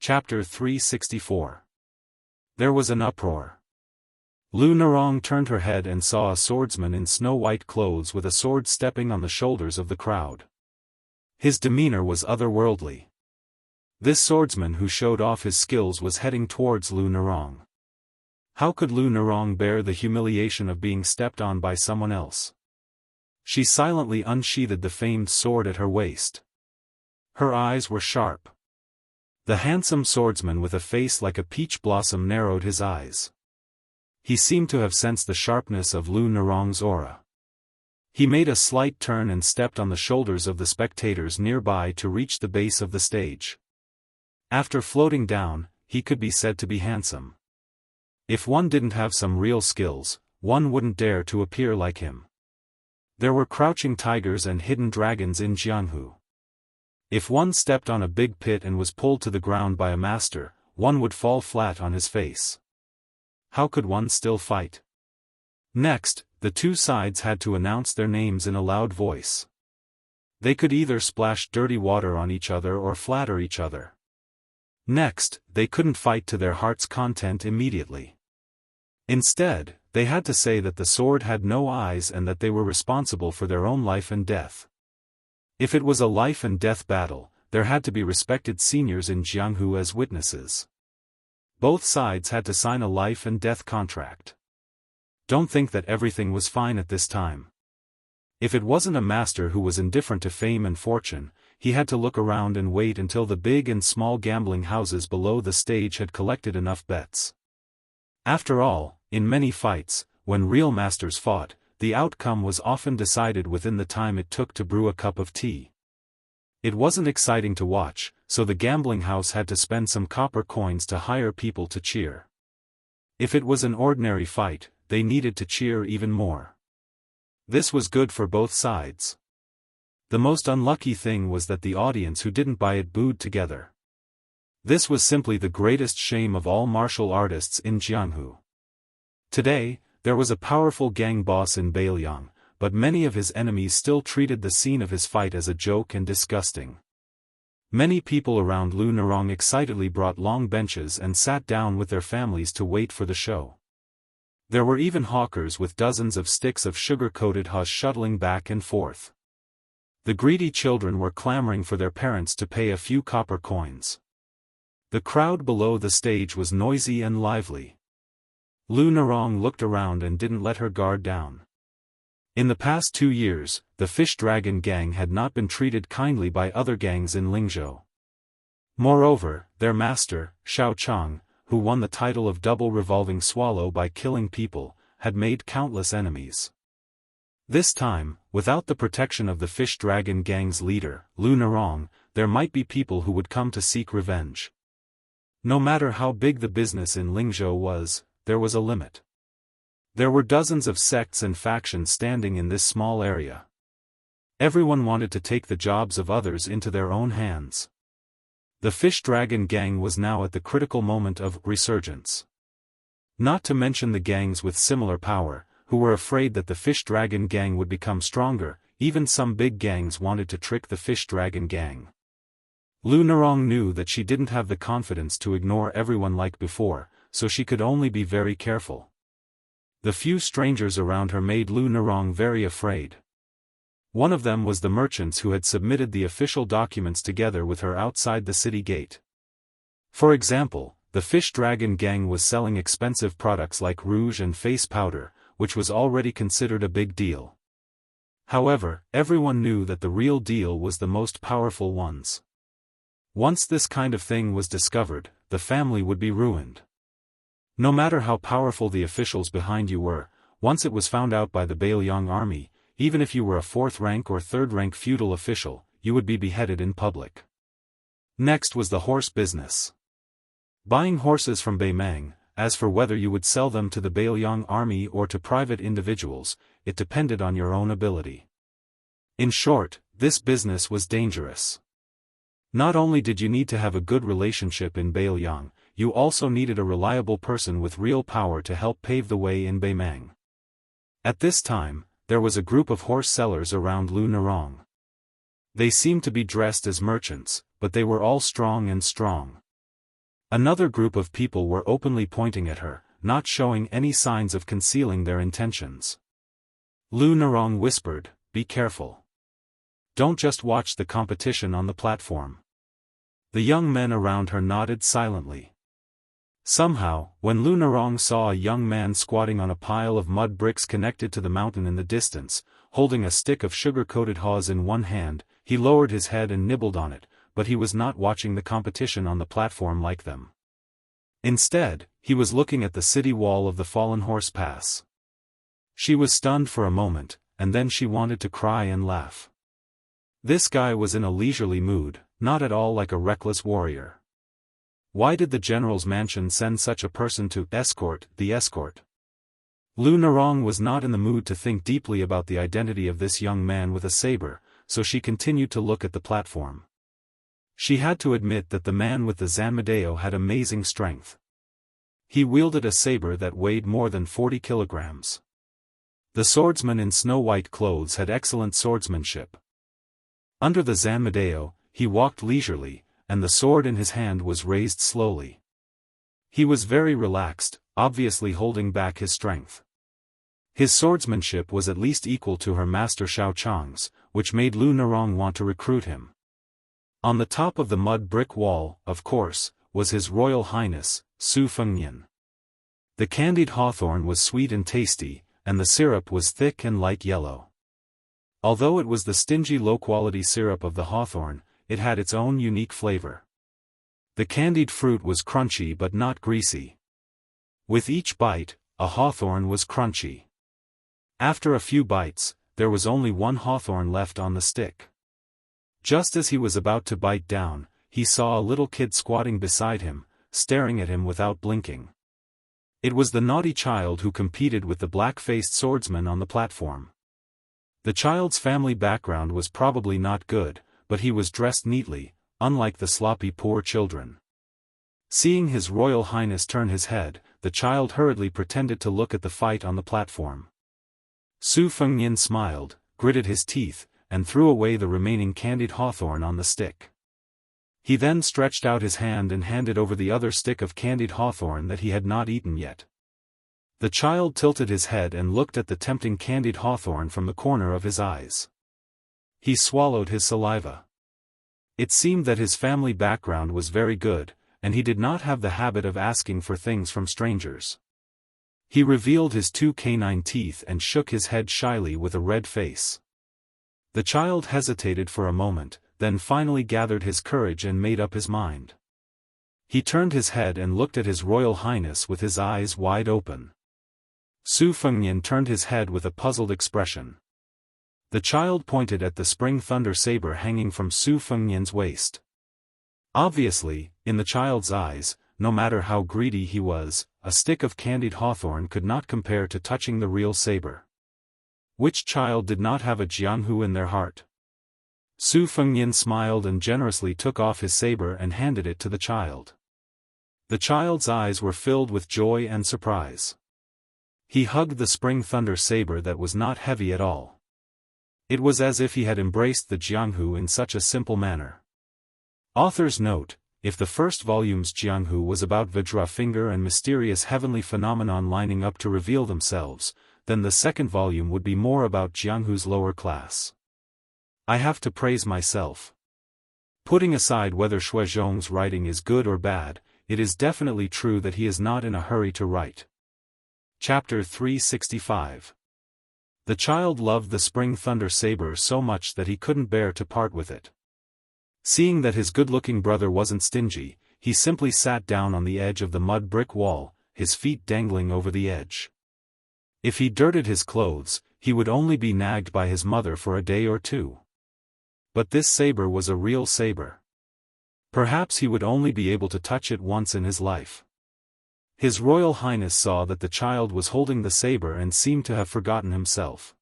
Chapter 364. There was an uproar. Lu Narong turned her head and saw a swordsman in snow-white clothes with a sword stepping on the shoulders of the crowd. His demeanor was otherworldly. This swordsman who showed off his skills was heading towards Lu Narong. How could Lu Narong bear the humiliation of being stepped on by someone else? She silently unsheathed the famed sword at her waist. Her eyes were sharp. The handsome swordsman with a face like a peach blossom narrowed his eyes. He seemed to have sensed the sharpness of Lu Narong's aura. He made a slight turn and stepped on the shoulders of the spectators nearby to reach the base of the stage. After floating down, he could be said to be handsome. If one didn't have some real skills, one wouldn't dare to appear like him. There were crouching tigers and hidden dragons in Jianghu. If one stepped on a big pit and was pulled to the ground by a master, one would fall flat on his face. How could one still fight? Next, the two sides had to announce their names in a loud voice. They could either splash dirty water on each other or flatter each other. Next, they couldn't fight to their heart's content immediately. Instead, they had to say that the sword had no eyes and that they were responsible for their own life and death. If it was a life and death battle, there had to be respected seniors in Jianghu as witnesses. Both sides had to sign a life and death contract. Don't think that everything was fine at this time. If it wasn't a master who was indifferent to fame and fortune, he had to look around and wait until the big and small gambling houses below the stage had collected enough bets. After all, in many fights, when real masters fought, the outcome was often decided within the time it took to brew a cup of tea. It wasn't exciting to watch, so the gambling house had to spend some copper coins to hire people to cheer. If it was an ordinary fight, they needed to cheer even more. This was good for both sides. The most unlucky thing was that the audience who didn't buy it booed together. This was simply the greatest shame of all martial artists in Jianghu. Today, there was a powerful gang boss in Bailiang, but many of his enemies still treated the scene of his fight as a joke and disgusting. Many people around Lu Narong excitedly brought long benches and sat down with their families to wait for the show. There were even hawkers with dozens of sticks of sugar-coated hush shuttling back and forth. The greedy children were clamoring for their parents to pay a few copper coins. The crowd below the stage was noisy and lively. Lu Narong looked around and didn't let her guard down. In the past 2 years, the Fish Dragon gang had not been treated kindly by other gangs in Lingzhou. Moreover, their master, Xiao Chang, who won the title of Double Revolving Swallow by killing people, had made countless enemies. This time, without the protection of the Fish Dragon gang's leader, Lu Narong, there might be people who would come to seek revenge. No matter how big the business in Lingzhou was, there was a limit. There were dozens of sects and factions standing in this small area. Everyone wanted to take the jobs of others into their own hands. The Fish Dragon gang was now at the critical moment of resurgence. Not to mention the gangs with similar power, who were afraid that the Fish Dragon gang would become stronger. Even some big gangs wanted to trick the Fish Dragon gang. Lu Narong knew that she didn't have the confidence to ignore everyone like before, so she could only be very careful. The few strangers around her made Lu Narong very afraid. One of them was the merchants who had submitted the official documents together with her outside the city gate. For example, the Fish Dragon gang was selling expensive products like rouge and face powder, which was already considered a big deal. However, everyone knew that the real deal was the most powerful ones. Once this kind of thing was discovered, the family would be ruined. No matter how powerful the officials behind you were, once it was found out by the Bailiang army, even if you were a 4th-rank or 3rd-rank feudal official, you would be beheaded in public. Next was the horse business. Buying horses from Beimang. As for whether you would sell them to the Bailiang army or to private individuals, it depended on your own ability. In short, this business was dangerous. Not only did you need to have a good relationship in Bailiang, you also needed a reliable person with real power to help pave the way in Beimang. At this time, there was a group of horse sellers around Lu Narong. They seemed to be dressed as merchants, but they were all strong. Another group of people were openly pointing at her, not showing any signs of concealing their intentions. Lu Nerong whispered, "Be careful. Don't just watch the competition on the platform." The young men around her nodded silently. Somehow, when Lu Nerong saw a young man squatting on a pile of mud bricks connected to the mountain in the distance, holding a stick of sugar-coated haws in one hand, he lowered his head and nibbled on it, but he was not watching the competition on the platform like them. Instead, he was looking at the city wall of the Fallen Horse Pass. She was stunned for a moment, and then she wanted to cry and laugh. This guy was in a leisurely mood, not at all like a reckless warrior. Why did the general's mansion send such a person to escort the escort? Lu Nerong was not in the mood to think deeply about the identity of this young man with a saber, so she continued to look at the platform. She had to admit that the man with the Zanmadeo had amazing strength. He wielded a saber that weighed more than 40 kilograms. The swordsman in snow-white clothes had excellent swordsmanship. Under the Zanmadeo, he walked leisurely, and the sword in his hand was raised slowly. He was very relaxed, obviously holding back his strength. His swordsmanship was at least equal to her master Xiao Chang's, which made Lu Nerong want to recruit him. On the top of the mud brick wall, of course, was His Royal Highness, Su Fengnian. The candied hawthorn was sweet and tasty, and the syrup was thick and light yellow. Although it was the stingy low-quality syrup of the hawthorn, it had its own unique flavor. The candied fruit was crunchy but not greasy. With each bite, a hawthorn was crunchy. After a few bites, there was only one hawthorn left on the stick. Just as he was about to bite down, he saw a little kid squatting beside him, staring at him without blinking. It was the naughty child who competed with the black-faced swordsman on the platform. The child's family background was probably not good, but he was dressed neatly, unlike the sloppy poor children. Seeing His Royal Highness turn his head, the child hurriedly pretended to look at the fight on the platform. Su Fengnian smiled, gritted his teeth, and threw away the remaining candied hawthorn on the stick. He then stretched out his hand and handed over the other stick of candied hawthorn that he had not eaten yet. The child tilted his head and looked at the tempting candied hawthorn from the corner of his eyes. He swallowed his saliva. It seemed that his family background was very good, and he did not have the habit of asking for things from strangers. He revealed his 2 canine teeth and shook his head shyly with a red face. The child hesitated for a moment, then finally gathered his courage and made up his mind. He turned his head and looked at His Royal Highness with his eyes wide open. Su Fengnian turned his head with a puzzled expression. The child pointed at the spring thunder saber hanging from Su Fengnian's waist. Obviously, in the child's eyes, no matter how greedy he was, a stick of candied hawthorn could not compare to touching the real saber. Which child did not have a Jianghu in their heart? Su Fengnian smiled and generously took off his saber and handed it to the child. The child's eyes were filled with joy and surprise. He hugged the spring thunder saber that was not heavy at all. It was as if he had embraced the Jianghu in such a simple manner. Author's note: if the first volume's Jianghu was about Vajra finger and mysterious heavenly phenomenon lining up to reveal themselves, then the second volume would be more about Jianghu's lower class. I have to praise myself. Putting aside whether Shuizhong's writing is good or bad, it is definitely true that he is not in a hurry to write. Chapter 365. The child loved the spring thunder saber so much that he couldn't bear to part with it. Seeing that his good-looking brother wasn't stingy, he simply sat down on the edge of the mud brick wall, his feet dangling over the edge. If he dirted his clothes, he would only be nagged by his mother for a day or two. But this saber was a real saber. Perhaps he would only be able to touch it once in his life. His Royal Highness saw that the child was holding the saber and seemed to have forgotten himself.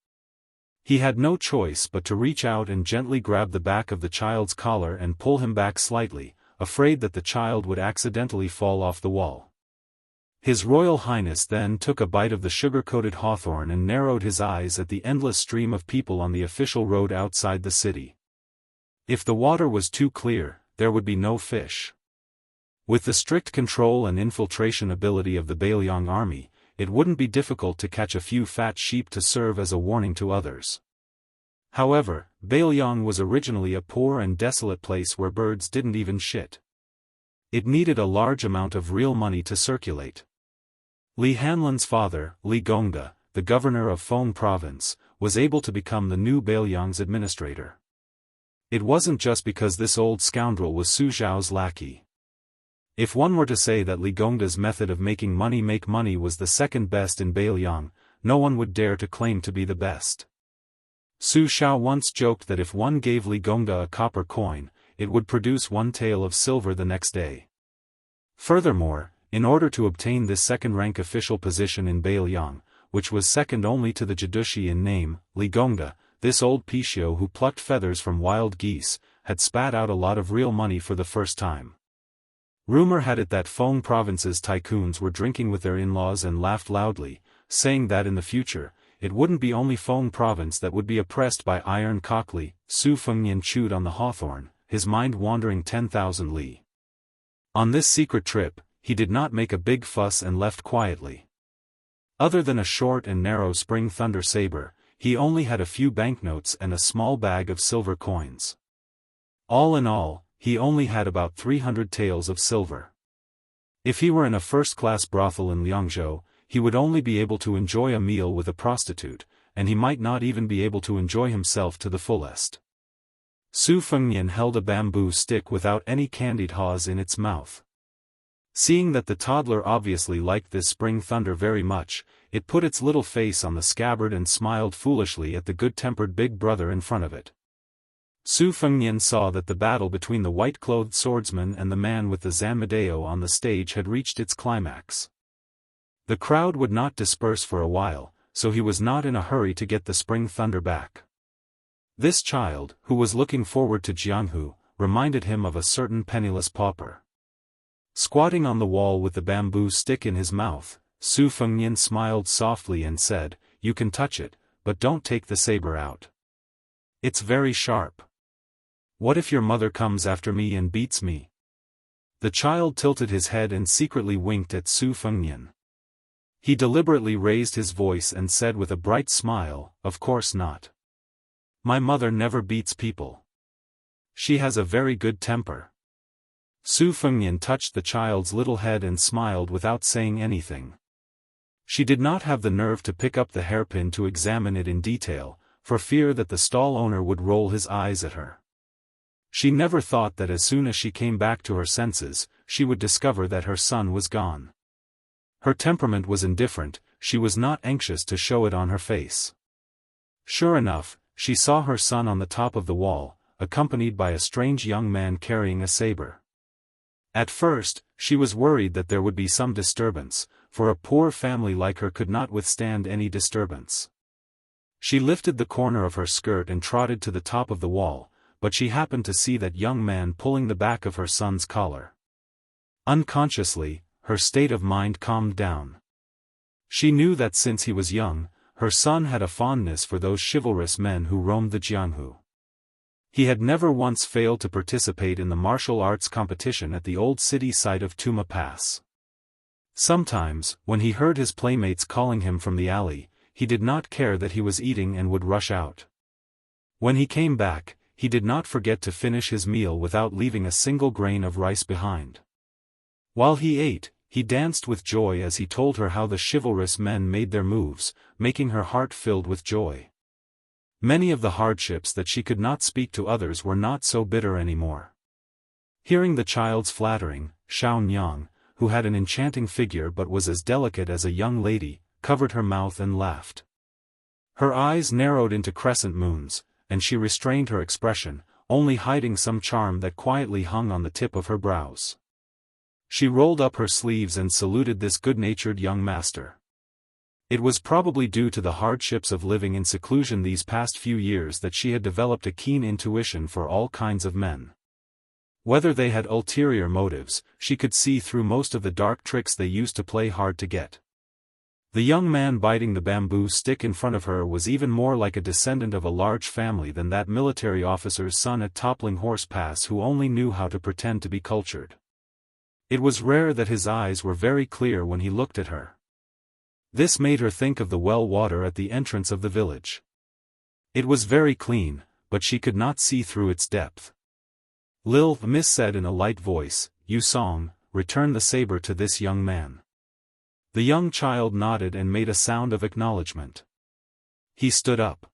He had no choice but to reach out and gently grab the back of the child's collar and pull him back slightly, afraid that the child would accidentally fall off the wall. His Royal Highness then took a bite of the sugar-coated hawthorn and narrowed his eyes at the endless stream of people on the official road outside the city. If the water was too clear, there would be no fish. With the strict control and infiltration ability of the Bailiang army, it wouldn't be difficult to catch a few fat sheep to serve as a warning to others. However, Bailiang was originally a poor and desolate place where birds didn't even shit. It needed a large amount of real money to circulate. Li Hanlan's father, Li Gongda, the governor of Feng province, was able to become the new Bailiang's administrator. It wasn't just because this old scoundrel was Su Zhao's lackey. If one were to say that Li Gongda's method of making money make money was the second best in Bailiang, no one would dare to claim to be the best. Su Zhao once joked that if one gave Li Gongda a copper coin, it would produce one tael of silver the next day. Furthermore, in order to obtain this second-rank official position in Bailiang, which was second only to the Jidushi in name, Li Gongda, this old Pishio who plucked feathers from wild geese, had spat out a lot of real money for the first time. Rumor had it that Feng province's tycoons were drinking with their in-laws and laughed loudly, saying that in the future, it wouldn't be only Feng province that would be oppressed by iron cockly. Su Fengnian chewed on the hawthorn, his mind wandering 10,000 li. On this secret trip, he did not make a big fuss and left quietly. Other than a short and narrow spring thunder saber, he only had a few banknotes and a small bag of silver coins. All in all, he only had about 300 taels of silver. If he were in a first-class brothel in Liangzhou, he would only be able to enjoy a meal with a prostitute, and he might not even be able to enjoy himself to the fullest. Su Fengnian held a bamboo stick without any candied haws in its mouth. Seeing that the toddler obviously liked this spring thunder very much, it put its little face on the scabbard and smiled foolishly at the good-tempered big brother in front of it. Su Fengnian saw that the battle between the white-clothed swordsman and the man with the Zanmadeo on the stage had reached its climax. The crowd would not disperse for a while, so he was not in a hurry to get the spring thunder back. This child, who was looking forward to Jianghu, reminded him of a certain penniless pauper. Squatting on the wall with the bamboo stick in his mouth, Su Fengnian smiled softly and said, "You can touch it, but don't take the saber out. It's very sharp. What if your mother comes after me and beats me?" The child tilted his head and secretly winked at Su Fengnian. He deliberately raised his voice and said with a bright smile, "Of course not. My mother never beats people. She has a very good temper." Su Fengnian touched the child's little head and smiled without saying anything. She did not have the nerve to pick up the hairpin to examine it in detail, for fear that the stall owner would roll his eyes at her. She never thought that as soon as she came back to her senses, she would discover that her son was gone. Her temperament was indifferent, she was not anxious to show it on her face. Sure enough, she saw her son on the top of the wall, accompanied by a strange young man carrying a saber. At first, she was worried that there would be some disturbance, for a poor family like her could not withstand any disturbance. She lifted the corner of her skirt and trotted to the top of the wall, but she happened to see that young man pulling the back of her son's collar. Unconsciously, her state of mind calmed down. She knew that since he was young, her son had a fondness for those chivalrous men who roamed the Jianghu. He had never once failed to participate in the martial arts competition at the old city site of Tuma Pass. Sometimes, when he heard his playmates calling him from the alley, he did not care that he was eating and would rush out. When he came back, he did not forget to finish his meal without leaving a single grain of rice behind. While he ate, he danced with joy as he told her how the chivalrous men made their moves, making her heart filled with joy. Many of the hardships that she could not speak to others were not so bitter anymore. Hearing the child's flattering, Xiao Nyang, who had an enchanting figure but was as delicate as a young lady, covered her mouth and laughed. Her eyes narrowed into crescent moons, and she restrained her expression, only hiding some charm that quietly hung on the tip of her brows. She rolled up her sleeves and saluted this good-natured young master. It was probably due to the hardships of living in seclusion these past few years that she had developed a keen intuition for all kinds of men. Whether they had ulterior motives, she could see through most of the dark tricks they used to play hard to get. The young man biting the bamboo stick in front of her was even more like a descendant of a large family than that military officer's son at Toppling Horse Pass who only knew how to pretend to be cultured. It was rare that his eyes were very clear when he looked at her. This made her think of the well water at the entrance of the village. It was very clean, but she could not see through its depth. Lil Miss said in a light voice, "Yu Song, return the saber to this young man." The young child nodded and made a sound of acknowledgement. He stood up.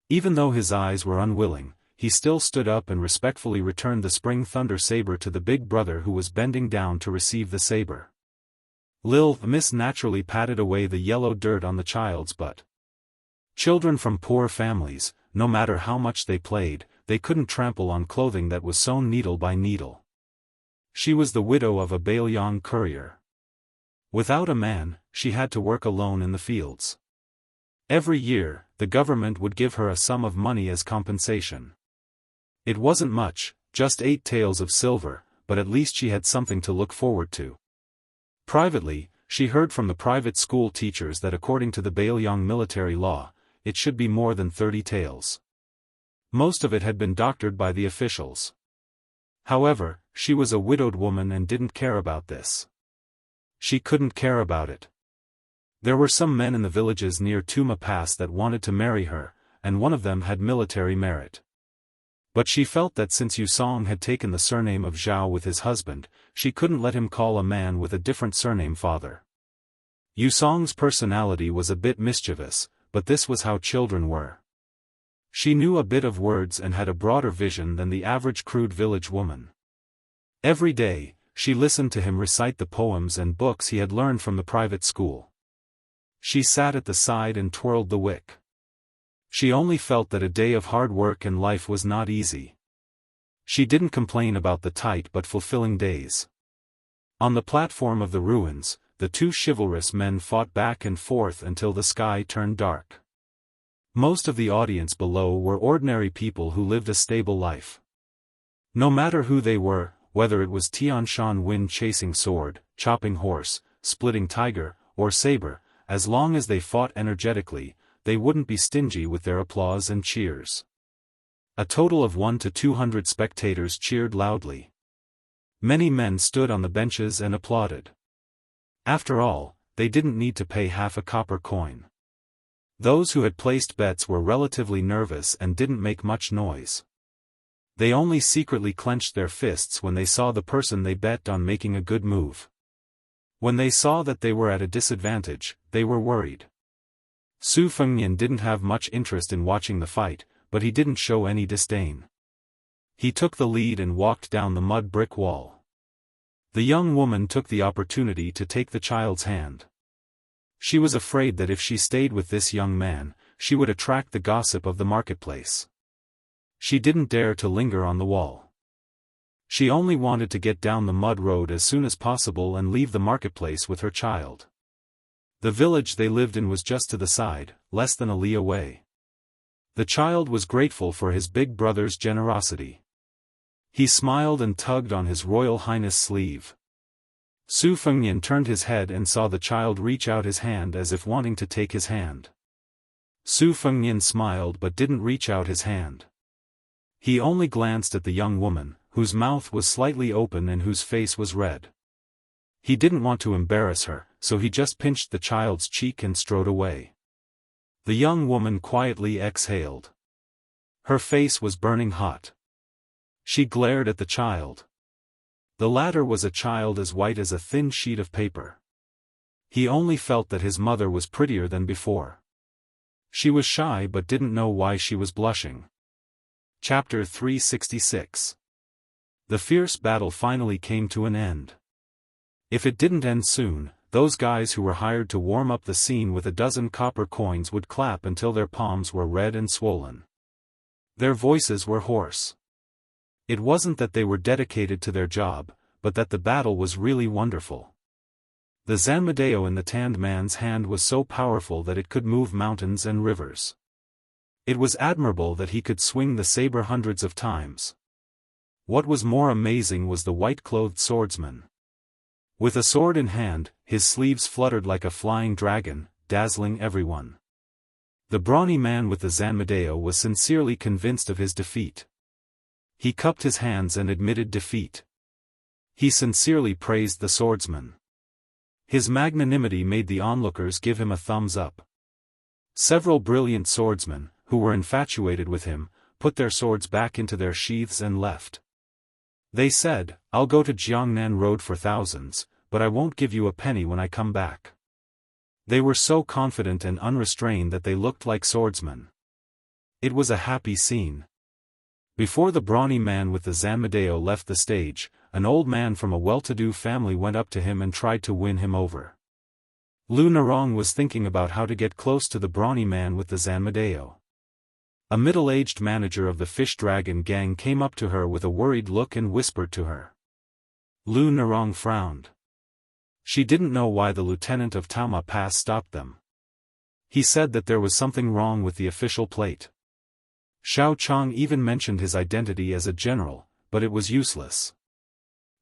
Even though his eyes were unwilling, he still stood up and respectfully returned the spring thunder saber to the big brother who was bending down to receive the saber. Lil Miss naturally patted away the yellow dirt on the child's butt. Children from poor families, no matter how much they played, they couldn't trample on clothing that was sewn needle by needle. She was the widow of a Baoyang courier. Without a man, she had to work alone in the fields. Every year, the government would give her a sum of money as compensation. It wasn't much, just 8 taels of silver, but at least she had something to look forward to. Privately, she heard from the private school teachers that according to the Baoyang military law, it should be more than 30 taels. Most of it had been doctored by the officials. However, she was a widowed woman and didn't care about this. She couldn't care about it. There were some men in the villages near Tuma Pass that wanted to marry her, and one of them had military merit. But she felt that since Yu Song had taken the surname of Zhao with his husband, she couldn't let him call a man with a different surname father. Yu Song's personality was a bit mischievous, but this was how children were. She knew a bit of words and had a broader vision than the average crude village woman. Every day, she listened to him recite the poems and books he had learned from the private school. She sat at the side and twirled the wick. She only felt that a day of hard work and life was not easy. She didn't complain about the tight but fulfilling days. On the platform of the ruins, the 2 chivalrous men fought back and forth until the sky turned dark. Most of the audience below were ordinary people who lived a stable life. No matter who they were, whether it was Tianshan Wind chasing sword, chopping horse, splitting tiger, or saber, as long as they fought energetically, they wouldn't be stingy with their applause and cheers. A total of 1 to 200 spectators cheered loudly. Many men stood on the benches and applauded. After all, they didn't need to pay half a copper coin. Those who had placed bets were relatively nervous and didn't make much noise. They only secretly clenched their fists when they saw the person they bet on making a good move. When they saw that they were at a disadvantage, they were worried. Su Fengnian didn't have much interest in watching the fight, but he didn't show any disdain. He took the lead and walked down the mud brick wall. The young woman took the opportunity to take the child's hand. She was afraid that if she stayed with this young man, she would attract the gossip of the marketplace. She didn't dare to linger on the wall. She only wanted to get down the mud road as soon as possible and leave the marketplace with her child. The village they lived in was just to the side, less than a li away. The child was grateful for his big brother's generosity. He smiled and tugged on his Royal Highness' sleeve. Su Fengnian turned his head and saw the child reach out his hand as if wanting to take his hand. Su Fengnian smiled but didn't reach out his hand. He only glanced at the young woman, whose mouth was slightly open and whose face was red. He didn't want to embarrass her, so he just pinched the child's cheek and strode away. The young woman quietly exhaled. Her face was burning hot. She glared at the child. The latter was a child as white as a thin sheet of paper. He only felt that his mother was prettier than before. She was shy but didn't know why she was blushing. Chapter 366. The fierce battle finally came to an end. If it didn't end soon, those guys who were hired to warm up the scene with a dozen copper coins would clap until their palms were red and swollen. Their voices were hoarse. It wasn't that they were dedicated to their job, but that the battle was really wonderful. The Zanmadeo in the tanned man's hand was so powerful that it could move mountains and rivers. It was admirable that he could swing the saber hundreds of times. What was more amazing was the white-clothed swordsman. With a sword in hand, his sleeves fluttered like a flying dragon, dazzling everyone. The brawny man with the Zanmadeo was sincerely convinced of his defeat. He cupped his hands and admitted defeat. He sincerely praised the swordsman. His magnanimity made the onlookers give him a thumbs up. Several brilliant swordsmen, who were infatuated with him, put their swords back into their sheaths and left. They said, "I'll go to Jiangnan Road for thousands, but I won't give you a penny when I come back." They were so confident and unrestrained that they looked like swordsmen. It was a happy scene. Before the brawny man with the Zanmadeo left the stage, an old man from a well-to-do family went up to him and tried to win him over. Lu Narong was thinking about how to get close to the brawny man with the Zanmadeo. A middle-aged manager of the fish dragon gang came up to her with a worried look and whispered to her. Lu Narong frowned. She didn't know why the lieutenant of Taoma Pass stopped them. He said that there was something wrong with the official plate. Xiao Chang even mentioned his identity as a general, but it was useless.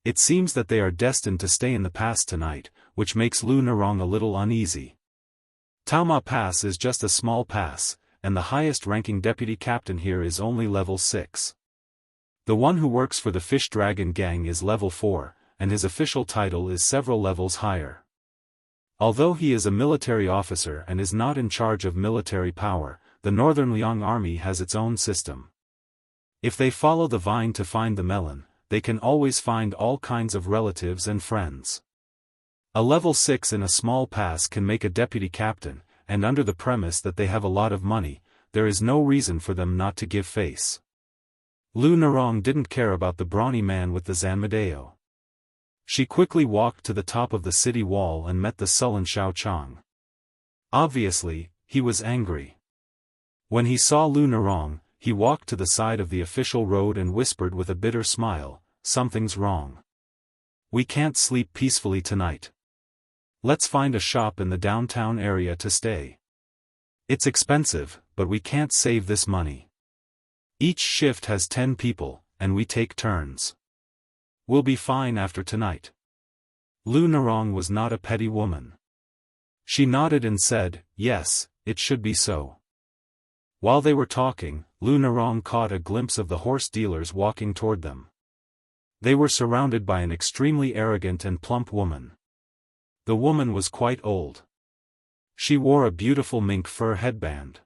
It seems that they are destined to stay in the pass tonight, which makes Lu Narong a little uneasy. Taoma Pass is just a small pass, and the highest-ranking deputy captain here is only level 6. The one who works for the Fish Dragon Gang is level 4, and his official title is several levels higher. Although he is a military officer and is not in charge of military power, the Northern Liang Army has its own system. If they follow the vine to find the melon, they can always find all kinds of relatives and friends. A level 6 in a small pass can make a deputy captain, and under the premise that they have a lot of money, there is no reason for them not to give face. Lu Narong didn't care about the brawny man with the Zanmadeo. She quickly walked to the top of the city wall and met the sullen Xiao Chang. Obviously, he was angry. When he saw Lu Narong, he walked to the side of the official road and whispered with a bitter smile, "Something's wrong. We can't sleep peacefully tonight. Let's find a shop in the downtown area to stay. It's expensive, but we can't save this money. Each shift has 10 people, and we take turns. We'll be fine after tonight." Lu Narong was not a petty woman. She nodded and said, "Yes, it should be so." While they were talking, Lu Narong caught a glimpse of the horse dealers walking toward them. They were surrounded by an extremely arrogant and plump woman. The woman was quite old. She wore a beautiful mink fur headband.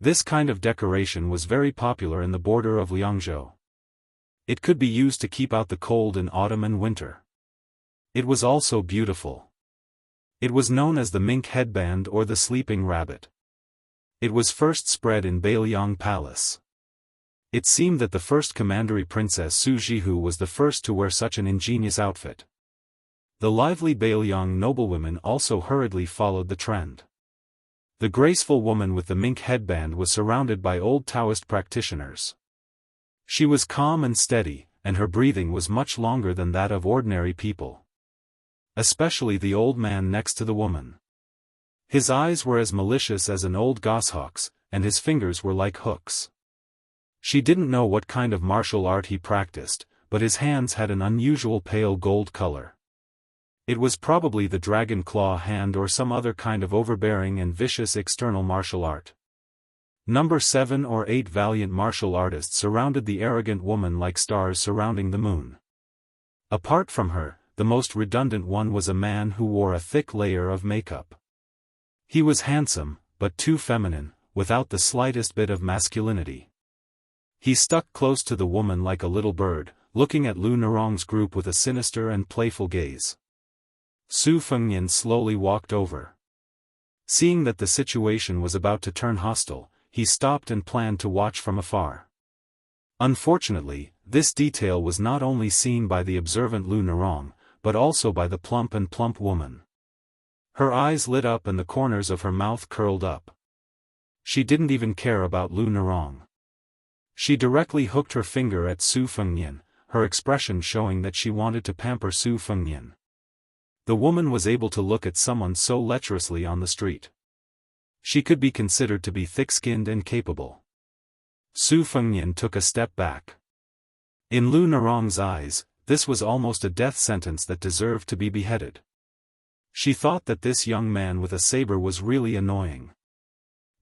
This kind of decoration was very popular in the border of Liangzhou. It could be used to keep out the cold in autumn and winter. It was also beautiful. It was known as the mink headband or the sleeping rabbit. It was first spread in Beiliang Palace. It seemed that the first commandery princess Su Jihu was the first to wear such an ingenious outfit. The lively Beiliang noblewomen also hurriedly followed the trend. The graceful woman with the mink headband was surrounded by old Daoist practitioners. She was calm and steady, and her breathing was much longer than that of ordinary people. Especially the old man next to the woman. His eyes were as malicious as an old goshawk's, and his fingers were like hooks. She didn't know what kind of martial art he practiced, but his hands had an unusual pale gold color. It was probably the dragon claw hand or some other kind of overbearing and vicious external martial art. Number 7 or 8 valiant martial artists surrounded the arrogant woman like stars surrounding the moon. Apart from her, the most redundant one was a man who wore a thick layer of makeup. He was handsome, but too feminine, without the slightest bit of masculinity. He stuck close to the woman like a little bird, looking at Lu Narong's group with a sinister and playful gaze. Su Fengnian slowly walked over. Seeing that the situation was about to turn hostile, he stopped and planned to watch from afar. Unfortunately, this detail was not only seen by the observant Lu Narong, but also by the plump woman. Her eyes lit up and the corners of her mouth curled up. She didn't even care about Lu Narong. She directly hooked her finger at Su Fengnian, her expression showing that she wanted to pamper Su Fengnian. The woman was able to look at someone so lecherously on the street. She could be considered to be thick-skinned and capable. Su Fengnian took a step back. In Lu Narong's eyes, this was almost a death sentence that deserved to be beheaded. She thought that this young man with a saber was really annoying.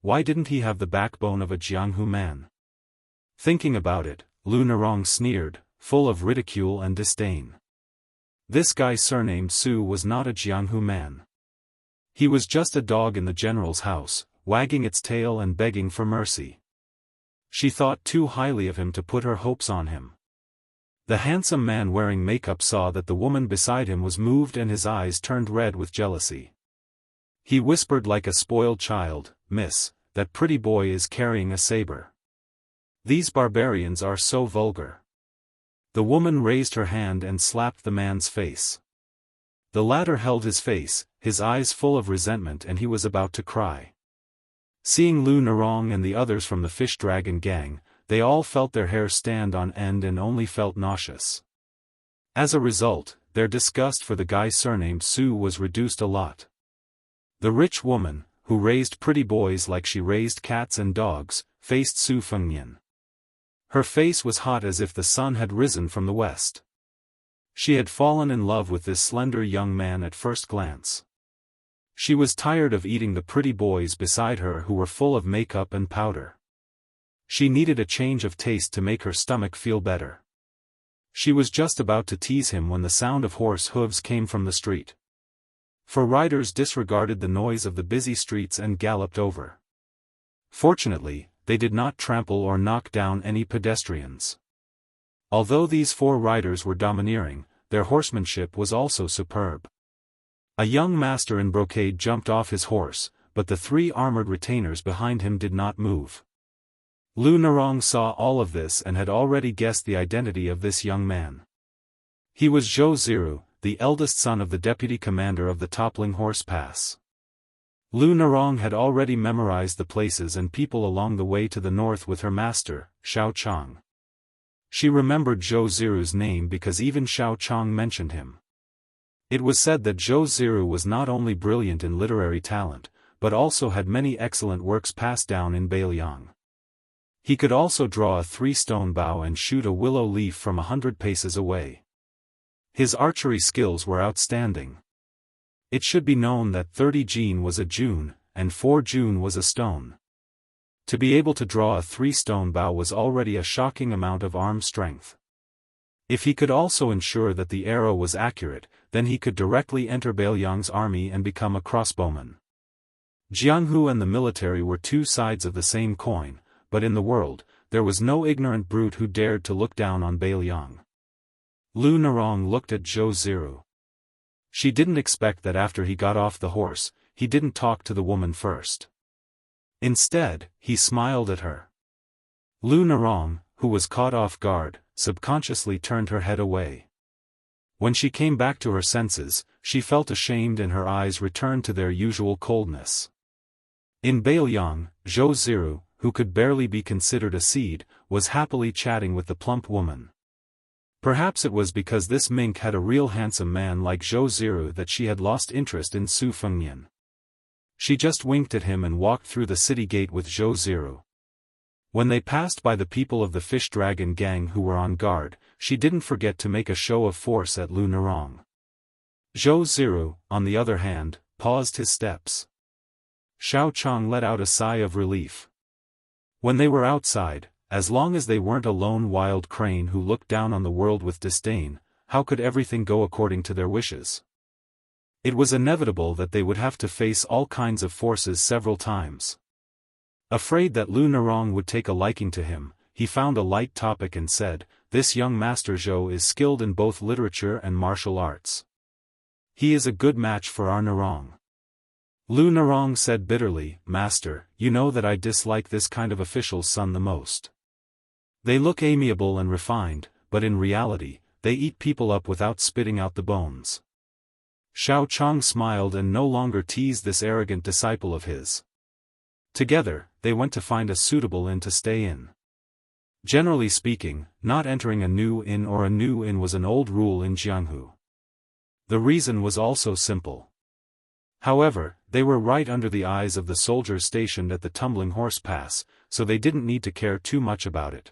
Why didn't he have the backbone of a Jianghu man? Thinking about it, Lu Narong sneered, full of ridicule and disdain. This guy surnamed Su was not a Jianghu man. He was just a dog in the general's house, wagging its tail and begging for mercy. She thought too highly of him to put her hopes on him. The handsome man wearing makeup saw that the woman beside him was moved and his eyes turned red with jealousy. He whispered like a spoiled child, "Miss, that pretty boy is carrying a saber. These barbarians are so vulgar." The woman raised her hand and slapped the man's face. The latter held his face, his eyes full of resentment, and he was about to cry. Seeing Lu Narong and the others from the Fish Dragon gang, they all felt their hair stand on end and only felt nauseous. As a result, their disgust for the guy surnamed Su was reduced a lot. The rich woman, who raised pretty boys like she raised cats and dogs, faced Su Fengnian. Her face was hot as if the sun had risen from the west. She had fallen in love with this slender young man at first glance. She was tired of eating the pretty boys beside her who were full of makeup and powder. She needed a change of taste to make her stomach feel better. She was just about to tease him when the sound of horse hooves came from the street. Four riders disregarded the noise of the busy streets and galloped over. Fortunately, they did not trample or knock down any pedestrians. Although these 4 riders were domineering, their horsemanship was also superb. A young master in brocade jumped off his horse, but the 3 armored retainers behind him did not move. Lu Narong saw all of this and had already guessed the identity of this young man. He was Zhou Ziru, the eldest son of the deputy commander of the Toppling Horse Pass. Lu Narong had already memorized the places and people along the way to the north with her master, Xiao Chang. She remembered Zhou Ziru's name because even Xiao Chang mentioned him. It was said that Zhou Ziru was not only brilliant in literary talent, but also had many excellent works passed down in Beiliang. He could also draw a 3-stone bow and shoot a willow leaf from 100 paces away. His archery skills were outstanding. It should be known that 30 Jin was a Jun, and 4 Jun was a stone. To be able to draw a 3-stone bow was already a shocking amount of arm strength. If he could also ensure that the arrow was accurate, then he could directly enter Beiliang's army and become a crossbowman. Jianghu and the military were 2 sides of the same coin, but in the world, there was no ignorant brute who dared to look down on Beiliang. Lu Narong looked at Zhou Ziru. She didn't expect that after he got off the horse, he didn't talk to the woman first. Instead, he smiled at her. Lu Narong, who was caught off guard, subconsciously turned her head away. When she came back to her senses, she felt ashamed and her eyes returned to their usual coldness. In Beiliang, Zhou Ziru, who could barely be considered a seed, was happily chatting with the plump woman. Perhaps it was because this mink had a real handsome man like Zhou Ziru that she had lost interest in Su Fengnian. She just winked at him and walked through the city gate with Zhou Ziru. When they passed by the people of the Fish Dragon gang who were on guard, she didn't forget to make a show of force at Lu Narong. Zhou Ziru, on the other hand, paused his steps. Xiao Chang let out a sigh of relief. When they were outside, as long as they weren't a lone wild crane who looked down on the world with disdain, how could everything go according to their wishes? It was inevitable that they would have to face all kinds of forces several times. Afraid that Lu Narong would take a liking to him, he found a light topic and said, "This young Master Zhou is skilled in both literature and martial arts. He is a good match for our Narong." Lu Narong said bitterly, "Master, you know that I dislike this kind of official's son the most. They look amiable and refined, but in reality, they eat people up without spitting out the bones." Xiao Chang smiled and no longer teased this arrogant disciple of his. Together, they went to find a suitable inn to stay in. Generally speaking, not entering a new inn was an old rule in Jianghu. The reason was also simple. However, they were right under the eyes of the soldiers stationed at the Tumbling Horse Pass, so they didn't need to care too much about it.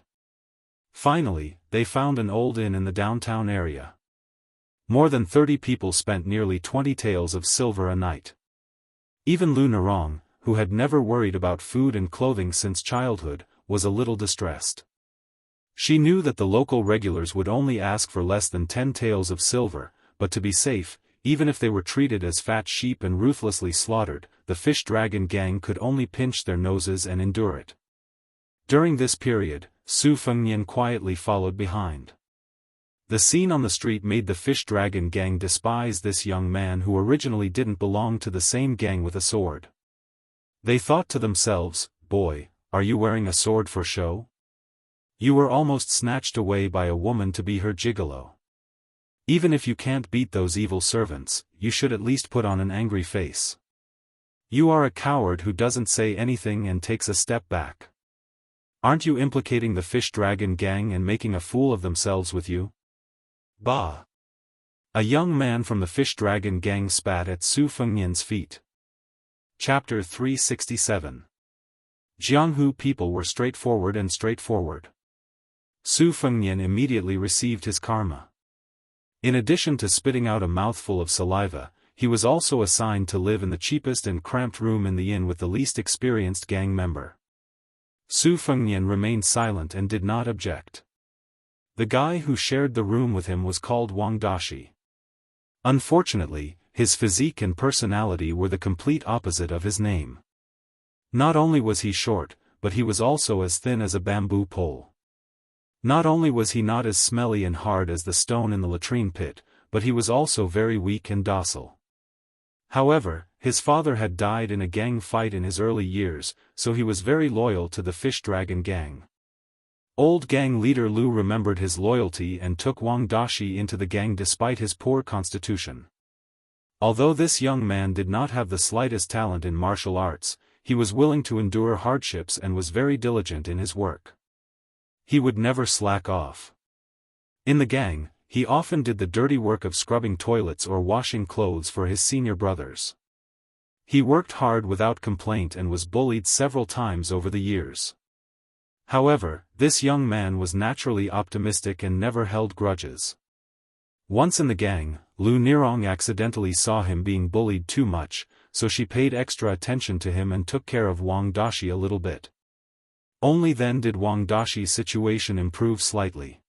Finally, they found an old inn in the downtown area. More than 30 people spent nearly 20 taels of silver a night. Even Lu Narong, who had never worried about food and clothing since childhood, was a little distressed. She knew that the local regulars would only ask for less than 10 taels of silver, but to be safe, even if they were treated as fat sheep and ruthlessly slaughtered, the fish dragon gang could only pinch their noses and endure it. During this period, Su Fengnian quietly followed behind. The scene on the street made the fish dragon gang despise this young man who originally didn't belong to the same gang with a sword. They thought to themselves, "Boy, are you wearing a sword for show? You were almost snatched away by a woman to be her gigolo. Even if you can't beat those evil servants, you should at least put on an angry face. You are a coward who doesn't say anything and takes a step back. Aren't you implicating the fish dragon gang and making a fool of themselves with you?" Bah! A young man from the fish dragon gang spat at Su Fengnian's feet. Chapter 367. Jianghu people were straightforward and straightforward. Su Fengnian immediately received his karma. In addition to spitting out a mouthful of saliva, he was also assigned to live in the cheapest and cramped room in the inn with the least experienced gang member. Su Fengnian remained silent and did not object. The guy who shared the room with him was called Wang Dashi. Unfortunately, his physique and personality were the complete opposite of his name. Not only was he short, but he was also as thin as a bamboo pole. Not only was he not as smelly and hard as the stone in the latrine pit, but he was also very weak and docile. However, his father had died in a gang fight in his early years, so he was very loyal to the fish dragon gang. Old gang leader Lu remembered his loyalty and took Wang Dashi into the gang despite his poor constitution. Although this young man did not have the slightest talent in martial arts, he was willing to endure hardships and was very diligent in his work. He would never slack off. In the gang, he often did the dirty work of scrubbing toilets or washing clothes for his senior brothers. He worked hard without complaint and was bullied several times over the years. However, this young man was naturally optimistic and never held grudges. Once in the gang, Lu Nirong accidentally saw him being bullied too much, so she paid extra attention to him and took care of Wang Dashi a little bit. Only then did Wang Dashi's situation improve slightly.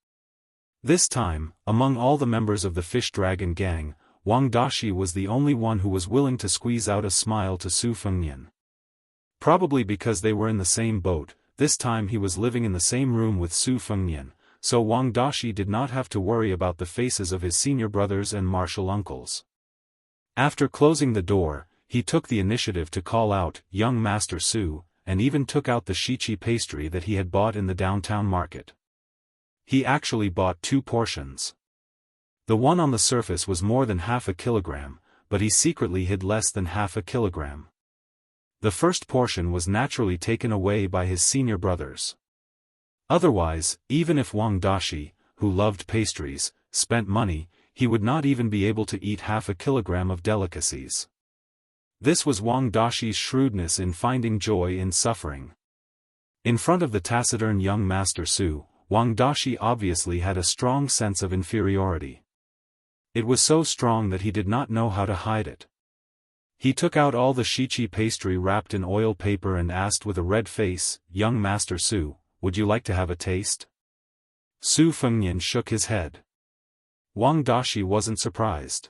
This time, among all the members of the fish dragon gang, Wang Dashi was the only one who was willing to squeeze out a smile to Su Fengnian. Probably because they were in the same boat, this time he was living in the same room with Su Fengnian, so Wang Dashi did not have to worry about the faces of his senior brothers and martial uncles. After closing the door, he took the initiative to call out, "Young Master Su," and even took out the shichi pastry that he had bought in the downtown market. He actually bought 2 portions. The one on the surface was more than half a kilogram, but he secretly hid less than half a kilogram. The first portion was naturally taken away by his senior brothers. Otherwise, even if Wang Dashi, who loved pastries, spent money, he would not even be able to eat half a kilogram of delicacies. This was Wang Dashi's shrewdness in finding joy in suffering. In front of the taciturn young Master Su, Wang Dashi obviously had a strong sense of inferiority. It was so strong that he did not know how to hide it. He took out all the shichi pastry wrapped in oil paper and asked with a red face, "Young Master Su, would you like to have a taste?" Su Fengnian shook his head. Wang Dashi wasn't surprised.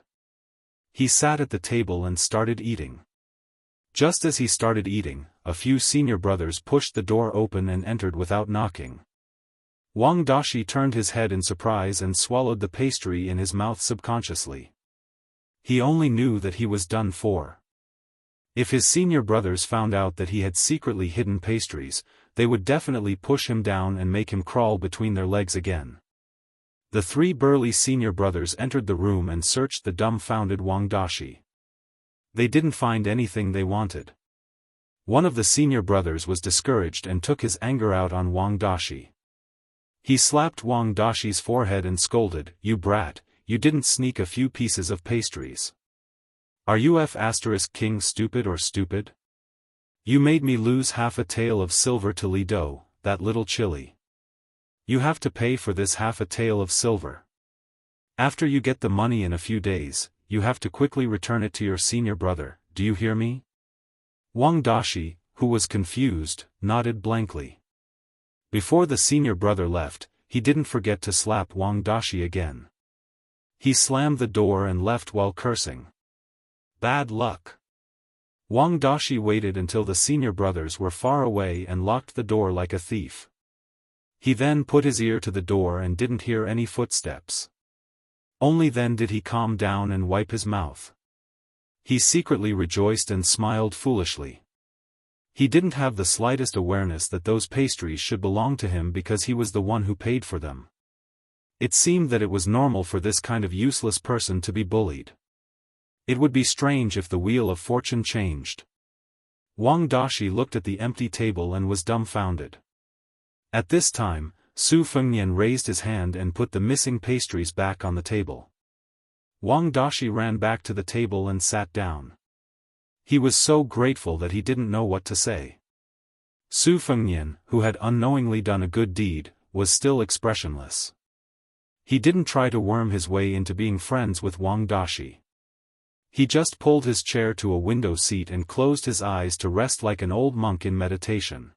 He sat at the table and started eating. Just as he started eating, a few senior brothers pushed the door open and entered without knocking. Wang Dashi turned his head in surprise and swallowed the pastry in his mouth subconsciously. He only knew that he was done for. If his senior brothers found out that he had secretly hidden pastries, they would definitely push him down and make him crawl between their legs again. The 3 burly senior brothers entered the room and searched the dumbfounded Wang Dashi. They didn't find anything they wanted. One of the senior brothers was discouraged and took his anger out on Wang Dashi. He slapped Wang Dashi's forehead and scolded, "You brat, you didn't sneak a few pieces of pastries. Are you F***king stupid or stupid? You made me lose half a tael of silver to Li Do, that little chili. You have to pay for this half a tael of silver. After you get the money in a few days, you have to quickly return it to your senior brother, do you hear me?" Wang Dashi, who was confused, nodded blankly. Before the senior brother left, he didn't forget to slap Wang Dashi again. He slammed the door and left while cursing. Bad luck. Wang Daoshi waited until the senior brothers were far away and locked the door like a thief. He then put his ear to the door and didn't hear any footsteps. Only then did he calm down and wipe his mouth. He secretly rejoiced and smiled foolishly. He didn't have the slightest awareness that those pastries should belong to him because he was the one who paid for them. It seemed that it was normal for this kind of useless person to be bullied. It would be strange if the wheel of fortune changed. Wang Daoshi looked at the empty table and was dumbfounded. At this time, Su Fengnian raised his hand and put the missing pastries back on the table. Wang Daoshi ran back to the table and sat down. He was so grateful that he didn't know what to say. Su Fengnian, who had unknowingly done a good deed, was still expressionless. He didn't try to worm his way into being friends with Wang Daoshi. He just pulled his chair to a window seat and closed his eyes to rest like an old monk in meditation.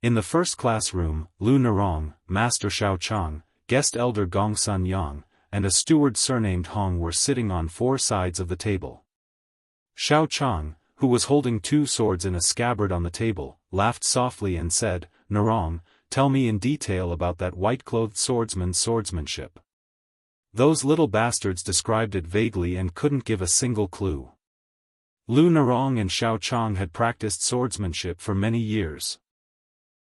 In the first-class room, Lu Nerong, Master Xiao Chang, guest elder Gong Sun Yang, and a steward surnamed Hong were sitting on four sides of the table. Xiao Chang, who was holding two swords in a scabbard on the table, laughed softly and said, "Nerong, tell me in detail about that white-clothed swordsman's swordsmanship." Those little bastards described it vaguely and couldn't give a single clue. Lu Nerong and Xiao Chang had practiced swordsmanship for many years.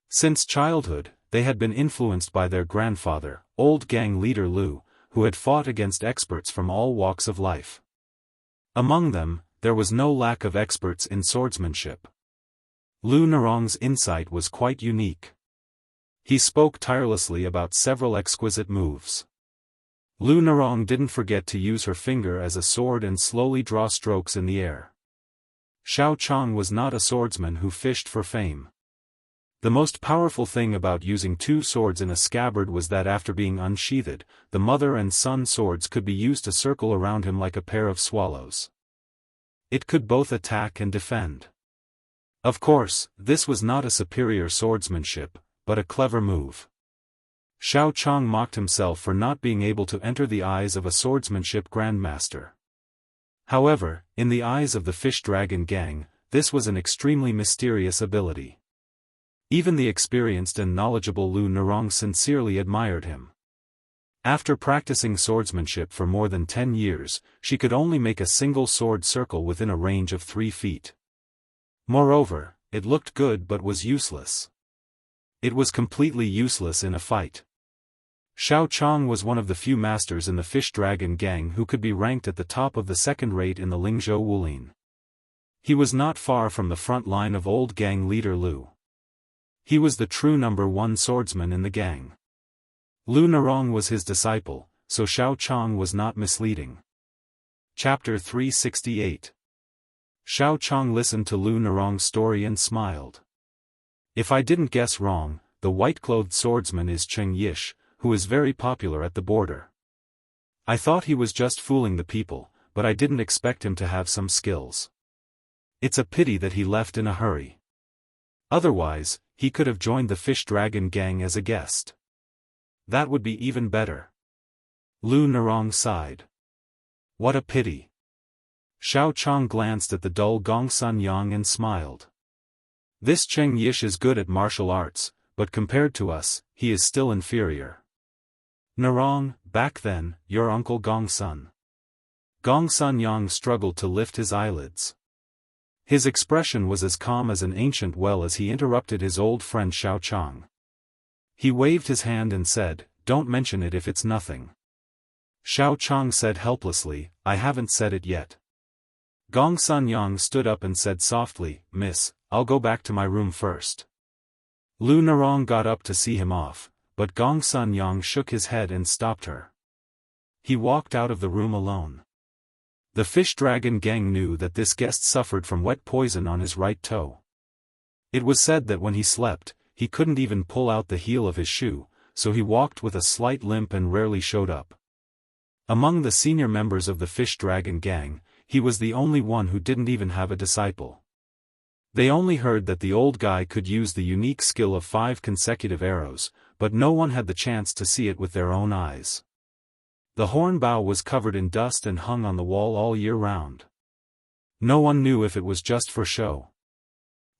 Since childhood, they had been influenced by their grandfather, old gang leader Lu, who had fought against experts from all walks of life. Among them, there was no lack of experts in swordsmanship. Lu Nerong's insight was quite unique. He spoke tirelessly about several exquisite moves. Lu Nerong didn't forget to use her finger as a sword and slowly draw strokes in the air. Xiao Chang was not a swordsman who fished for fame. The most powerful thing about using two swords in a scabbard was that after being unsheathed, the mother and son swords could be used to circle around him like a pair of swallows. It could both attack and defend. Of course, this was not a superior swordsmanship, but a clever move. Xiao Chang mocked himself for not being able to enter the eyes of a swordsmanship grandmaster. However, in the eyes of the Fish Dragon gang, this was an extremely mysterious ability. Even the experienced and knowledgeable Lu Nerong sincerely admired him. After practicing swordsmanship for more than 10 years, she could only make a single sword circle within a range of 3 feet. Moreover, it looked good but was useless. It was completely useless in a fight. Xiao Chang was one of the few masters in the Fish Dragon gang who could be ranked at the top of the second rate in the Lingzhou Wulin. He was not far from the front line of old gang leader Lu. He was the true number 1 swordsman in the gang. Lu Nerong was his disciple, so Xiao Chang was not misleading. Chapter 368. Xiao Chang listened to Lu Nerong's story and smiled. If I didn't guess wrong, the white-clothed swordsman is Cheng Yish, who is very popular at the border. I thought he was just fooling the people, but I didn't expect him to have some skills. It's a pity that he left in a hurry. Otherwise, he could have joined the Fish Dragon gang as a guest. That would be even better. Lu Nerong sighed. What a pity. Xiao Chang glanced at the dull Gong Sun Yang and smiled. This Cheng Yish is good at martial arts, but compared to us, he is still inferior. Nerong, back then, your uncle Gong Sun. Gong Sun Yang struggled to lift his eyelids. His expression was as calm as an ancient well as he interrupted his old friend Xiao Chang. He waved his hand and said, "Don't mention it if it's nothing." Xiao Chang said helplessly, "I haven't said it yet." Gong Sun Yang stood up and said softly, "Miss, I'll go back to my room first." Lu Nerong got up to see him off, but Gong Sun Yang shook his head and stopped her. He walked out of the room alone. The Fish Dragon gang knew that this guest suffered from wet poison on his right toe. It was said that when he slept, he couldn't even pull out the heel of his shoe, so he walked with a slight limp and rarely showed up. Among the senior members of the Fish Dragon gang, he was the only one who didn't even have a disciple. They only heard that the old guy could use the unique skill of 5 consecutive arrows, but no one had the chance to see it with their own eyes. The horn bow was covered in dust and hung on the wall all year round. No one knew if it was just for show.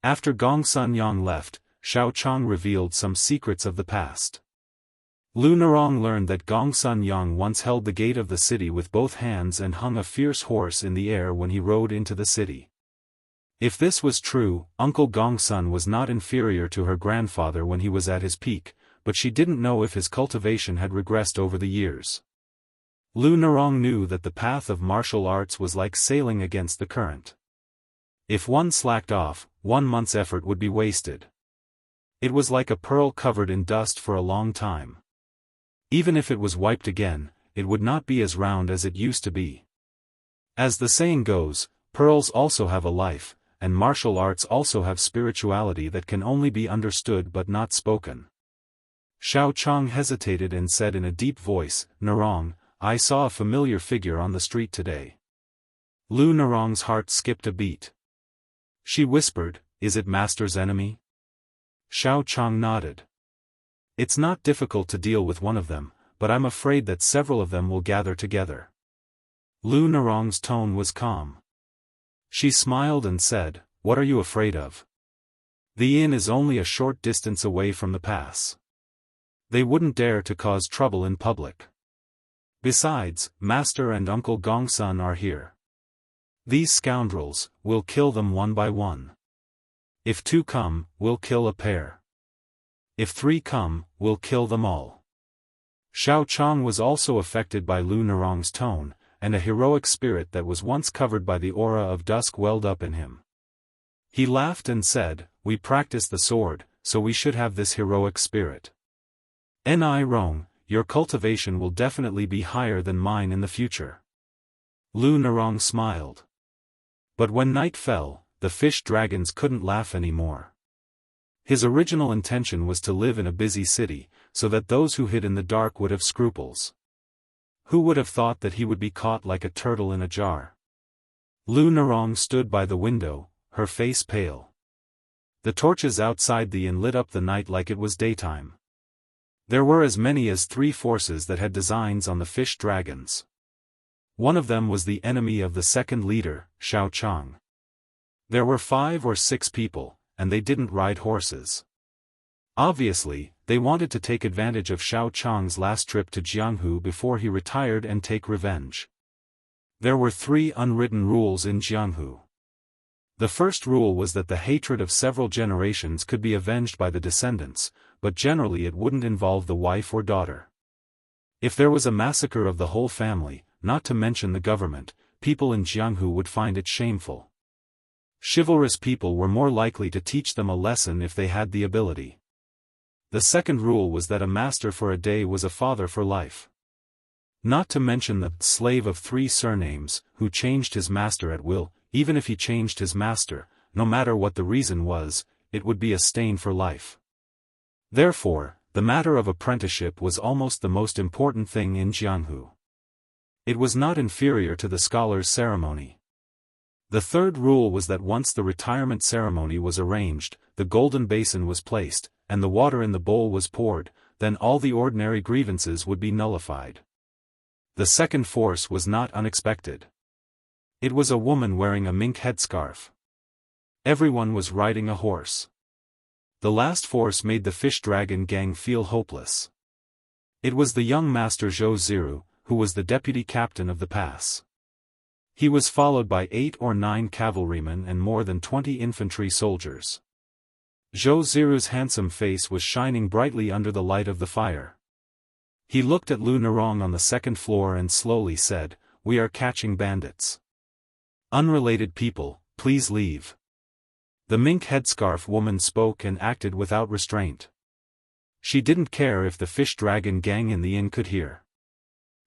After Gong Sun Yang left, Xiao Chang revealed some secrets of the past. Lu Narong learned that Gong Sun Yang once held the gate of the city with both hands and hung a fierce horse in the air when he rode into the city. If this was true, Uncle Gong Sun was not inferior to her grandfather when he was at his peak, but she didn't know if his cultivation had regressed over the years. Lu Narong knew that the path of martial arts was like sailing against the current. If one slacked off, 1 month's effort would be wasted. It was like a pearl covered in dust for a long time. Even if it was wiped again, it would not be as round as it used to be. As the saying goes, pearls also have a life, and martial arts also have spirituality that can only be understood but not spoken. Xiao Chang hesitated and said in a deep voice, "Narong, I saw a familiar figure on the street today." Lu Narong's heart skipped a beat. She whispered, "Is it Master's enemy?" Xiao Chang nodded. "It's not difficult to deal with one of them, but I'm afraid that several of them will gather together." Lu Narong's tone was calm. She smiled and said, "What are you afraid of? The inn is only a short distance away from the pass. They wouldn't dare to cause trouble in public. Besides, Master and Uncle Gongsun are here. These scoundrels, we'll kill them one by one. If 2 come, we'll kill a pair. If 3 come, we'll kill them all." Xiao Chang was also affected by Lu Narong's tone, and a heroic spirit that was once covered by the aura of dusk welled up in him. He laughed and said, "We practice the sword, so we should have this heroic spirit. Ni Rong, your cultivation will definitely be higher than mine in the future." Lu Narong smiled. But when night fell, the fish dragons couldn't laugh anymore. His original intention was to live in a busy city, so that those who hid in the dark would have scruples. Who would have thought that he would be caught like a turtle in a jar? Lu Narong stood by the window, her face pale. The torches outside the inn lit up the night like it was daytime. There were as many as 3 forces that had designs on the fish dragons. One of them was the enemy of the second leader, Xiao Chang. There were 5 or 6 people, and they didn't ride horses. Obviously, they wanted to take advantage of Xiao Chang's last trip to Jianghu before he retired and take revenge. There were 3 unwritten rules in Jianghu. The first rule was that the hatred of several generations could be avenged by the descendants, but generally it wouldn't involve the wife or daughter. If there was a massacre of the whole family, not to mention the government, people in Jianghu would find it shameful. Chivalrous people were more likely to teach them a lesson if they had the ability. The second rule was that a master for a day was a father for life. Not to mention the slave of 3 surnames, who changed his master at will. Even if he changed his master, no matter what the reason was, it would be a stain for life. Therefore, the matter of apprenticeship was almost the most important thing in Jianghu. It was not inferior to the scholar's ceremony. The third rule was that once the retirement ceremony was arranged, the golden basin was placed, and the water in the bowl was poured, then all the ordinary grievances would be nullified. The second force was not unexpected. It was a woman wearing a mink headscarf. Everyone was riding a horse. The last force made the fish dragon gang feel hopeless. It was the young master Zhou Ziru, who was the deputy captain of the pass. He was followed by 8 or 9 cavalrymen and more than 20 infantry soldiers. Zhou Ziru's handsome face was shining brightly under the light of the fire. He looked at Lu Narong on the second floor and slowly said, "We are catching bandits. Unrelated people, please leave." The mink headscarf woman spoke and acted without restraint. She didn't care if the fish dragon gang in the inn could hear.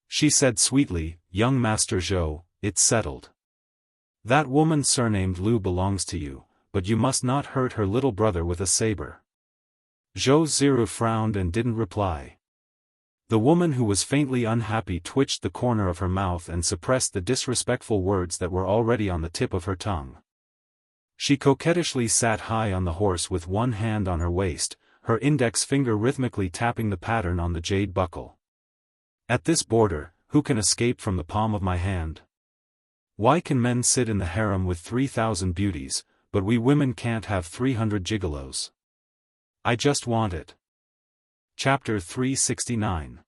She said sweetly, "Young Master Zhou, it's settled. That woman surnamed Lu belongs to you, but you must not hurt her little brother with a saber." Zhou Ziru frowned and didn't reply. The woman who was faintly unhappy twitched the corner of her mouth and suppressed the disrespectful words that were already on the tip of her tongue. She coquettishly sat high on the horse with one hand on her waist, her index finger rhythmically tapping the pattern on the jade buckle. At this border, who can escape from the palm of my hand? Why can men sit in the harem with 3,000 beauties, but we women can't have 300 gigolos? I just want it. Chapter 369.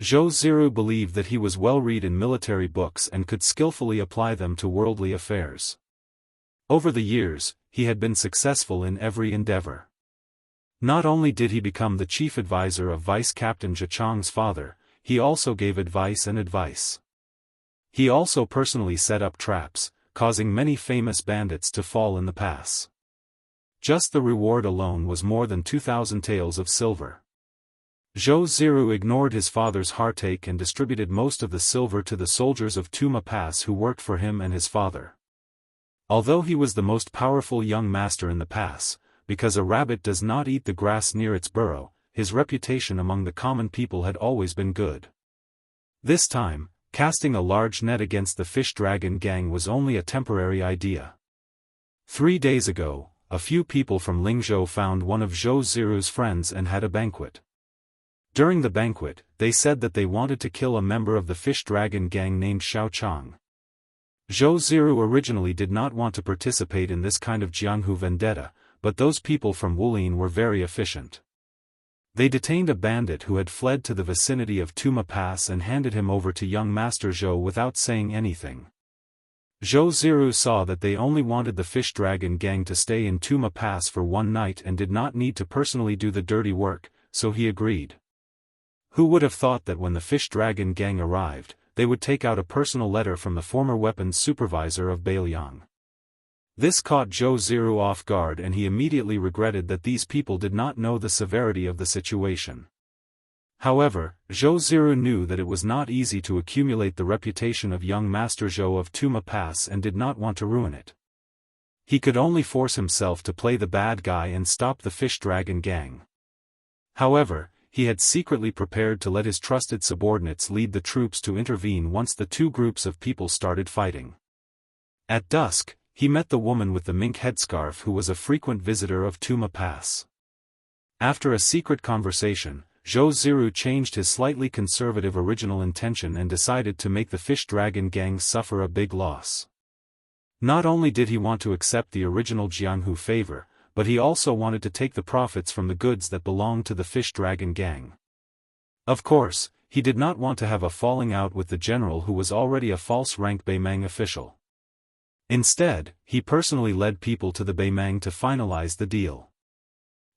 Zhou Ziru believed that he was well-read in military books and could skillfully apply them to worldly affairs. Over the years, he had been successful in every endeavor. Not only did he become the chief advisor of Vice Captain Zhichang's father, he also gave advice and advice. He also personally set up traps, causing many famous bandits to fall in the pass. Just the reward alone was more than 2,000 taels of silver. Zhou Ziru ignored his father's heartache and distributed most of the silver to the soldiers of Tuma Pass who worked for him and his father. Although he was the most powerful young master in the pass, because a rabbit does not eat the grass near its burrow, his reputation among the common people had always been good. This time, casting a large net against the fish dragon gang was only a temporary idea. 3 days ago, a few people from Lingzhou found one of Zhou Ziru's friends and had a banquet. During the banquet, they said that they wanted to kill a member of the fish dragon gang named Xiao Chang. Zhou Ziru originally did not want to participate in this kind of Jianghu vendetta, but those people from Wulin were very efficient. They detained a bandit who had fled to the vicinity of Tuma Pass and handed him over to young Master Zhou without saying anything. Zhou Ziru saw that they only wanted the fish dragon gang to stay in Tuma Pass for one night and did not need to personally do the dirty work, so he agreed. Who would have thought that when the fish dragon gang arrived, they would take out a personal letter from the former weapons supervisor of Bailiang. This caught Zhou Ziru off guard and he immediately regretted that these people did not know the severity of the situation. However, Zhou Ziru knew that it was not easy to accumulate the reputation of young Master Zhou of Tuma Pass and did not want to ruin it. He could only force himself to play the bad guy and stop the fish dragon gang. However, he had secretly prepared to let his trusted subordinates lead the troops to intervene once the two groups of people started fighting. At dusk, he met the woman with the mink headscarf who was a frequent visitor of Tuma Pass. After a secret conversation, Zhou Ziru changed his slightly conservative original intention and decided to make the fish dragon gang suffer a big loss. Not only did he want to accept the original Jianghu favor, but he also wanted to take the profits from the goods that belonged to the fish dragon gang. Of course, he did not want to have a falling out with the general who was already a false-rank Beimang official. Instead, he personally led people to the Beimang to finalize the deal.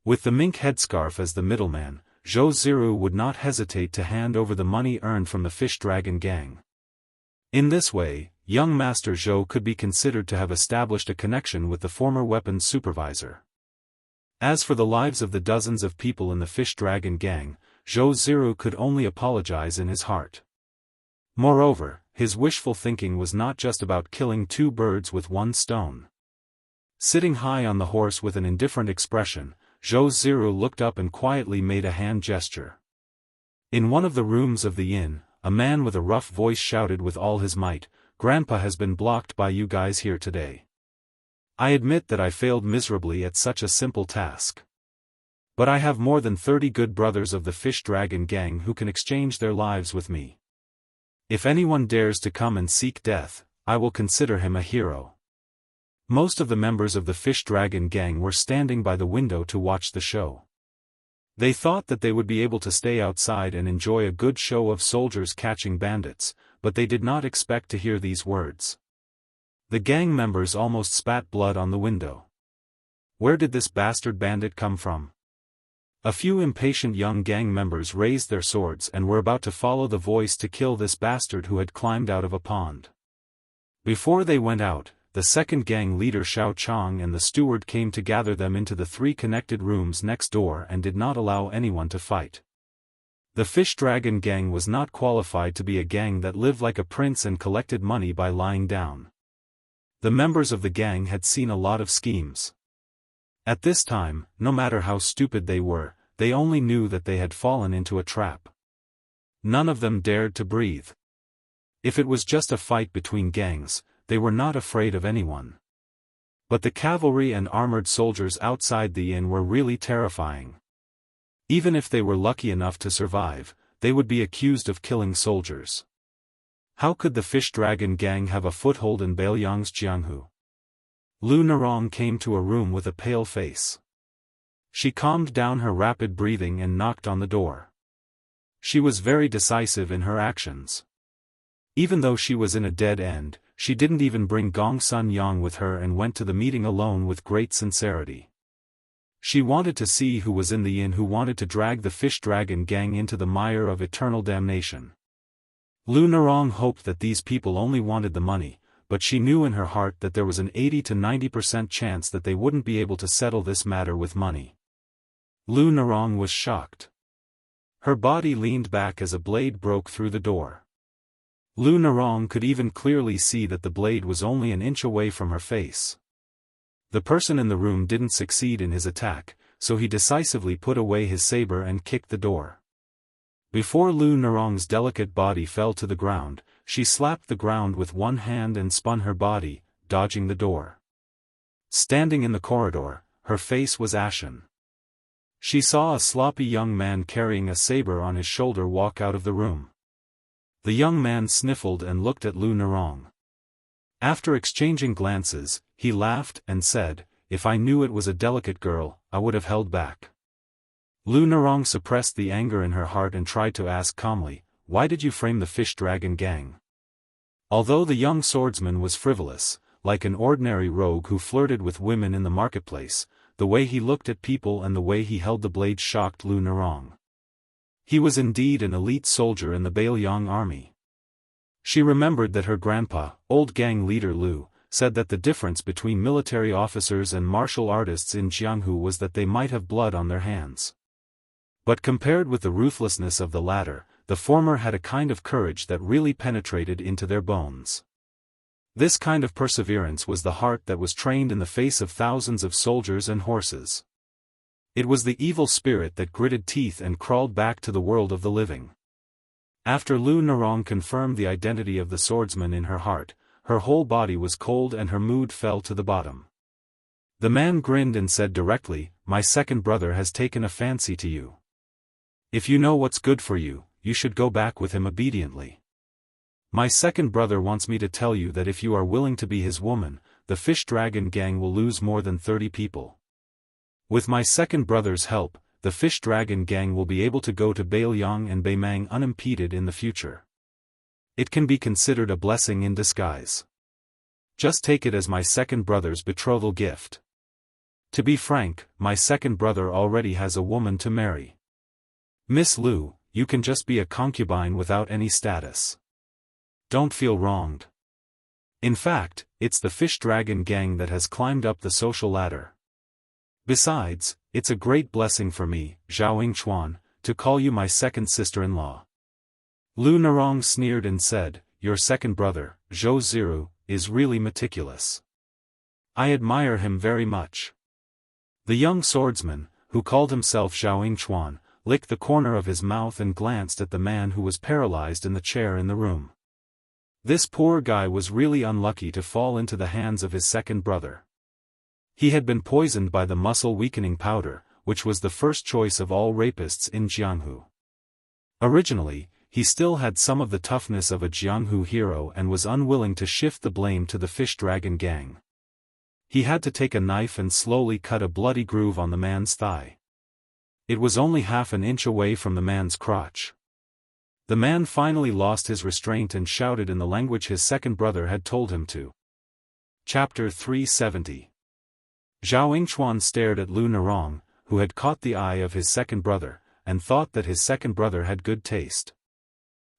With the mink headscarf as the middleman, Zhou Ziru would not hesitate to hand over the money earned from the fish dragon gang. In this way, young Master Zhou could be considered to have established a connection with the former weapons supervisor. As for the lives of the dozens of people in the fish dragon gang, Zhou Ziru could only apologize in his heart. Moreover, his wishful thinking was not just about killing 2 birds with 1 stone. Sitting high on the horse with an indifferent expression, Zhou Ziru looked up and quietly made a hand gesture. In one of the rooms of the inn, a man with a rough voice shouted with all his might, "Grandpa has been blocked by you guys here today. I admit that I failed miserably at such a simple task. But I have more than 30 good brothers of the fish dragon gang who can exchange their lives with me. If anyone dares to come and seek death, I will consider him a hero." Most of the members of the fish dragon gang were standing by the window to watch the show. They thought that they would be able to stay outside and enjoy a good show of soldiers catching bandits, but they did not expect to hear these words. The gang members almost spat blood on the window. Where did this bastard bandit come from? A few impatient young gang members raised their swords and were about to follow the voice to kill this bastard who had climbed out of a pond. Before they went out, the second gang leader Xiao Chang and the steward came to gather them into the 3 connected rooms next door and did not allow anyone to fight. The fish dragon gang was not qualified to be a gang that lived like a prince and collected money by lying down. The members of the gang had seen a lot of schemes. At this time, no matter how stupid they were, they only knew that they had fallen into a trap. None of them dared to breathe. If it was just a fight between gangs, they were not afraid of anyone. But the cavalry and armored soldiers outside the inn were really terrifying. Even if they were lucky enough to survive, they would be accused of killing soldiers. How could the fish dragon gang have a foothold in Bailiang's Jianghu? Lu Narong came to a room with a pale face. She calmed down her rapid breathing and knocked on the door. She was very decisive in her actions. Even though she was in a dead end, she didn't even bring Gong Sun Yang with her and went to the meeting alone with great sincerity. She wanted to see who was in the inn who wanted to drag the fish dragon gang into the mire of eternal damnation. Lu Narong hoped that these people only wanted the money, but she knew in her heart that there was an 80 to 90% chance that they wouldn't be able to settle this matter with money. Lu Narong was shocked. Her body leaned back as a blade broke through the door. Lu Narong could even clearly see that the blade was only an inch away from her face. The person in the room didn't succeed in his attack, so he decisively put away his saber and kicked the door. Before Lu Narong's delicate body fell to the ground, she slapped the ground with one hand and spun her body, dodging the door. Standing in the corridor, her face was ashen. She saw a sloppy young man carrying a saber on his shoulder walk out of the room. The young man sniffled and looked at Lu Narong. After exchanging glances, he laughed and said, "If I knew it was a delicate girl, I would have held back." Lu Narong suppressed the anger in her heart and tried to ask calmly, "Why did you frame the fish dragon gang?" Although the young swordsman was frivolous, like an ordinary rogue who flirted with women in the marketplace, the way he looked at people and the way he held the blade shocked Lu Narong. He was indeed an elite soldier in the Bailiang army. She remembered that her grandpa, old gang leader Lu, said that the difference between military officers and martial artists in Jianghu was that they might have blood on their hands. But compared with the ruthlessness of the latter, the former had a kind of courage that really penetrated into their bones. This kind of perseverance was the heart that was trained in the face of thousands of soldiers and horses. It was the evil spirit that gritted teeth and crawled back to the world of the living. After Lu Narong confirmed the identity of the swordsman in her heart, her whole body was cold and her mood fell to the bottom. The man grinned and said directly, "My second brother has taken a fancy to you. If you know what's good for you, you should go back with him obediently. My second brother wants me to tell you that if you are willing to be his woman, the fish dragon gang will lose more than 30 people. With my second brother's help, the fish dragon gang will be able to go to Bailiang and Baimang unimpeded in the future. It can be considered a blessing in disguise. Just take it as my second brother's betrothal gift. To be frank, my second brother already has a woman to marry. Miss Lu, you can just be a concubine without any status. Don't feel wronged. In fact, it's the fish dragon gang that has climbed up the social ladder. Besides, it's a great blessing for me, Zhao Yingchuan, to call you my second sister-in-law." Lu Narong sneered and said, "Your second brother, Zhou Ziru, is really meticulous. I admire him very much." The young swordsman, who called himself Zhao Yingchuan, licked the corner of his mouth and glanced at the man who was paralyzed in the chair in the room. This poor guy was really unlucky to fall into the hands of his second brother. He had been poisoned by the muscle-weakening powder, which was the first choice of all rapists in Jianghu. Originally, he still had some of the toughness of a Jianghu hero and was unwilling to shift the blame to the fish dragon gang. He had to take a knife and slowly cut a bloody groove on the man's thigh. It was only half an inch away from the man's crotch. The man finally lost his restraint and shouted in the language his second brother had told him to. Chapter 370. Zhao Yingchuan stared at Lu Narong, who had caught the eye of his second brother, and thought that his second brother had good taste.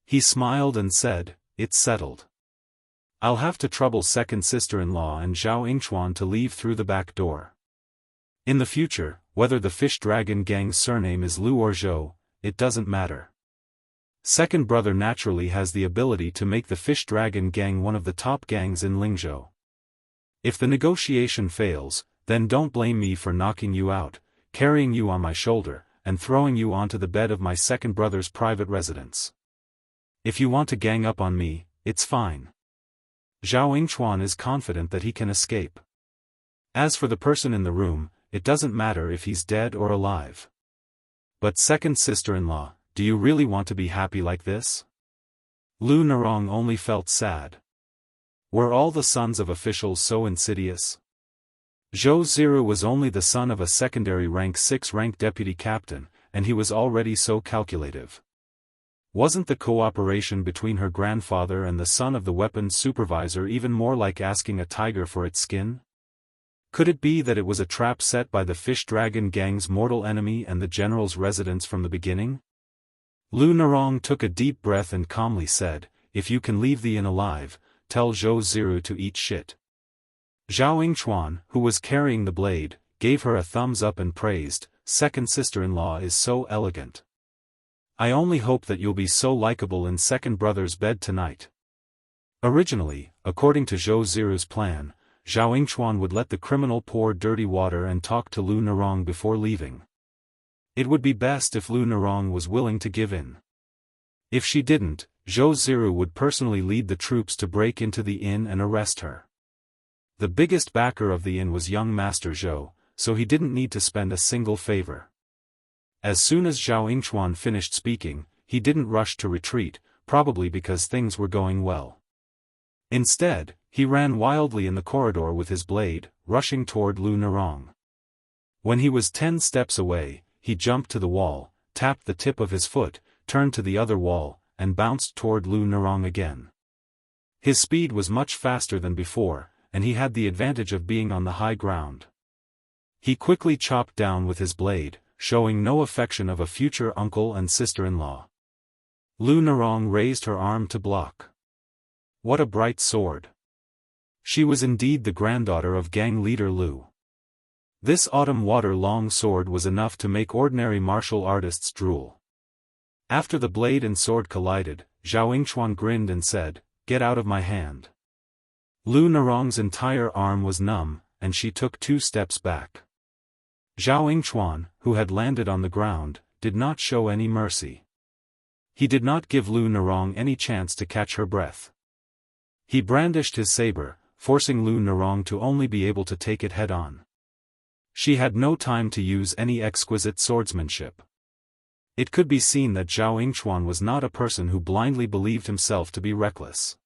He smiled and said, "It's settled. I'll have to trouble second sister-in-law and Zhao Yingchuan to leave through the back door. In the future, whether the fish dragon gang's surname is Lu or Zhou, it doesn't matter. Second brother naturally has the ability to make the fish dragon gang one of the top gangs in Lingzhou. If the negotiation fails, then don't blame me for knocking you out, carrying you on my shoulder, and throwing you onto the bed of my second brother's private residence. If you want to gang up on me, it's fine. Zhao Yingchuan is confident that he can escape. As for the person in the room, it doesn't matter if he's dead or alive. But second sister-in-law, do you really want to be happy like this? Lu Narong only felt sad. Were all the sons of officials so insidious? Zhou Ziru was only the son of a secondary rank 6 rank deputy captain, and he was already so calculative. Wasn't the cooperation between her grandfather and the son of the weapons supervisor even more like asking a tiger for its skin? Could it be that it was a trap set by the fish dragon gang's mortal enemy and the general's residence from the beginning? Lu Narong took a deep breath and calmly said, "If you can leave the inn alive, tell Zhou Ziru to eat shit." Zhao Yingchuan, who was carrying the blade, gave her a thumbs up and praised, "Second sister-in-law is so elegant. I only hope that you'll be so likable in second brother's bed tonight." Originally, according to Zhou Ziru's plan, Zhao Yingchuan would let the criminal pour dirty water and talk to Lu Narong before leaving. It would be best if Lu Narong was willing to give in. If she didn't, Zhou Ziru would personally lead the troops to break into the inn and arrest her. The biggest backer of the inn was young Master Zhou, so he didn't need to spend a single favor. As soon as Zhao Yingchuan finished speaking, he didn't rush to retreat, probably because things were going well. Instead, he ran wildly in the corridor with his blade, rushing toward Lu Narong. When he was 10 steps away, he jumped to the wall, tapped the tip of his foot, turned to the other wall, and bounced toward Lu Narong again. His speed was much faster than before, and he had the advantage of being on the high ground. He quickly chopped down with his blade, showing no affection of a future uncle and sister-in-law. Lu Narong raised her arm to block. What a bright sword! She was indeed the granddaughter of gang leader Lu. This autumn water long sword was enough to make ordinary martial artists drool. After the blade and sword collided, Zhao Yingchuan grinned and said, "Get out of my hand." Lu Narong's entire arm was numb, and she took 2 steps back. Zhao Yingchuan, who had landed on the ground, did not show any mercy. He did not give Lu Narong any chance to catch her breath. He brandished his saber, forcing Lu Narong to only be able to take it head-on. She had no time to use any exquisite swordsmanship. It could be seen that Zhao Yingchuan was not a person who blindly believed himself to be reckless.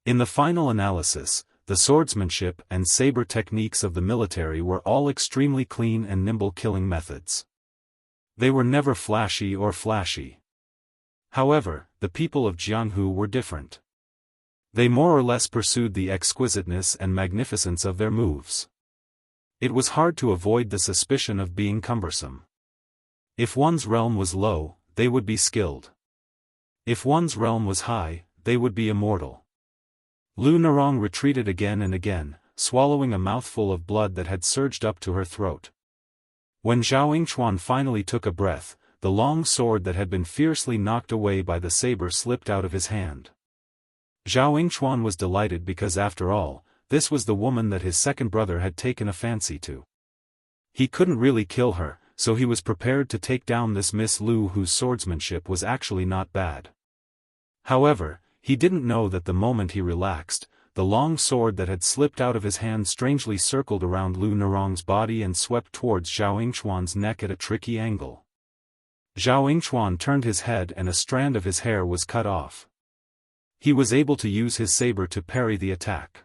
In the final analysis, the swordsmanship and saber techniques of the military were all extremely clean and nimble killing methods. They were never flashy or flashy. However, the people of Jianghu were different. They more or less pursued the exquisiteness and magnificence of their moves. It was hard to avoid the suspicion of being cumbersome. If one's realm was low, they would be skilled. If one's realm was high, they would be immortal. Lu Narong retreated again and again, swallowing a mouthful of blood that had surged up to her throat. When Zhao Yingchuan finally took a breath, the long sword that had been fiercely knocked away by the saber slipped out of his hand. Zhao Yingchuan was delighted because after all, this was the woman that his second brother had taken a fancy to. He couldn't really kill her, so he was prepared to take down this Miss Lu whose swordsmanship was actually not bad. However, he didn't know that the moment he relaxed, the long sword that had slipped out of his hand strangely circled around Lu Narong's body and swept towards Zhao Yingchuan's neck at a tricky angle. Zhao Yingchuan turned his head and a strand of his hair was cut off. He was able to use his saber to parry the attack.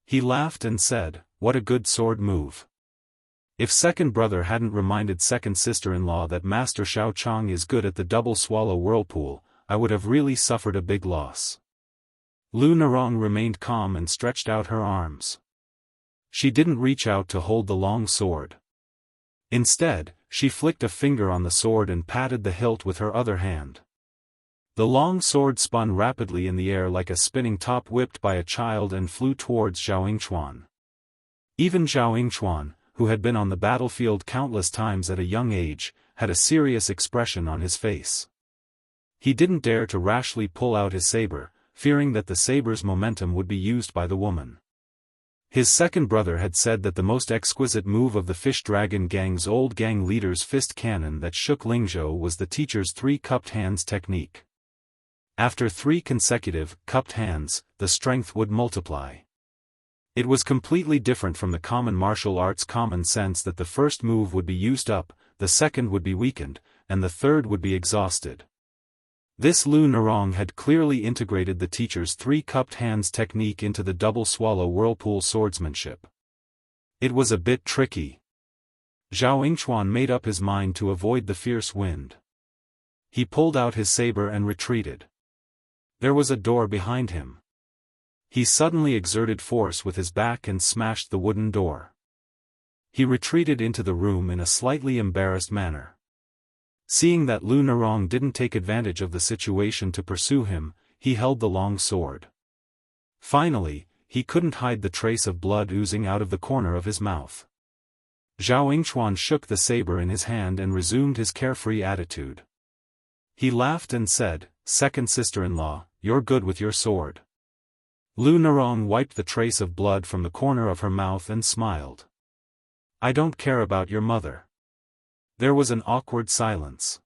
He laughed and said, "What a good sword move. If second brother hadn't reminded second sister-in-law that Master Xiao Chang is good at the double swallow whirlpool, I would have really suffered a big loss." Lu Narong remained calm and stretched out her arms. She didn't reach out to hold the long sword. Instead, she flicked a finger on the sword and patted the hilt with her other hand. The long sword spun rapidly in the air like a spinning top whipped by a child and flew towards Zhao Yingchuan. Even Zhao Yingchuan, who had been on the battlefield countless times at a young age, had a serious expression on his face. He didn't dare to rashly pull out his saber, fearing that the saber's momentum would be used by the woman. His second brother had said that the most exquisite move of the Fish Dragon Gang's old gang leader's fist cannon that shook Lingzhou was the teacher's 3 cupped hands technique. After 3 consecutive, cupped hands, the strength would multiply. It was completely different from the common martial arts common sense that the first move would be used up, the second would be weakened, and the third would be exhausted. This Lu Narong had clearly integrated the teacher's three-cupped hands technique into the double swallow whirlpool swordsmanship. It was a bit tricky. Zhao Yingchuan made up his mind to avoid the fierce wind. He pulled out his saber and retreated. There was a door behind him. He suddenly exerted force with his back and smashed the wooden door. He retreated into the room in a slightly embarrassed manner. Seeing that Lu Narong didn't take advantage of the situation to pursue him, he held the long sword. Finally, he couldn't hide the trace of blood oozing out of the corner of his mouth. Zhao Yingchuan shook the saber in his hand and resumed his carefree attitude. He laughed and said, "Second sister-in-law, you're good with your sword." Lu Narong wiped the trace of blood from the corner of her mouth and smiled. "I don't care about your mother." There was an awkward silence.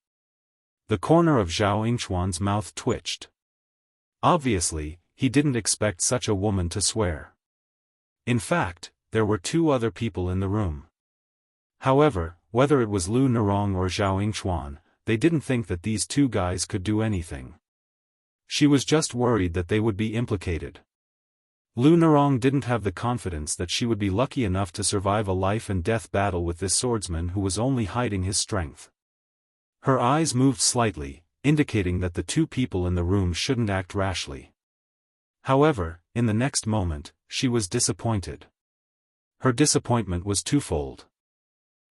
The corner of Zhao Yingchuan's mouth twitched. Obviously, he didn't expect such a woman to swear. In fact, there were two other people in the room. However, whether it was Lu Narong or Zhao Yingchuan, they didn't think that these two guys could do anything. She was just worried that they would be implicated. Lu Narong didn't have the confidence that she would be lucky enough to survive a life-and-death battle with this swordsman who was only hiding his strength. Her eyes moved slightly, indicating that the two people in the room shouldn't act rashly. However, in the next moment, she was disappointed. Her disappointment was twofold.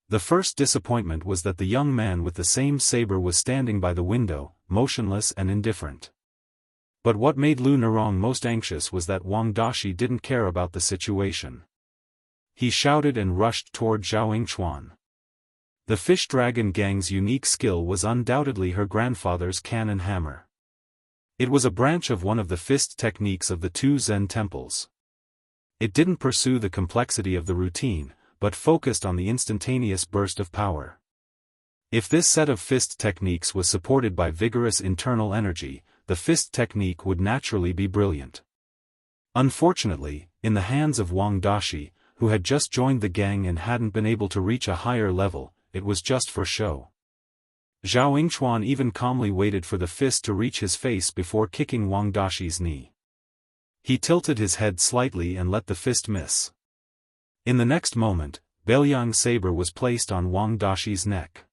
The first disappointment was that the young man with the same saber was standing by the window, motionless and indifferent. But what made Lu Narong most anxious was that Wang Dashi didn't care about the situation. He shouted and rushed toward Zhao Yingchuan. The fish dragon gang's unique skill was undoubtedly her grandfather's cannon hammer. It was a branch of one of the fist techniques of the two Zen temples. It didn't pursue the complexity of the routine, but focused on the instantaneous burst of power. If this set of fist techniques was supported by vigorous internal energy, the fist technique would naturally be brilliant. Unfortunately, in the hands of Wang Dashi, who had just joined the gang and hadn't been able to reach a higher level, it was just for show. Zhao Yingchuan even calmly waited for the fist to reach his face before kicking Wang Dashi's knee. He tilted his head slightly and let the fist miss. In the next moment, Belyang's saber was placed on Wang Dashi's neck.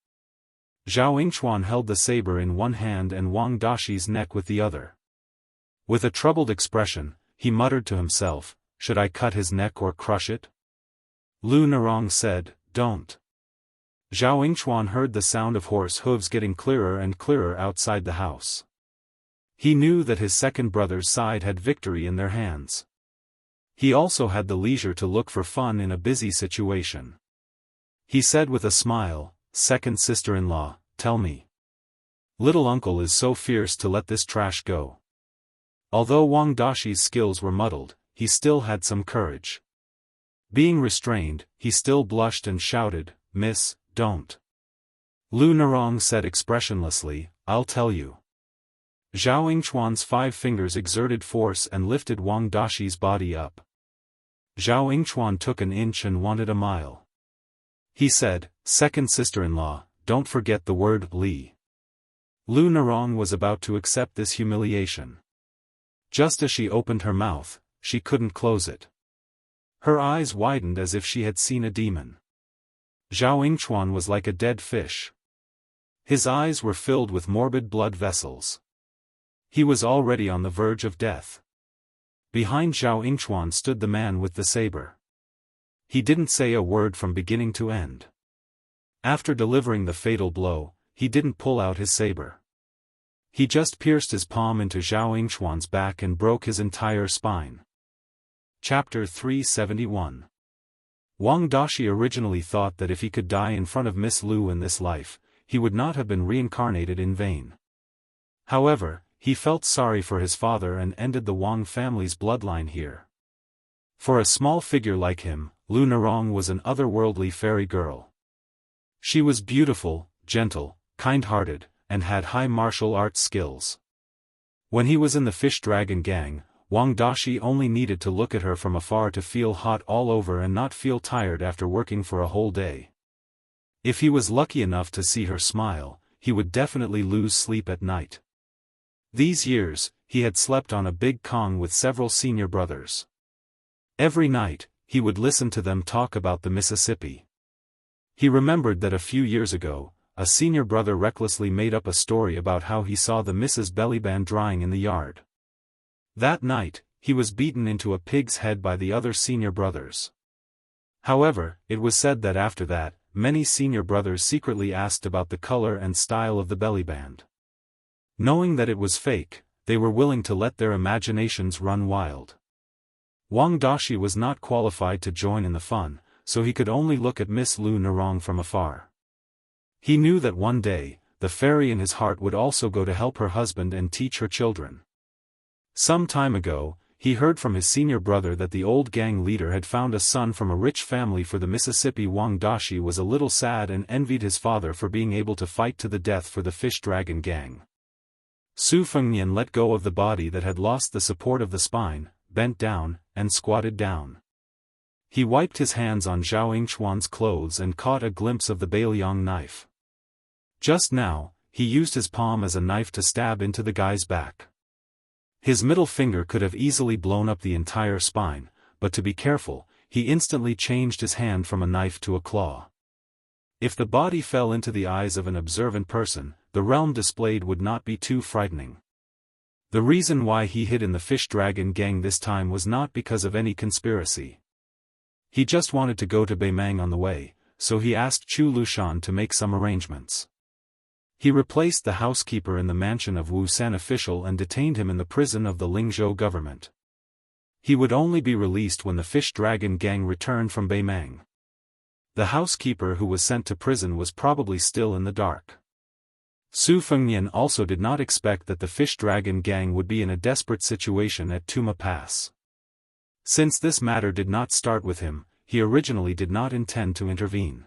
Zhao Yingchuan held the saber in one hand and Wang Dashi's neck with the other. With a troubled expression, he muttered to himself, "Should I cut his neck or crush it?" Lu Narong said, "Don't." Zhao Yingchuan heard the sound of horse hooves getting clearer and clearer outside the house. He knew that his second brother's side had victory in their hands. He also had the leisure to look for fun in a busy situation. He said with a smile, "Second sister-in-law, tell me. Little uncle is so fierce to let this trash go." Although Wang Dashi's skills were muddled, he still had some courage. Being restrained, he still blushed and shouted, "Miss, don't." Lu Narong said expressionlessly, "I'll tell you." Zhao Yingchuan's 5 fingers exerted force and lifted Wang Dashi's body up. Zhao Yingchuan took an inch and wanted a mile. He said, "Second sister-in-law, don't forget the word Li." Lu Narong was about to accept this humiliation. Just as she opened her mouth, she couldn't close it. Her eyes widened as if she had seen a demon. Zhao Yingchuan was like a dead fish. His eyes were filled with morbid blood vessels. He was already on the verge of death. Behind Zhao Yingchuan stood the man with the saber. He didn't say a word from beginning to end. After delivering the fatal blow, he didn't pull out his saber. He just pierced his palm into Zhao Yingchuan's back and broke his entire spine. Chapter 371. Wang Dashi originally thought that if he could die in front of Miss Lu in this life, he would not have been reincarnated in vain. However, he felt sorry for his father and ended the Wang family's bloodline here. For a small figure like him, Lu Narong was an otherworldly fairy girl. She was beautiful, gentle, kind-hearted, and had high martial arts skills. When he was in the fish dragon gang, Wang Dashi only needed to look at her from afar to feel hot all over and not feel tired after working for a whole day. If he was lucky enough to see her smile, he would definitely lose sleep at night. These years, he had slept on a big kong with several senior brothers. Every night, he would listen to them talk about the Mississippi. He remembered that a few years ago, a senior brother recklessly made up a story about how he saw the Mrs. Bellyband drying in the yard. That night, he was beaten into a pig's head by the other senior brothers. However, it was said that after that, many senior brothers secretly asked about the color and style of the bellyband. Knowing that it was fake, they were willing to let their imaginations run wild. Wang Dashi was not qualified to join in the fun, so he could only look at Miss Lu Nerong from afar. He knew that one day, the fairy in his heart would also go to help her husband and teach her children. Some time ago, he heard from his senior brother that the old gang leader had found a son from a rich family for the Mississippi. Wang Dashi was a little sad and envied his father for being able to fight to the death for the fish dragon gang. Su Fengnian let go of the body that had lost the support of the spine, bent down, and squatted down. He wiped his hands on Zhao Yingchuan's clothes and caught a glimpse of the Bailiang knife. Just now, he used his palm as a knife to stab into the guy's back. His middle finger could have easily blown up the entire spine, but to be careful, he instantly changed his hand from a knife to a claw. If the body fell into the eyes of an observant person, the realm displayed would not be too frightening. The reason why he hid in the fish dragon gang this time was not because of any conspiracy. He just wanted to go to Beimang on the way, so he asked Chu Lushan to make some arrangements. He replaced the housekeeper in the mansion of Wu San official and detained him in the prison of the Lingzhou government. He would only be released when the fish dragon gang returned from Beimang. The housekeeper who was sent to prison was probably still in the dark. Su Fengnian also did not expect that the fish dragon gang would be in a desperate situation at Tuma Pass. Since this matter did not start with him, he originally did not intend to intervene.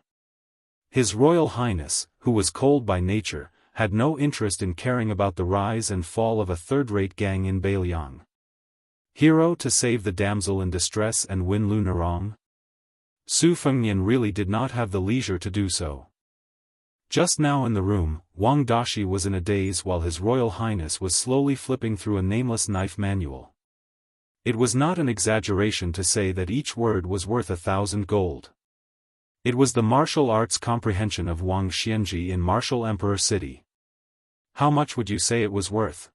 His Royal Highness, who was cold by nature, had no interest in caring about the rise and fall of a third-rate gang in Bailiang. Hero to save the damsel in distress and win Lu Nerong? Su Fengnian really did not have the leisure to do so. Just now in the room, Wang Dashi was in a daze while His Royal Highness was slowly flipping through a nameless knife manual. It was not an exaggeration to say that each word was worth 1,000 gold. It was the martial arts comprehension of Wang Xianji in Martial Emperor City. How much would you say it was worth?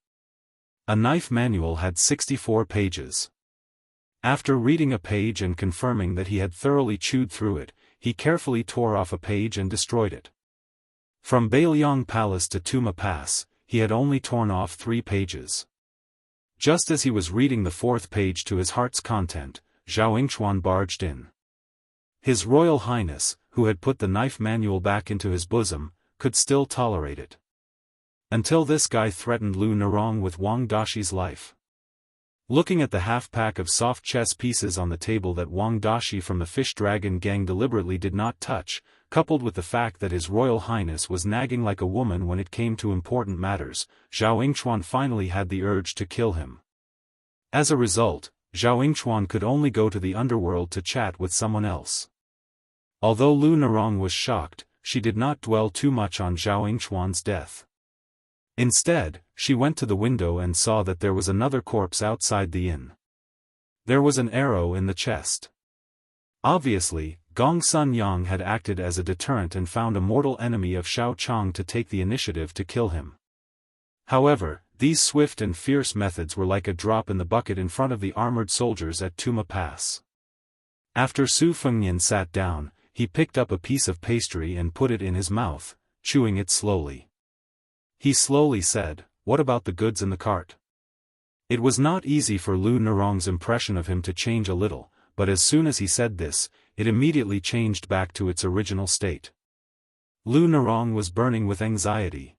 A knife manual had 64 pages. After reading a page and confirming that he had thoroughly chewed through it, he carefully tore off a page and destroyed it. From Bailiang Palace to Tuma Pass, he had only torn off 3 pages. Just as he was reading the 4th page to his heart's content, Zhao Yingchuan barged in. His Royal Highness, who had put the knife manual back into his bosom, could still tolerate it. Until this guy threatened Lu Nerong with Wang Dashi's life. Looking at the half-pack of soft chess pieces on the table that Wang Dashi from the Fish Dragon gang deliberately did not touch, coupled with the fact that His Royal Highness was nagging like a woman when it came to important matters, Zhao Yingchuan finally had the urge to kill him. As a result, Zhao Yingchuan could only go to the underworld to chat with someone else. Although Lu Nerong was shocked, she did not dwell too much on Zhao Yingchuan's death. Instead, she went to the window and saw that there was another corpse outside the inn. There was an arrow in the chest. Obviously, Gong Sun Yang had acted as a deterrent and found a mortal enemy of Shao Chang to take the initiative to kill him. However, these swift and fierce methods were like a drop in the bucket in front of the armored soldiers at Tuma Pass. After Su Fengnian sat down, he picked up a piece of pastry and put it in his mouth, chewing it slowly. He slowly said, "What about the goods in the cart?" It was not easy for Lu Nerong's impression of him to change a little, but as soon as he said this, it immediately changed back to its original state. Lu Nerong was burning with anxiety.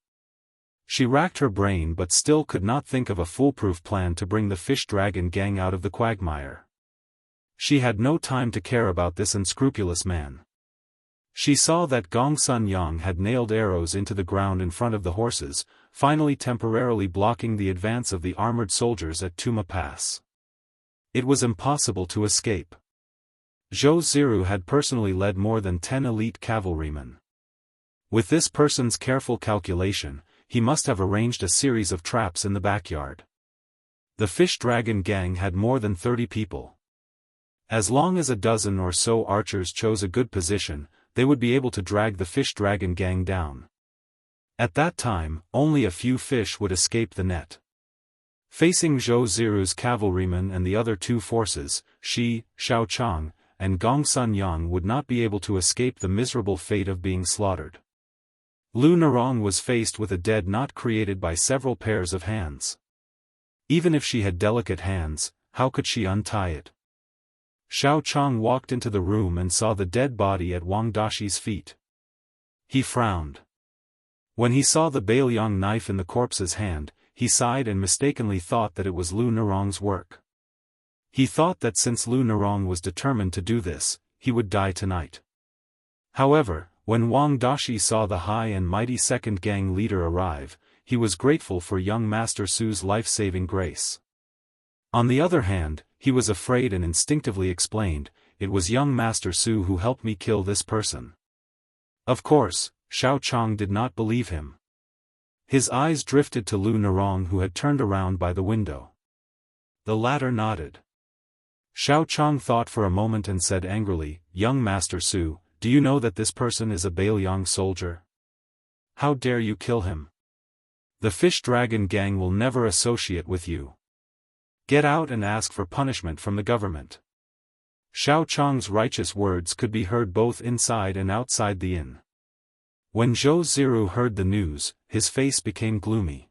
She racked her brain but still could not think of a foolproof plan to bring the Fish Dragon gang out of the quagmire. She had no time to care about this unscrupulous man. She saw that Gong Sun Yang had nailed arrows into the ground in front of the horses, finally temporarily blocking the advance of the armored soldiers at Tuma Pass. It was impossible to escape. Zhou Ziru had personally led more than 10 elite cavalrymen. With this person's careful calculation, he must have arranged a series of traps in the backyard. The fish dragon gang had more than 30 people. As long as a dozen or so archers chose a good position, they would be able to drag the fish dragon gang down. At that time, only a few fish would escape the net. Facing Zhou Ziru's cavalrymen and the other two forces, Shi, Xiaochang, and Gong Sun Yang would not be able to escape the miserable fate of being slaughtered. Lu Narong was faced with a dead knot created by several pairs of hands. Even if she had delicate hands, how could she untie it? Xiao Chang walked into the room and saw the dead body at Wang Dashi's feet. He frowned. When he saw the Bailiang knife in the corpse's hand, he sighed and mistakenly thought that it was Lu Narong's work. He thought that since Lu Narong was determined to do this, he would die tonight. However, when Wang Dashi saw the high and mighty second gang leader arrive, he was grateful for young Master Su's life-saving grace. On the other hand, he was afraid and instinctively explained, "It was young Master Su who helped me kill this person." Of course, Xiao Chang did not believe him. His eyes drifted to Lu Narong, who had turned around by the window. The latter nodded. Xiao Chang thought for a moment and said angrily, "Young Master Su, do you know that this person is a Bailiang soldier? How dare you kill him? The fish dragon gang will never associate with you. Get out and ask for punishment from the government." Xiao Chang's righteous words could be heard both inside and outside the inn. When Zhou Ziru heard the news, his face became gloomy.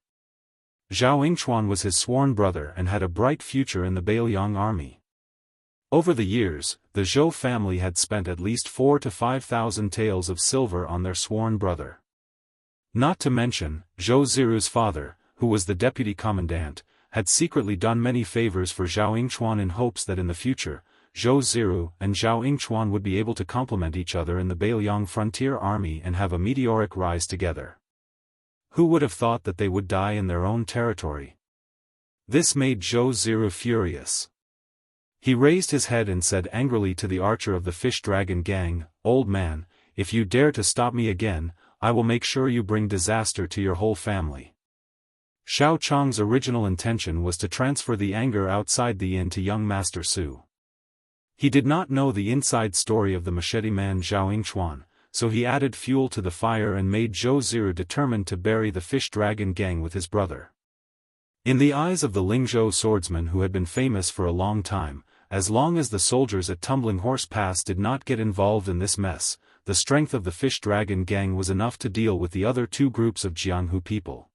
Zhao Yingchuan was his sworn brother and had a bright future in the Bailiang army. Over the years, the Zhou family had spent at least 4,000 to 5,000 taels of silver on their sworn brother. Not to mention, Zhou Ziru's father, who was the deputy commandant, had secretly done many favors for Zhao Yingchuan in hopes that in the future, Zhou Ziru and Zhao Yingchuan would be able to complement each other in the Bailiang frontier army and have a meteoric rise together. Who would have thought that they would die in their own territory? This made Zhou Ziru furious. He raised his head and said angrily to the archer of the fish dragon gang, "Old man, if you dare to stop me again, I will make sure you bring disaster to your whole family." Xiao Chang's original intention was to transfer the anger outside the inn to young Master Su. He did not know the inside story of the machete man Zhao Yingchuan, so he added fuel to the fire and made Zhou Ziru determined to bury the fish dragon gang with his brother. In the eyes of the Lingzhou swordsmen who had been famous for a long time, as long as the soldiers at Tumbling Horse Pass did not get involved in this mess, the strength of the fish dragon gang was enough to deal with the other two groups of Jianghu people.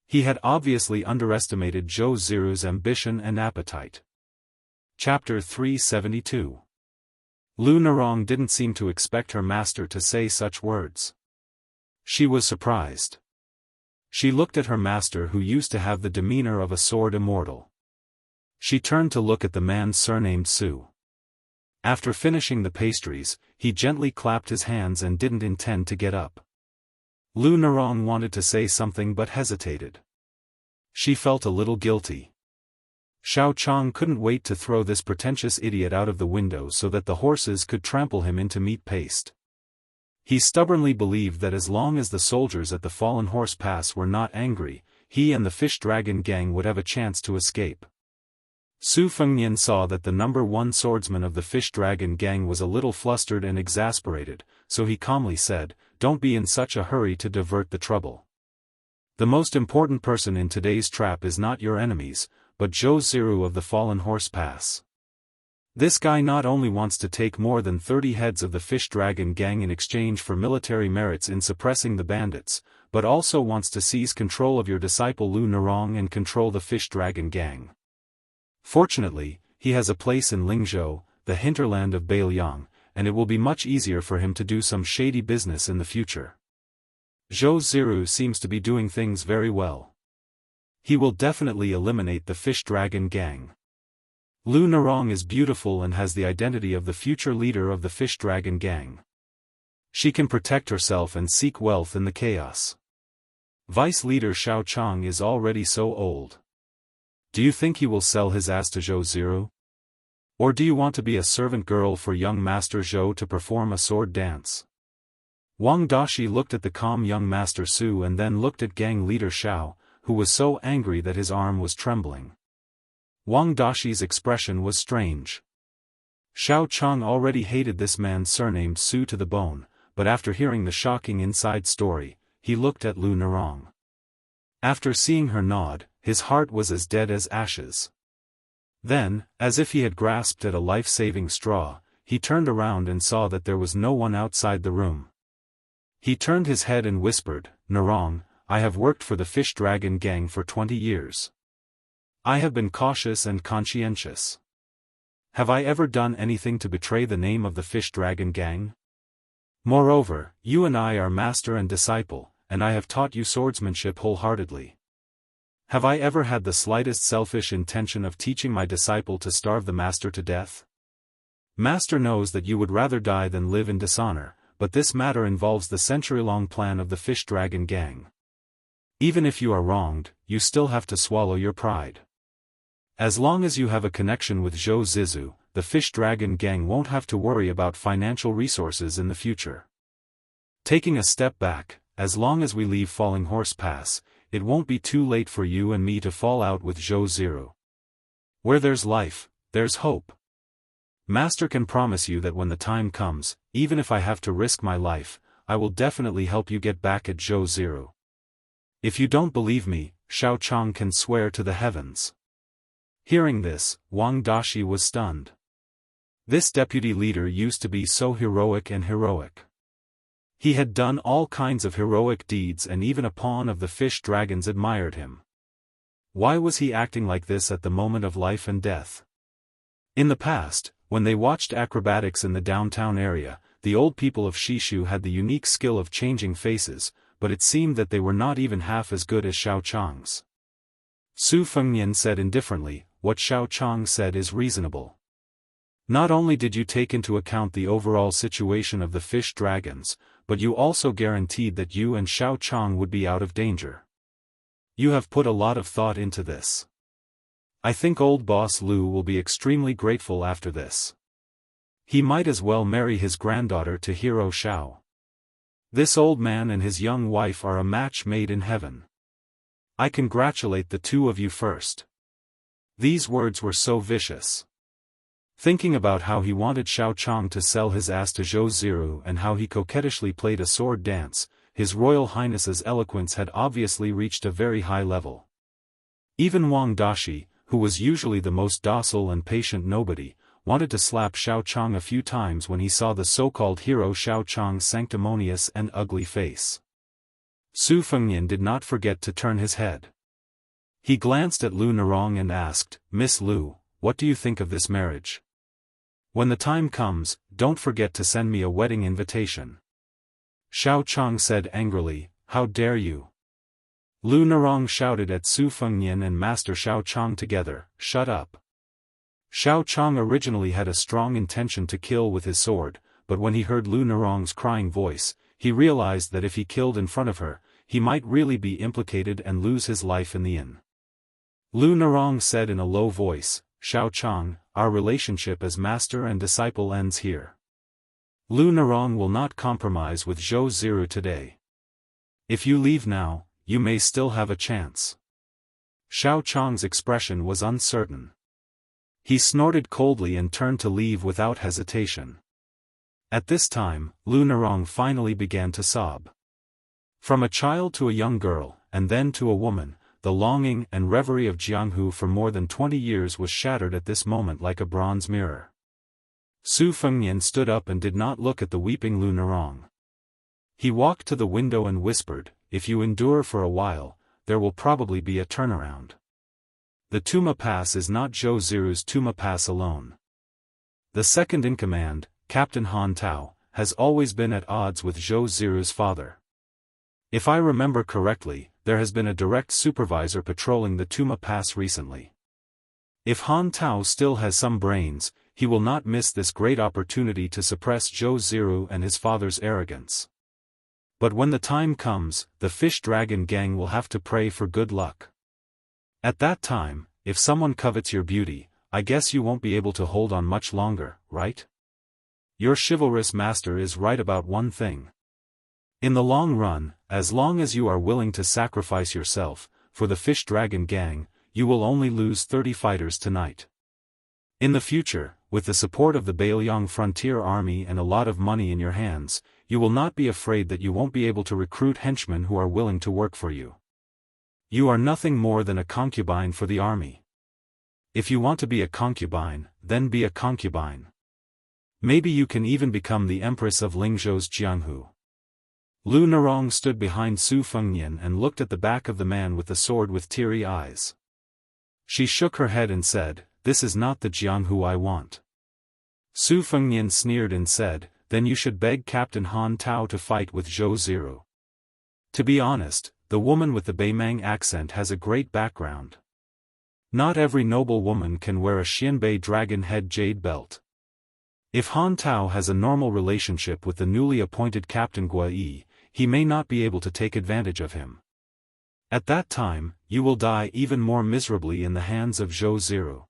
He had obviously underestimated Zhou Ziru's ambition and appetite. Chapter 372. Lu Narong didn't seem to expect her master to say such words. She was surprised. She looked at her master, who used to have the demeanor of a sword immortal. She turned to look at the man surnamed Su. After finishing the pastries, he gently clapped his hands and didn't intend to get up. Lu Narong wanted to say something but hesitated. She felt a little guilty. Xiao Chang couldn't wait to throw this pretentious idiot out of the window so that the horses could trample him into meat paste. He stubbornly believed that as long as the soldiers at the Fallen Horse Pass were not angry, he and the fish dragon gang would have a chance to escape. Su Fengnian saw that the number one swordsman of the fish dragon gang was a little flustered and exasperated, so he calmly said, "Don't be in such a hurry to divert the trouble. The most important person in today's trap is not your enemies, but Zhou Ziru of the Fallen Horse Pass. This guy not only wants to take more than 30 heads of the fish dragon gang in exchange for military merits in suppressing the bandits, but also wants to seize control of your disciple Lu Narong and control the fish dragon gang. Fortunately, he has a place in Lingzhou, the hinterland of Bailiang, and it will be much easier for him to do some shady business in the future. Zhou Ziru seems to be doing things very well. He will definitely eliminate the fish dragon gang. Lu Narong is beautiful and has the identity of the future leader of the fish dragon gang. She can protect herself and seek wealth in the chaos. Vice leader Xiao Chang is already so old. Do you think he will sell his ass to Zhou Ziru? Or do you want to be a servant girl for young Master Zhou to perform a sword dance? Wang Dashi looked at the calm young Master Su and then looked at gang leader Xiao, who was so angry that his arm was trembling. Wang Dashi's expression was strange. Xiao Chang already hated this man surnamed Su to the bone, but after hearing the shocking inside story, he looked at Lu Nerong. After seeing her nod, his heart was as dead as ashes. Then, as if he had grasped at a life-saving straw, he turned around and saw that there was no one outside the room. He turned his head and whispered, "Nerong, I have worked for the Fish Dragon Gang for 20 years. I have been cautious and conscientious. Have I ever done anything to betray the name of the Fish Dragon Gang? Moreover, you and I are master and disciple, and I have taught you swordsmanship wholeheartedly. Have I ever had the slightest selfish intention of teaching my disciple to starve the master to death? Master knows that you would rather die than live in dishonor, but this matter involves the century-long plan of the Fish Dragon Gang. Even if you are wronged, you still have to swallow your pride. As long as you have a connection with Zhou Zizu, the Fish Dragon Gang won't have to worry about financial resources in the future. Taking a step back, as long as we leave Falling Horse Pass, it won't be too late for you and me to fall out with Zhou Ziru. Where there's life, there's hope. Master can promise you that when the time comes, even if I have to risk my life, I will definitely help you get back at Zhou Ziru. If you don't believe me, Xiao Chang can swear to the heavens." Hearing this, Wang Dashi was stunned. This deputy leader used to be so heroic and heroic. He had done all kinds of heroic deeds and even a pawn of the fish dragons admired him. Why was he acting like this at the moment of life and death? In the past, when they watched acrobatics in the downtown area, the old people of Shishu had the unique skill of changing faces, but it seemed that they were not even half as good as Xiao Chang's. Su Fengnian said indifferently, "What Xiao Chang said is reasonable. Not only did you take into account the overall situation of the fish dragons, but you also guaranteed that you and Xiao Chang would be out of danger. You have put a lot of thought into this. I think old boss Lu will be extremely grateful after this. He might as well marry his granddaughter to Hero Xiao. This old man and his young wife are a match made in heaven. I congratulate the two of you first." These words were so vicious. Thinking about how he wanted Xiao Chang to sell his ass to Zhou Ziru and how he coquettishly played a sword dance, His Royal Highness's eloquence had obviously reached a very high level. Even Wang Dashi, who was usually the most docile and patient nobody, wanted to slap Xiao Chang a few times when he saw the so-called hero Xiao Chang's sanctimonious and ugly face. Su Fengnian did not forget to turn his head. He glanced at Lu Nerong and asked, "Miss Lu, what do you think of this marriage? When the time comes, don't forget to send me a wedding invitation." Xiao Chang said angrily, "How dare you?" Lu Nerong shouted at Su Fengnian and Master Xiao Chang together, "Shut up." Xiao Chang originally had a strong intention to kill with his sword, but when he heard Lu Nerong's crying voice, he realized that if he killed in front of her, he might really be implicated and lose his life in the end. Lu Nerong said in a low voice, "Xiao Chang, our relationship as master and disciple ends here. Lu Nerong will not compromise with Zhou Ziru today. If you leave now, you may still have a chance." Xiao Chang's expression was uncertain. He snorted coldly and turned to leave without hesitation. At this time, Lu Nerong finally began to sob. From a child to a young girl, and then to a woman, the longing and reverie of Jianghu for more than 20 years was shattered at this moment like a bronze mirror. Su Fengnian stood up and did not look at the weeping Lu Nerong. He walked to the window and whispered, "If you endure for a while, there will probably be a turnaround. The Tuma Pass is not Zhou Ziru's Tuma Pass alone. The second in command, Captain Han Tao, has always been at odds with Zhou Ziru's father. If I remember correctly, there has been a direct supervisor patrolling the Tuma Pass recently. If Han Tao still has some brains, he will not miss this great opportunity to suppress Zhou Ziru and his father's arrogance. But when the time comes, the Fish Dragon Gang will have to pray for good luck. At that time, if someone covets your beauty, I guess you won't be able to hold on much longer, right? Your chivalrous master is right about one thing. In the long run, as long as you are willing to sacrifice yourself, for the Fish Dragon Gang, you will only lose 30 fighters tonight. In the future, with the support of the Bailiang Frontier Army and a lot of money in your hands, you will not be afraid that you won't be able to recruit henchmen who are willing to work for you. You are nothing more than a concubine for the army. If you want to be a concubine, then be a concubine. Maybe you can even become the Empress of Lingzhou's Jianghu. Lu Nerong stood behind Su Fengnian and looked at the back of the man with the sword with teary eyes. She shook her head and said, "This is not the Jianghu I want." Su Fengnian sneered and said, "Then you should beg Captain Han Tao to fight with Zhou Ziru." To be honest, the woman with the Beimang accent has a great background. Not every noble woman can wear a Xianbei dragon head jade belt. If Han Tao has a normal relationship with the newly appointed Captain Gua Yi, he may not be able to take advantage of him. At that time, you will die even more miserably in the hands of Zhou Ziru.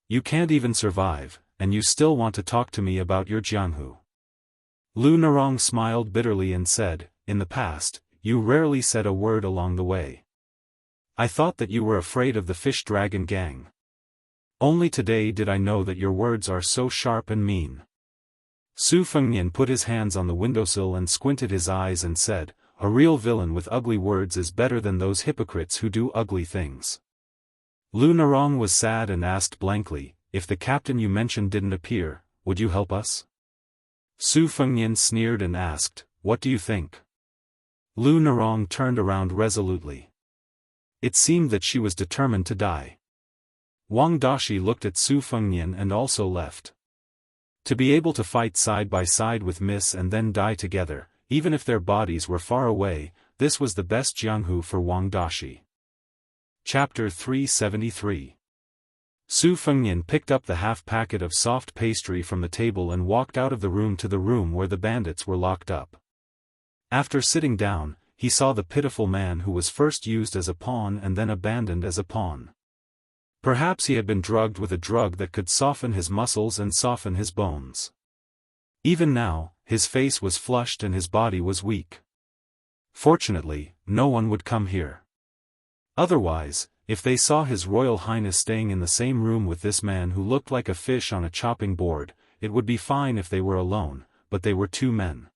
You can't even survive, and you still want to talk to me about your Jianghu. Lu Nerong smiled bitterly and said, "In the past, you rarely said a word along the way. I thought that you were afraid of the Fish Dragon Gang. Only today did I know that your words are so sharp and mean." Su Fengnian put his hands on the windowsill and squinted his eyes and said, "A real villain with ugly words is better than those hypocrites who do ugly things." Lu Nerong was sad and asked blankly, "If the captain you mentioned didn't appear, would you help us?" Su Fengnian sneered and asked, "What do you think?" Lu Nerong turned around resolutely. It seemed that she was determined to die. Wang Dashi looked at Su Fengnian and also left. To be able to fight side by side with Miss and then die together, even if their bodies were far away, this was the best Jianghu for Wang Dashi. Chapter 373. Su Fengnian picked up the half-packet of soft pastry from the table and walked out of the room to the room where the bandits were locked up. After sitting down, he saw the pitiful man who was first used as a pawn and then abandoned as a pawn. Perhaps he had been drugged with a drug that could soften his muscles and soften his bones. Even now, his face was flushed and his body was weak. Fortunately, no one would come here. Otherwise, if they saw His Royal Highness staying in the same room with this man who looked like a fish on a chopping board, it would be fine if they were alone, but they were two men.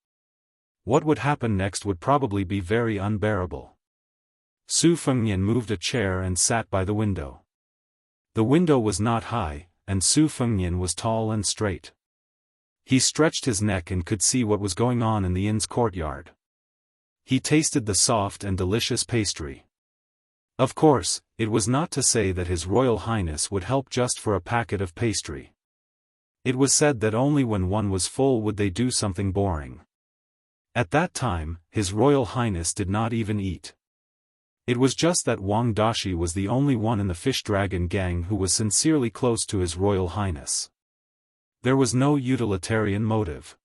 What would happen next would probably be very unbearable. Su Fengnian moved a chair and sat by the window. The window was not high, and Su Fengnian was tall and straight. He stretched his neck and could see what was going on in the inn's courtyard. He tasted the soft and delicious pastry. Of course, it was not to say that His Royal Highness would help just for a packet of pastry. It was said that only when one was full would they do something boring. At that time, His Royal Highness did not even eat. It was just that Wang Dashi was the only one in the Fish Dragon Gang who was sincerely close to His Royal Highness. There was no utilitarian motive.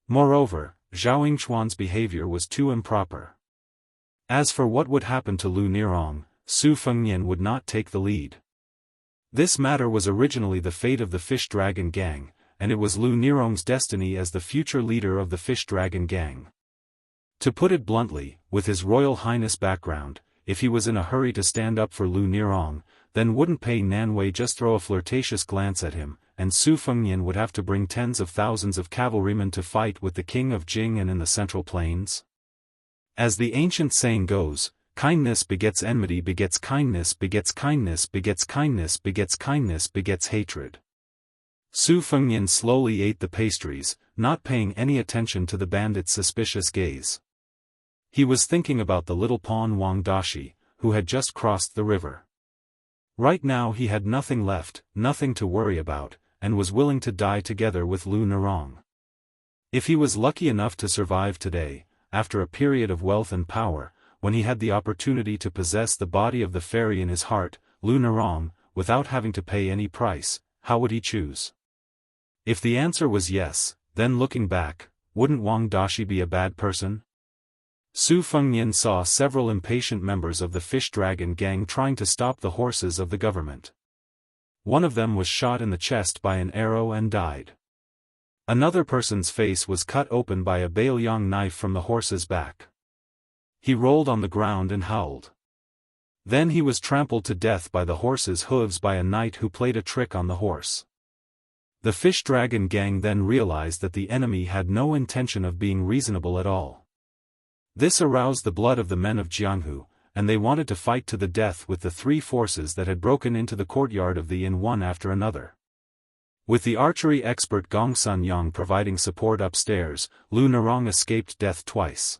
Moreover, Zhao Yingchuan's behavior was too improper. As for what would happen to Lu Nerong, Su Fengnian would not take the lead. This matter was originally the fate of the Fish Dragon Gang, and it was Lu Nerong's destiny as the future leader of the Fish Dragon Gang. To put it bluntly, with His Royal Highness background, if he was in a hurry to stand up for Lu Nerong, then wouldn't Pei Nanwei just throw a flirtatious glance at him, and Su Fengnian would have to bring tens of thousands of cavalrymen to fight with the king of Jing and in the Central Plains? As the ancient saying goes, kindness begets enmity begets kindness begets kindness begets kindness begets kindness begets hatred. Su Fengnian slowly ate the pastries, not paying any attention to the bandit's suspicious gaze. He was thinking about the little pawn Wang Dashi, who had just crossed the river. Right now he had nothing left, nothing to worry about, and was willing to die together with Lu Nerong. If he was lucky enough to survive today, after a period of wealth and power, when he had the opportunity to possess the body of the fairy in his heart, Lu Nerong, without having to pay any price, how would he choose? If the answer was yes, then looking back, wouldn't Wang Dashi be a bad person? Su Fengnian saw several impatient members of the Fish Dragon Gang trying to stop the horses of the government. One of them was shot in the chest by an arrow and died. Another person's face was cut open by a Baoyang knife from the horse's back. He rolled on the ground and howled. Then he was trampled to death by the horse's hooves by a knight who played a trick on the horse. The fish dragon gang then realized that the enemy had no intention of being reasonable at all. This aroused the blood of the men of Jianghu, and they wanted to fight to the death with the three forces that had broken into the courtyard of the inn one after another. With the archery expert Gong Sun Yang providing support upstairs, Lu Narong escaped death twice.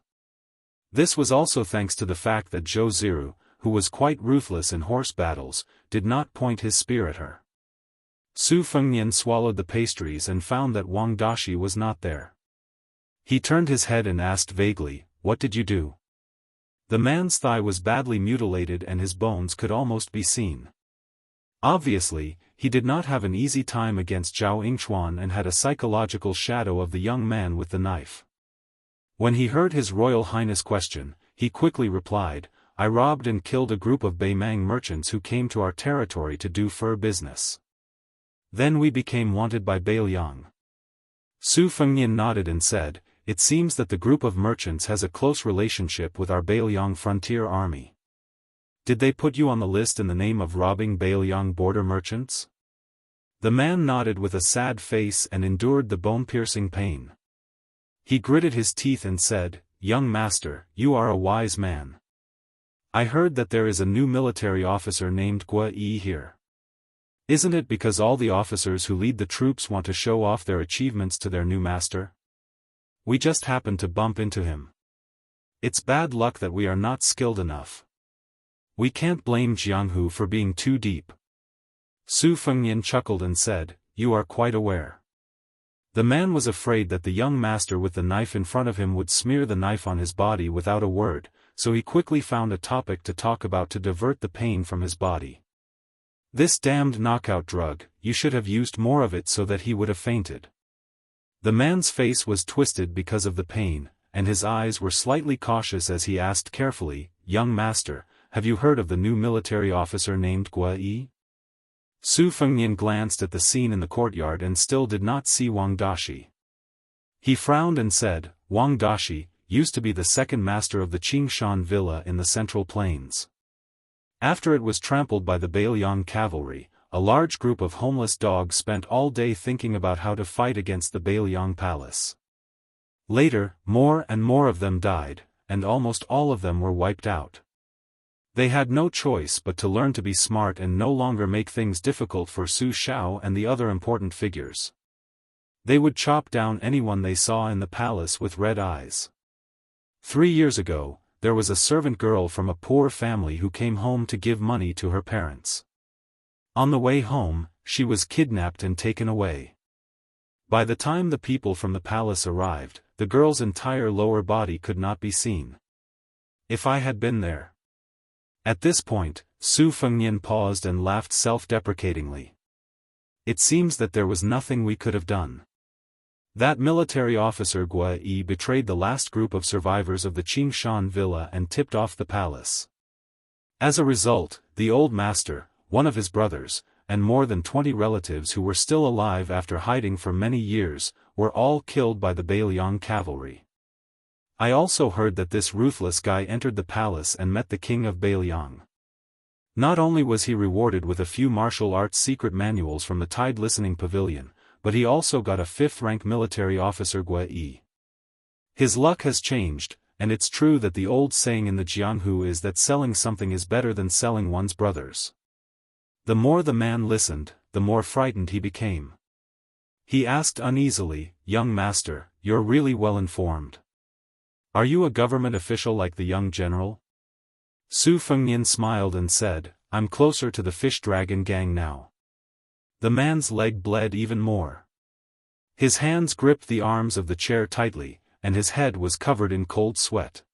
This was also thanks to the fact that Zhou Ziru, who was quite ruthless in horse battles, did not point his spear at her. Su Fengnian swallowed the pastries and found that Wang Dashi was not there. He turned his head and asked vaguely, "What did you do?" The man's thigh was badly mutilated and his bones could almost be seen. Obviously, he did not have an easy time against Zhao Yingchuan and had a psychological shadow of the young man with the knife. When he heard His Royal Highness question, he quickly replied, "I robbed and killed a group of Beimang merchants who came to our territory to do fur business. Then we became wanted by Baoyang." Su Fengnian nodded and said, "It seems that the group of merchants has a close relationship with our Baoyang frontier army. Did they put you on the list in the name of robbing Baoyang border merchants?" The man nodded with a sad face and endured the bone-piercing pain. He gritted his teeth and said, "Young master, you are a wise man. I heard that there is a new military officer named Gua Yi here. Isn't it because all the officers who lead the troops want to show off their achievements to their new master? We just happened to bump into him. It's bad luck that we are not skilled enough. We can't blame Jianghu for being too deep." Su Fengnian chuckled and said, "You are quite aware." The man was afraid that the young master with the knife in front of him would smear the knife on his body without a word, so he quickly found a topic to talk about to divert the pain from his body. "This damned knockout drug, you should have used more of it so that he would have fainted." The man's face was twisted because of the pain, and his eyes were slightly cautious as he asked carefully, "Young master, have you heard of the new military officer named Gua Yi?" Su Fengnian glanced at the scene in the courtyard and still did not see Wang Dashi. He frowned and said, "Wang Dashi used to be the second master of the Qingshan villa in the Central Plains. After it was trampled by the Baoyang cavalry, a large group of homeless dogs spent all day thinking about how to fight against the Baoyang palace. Later, more and more of them died, and almost all of them were wiped out. They had no choice but to learn to be smart and no longer make things difficult for Su Shao and the other important figures. They would chop down anyone they saw in the palace with red eyes. 3 years ago, there was a servant girl from a poor family who came home to give money to her parents. On the way home, she was kidnapped and taken away. By the time the people from the palace arrived, the girl's entire lower body could not be seen. If I had been there." At this point, Su Fengnian paused and laughed self-deprecatingly. "It seems that there was nothing we could have done. That military officer Gua Yi betrayed the last group of survivors of the Qingshan villa and tipped off the palace. As a result, the old master, one of his brothers, and more than 20 relatives who were still alive after hiding for many years, were all killed by the Baoyang cavalry. I also heard that this ruthless guy entered the palace and met the king of Baoyang. Not only was he rewarded with a few martial arts secret manuals from the Tide Listening Pavilion, but he also got a 5th-rank military officer Gua Yi. His luck has changed, and it's true that the old saying in the Jianghu is that selling something is better than selling one's brothers." The more the man listened, the more frightened he became. He asked uneasily, "Young master, you're really well informed. Are you a government official like the young general?" Su Fengnian smiled and said, "I'm closer to the fish dragon gang now." The man's leg bled even more. His hands gripped the arms of the chair tightly, and his head was covered in cold sweat.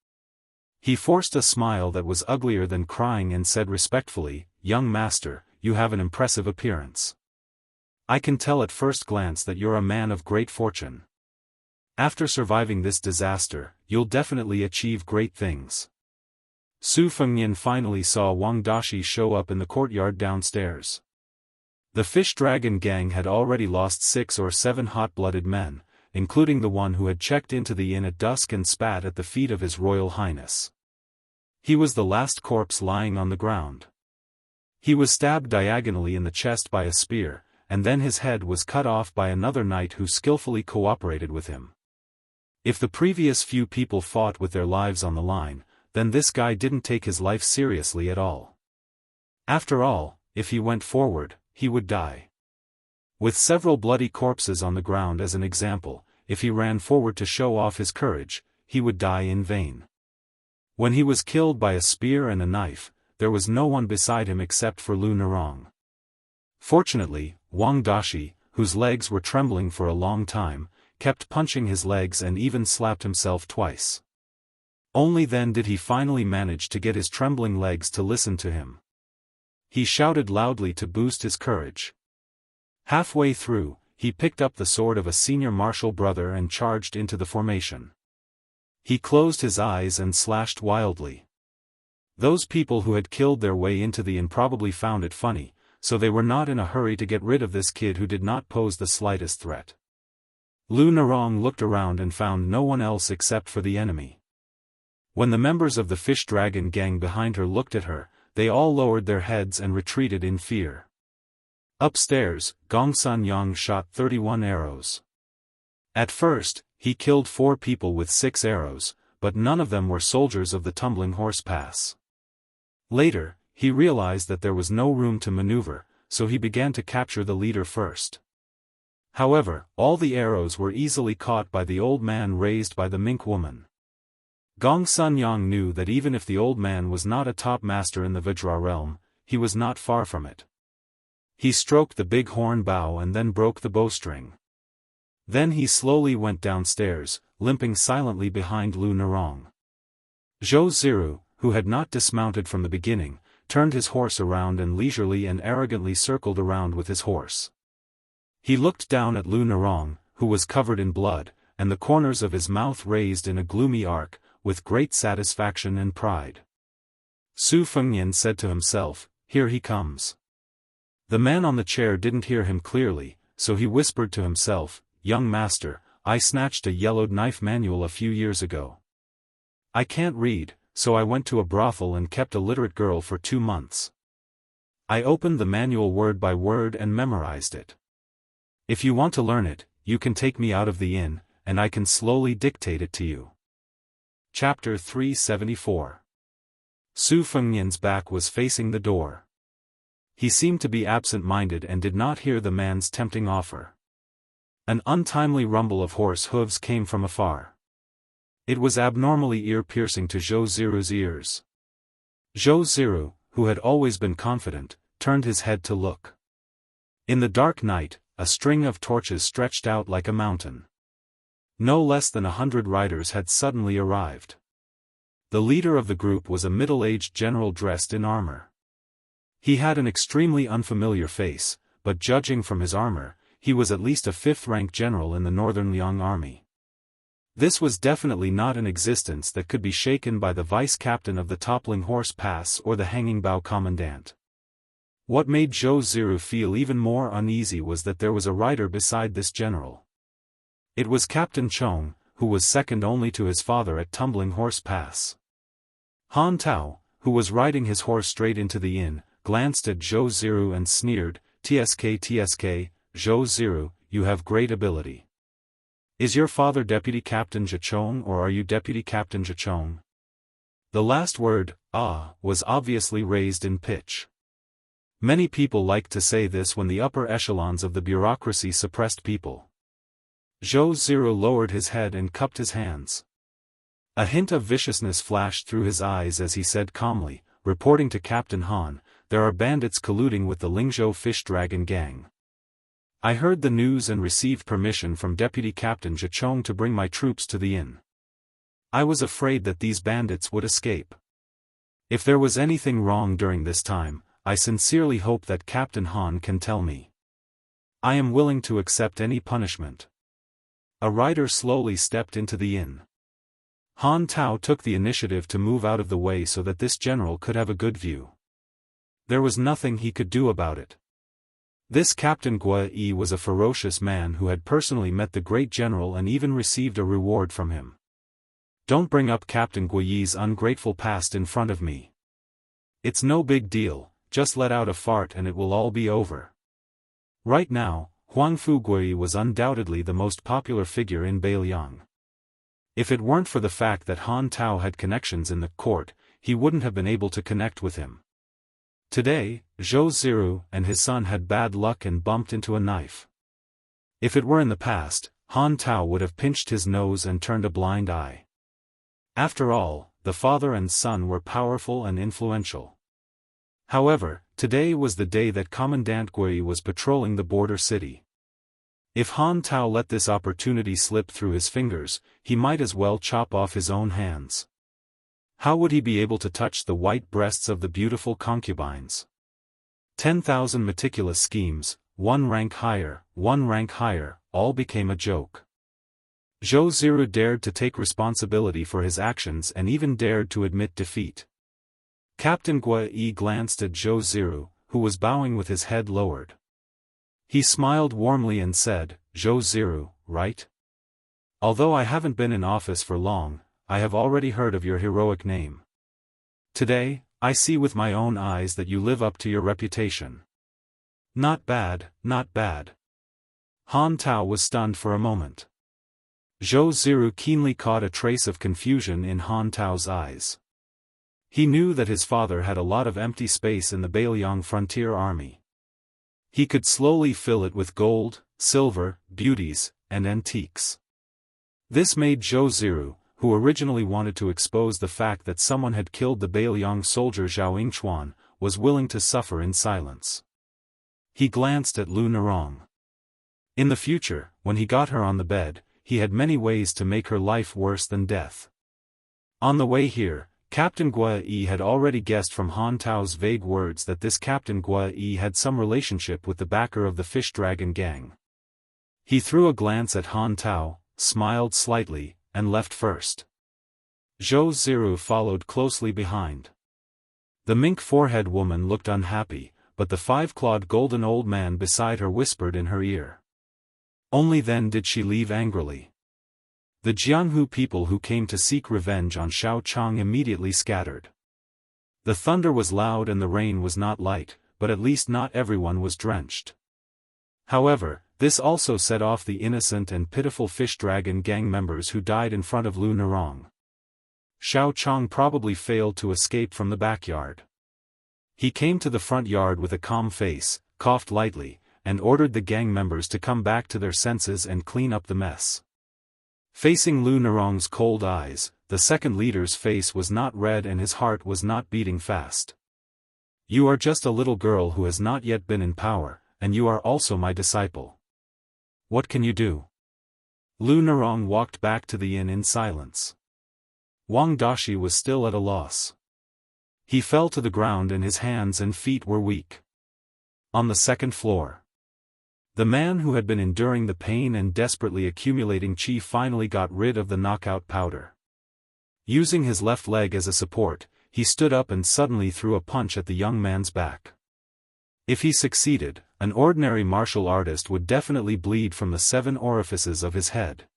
He forced a smile that was uglier than crying and said respectfully, "Young master, you have an impressive appearance. I can tell at first glance that you're a man of great fortune. After surviving this disaster, you'll definitely achieve great things." Su Fengnian finally saw Wang Dashi show up in the courtyard downstairs. The fish dragon gang had already lost 6 or 7 hot-blooded men, including the one who had checked into the inn at dusk and spat at the feet of His Royal Highness. He was the last corpse lying on the ground. He was stabbed diagonally in the chest by a spear, and then his head was cut off by another knight who skillfully cooperated with him. If the previous few people fought with their lives on the line, then this guy didn't take his life seriously at all. After all, if he went forward, he would die. With several bloody corpses on the ground as an example, if he ran forward to show off his courage, he would die in vain. When he was killed by a spear and a knife, there was no one beside him except for Lu Narong. Fortunately, Wang Dashi, whose legs were trembling for a long time, kept punching his legs and even slapped himself twice. Only then did he finally manage to get his trembling legs to listen to him. He shouted loudly to boost his courage. Halfway through, he picked up the sword of a senior martial brother and charged into the formation. He closed his eyes and slashed wildly. Those people who had killed their way into the inn probably found it funny, so they were not in a hurry to get rid of this kid who did not pose the slightest threat. Lu Narong looked around and found no one else except for the enemy. When the members of the fish dragon gang behind her looked at her, they all lowered their heads and retreated in fear. Upstairs, Gongsun Yang shot 31 arrows. At first, he killed 4 people with 6 arrows, but none of them were soldiers of the Tumbling Horse Pass. Later, he realized that there was no room to maneuver, so he began to capture the leader first. However, all the arrows were easily caught by the old man raised by the mink woman. Gongsun Yang knew that even if the old man was not a top master in the Vajra realm, he was not far from it. He stroked the big horn bow and then broke the bowstring. Then he slowly went downstairs, limping silently behind Lu Narong. Zhou Ziru, who had not dismounted from the beginning, turned his horse around and leisurely and arrogantly circled around with his horse. He looked down at Lu Narong, who was covered in blood, and the corners of his mouth raised in a gloomy arc, with great satisfaction and pride. Su Fengnian said to himself, "Here he comes." The man on the chair didn't hear him clearly, so he whispered to himself, "Young master, I snatched a yellowed knife manual a few years ago. I can't read, so I went to a brothel and kept a literate girl for 2 months. I opened the manual word by word and memorized it. If you want to learn it, you can take me out of the inn, and I can slowly dictate it to you." Chapter 374. Su Fengnian's back was facing the door. He seemed to be absent-minded and did not hear the man's tempting offer. An untimely rumble of horse hooves came from afar. It was abnormally ear-piercing to Zhou Ziru's ears. Zhou Ziru, who had always been confident, turned his head to look. In the dark night, a string of torches stretched out like a mountain. No less than 100 riders had suddenly arrived. The leader of the group was a middle-aged general dressed in armor. He had an extremely unfamiliar face, but judging from his armor, he was at least a 5th-rank general in the Northern Liang army. This was definitely not an existence that could be shaken by the vice-captain of the Toppling Horse Pass or the Hanging Bow commandant. What made Zhou Ziru feel even more uneasy was that there was a rider beside this general. It was Captain Chong, who was second only to his father at Tumbling Horse Pass. Han Tao, who was riding his horse straight into the inn, glanced at Zhou Ziru and sneered, "TSK, Zhou Ziru, you have great ability. Is your father Deputy Captain Zhichong or are you Deputy Captain Zhichong?" The last word, was obviously raised in pitch. Many people liked to say this when the upper echelons of the bureaucracy suppressed people. Zhou Ziru lowered his head and cupped his hands. A hint of viciousness flashed through his eyes as he said calmly, reporting to Captain Han, "There are bandits colluding with the Lingzhou fish dragon gang. I heard the news and received permission from Deputy Captain Zhichong to bring my troops to the inn. I was afraid that these bandits would escape. If there was anything wrong during this time, I sincerely hope that Captain Han can tell me. I am willing to accept any punishment." A rider slowly stepped into the inn. Han Tao took the initiative to move out of the way so that this general could have a good view. There was nothing he could do about it. This Captain Gua Yi was a ferocious man who had personally met the great general and even received a reward from him. Don't bring up Captain Gua Yi's ungrateful past in front of me. It's no big deal, just let out a fart and it will all be over. Right now, Huangfu Guoyi was undoubtedly the most popular figure in Beiliang. If it weren't for the fact that Han Tao had connections in the court, he wouldn't have been able to connect with him. Today, Zhou Ziru and his son had bad luck and bumped into a knife. If it were in the past, Han Tao would have pinched his nose and turned a blind eye. After all, the father and son were powerful and influential. However, today was the day that Commandant Gui was patrolling the border city. If Han Tao let this opportunity slip through his fingers, he might as well chop off his own hands. How would he be able to touch the white breasts of the beautiful concubines? 10,000 meticulous schemes, one rank higher, all became a joke. Zhou Ziru dared to take responsibility for his actions and even dared to admit defeat. Captain Gua Yi glanced at Zhou Ziru, who was bowing with his head lowered. He smiled warmly and said, "Zhou Ziru, right? Although I haven't been in office for long, I have already heard of your heroic name. Today, I see with my own eyes that you live up to your reputation." Not bad, not bad. Han Tao was stunned for a moment. Zhou Ziru keenly caught a trace of confusion in Han Tao's eyes. He knew that his father had a lot of empty space in the Beiliang frontier army. He could slowly fill it with gold, silver, beauties, and antiques. This made Zhou Ziru, who originally wanted to expose the fact that someone had killed the Beiliang soldier Zhao Yingchuan, was willing to suffer in silence. He glanced at Lu Nerong. In the future, when he got her on the bed, he had many ways to make her life worse than death. On the way here, Captain Gua Yi had already guessed from Han Tao's vague words that this Captain Gua Yi had some relationship with the backer of the Fish Dragon gang. He threw a glance at Han Tao, smiled slightly, and left first. Zhou Ziru followed closely behind. The mink-forehead woman looked unhappy, but the five-clawed golden old man beside her whispered in her ear. Only then did she leave angrily. The Jianghu people who came to seek revenge on Xiao Chang immediately scattered. The thunder was loud and the rain was not light, but at least not everyone was drenched. However, this also set off the innocent and pitiful Fish Dragon gang members who died in front of Lu Nerong. Xiao Chang probably failed to escape from the backyard. He came to the front yard with a calm face, coughed lightly, and ordered the gang members to come back to their senses and clean up the mess. Facing Lu Nerong's cold eyes, the second leader's face was not red and his heart was not beating fast. "You are just a little girl who has not yet been in power, and you are also my disciple. What can you do?" Lu Nerong walked back to the inn in silence. Wang Dashi was still at a loss. He fell to the ground and his hands and feet were weak. On the second floor, the man who had been enduring the pain and desperately accumulating qi finally got rid of the knockout powder. Using his left leg as a support, he stood up and suddenly threw a punch at the young man's back. If he succeeded, an ordinary martial artist would definitely bleed from the 7 orifices of his head.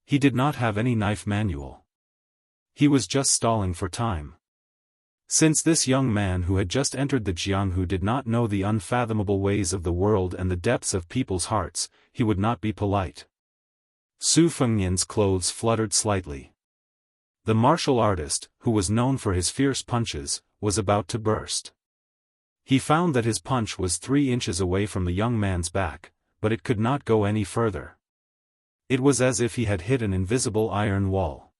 He did not have any knife manual. He was just stalling for time. Since this young man who had just entered the Jianghu did not know the unfathomable ways of the world and the depths of people's hearts, he would not be polite. Su Fengnian's clothes fluttered slightly. The martial artist, who was known for his fierce punches, was about to burst. He found that his punch was 3 inches away from the young man's back, but it could not go any further. It was as if he had hit an invisible iron wall.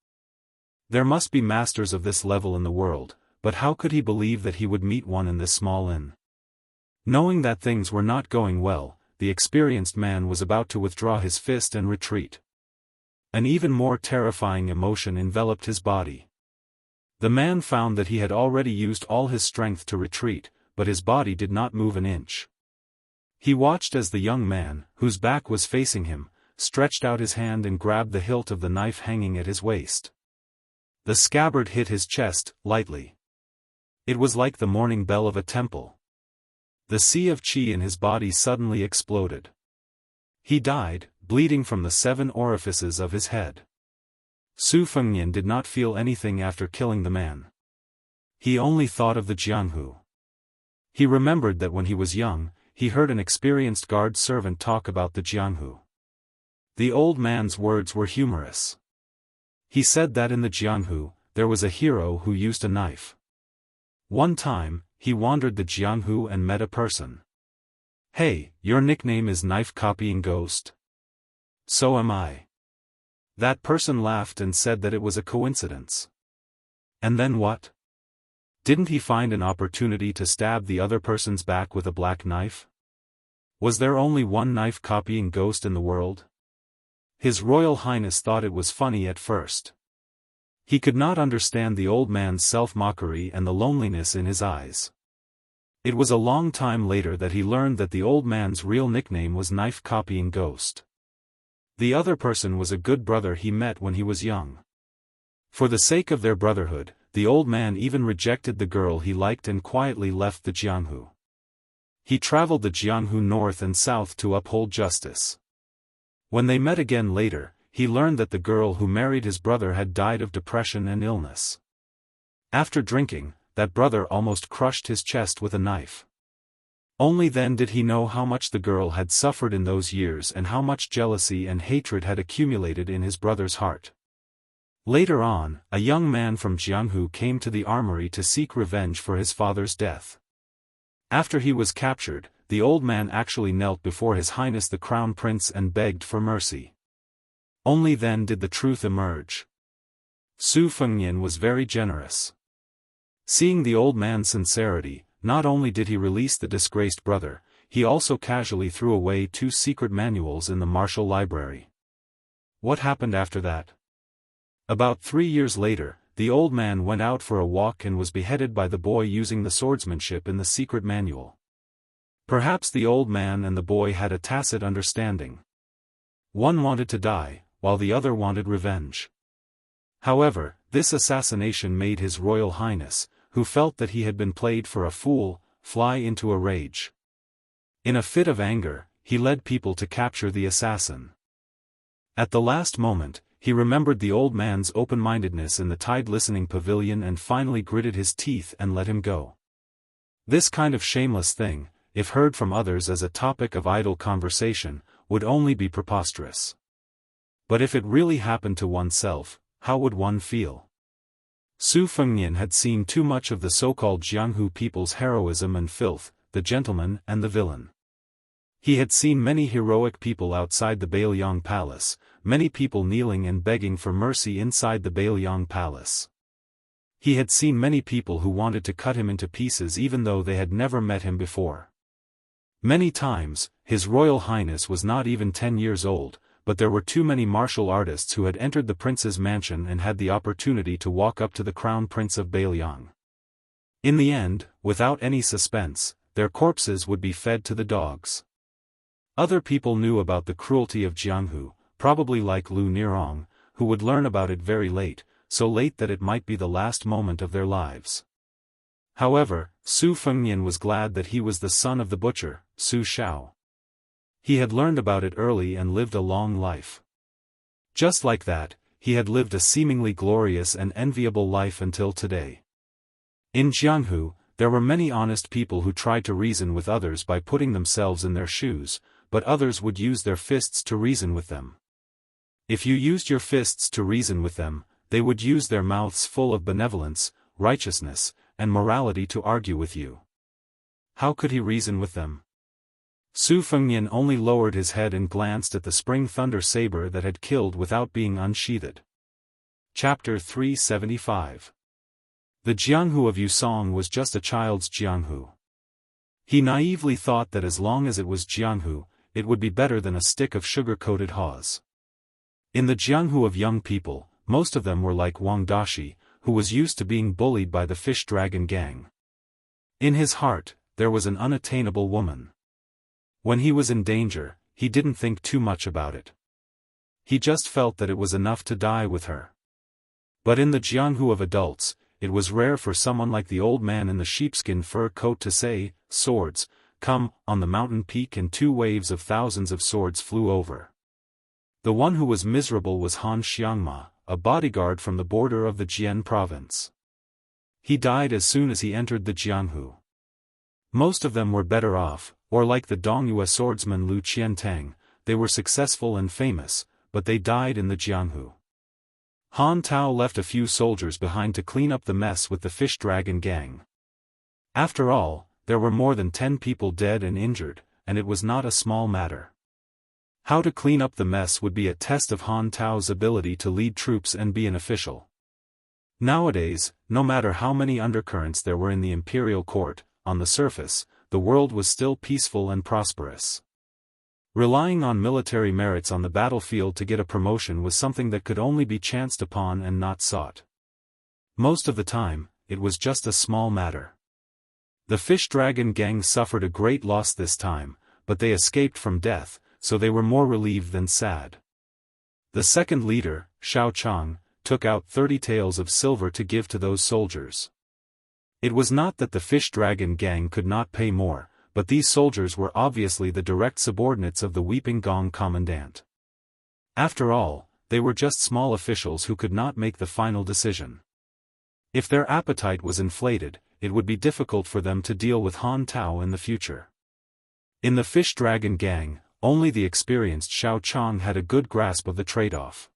There must be masters of this level in the world, but how could he believe that he would meet one in this small inn? Knowing that things were not going well, the experienced man was about to withdraw his fist and retreat. An even more terrifying emotion enveloped his body. The man found that he had already used all his strength to retreat, but his body did not move an inch. He watched as the young man, whose back was facing him, stretched out his hand and grabbed the hilt of the knife hanging at his waist. The scabbard hit his chest, lightly. It was like the morning bell of a temple. The sea of qi in his body suddenly exploded. He died, bleeding from the 7 orifices of his head. Su Fengnian did not feel anything after killing the man. He only thought of the Jianghu. He remembered that when he was young, he heard an experienced guard servant talk about the Jianghu. The old man's words were humorous. He said that in the Jianghu, there was a hero who used a knife. One time, he wandered the Jianghu and met a person. "Hey, your nickname is Knife-Copying Ghost?" "So am I." That person laughed and said that it was a coincidence. And then what? Didn't he find an opportunity to stab the other person's back with a black knife? Was there only one knife-copying ghost in the world? His Royal Highness thought it was funny at first. He could not understand the old man's self-mockery and the loneliness in his eyes. It was a long time later that he learned that the old man's real nickname was Knife-Copying Ghost. The other person was a good brother he met when he was young. For the sake of their brotherhood, the old man even rejected the girl he liked and quietly left the Jianghu. He traveled the Jianghu north and south to uphold justice. When they met again later, he learned that the girl who married his brother had died of depression and illness. After drinking, that brother almost crushed his chest with a knife. Only then did he know how much the girl had suffered in those years and how much jealousy and hatred had accumulated in his brother's heart. Later on, a young man from Jianghu came to the armory to seek revenge for his father's death. After he was captured, the old man actually knelt before His Highness the Crown Prince and begged for mercy. Only then did the truth emerge. Su Fengnian was very generous. Seeing the old man's sincerity, not only did he release the disgraced brother, he also casually threw away 2 secret manuals in the martial library. What happened after that? About 3 years later, the old man went out for a walk and was beheaded by the boy using the swordsmanship in the secret manual. Perhaps the old man and the boy had a tacit understanding. One wanted to die, while the other wanted revenge. However, this assassination made His Royal Highness, who felt that he had been played for a fool, fly into a rage. In a fit of anger, he led people to capture the assassin. At the last moment, he remembered the old man's open-mindedness in the tide-listening pavilion and finally gritted his teeth and let him go. This kind of shameless thing, if heard from others as a topic of idle conversation, would only be preposterous. But if it really happened to oneself, how would one feel? Su Fengnian had seen too much of the so-called Jianghu people's heroism and filth, the gentleman and the villain. He had seen many heroic people outside the Bailiang Palace, many people kneeling and begging for mercy inside the Bailiang Palace. He had seen many people who wanted to cut him into pieces even though they had never met him before. Many times, His Royal Highness was not even 10 years old, but there were too many martial artists who had entered the prince's mansion and had the opportunity to walk up to the crown prince of Bailiang. In the end, without any suspense, their corpses would be fed to the dogs. Other people knew about the cruelty of Jianghu, probably like Lu Nirong, who would learn about it very late, so late that it might be the last moment of their lives. However, Su Fengnian was glad that he was the son of the butcher, Su Shao. He had learned about it early and lived a long life. Just like that, he had lived a seemingly glorious and enviable life until today. In Jianghu, there were many honest people who tried to reason with others by putting themselves in their shoes, but others would use their fists to reason with them. If you used your fists to reason with them, they would use their mouths full of benevolence, righteousness, and morality to argue with you. How could he reason with them? Su Fengnian only lowered his head and glanced at the spring thunder saber that had killed without being unsheathed. Chapter 375. The Jianghu of Yusong was just a child's Jianghu. He naively thought that as long as it was Jianghu, it would be better than a stick of sugar-coated haws. In the Jianghu of young people, most of them were like Wang Dashi, who was used to being bullied by the fish dragon gang. In his heart, there was an unattainable woman. When he was in danger, he didn't think too much about it. He just felt that it was enough to die with her. But in the Jianghu of adults, it was rare for someone like the old man in the sheepskin fur coat to say, "Swords, "Come," on the mountain peak, and 2 waves of thousands of swords flew over. The one who was miserable was Han Xiangma, a bodyguard from the border of the Jian province. He died as soon as he entered the Jianghu. Most of them were better off, or like the Dongyue swordsman Lu Qiantang, they were successful and famous, but they died in the Jianghu. Han Tao left a few soldiers behind to clean up the mess with the fish dragon gang. After all, there were more than 10 people dead and injured, and it was not a small matter. How to clean up the mess would be a test of Han Tao's ability to lead troops and be an official. Nowadays, no matter how many undercurrents there were in the imperial court, on the surface, the world was still peaceful and prosperous. Relying on military merits on the battlefield to get a promotion was something that could only be chanced upon and not sought. Most of the time, it was just a small matter. The fish dragon gang suffered a great loss this time, but they escaped from death, so they were more relieved than sad. The second leader, Shao Chang, took out 30 taels of silver to give to those soldiers. It was not that the fish dragon gang could not pay more, but these soldiers were obviously the direct subordinates of the Weeping Gong commandant. After all, they were just small officials who could not make the final decision. If their appetite was inflated, it would be difficult for them to deal with Han Tao in the future. In the fish dragon gang, only the experienced Shao Chang had a good grasp of the trade-off.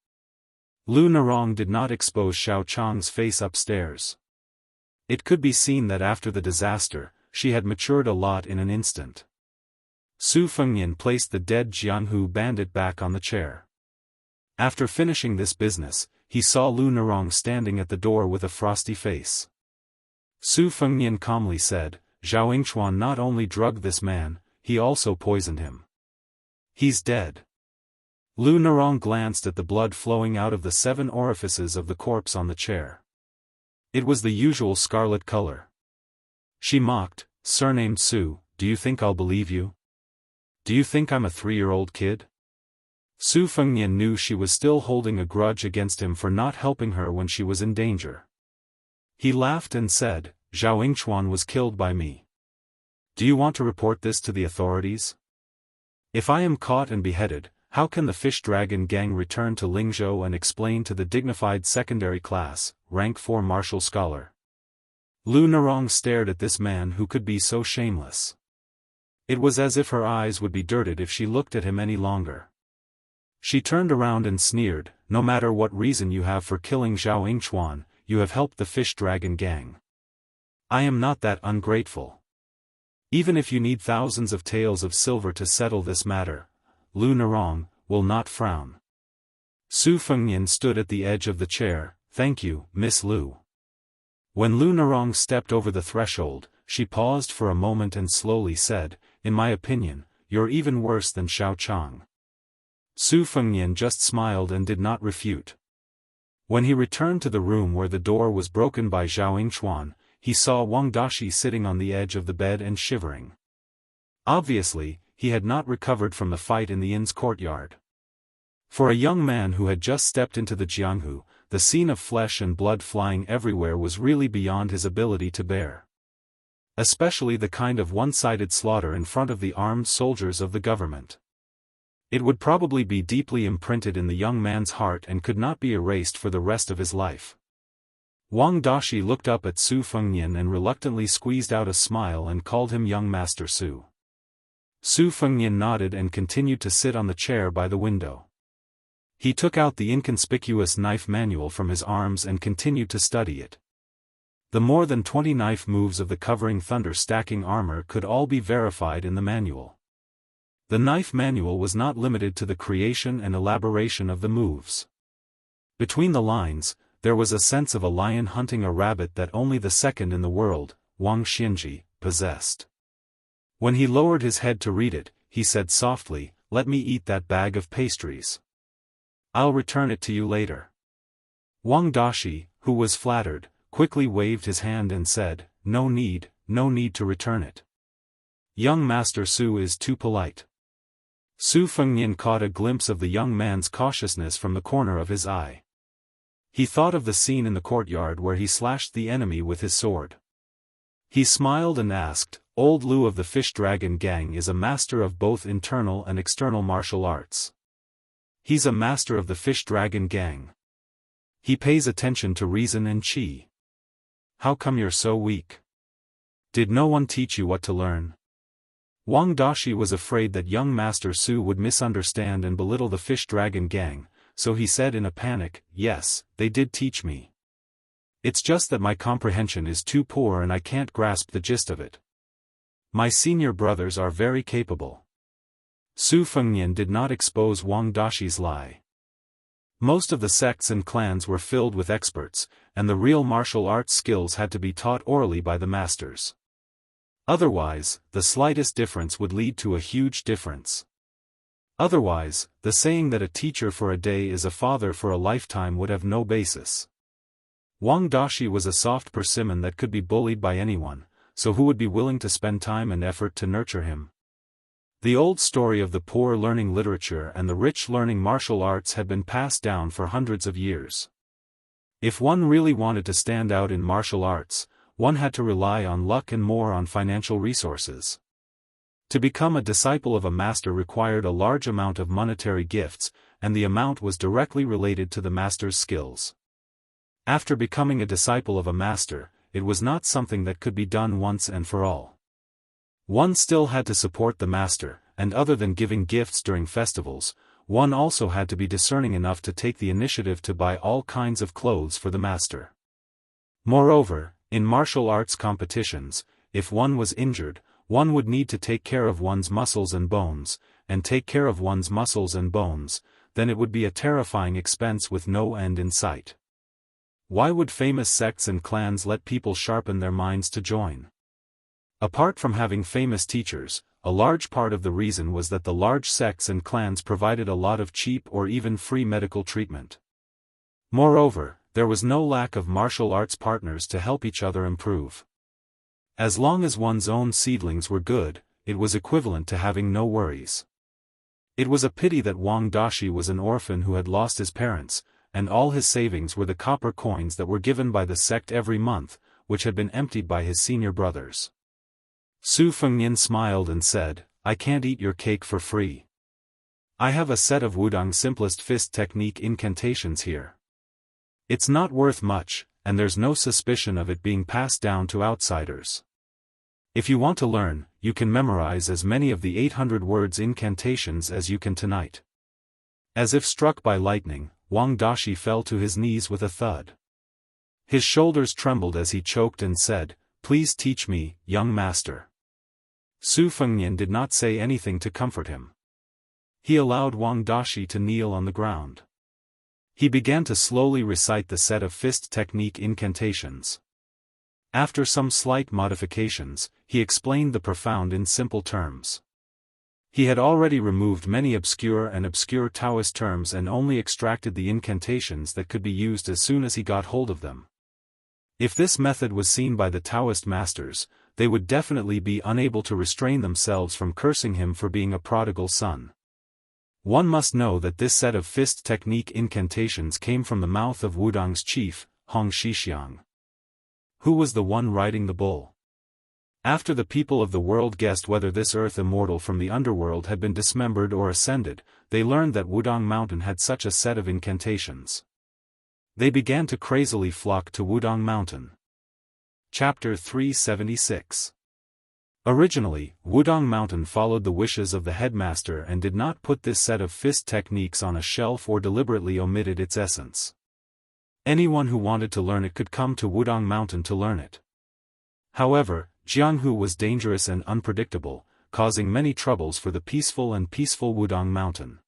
Lu Narong did not expose Shao Chang's face upstairs. It could be seen that after the disaster, she had matured a lot in an instant. Su Fengnian placed the dead Jianghu bandit back on the chair. After finishing this business, he saw Lu Narong standing at the door with a frosty face. Su Fengnian calmly said, "Zhao Yingchuan not only drugged this man, he also poisoned him. He's dead." Lu Narong glanced at the blood flowing out of the 7 orifices of the corpse on the chair. It was the usual scarlet color. She mocked, "Surnamed Su, do you think I'll believe you? Do you think I'm a 3-year-old kid?" Su Fengnian knew she was still holding a grudge against him for not helping her when she was in danger. He laughed and said, "Zhao Yingchuan was killed by me. Do you want to report this to the authorities? If I am caught and beheaded, how can the fish dragon gang return to Lingzhou and explain to the dignified secondary class, rank 4 martial scholar?" Lu Narong stared at this man who could be so shameless. It was as if her eyes would be dirted if she looked at him any longer. She turned around and sneered, "No matter what reason you have for killing Zhao Yingchuan, you have helped the fish dragon gang. I am not that ungrateful. Even if you need thousands of taels of silver to settle this matter, Lu Narong will not frown." Su Fengnian stood at the edge of the chair. "Thank you, Miss Lu." When Lu Narong stepped over the threshold, she paused for a moment and slowly said, "In my opinion, you're even worse than Shao Chang." Su Fengnian just smiled and did not refute. When he returned to the room where the door was broken by Zhao Yingchuan, he saw Wang Dashi sitting on the edge of the bed and shivering. Obviously, he had not recovered from the fight in the inn's courtyard. For a young man who had just stepped into the Jianghu, the scene of flesh and blood flying everywhere was really beyond his ability to bear. Especially the kind of one-sided slaughter in front of the armed soldiers of the government. It would probably be deeply imprinted in the young man's heart and could not be erased for the rest of his life. Wang Dashi looked up at Su Fengnian and reluctantly squeezed out a smile and called him young Master Su. Su Fengnian nodded and continued to sit on the chair by the window. He took out the inconspicuous knife manual from his arms and continued to study it. The more than 20 knife moves of the covering thunder stacking armor could all be verified in the manual. The knife manual was not limited to the creation and elaboration of the moves. Between the lines, there was a sense of a lion hunting a rabbit that only the second in the world, Wang Xinji, possessed. When he lowered his head to read it, he said softly, "Let me eat that bag of pastries. I'll return it to you later." Wang Dashi, who was flattered, quickly waved his hand and said, no need to return it. Young Master Su is too polite." Su Fengnian caught a glimpse of the young man's cautiousness from the corner of his eye. He thought of the scene in the courtyard where he slashed the enemy with his sword. He smiled and asked, Old Lu of the Fish Dragon Gang is a master of both internal and external martial arts. He's a master of the Fish Dragon Gang. He pays attention to reason and qi. How come you're so weak? Did no one teach you what to learn? Wang Dashi was afraid that young Master Su would misunderstand and belittle the Fish Dragon Gang, so he said in a panic, "Yes, they did teach me. It's just that my comprehension is too poor and I can't grasp the gist of it. My senior brothers are very capable." Su Fengnian did not expose Wang Dashi's lie. Most of the sects and clans were filled with experts, and the real martial arts skills had to be taught orally by the masters. Otherwise, the slightest difference would lead to a huge difference. Otherwise, the saying that a teacher for a day is a father for a lifetime would have no basis. Wang Dashi was a soft persimmon that could be bullied by anyone, so who would be willing to spend time and effort to nurture him? The old story of the poor learning literature and the rich learning martial arts had been passed down for hundreds of years. If one really wanted to stand out in martial arts, one had to rely on luck and more on financial resources. To become a disciple of a master required a large amount of monetary gifts, and the amount was directly related to the master's skills. After becoming a disciple of a master, it was not something that could be done once and for all. One still had to support the master, and other than giving gifts during festivals, one also had to be discerning enough to take the initiative to buy all kinds of clothes for the master. Moreover, in martial arts competitions, if one was injured, one would need to take care of one's muscles and bones, and take care of one's muscles and bones, then it would be a terrifying expense with no end in sight. Why would famous sects and clans let people sharpen their minds to join? Apart from having famous teachers, a large part of the reason was that the large sects and clans provided a lot of cheap or even free medical treatment. Moreover, there was no lack of martial arts partners to help each other improve. As long as one's own seedlings were good, it was equivalent to having no worries. It was a pity that Wang Dashi was an orphan who had lost his parents, and all his savings were the copper coins that were given by the sect every month, which had been emptied by his senior brothers. Su Fengnian smiled and said, "I can't eat your cake for free. I have a set of Wudang's simplest fist technique incantations here. It's not worth much, and there's no suspicion of it being passed down to outsiders. If you want to learn, you can memorize as many of the 800 words incantations as you can tonight." As if struck by lightning, Wang Dashi fell to his knees with a thud. His shoulders trembled as he choked and said, "Please teach me, young master." Su Fengnian did not say anything to comfort him. He allowed Wang Dashi to kneel on the ground. He began to slowly recite the set of fist technique incantations. After some slight modifications, he explained the profound in simple terms. He had already removed many obscure Taoist terms and only extracted the incantations that could be used as soon as he got hold of them. If this method was seen by the Taoist masters, they would definitely be unable to restrain themselves from cursing him for being a prodigal son. One must know that this set of fist technique incantations came from the mouth of Wudang's chief, Hong Shixiang. Who was the one riding the bull? After the people of the world guessed whether this earth immortal from the underworld had been dismembered or ascended, they learned that Wudang Mountain had such a set of incantations. They began to crazily flock to Wudang Mountain. Chapter 376. Originally, Wudang Mountain followed the wishes of the headmaster and did not put this set of fist techniques on a shelf or deliberately omitted its essence. Anyone who wanted to learn it could come to Wudang Mountain to learn it. However, Jianghu was dangerous and unpredictable, causing many troubles for the peaceful Wudang Mountain.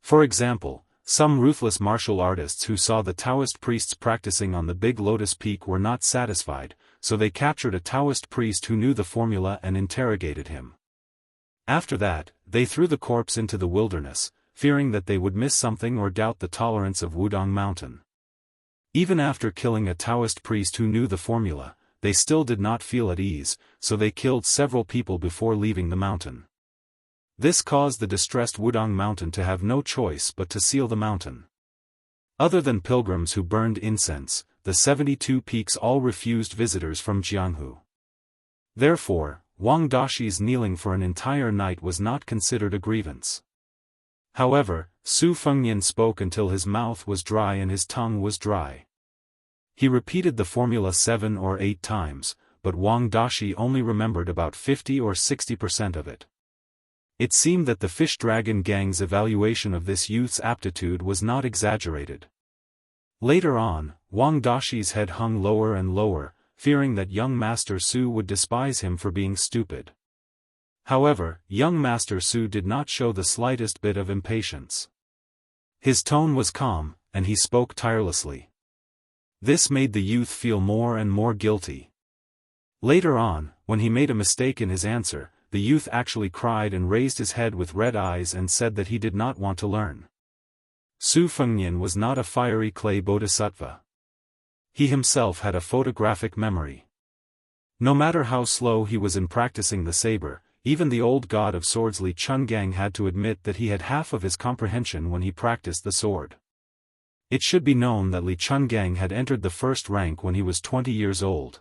For example, some ruthless martial artists who saw the Taoist priests practicing on the Big Lotus Peak were not satisfied, so they captured a Taoist priest who knew the formula and interrogated him. After that, they threw the corpse into the wilderness, fearing that they would miss something or doubt the tolerance of Wudang Mountain. Even after killing a Taoist priest who knew the formula, they still did not feel at ease, so they killed several people before leaving the mountain. This caused the distressed Wudang Mountain to have no choice but to seal the mountain. Other than pilgrims who burned incense, the 72 peaks all refused visitors from Jianghu. Therefore, Wang Daxi's kneeling for an entire night was not considered a grievance. However, Su Fengnian spoke until his mouth was dry and his tongue was dry. He repeated the formula 7 or 8 times, but Wang Daxi only remembered about 50 or 60% of it. It seemed that the Fish Dragon Gang's evaluation of this youth's aptitude was not exaggerated. Later on, Wang Daxi's head hung lower and lower, fearing that young Master Su would despise him for being stupid. However, young Master Su did not show the slightest bit of impatience. His tone was calm, and he spoke tirelessly. This made the youth feel more and more guilty. Later on, when he made a mistake in his answer, the youth actually cried and raised his head with red eyes and said that he did not want to learn. Su Fengnian was not a fiery clay bodhisattva. He himself had a photographic memory. No matter how slow he was in practicing the saber, even the old god of swords Li Chungang had to admit that he had half of his comprehension when he practiced the sword. It should be known that Li Chungang had entered the first rank when he was 20 years old.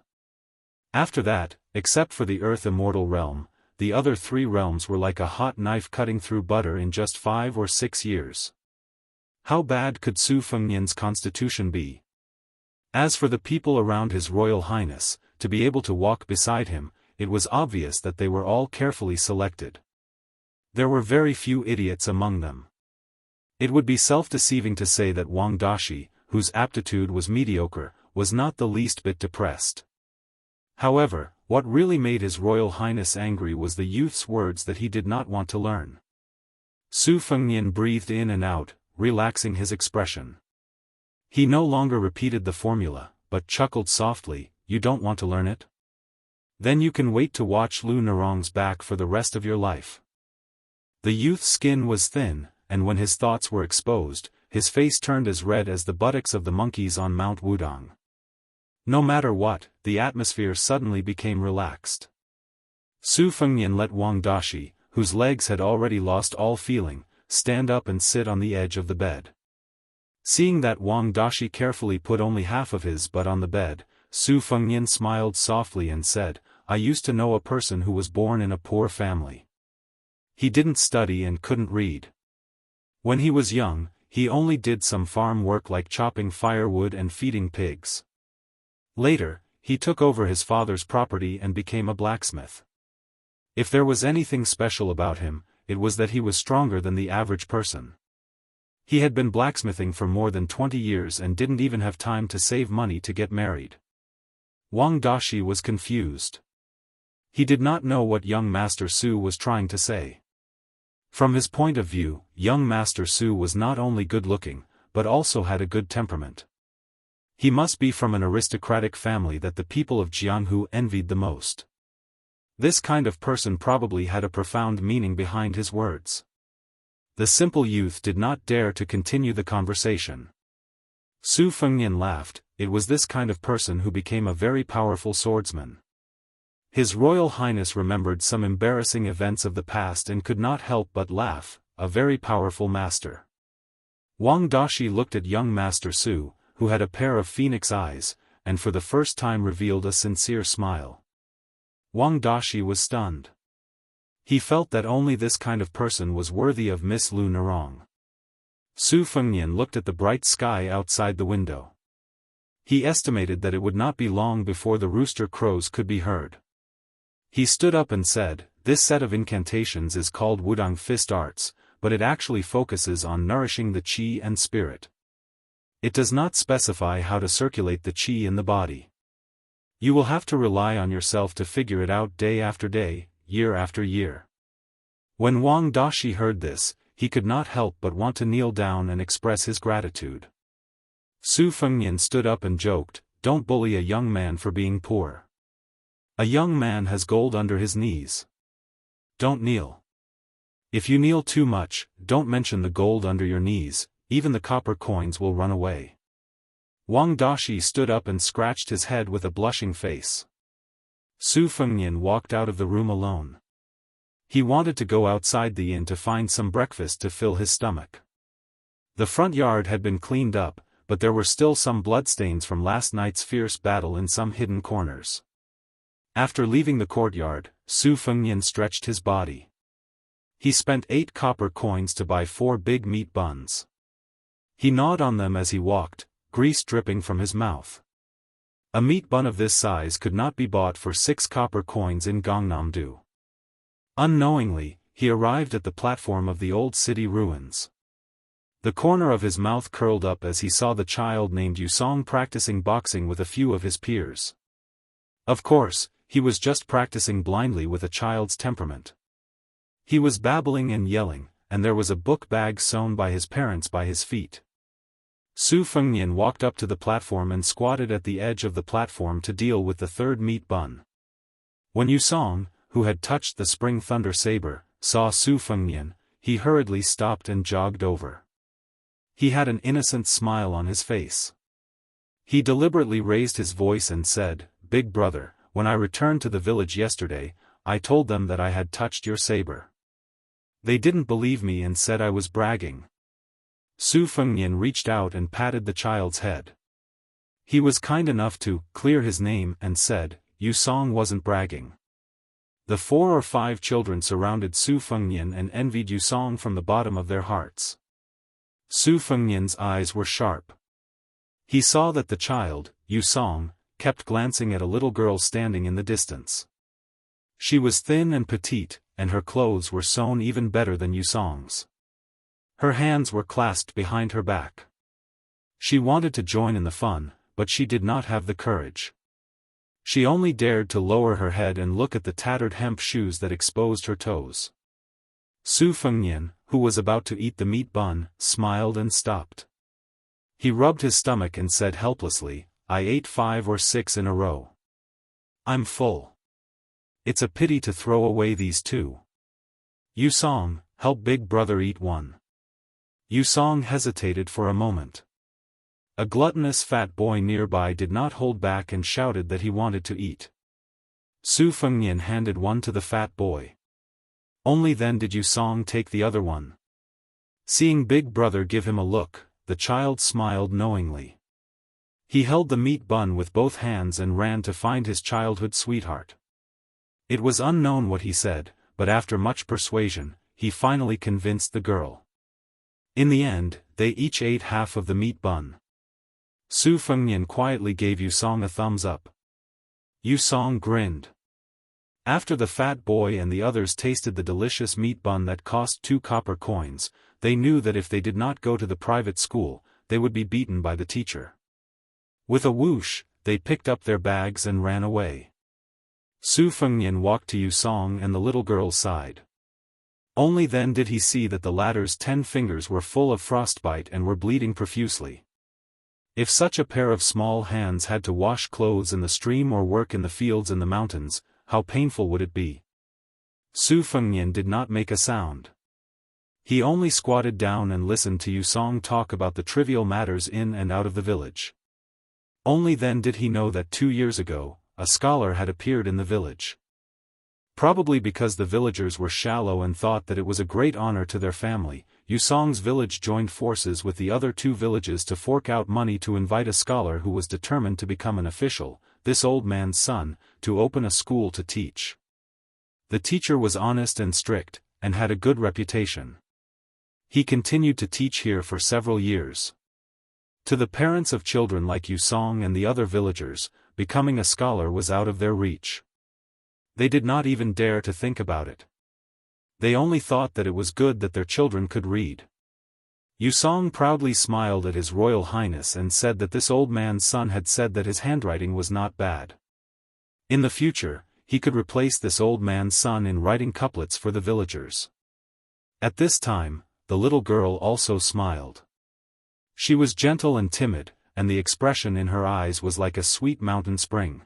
After that, except for the Earth Immortal realm, the other 3 realms were like a hot knife cutting through butter in just 5 or 6 years. How bad could Su Fengnian's constitution be? As for the people around His Royal Highness, to be able to walk beside him, it was obvious that they were all carefully selected. There were very few idiots among them. It would be self-deceiving to say that Wang Daxi, whose aptitude was mediocre, was not the least bit depressed. However, what really made His Royal Highness angry was the youth's words that he did not want to learn. Su Fengnian breathed in and out, relaxing his expression. He no longer repeated the formula, but chuckled softly, "You don't want to learn it? Then you can wait to watch Lu Nerong's back for the rest of your life." The youth's skin was thin, and when his thoughts were exposed, his face turned as red as the buttocks of the monkeys on Mount Wudong. No matter what, the atmosphere suddenly became relaxed. Su Fengnian let Wang Daxi, whose legs had already lost all feeling, stand up and sit on the edge of the bed. Seeing that Wang Daxi carefully put only half of his butt on the bed, Su Fengnian smiled softly and said, "I used to know a person who was born in a poor family. He didn't study and couldn't read. When he was young, he only did some farm work like chopping firewood and feeding pigs. Later, he took over his father's property and became a blacksmith. If there was anything special about him, it was that he was stronger than the average person. He had been blacksmithing for more than 20 years and didn't even have time to save money to get married." Wang Daxi was confused. He did not know what young Master Su was trying to say. From his point of view, young Master Su was not only good-looking, but also had a good temperament. He must be from an aristocratic family that the people of Jianghu envied the most. This kind of person probably had a profound meaning behind his words. The simple youth did not dare to continue the conversation. Su Fengnian laughed. It was this kind of person who became a very powerful swordsman. His Royal Highness remembered some embarrassing events of the past and could not help but laugh. A very powerful master. Wang Daxi looked at young Master Su, who had a pair of phoenix eyes, and for the first time revealed a sincere smile. Wang Daxi was stunned. He felt that only this kind of person was worthy of Miss Lu Nerong. Su Fengnian looked at the bright sky outside the window. He estimated that it would not be long before the rooster crows could be heard. He stood up and said, "This set of incantations is called Wudong Fist Arts, but it actually focuses on nourishing the qi and spirit. It does not specify how to circulate the qi in the body. You will have to rely on yourself to figure it out day after day, year after year." When Wang Daxi heard this, he could not help but want to kneel down and express his gratitude. Su Fengnian stood up and joked, "Don't bully a young man for being poor. A young man has gold under his knees. Don't kneel. If you kneel too much, don't mention the gold under your knees, even the copper coins will run away." Wang Daxi stood up and scratched his head with a blushing face. Su Fengnian walked out of the room alone. He wanted to go outside the inn to find some breakfast to fill his stomach. The front yard had been cleaned up, but there were still some bloodstains from last night's fierce battle in some hidden corners. After leaving the courtyard, Su Fengnian stretched his body. He spent 8 copper coins to buy 4 big meat buns. He gnawed on them as he walked, grease dripping from his mouth. A meat bun of this size could not be bought for 6 copper coins in Gangnam-do. Unknowingly, he arrived at the platform of the old city ruins. The corner of his mouth curled up as he saw the child named Yusong practicing boxing with a few of his peers. Of course, he was just practicing blindly with a child's temperament. He was babbling and yelling, and there was a book bag sewn by his parents by his feet. Su Fengnian walked up to the platform and squatted at the edge of the platform to deal with the 3rd meat bun. When Yusong, who had touched the spring thunder saber, saw Su Fengnian, he hurriedly stopped and jogged over. He had an innocent smile on his face. He deliberately raised his voice and said, "Big brother, when I returned to the village yesterday, I told them that I had touched your saber. They didn't believe me and said I was bragging." Su Fengnian reached out and patted the child's head. He was kind enough to clear his name and said, "Yusong wasn't bragging." The 4 or 5 children surrounded Su Fengnian and envied Yusong from the bottom of their hearts. Su Fengnian's eyes were sharp. He saw that the child, Yusong, kept glancing at a little girl standing in the distance. She was thin and petite, and her clothes were sewn even better than Yusong's. Her hands were clasped behind her back. She wanted to join in the fun, but she did not have the courage. She only dared to lower her head and look at the tattered hemp shoes that exposed her toes. Su Fengnian, who was about to eat the meat bun, smiled and stopped. He rubbed his stomach and said helplessly, "I ate 5 or 6 in a row. I'm full. It's a pity to throw away these 2. Yusong, help big brother eat one." Yusong hesitated for a moment. A gluttonous fat boy nearby did not hold back and shouted that he wanted to eat. Su Fengnian handed one to the fat boy. Only then did Yusong take the other one. Seeing big brother give him a look, the child smiled knowingly. He held the meat bun with both hands and ran to find his childhood sweetheart. It was unknown what he said, but after much persuasion, he finally convinced the girl. In the end, they each ate half of the meat bun. Su Fengnian quietly gave Yusong a thumbs up. Yusong grinned. After the fat boy and the others tasted the delicious meat bun that cost 2 copper coins, they knew that if they did not go to the private school, they would be beaten by the teacher. With a whoosh, they picked up their bags and ran away. Su Fengnian walked to Yusong and the little girl's side. Only then did he see that the latter's 10 fingers were full of frostbite and were bleeding profusely. If such a pair of small hands had to wash clothes in the stream or work in the fields in the mountains, how painful would it be? Su Fengnian did not make a sound. He only squatted down and listened to Yusong talk about the trivial matters in and out of the village. Only then did he know that 2 years ago, a scholar had appeared in the village. Probably because the villagers were shallow and thought that it was a great honor to their family, Yusong's village joined forces with the other 2 villages to fork out money to invite a scholar who was determined to become an official, this old man's son, to open a school to teach. The teacher was honest and strict, and had a good reputation. He continued to teach here for several years. To the parents of children like Yusong and the other villagers, becoming a scholar was out of their reach. They did not even dare to think about it. They only thought that it was good that their children could read. Yusong proudly smiled at His Royal Highness and said that this old man's son had said that his handwriting was not bad. In the future, he could replace this old man's son in writing couplets for the villagers. At this time, the little girl also smiled. She was gentle and timid, and the expression in her eyes was like a sweet mountain spring.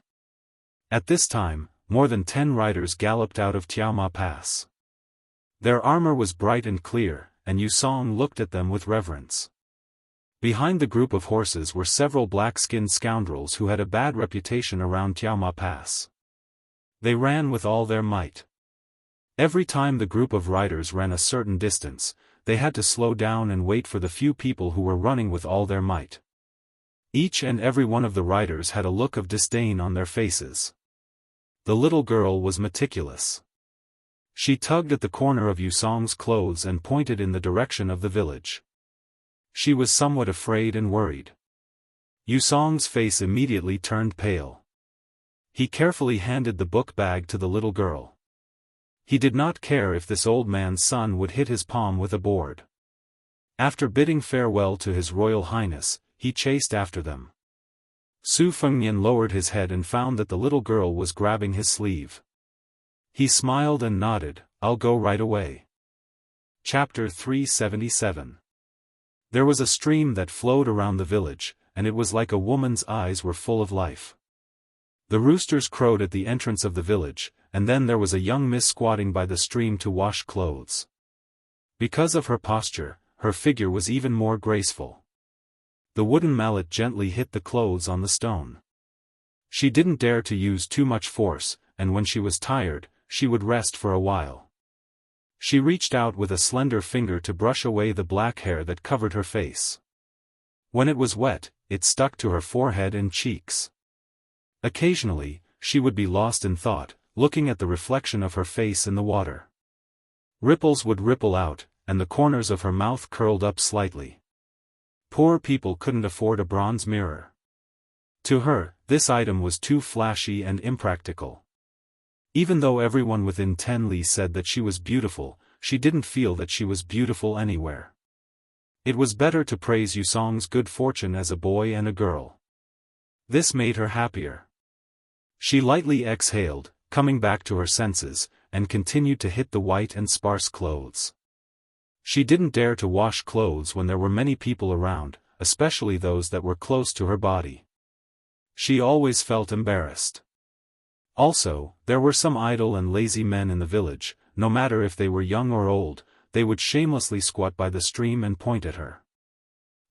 At this time, more than 10 riders galloped out of Tiaoma Pass. Their armor was bright and clear, and Yusong looked at them with reverence. Behind the group of horses were several black-skinned scoundrels who had a bad reputation around Tiaoma Pass. They ran with all their might. Every time the group of riders ran a certain distance, they had to slow down and wait for the few people who were running with all their might. Each and every one of the riders had a look of disdain on their faces. The little girl was meticulous. She tugged at the corner of Yusong's clothes and pointed in the direction of the village. She was somewhat afraid and worried. Yusong's face immediately turned pale. He carefully handed the book bag to the little girl. He did not care if this old man's son would hit his palm with a board. After bidding farewell to His Royal Highness, he chased after them. Su Fengnian lowered his head and found that the little girl was grabbing his sleeve. He smiled and nodded, "I'll go right away." Chapter 377. There was a stream that flowed around the village, and it was like a woman's eyes were full of life. The roosters crowed at the entrance of the village, and then there was a young miss squatting by the stream to wash clothes. Because of her posture, her figure was even more graceful. The wooden mallet gently hit the clothes on the stone. She didn't dare to use too much force, and when she was tired, she would rest for a while. She reached out with a slender finger to brush away the black hair that covered her face. When it was wet, it stuck to her forehead and cheeks. Occasionally, she would be lost in thought, looking at the reflection of her face in the water. Ripples would ripple out, and the corners of her mouth curled up slightly. Poor people couldn't afford a bronze mirror. To her, this item was too flashy and impractical. Even though everyone within 10 li said that she was beautiful, she didn't feel that she was beautiful anywhere. It was better to praise Yusong's good fortune as a boy and a girl. This made her happier. She lightly exhaled, coming back to her senses, and continued to hit the white and sparse clothes. She didn't dare to wash clothes when there were many people around, especially those that were close to her body. She always felt embarrassed. Also, there were some idle and lazy men in the village. No matter if they were young or old, they would shamelessly squat by the stream and point at her.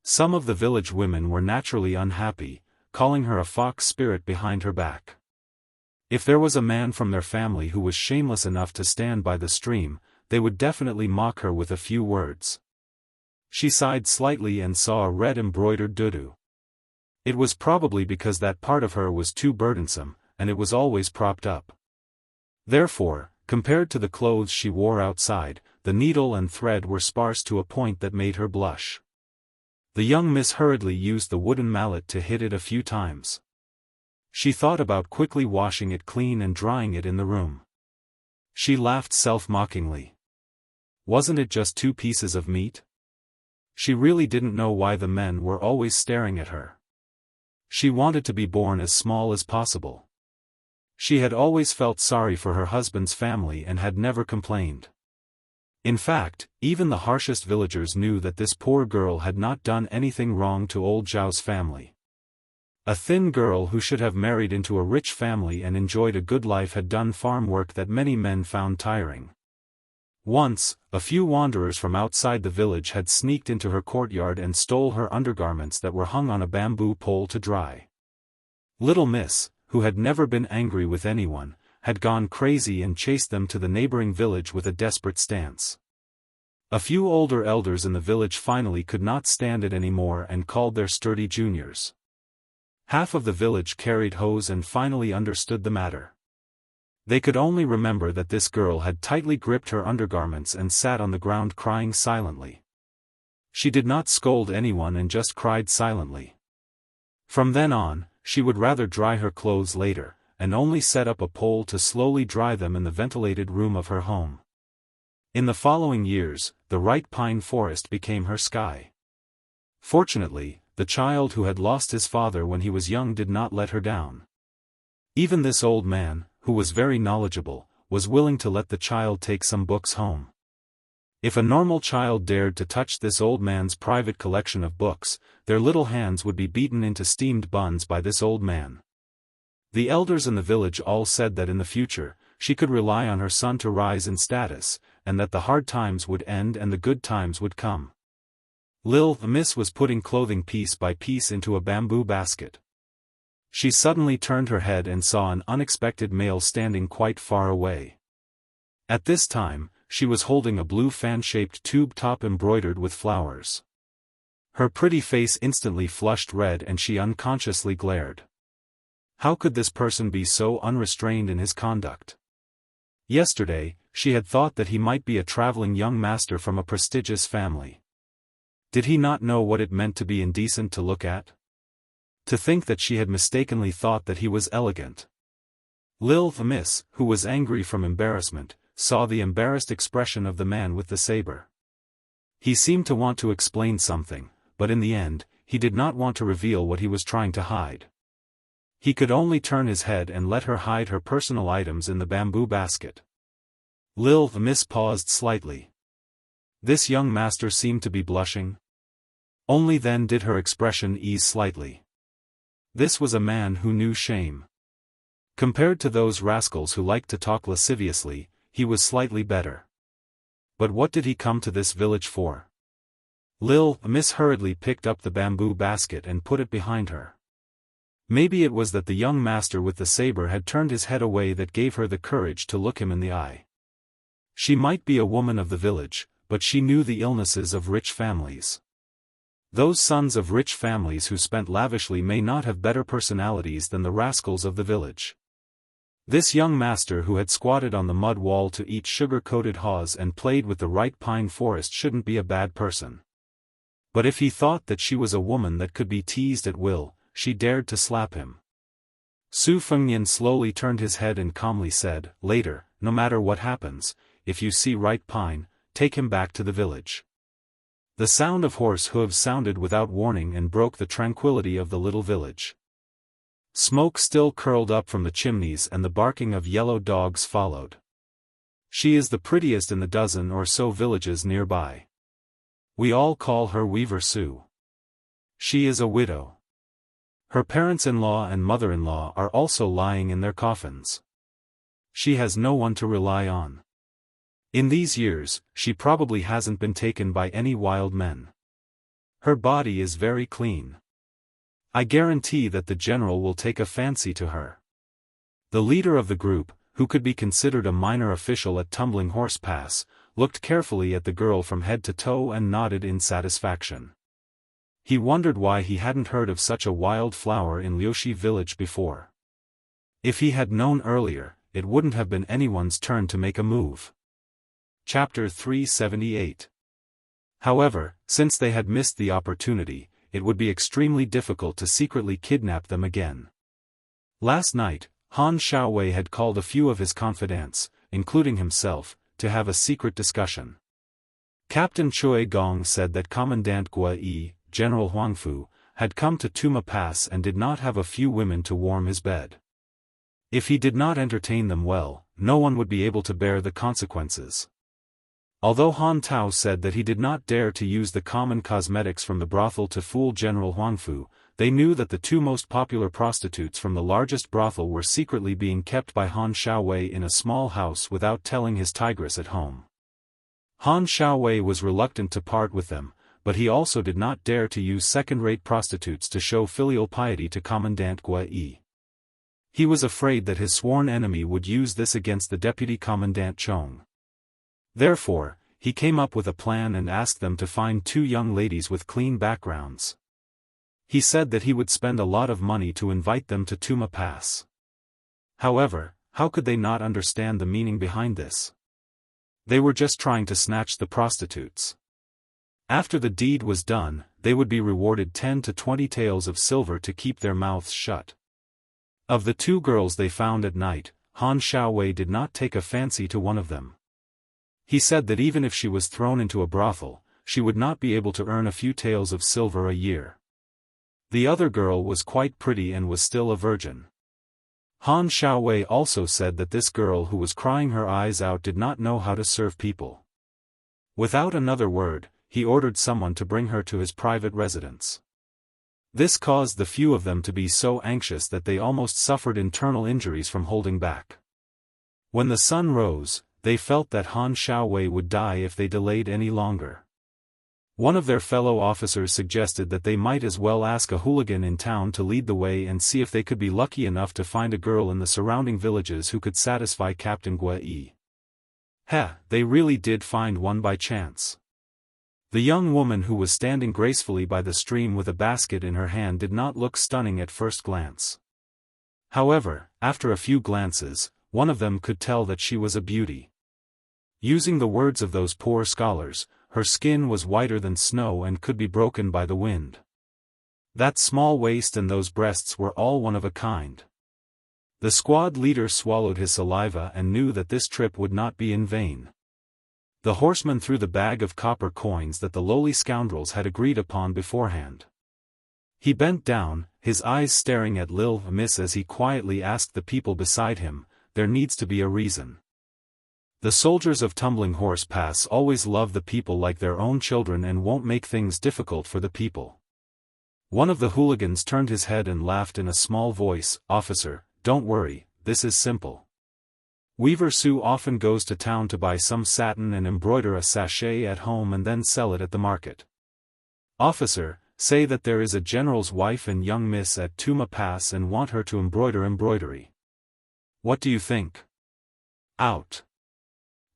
Some of the village women were naturally unhappy, calling her a fox spirit behind her back. If there was a man from their family who was shameless enough to stand by the stream, they would definitely mock her with a few words. She sighed slightly and saw a red embroidered dudu. It was probably because that part of her was too burdensome, and it was always propped up. Therefore, compared to the clothes she wore outside, the needle and thread were sparse to a point that made her blush. The young miss hurriedly used the wooden mallet to hit it a few times. She thought about quickly washing it clean and drying it in the room. She laughed self-mockingly. Wasn't it just 2 pieces of meat? She really didn't know why the men were always staring at her. She wanted to be born as small as possible. She had always felt sorry for her husband's family and had never complained. In fact, even the harshest villagers knew that this poor girl had not done anything wrong to old Zhao's family. A thin girl who should have married into a rich family and enjoyed a good life had done farm work that many men found tiring. Once, a few wanderers from outside the village had sneaked into her courtyard and stole her undergarments that were hung on a bamboo pole to dry. Little Miss, who had never been angry with anyone, had gone crazy and chased them to the neighboring village with a desperate stance. A few older elders in the village finally could not stand it anymore and called their sturdy juniors. Half of the village carried hoes and finally understood the matter. They could only remember that this girl had tightly gripped her undergarments and sat on the ground crying silently. She did not scold anyone and just cried silently. From then on, she would rather dry her clothes later, and only set up a pole to slowly dry them in the ventilated room of her home. In the following years, the ripe pine forest became her sky. Fortunately, the child who had lost his father when he was young did not let her down. Even this old man, who was very knowledgeable, was willing to let the child take some books home. If a normal child dared to touch this old man's private collection of books, their little hands would be beaten into steamed buns by this old man. The elders in the village all said that in the future, she could rely on her son to rise in status, and that the hard times would end and the good times would come. Lil Miss was putting clothing piece by piece into a bamboo basket. She suddenly turned her head and saw an unexpected male standing quite far away. At this time, she was holding a blue fan-shaped tube top embroidered with flowers. Her pretty face instantly flushed red and she unconsciously glared. How could this person be so unrestrained in his conduct? Yesterday, she had thought that he might be a traveling young master from a prestigious family. Did he not know what it meant to be indecent to look at? To think that she had mistakenly thought that he was elegant. Lil the Miss, who was angry from embarrassment, saw the embarrassed expression of the man with the saber. He seemed to want to explain something, but in the end, he did not want to reveal what he was trying to hide. He could only turn his head and let her hide her personal items in the bamboo basket. Lil the Miss paused slightly. This young master seemed to be blushing. Only then did her expression ease slightly. This was a man who knew shame. Compared to those rascals who liked to talk lasciviously, he was slightly better. But what did he come to this village for? Lil the Miss hurriedly picked up the bamboo basket and put it behind her. Maybe it was that the young master with the saber had turned his head away that gave her the courage to look him in the eye. She might be a woman of the village, but she knew the illnesses of rich families. Those sons of rich families who spent lavishly may not have better personalities than the rascals of the village. This young master who had squatted on the mud wall to eat sugar-coated haws and played with the ripe pine forest shouldn't be a bad person. But if he thought that she was a woman that could be teased at will, she dared to slap him. Su Fengnian slowly turned his head and calmly said, "Later, no matter what happens, if you see ripe pine, take him back to the village." The sound of horse hooves sounded without warning and broke the tranquility of the little village. Smoke still curled up from the chimneys and the barking of yellow dogs followed. She is the prettiest in the dozen or so villages nearby. We all call her Weaver Sue. She is a widow. Her parents-in-law and mother-in-law are also lying in their coffins. She has no one to rely on. In these years, she probably hasn't been taken by any wild men. Her body is very clean. I guarantee that the general will take a fancy to her. The leader of the group, who could be considered a minor official at Tumbling Horse Pass, looked carefully at the girl from head to toe and nodded in satisfaction. He wondered why he hadn't heard of such a wild flower in Liushi village before. If he had known earlier, it wouldn't have been anyone's turn to make a move. Chapter 378. However, since they had missed the opportunity, it would be extremely difficult to secretly kidnap them again. Last night, Han Xiaowei had called a few of his confidants, including himself, to have a secret discussion. Captain Chui Gong said that Commandant Gua Yi, General Huangfu, had come to Tuma Pass and did not have a few women to warm his bed. If he did not entertain them well, no one would be able to bear the consequences. Although Han Tao said that he did not dare to use the common cosmetics from the brothel to fool General Huangfu, they knew that the two most popular prostitutes from the largest brothel were secretly being kept by Han Xiaowei in a small house without telling his tigress at home. Han Xiaowei was reluctant to part with them, but he also did not dare to use second-rate prostitutes to show filial piety to Commandant Gua Yi. He was afraid that his sworn enemy would use this against the Deputy Commandant Chong. Therefore, he came up with a plan and asked them to find two young ladies with clean backgrounds. He said that he would spend a lot of money to invite them to Tuma Pass. However, how could they not understand the meaning behind this? They were just trying to snatch the prostitutes. After the deed was done, they would be rewarded 10 to 20 taels of silver to keep their mouths shut. Of the two girls they found at night, Han Xiaowei did not take a fancy to one of them. He said that even if she was thrown into a brothel, she would not be able to earn a few taels of silver a year. The other girl was quite pretty and was still a virgin. Han Xiaowei also said that this girl who was crying her eyes out did not know how to serve people. Without another word, he ordered someone to bring her to his private residence. This caused the few of them to be so anxious that they almost suffered internal injuries from holding back. When the sun rose, they felt that Han Xiaowei would die if they delayed any longer. One of their fellow officers suggested that they might as well ask a hooligan in town to lead the way and see if they could be lucky enough to find a girl in the surrounding villages who could satisfy Captain Gua Yi. They really did find one by chance. The young woman who was standing gracefully by the stream with a basket in her hand did not look stunning at first glance. However, after a few glances, one of them could tell that she was a beauty. Using the words of those poor scholars, her skin was whiter than snow and could be broken by the wind. That small waist and those breasts were all one of a kind. The squad leader swallowed his saliva and knew that this trip would not be in vain. The horseman threw the bag of copper coins that the lowly scoundrels had agreed upon beforehand. He bent down, his eyes staring at Lil Miss as he quietly asked the people beside him, "There needs to be a reason." The soldiers of Tumbling Horse Pass always love the people like their own children and won't make things difficult for the people. One of the hooligans turned his head and laughed in a small voice, "Officer, don't worry, this is simple. Weaver Sue often goes to town to buy some satin and embroider a sachet at home and then sell it at the market. Officer, say that there is a general's wife and young miss at Tuma Pass and want her to embroider embroidery. What do you think? Out."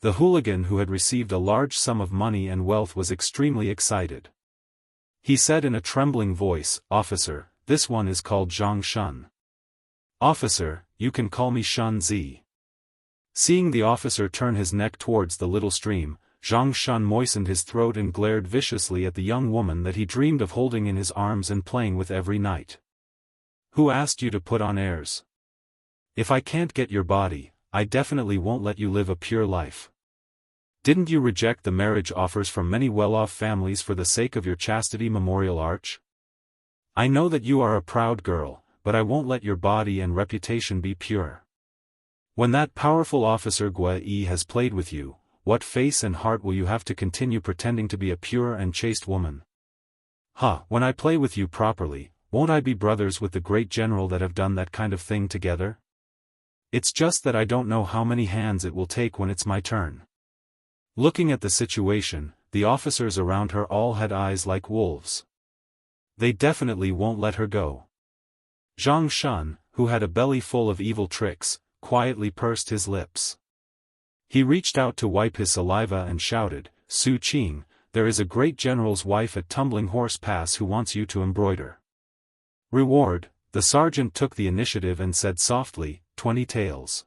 The hooligan who had received a large sum of money and wealth was extremely excited. He said in a trembling voice, "Officer, this one is called Zhang Shun." "Officer, you can call me Shun Zi." Seeing the officer turn his neck towards the little stream, Zhang Shun moistened his throat and glared viciously at the young woman that he dreamed of holding in his arms and playing with every night. "Who asked you to put on airs? If I can't get your body, I definitely won't let you live a pure life. Didn't you reject the marriage offers from many well-off families for the sake of your chastity memorial arch? I know that you are a proud girl, but I won't let your body and reputation be pure. When that powerful officer Gui Yi has played with you, what face and heart will you have to continue pretending to be a pure and chaste woman? When I play with you properly, won't I be brothers with the great general that have done that kind of thing together? It's just that I don't know how many hands it will take when it's my turn." Looking at the situation, the officers around her all had eyes like wolves. They definitely won't let her go. Zhang Shun, who had a belly full of evil tricks, quietly pursed his lips. He reached out to wipe his saliva and shouted, "Su Qing, there is a great general's wife at Tumbling Horse Pass who wants you to embroider." Reward, the sergeant took the initiative and said softly, 20 taels.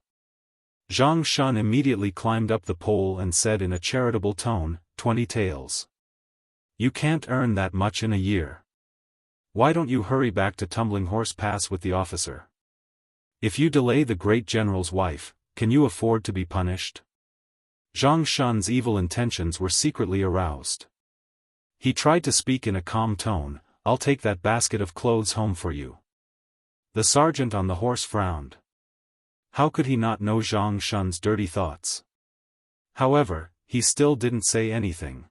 Zhang Shun immediately climbed up the pole and said in a charitable tone, 20 taels. You can't earn that much in a year. Why don't you hurry back to Tumbling Horse Pass with the officer? If you delay the great general's wife, can you afford to be punished? Zhang Shun's evil intentions were secretly aroused. He tried to speak in a calm tone, "I'll take that basket of clothes home for you." The sergeant on the horse frowned. How could he not know Zhang Shun's dirty thoughts? However, he still didn't say anything.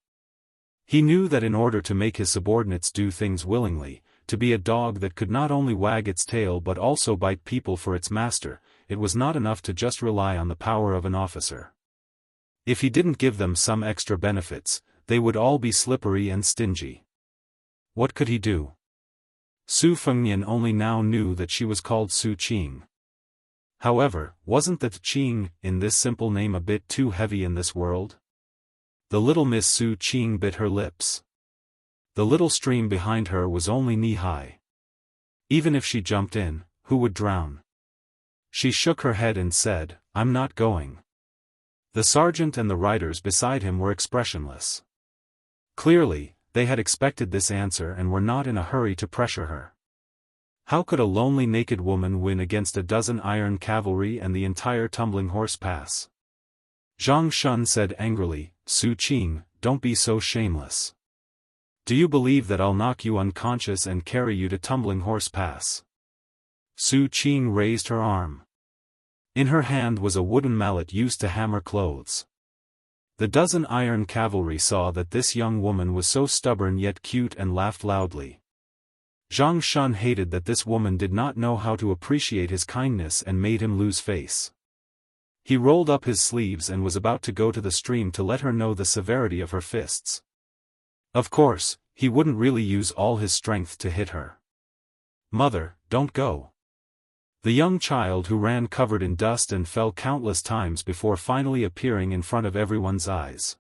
He knew that in order to make his subordinates do things willingly, to be a dog that could not only wag its tail but also bite people for its master, it was not enough to just rely on the power of an officer. If he didn't give them some extra benefits, they would all be slippery and stingy. What could he do? Su Fengnian only now knew that she was called Su Qing. However, wasn't the Qing in this simple name a bit too heavy in this world? The little Miss Su Qing bit her lips. The little stream behind her was only knee-high. Even if she jumped in, who would drown? She shook her head and said, "I'm not going." The sergeant and the riders beside him were expressionless. Clearly, they had expected this answer and were not in a hurry to pressure her. How could a lonely naked woman win against a dozen iron cavalry and the entire Tumbling Horse Pass? Zhang Shun said angrily, "Su Qing, don't be so shameless. Do you believe that I'll knock you unconscious and carry you to Tumbling Horse Pass?" Su Qing raised her arm. In her hand was a wooden mallet used to hammer clothes. The dozen iron cavalry saw that this young woman was so stubborn yet cute and laughed loudly. Zhang Shun hated that this woman did not know how to appreciate his kindness and made him lose face. He rolled up his sleeves and was about to go to the stream to let her know the severity of her fists. Of course, he wouldn't really use all his strength to hit her. "Mother, don't go." The young child who ran covered in dust and fell countless times before finally appearing in front of everyone's eyes.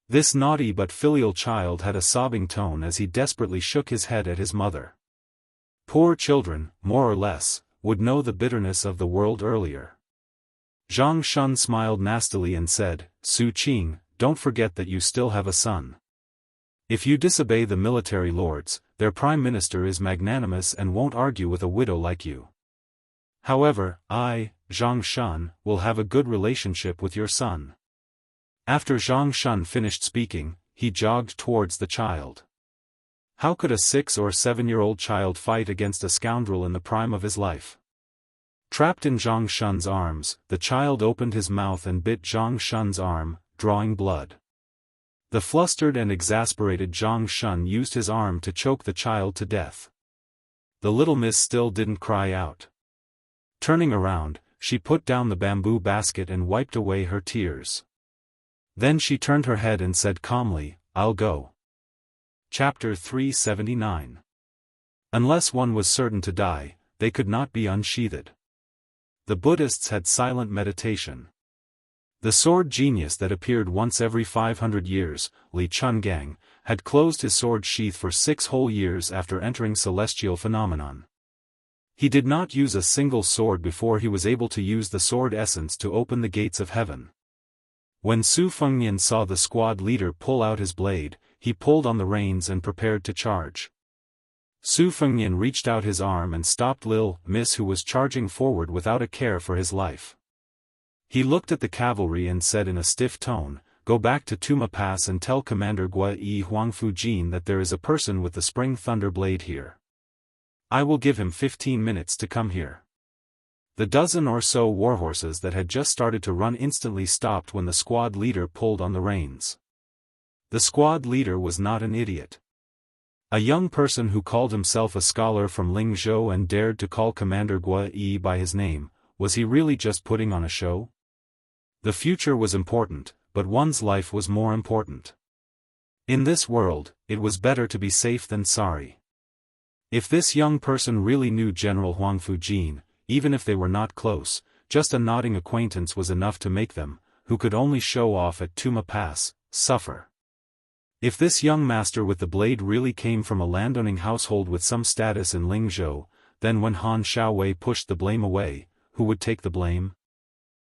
This naughty but filial child had a sobbing tone as he desperately shook his head at his mother. Poor children, more or less, would know the bitterness of the world earlier. Zhang Shun smiled nastily and said, Su Qing, don't forget that you still have a son. If you disobey the military lords, their prime minister is magnanimous and won't argue with a widow like you. However, I, Zhang Shun, will have a good relationship with your son. After Zhang Shun finished speaking, he jogged towards the child. How could a 6 or 7-year-old child fight against a scoundrel in the prime of his life? Trapped in Zhang Shun's arms, the child opened his mouth and bit Zhang Shun's arm, drawing blood. The flustered and exasperated Zhang Shun used his arm to choke the child to death. The little miss still didn't cry out. Turning around, she put down the bamboo basket and wiped away her tears. Then she turned her head and said calmly, I'll go. Chapter 379. Unless one was certain to die, they could not be unsheathed. The Buddhists had silent meditation. The sword genius that appeared once every 500 years, Li Chungang, had closed his sword sheath for 6 whole years after entering celestial phenomenon. He did not use a single sword before he was able to use the sword essence to open the gates of heaven. When Su Fengnian saw the squad leader pull out his blade, he pulled on the reins and prepared to charge. Su Fengnian reached out his arm and stopped Lil Miss, who was charging forward without a care for his life. He looked at the cavalry and said in a stiff tone, Go back to Tuma Pass and tell Commander Gua Yi Huangfujin that there is a person with the Spring Thunder Blade here. I will give him 15 minutes to come here. The dozen or so warhorses that had just started to run instantly stopped when the squad leader pulled on the reins. The squad leader was not an idiot. A young person who called himself a scholar from Lingzhou and dared to call Commander Gua Yi by his name, was he really just putting on a show? The future was important, but one's life was more important. In this world, it was better to be safe than sorry. If this young person really knew General Huangfujin, even if they were not close, just a nodding acquaintance was enough to make them, who could only show off at Tuma Pass, suffer. If this young master with the blade really came from a landowning household with some status in Lingzhou, then when Han Xiaowei pushed the blame away, who would take the blame?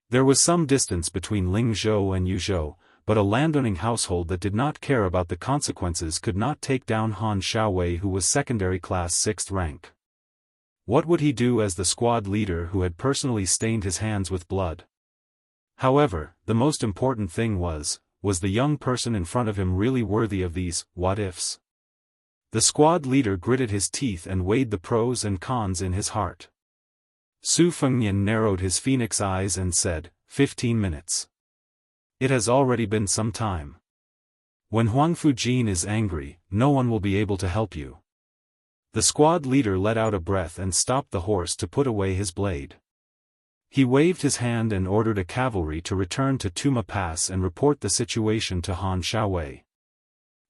There was some distance between Lingzhou and Yuzhou, but a landowning household that did not care about the consequences could not take down Han Xiaowei, who was secondary class 6th rank. What would he do as the squad leader who had personally stained his hands with blood? However, the most important thing was the young person in front of him really worthy of these what-ifs? The squad leader gritted his teeth and weighed the pros and cons in his heart. Su Fengnian narrowed his phoenix eyes and said, 15 minutes. It has already been some time. When Huangfujin is angry, no one will be able to help you. The squad leader let out a breath and stopped the horse to put away his blade. He waved his hand and ordered a cavalry to return to Tuma Pass and report the situation to Han Xiaowei.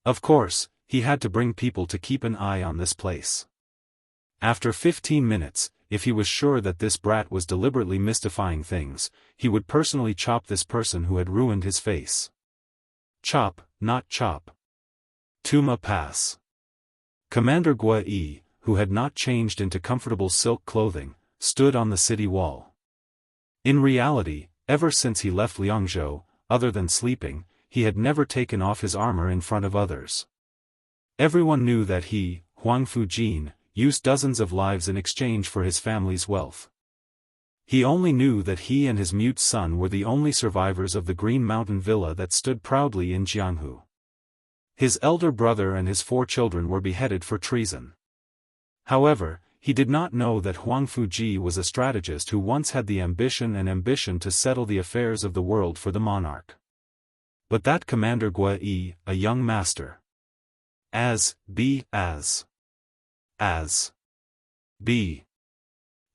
Of course, he had to bring people to keep an eye on this place. After 15 minutes, if he was sure that this brat was deliberately mystifying things, he would personally chop this person who had ruined his face. Chop, not chop. Tuma Pass. Commander Gua Yi, who had not changed into comfortable silk clothing, stood on the city wall. In reality, ever since he left Liangzhou, other than sleeping, he had never taken off his armor in front of others. Everyone knew that he, Huangfujin, used dozens of lives in exchange for his family's wealth. He only knew that he and his mute son were the only survivors of the Green Mountain Villa that stood proudly in Jianghu. His elder brother and his 4 children were beheaded for treason. However, he did not know that Huangfuji was a strategist who once had the ambition to settle the affairs of the world for the monarch. But that Commander Gua Yi, a young master.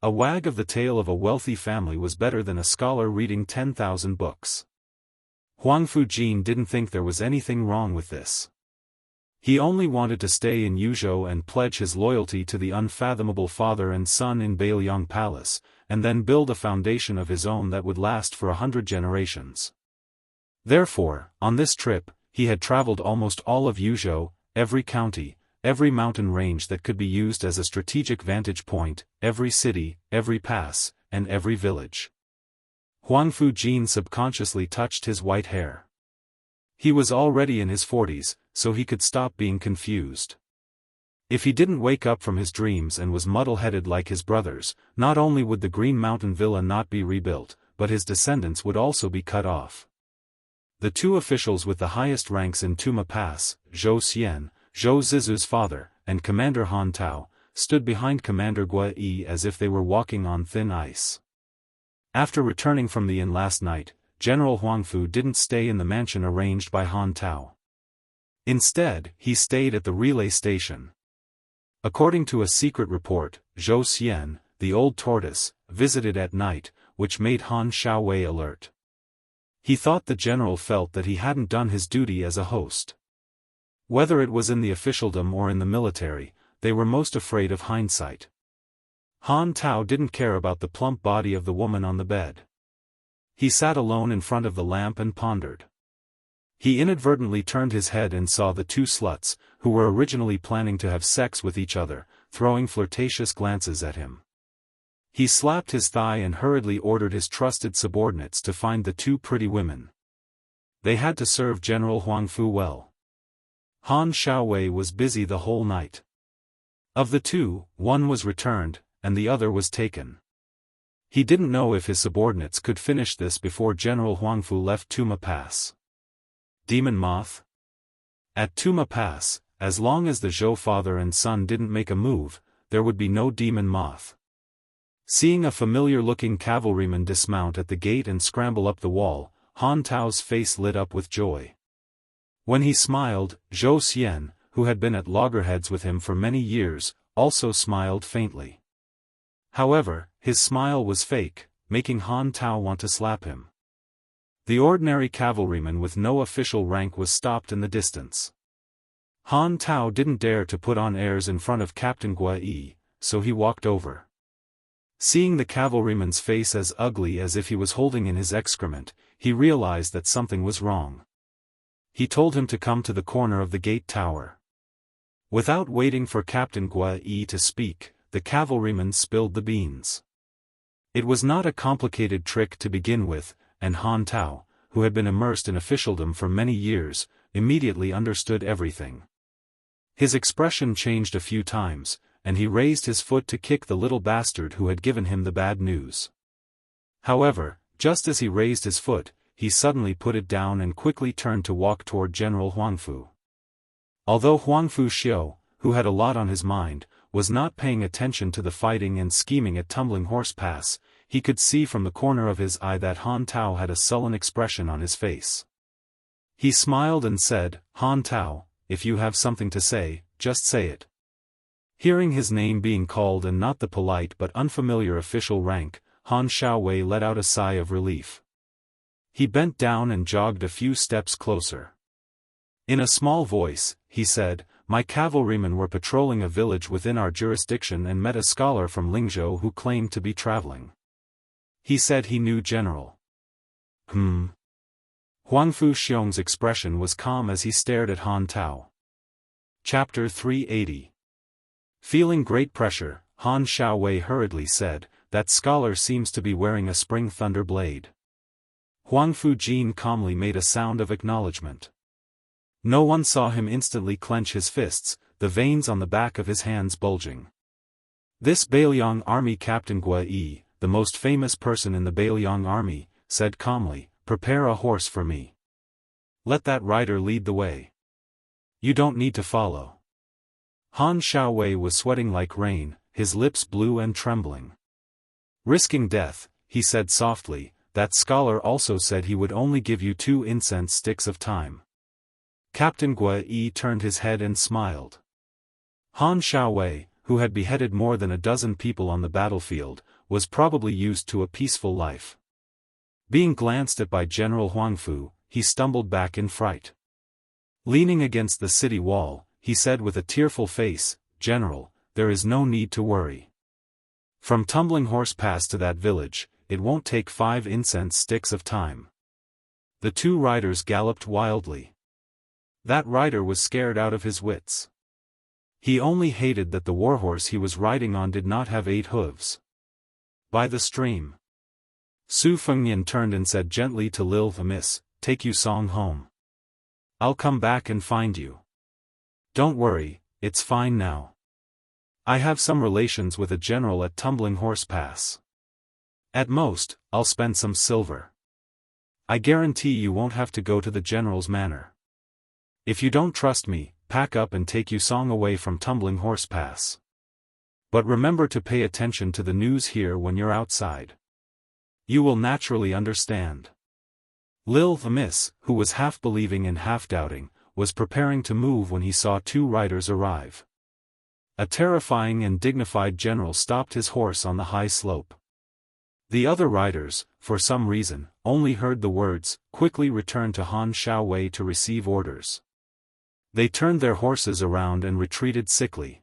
A wag of the tale of a wealthy family was better than a scholar reading 10,000 books. Huangfujin didn't think there was anything wrong with this. He only wanted to stay in Yuzhou and pledge his loyalty to the unfathomable father and son in Beiliang Palace, and then build a foundation of his own that would last for 100 generations. Therefore, on this trip, he had traveled almost all of Yuzhou, every county, every mountain range that could be used as a strategic vantage point, every city, every pass, and every village. Huangfu Jin subconsciously touched his white hair. He was already in his 40s, so he could stop being confused. If he didn't wake up from his dreams and was muddle-headed like his brothers, not only would the Green Mountain Villa not be rebuilt, but his descendants would also be cut off. The two officials with the highest ranks in Tuma Pass, Zhou Xian, Zhou Zizu's father, and Commander Han Tao, stood behind Commander Gua Yi as if they were walking on thin ice. After returning from the inn last night, General Huangfu didn't stay in the mansion arranged by Han Tao. Instead, he stayed at the relay station. According to a secret report, Zhou Xian, the old tortoise, visited at night, which made Han Xiaowei alert. He thought the general felt that he hadn't done his duty as a host. Whether it was in the officialdom or in the military, they were most afraid of hindsight. Han Tao didn't care about the plump body of the woman on the bed. He sat alone in front of the lamp and pondered. He inadvertently turned his head and saw the two sluts, who were originally planning to have sex with each other, throwing flirtatious glances at him. He slapped his thigh and hurriedly ordered his trusted subordinates to find the two pretty women. They had to serve General Huangfu well. Han Xiaowei was busy the whole night. Of the two, one was returned, and the other was taken. He didn't know if his subordinates could finish this before General Huangfu left Tuma Pass. Demon Moth? At Tuma Pass, as long as the Zhou father and son didn't make a move, there would be no Demon Moth. Seeing a familiar-looking cavalryman dismount at the gate and scramble up the wall, Han Tao's face lit up with joy. When he smiled, Zhou Xian, who had been at loggerheads with him for many years, also smiled faintly. However, his smile was fake, making Han Tao want to slap him. The ordinary cavalryman with no official rank was stopped in the distance. Han Tao didn't dare to put on airs in front of Captain Gua Yi, so he walked over. Seeing the cavalryman's face as ugly as if he was holding in his excrement, he realized that something was wrong. He told him to come to the corner of the gate tower. Without waiting for Captain Gua Yi to speak, the cavalryman spilled the beans. It was not a complicated trick to begin with, and Han Tao, who had been immersed in officialdom for many years, immediately understood everything. His expression changed a few times, and he raised his foot to kick the little bastard who had given him the bad news. However, just as he raised his foot, he suddenly put it down and quickly turned to walk toward General Huangfu. Although Huangfu Xiu, who had a lot on his mind, was not paying attention to the fighting and scheming at Tumbling Horse Pass, he could see from the corner of his eye that Han Tao had a sullen expression on his face. He smiled and said, "Han Tao, if you have something to say, just say it." Hearing his name being called and not the polite but unfamiliar official rank, Han Xiaowei let out a sigh of relief. He bent down and jogged a few steps closer. In a small voice, he said, "My cavalrymen were patrolling a village within our jurisdiction and met a scholar from Lingzhou who claimed to be traveling. He said he knew General." Huangfu Xiong's expression was calm as he stared at Han Tao. Chapter 380. Feeling great pressure, Han Xiaowei hurriedly said, "That scholar seems to be wearing a spring thunder blade." Huangfu Jin calmly made a sound of acknowledgement. No one saw him instantly clench his fists, the veins on the back of his hands bulging. This Beiliang army Captain Gua Yi, the most famous person in the Beiliang army, said calmly, "Prepare a horse for me. Let that rider lead the way. You don't need to follow." Han Xiaowei was sweating like rain, his lips blue and trembling. Risking death, he said softly, "That scholar also said he would only give you 2 incense sticks of time." Captain Gua Yi turned his head and smiled. Han Xiaowei, who had beheaded more than a dozen people on the battlefield, was probably used to a peaceful life. Being glanced at by General Huangfu, he stumbled back in fright. Leaning against the city wall, he said with a tearful face, "General, there is no need to worry. From Tumbling Horse Pass to that village, it won't take 5 incense sticks of time." The two riders galloped wildly. That rider was scared out of his wits. He only hated that the warhorse he was riding on did not have 8 hooves. By the stream. Su Fengnian turned and said gently to Lil the Miss, "Take Yu Song home. I'll come back and find you. Don't worry, it's fine now. I have some relations with a general at Tumbling Horse Pass. At most, I'll spend some silver. I guarantee you won't have to go to the general's manor. If you don't trust me, pack up and take Yu Song away from Tumbling Horse Pass. But remember to pay attention to the news here when you're outside. You will naturally understand." Lil the Miss, who was half believing and half doubting, was preparing to move when he saw 2 riders arrive. A terrifying and dignified general stopped his horse on the high slope. The other riders, for some reason, only heard the words, "Quickly return to Han Shaowei to receive orders." They turned their horses around and retreated sickly.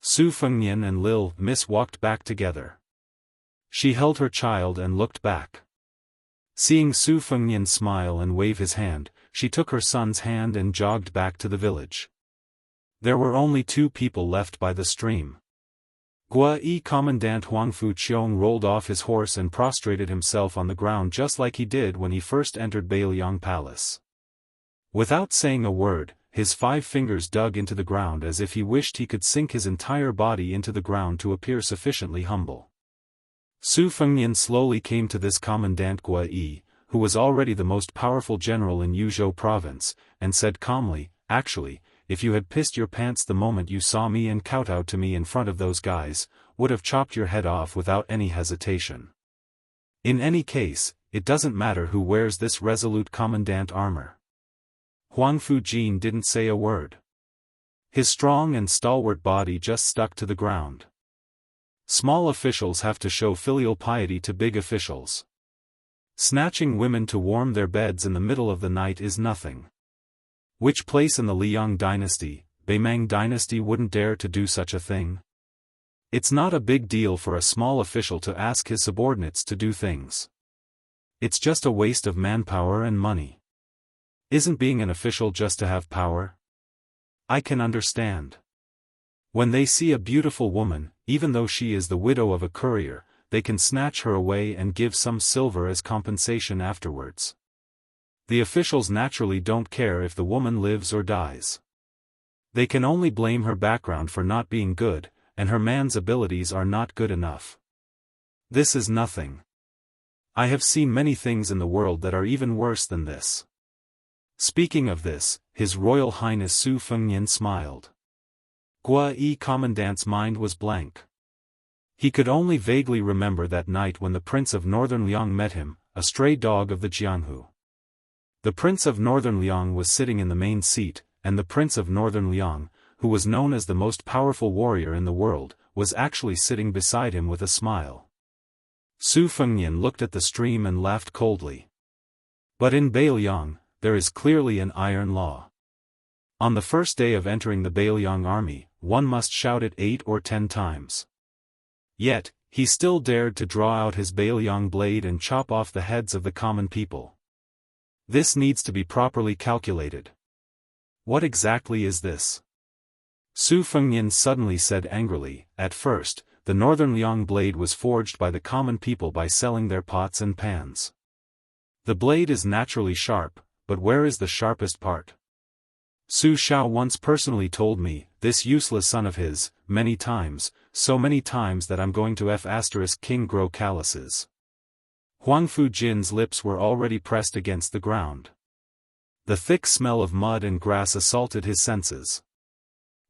Su Fengnian and Lil Miss walked back together. She held her child and looked back. Seeing Su Fengnian smile and wave his hand, she took her son's hand and jogged back to the village. There were only 2 people left by the stream. Gua-yi Commandant Huang Fuqiong rolled off his horse and prostrated himself on the ground just like he did when he first entered Bailiang Palace. Without saying a word, his 5 fingers dug into the ground as if he wished he could sink his entire body into the ground to appear sufficiently humble. Su Fengnian slowly came to this Commandant Gua-yi, who was already the most powerful general in Yuzhou province, and said calmly, "Actually, if you had pissed your pants the moment you saw me and kowtowed to me in front of those guys, would have chopped your head off without any hesitation. In any case, it doesn't matter who wears this resolute commandant armor." Huang Fujin didn't say a word. His strong and stalwart body just stuck to the ground. Small officials have to show filial piety to big officials. Snatching women to warm their beds in the middle of the night is nothing. Which place in the Liang dynasty, Beimang dynasty wouldn't dare to do such a thing? It's not a big deal for a small official to ask his subordinates to do things. It's just a waste of manpower and money. Isn't being an official just to have power? I can understand. When they see a beautiful woman, even though she is the widow of a courier, they can snatch her away and give some silver as compensation afterwards. The officials naturally don't care if the woman lives or dies. They can only blame her background for not being good, and her man's abilities are not good enough. This is nothing. I have seen many things in the world that are even worse than this. Speaking of this, His Royal Highness Su Fengnian smiled. Gua-yi Commandant's mind was blank. He could only vaguely remember that night when the Prince of Northern Liang met him, a stray dog of the Jianghu. The Prince of Northern Liang was sitting in the main seat, and the Prince of Northern Liang, who was known as the most powerful warrior in the world, was actually sitting beside him with a smile. Su Fengnian looked at the stream and laughed coldly. But in Bailiang, there is clearly an iron law. On the first day of entering the Bailiang army, one must shout it 8 or 10 times. Yet, he still dared to draw out his Bailiang blade and chop off the heads of the common people. This needs to be properly calculated. What exactly is this? Su Fengnian suddenly said angrily. At first, the Northern Liang blade was forged by the common people by selling their pots and pans. The blade is naturally sharp, but where is the sharpest part? Su Shao once personally told me, this useless son of his, many times, so many times that I'm going to King grow calluses. Huang Fujin's lips were already pressed against the ground. The thick smell of mud and grass assaulted his senses.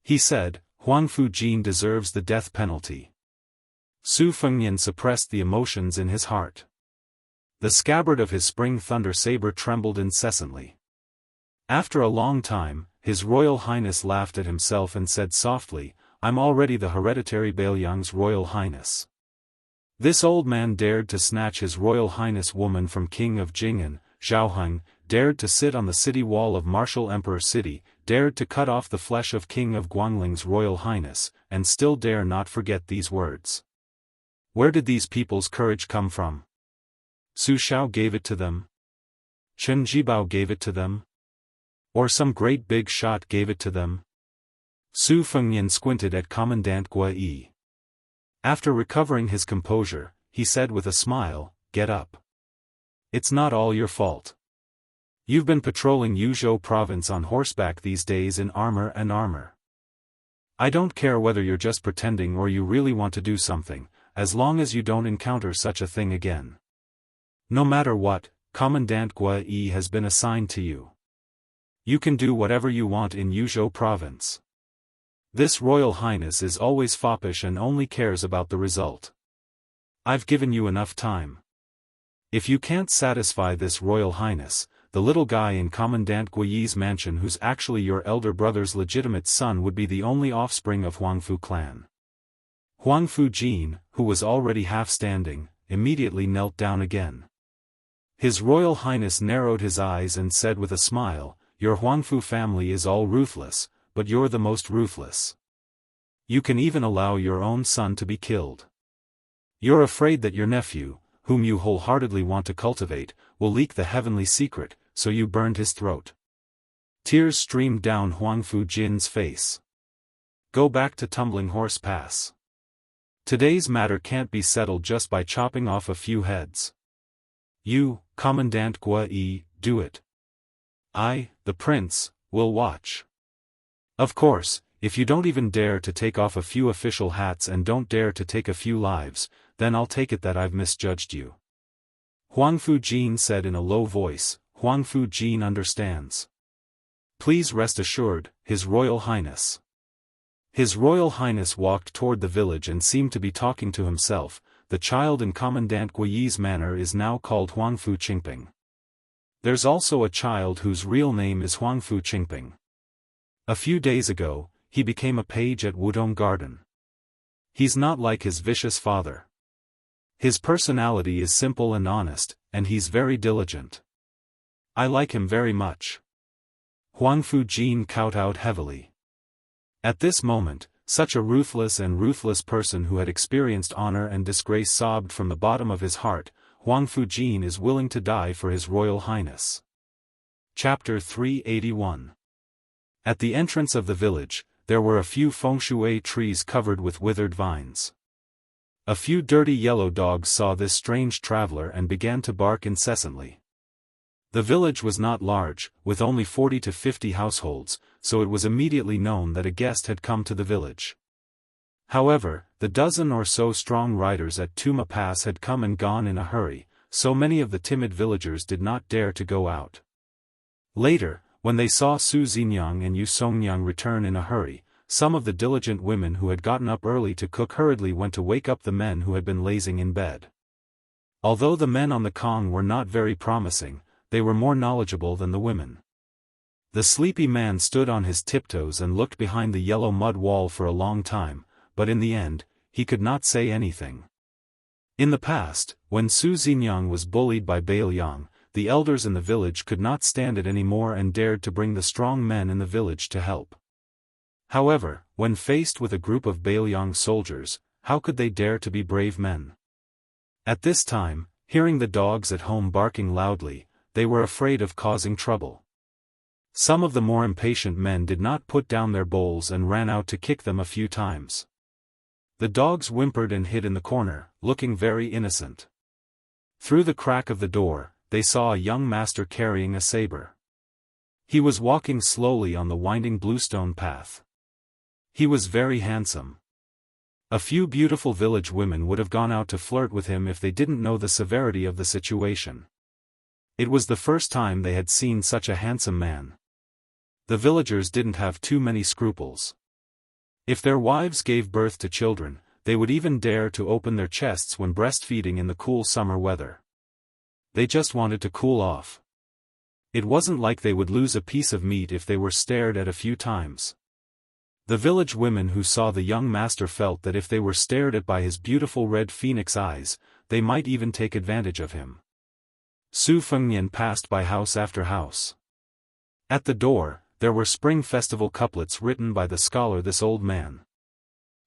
He said, Huang Fujin deserves the death penalty. Su Fengnian suppressed the emotions in his heart. The scabbard of his spring thunder saber trembled incessantly. After a long time, His Royal Highness laughed at himself and said softly, I'm already the hereditary Bailiang's Royal Highness. This old man dared to snatch His Royal Highness woman from King of Jing'an, Zhaoheng, dared to sit on the city wall of Martial Emperor City, dared to cut off the flesh of King of Guangling's Royal Highness, and still dare not forget these words. Where did these people's courage come from? Su Shao gave it to them? Chen Jibao gave it to them? Or some great big shot gave it to them? Su Fengnian squinted at Commandant Gua Yi. After recovering his composure, he said with a smile, "Get up. It's not all your fault. You've been patrolling Yuzhou province on horseback these days in armor. I don't care whether you're just pretending or you really want to do something, as long as you don't encounter such a thing again. No matter what, Commandant Gua Yi has been assigned to you. You can do whatever you want in Yuzhou province. This Royal Highness is always foppish and only cares about the result. I've given you enough time. If you can't satisfy this Royal Highness, the little guy in Commandant Gua Yi's mansion who's actually your elder brother's legitimate son would be the only offspring of Huangfu clan." Huangfu Jin, who was already half standing, immediately knelt down again. His Royal Highness narrowed his eyes and said with a smile, "Your Huangfu family is all ruthless, but you're the most ruthless. You can even allow your own son to be killed. You're afraid that your nephew, whom you wholeheartedly want to cultivate, will leak the heavenly secret, so you burned his throat." Tears streamed down Huangfu Jin's face. "Go back to Tumbling Horse Pass. Today's matter can't be settled just by chopping off a few heads. You, Commandant Gua Yi, do it. I, the prince, will watch. Of course, if you don't even dare to take off a few official hats and don't dare to take a few lives, then I'll take it that I've misjudged you." Huangfu Jin said in a low voice, "Huangfu Jin understands. Please rest assured, His Royal Highness." His Royal Highness walked toward the village and seemed to be talking to himself. The child in Commandant Gua Yi's manor is now called Huangfu Qingping. There's also a child whose real name is Huangfu Qingping. A few days ago, he became a page at Wudong Garden. He's not like his vicious father. His personality is simple and honest, and he's very diligent. I like him very much." Huangfu Jin kowtowed heavily. At this moment, such a ruthless person who had experienced honor and disgrace sobbed from the bottom of his heart, "Huangfu Jin is willing to die for His Royal Highness." Chapter 381. At the entrance of the village, there were a few fengshui trees covered with withered vines. A few dirty yellow dogs saw this strange traveler and began to bark incessantly. The village was not large, with only 40 to 50 households, so it was immediately known that a guest had come to the village. However, the dozen or so strong riders at Tuma Pass had come and gone in a hurry, so many of the timid villagers did not dare to go out. Later, when they saw Su Xingyang and Yu Songyang return in a hurry, some of the diligent women who had gotten up early to cook hurriedly went to wake up the men who had been lazing in bed. Although the men on the Kong were not very promising, they were more knowledgeable than the women. The sleepy man stood on his tiptoes and looked behind the yellow mud wall for a long time, but in the end, he could not say anything. In the past, when Su Xingyang was bullied by Bailiang, the elders in the village could not stand it anymore and dared to bring the strong men in the village to help. However, when faced with a group of Bailiang soldiers, how could they dare to be brave men? At this time, hearing the dogs at home barking loudly, they were afraid of causing trouble. Some of the more impatient men did not put down their bowls and ran out to kick them a few times. The dogs whimpered and hid in the corner, looking very innocent. Through the crack of the door, they saw a young master carrying a saber. He was walking slowly on the winding bluestone path. He was very handsome. A few beautiful village women would have gone out to flirt with him if they didn't know the severity of the situation. It was the first time they had seen such a handsome man. The villagers didn't have too many scruples. If their wives gave birth to children, they would even dare to open their chests when breastfeeding in the cool summer weather. They just wanted to cool off. It wasn't like they would lose a piece of meat if they were stared at a few times. The village women who saw the young master felt that if they were stared at by his beautiful red phoenix eyes, they might even take advantage of him. Su Fengnian passed by house after house. At the door, there were spring festival couplets written by the scholar this old man.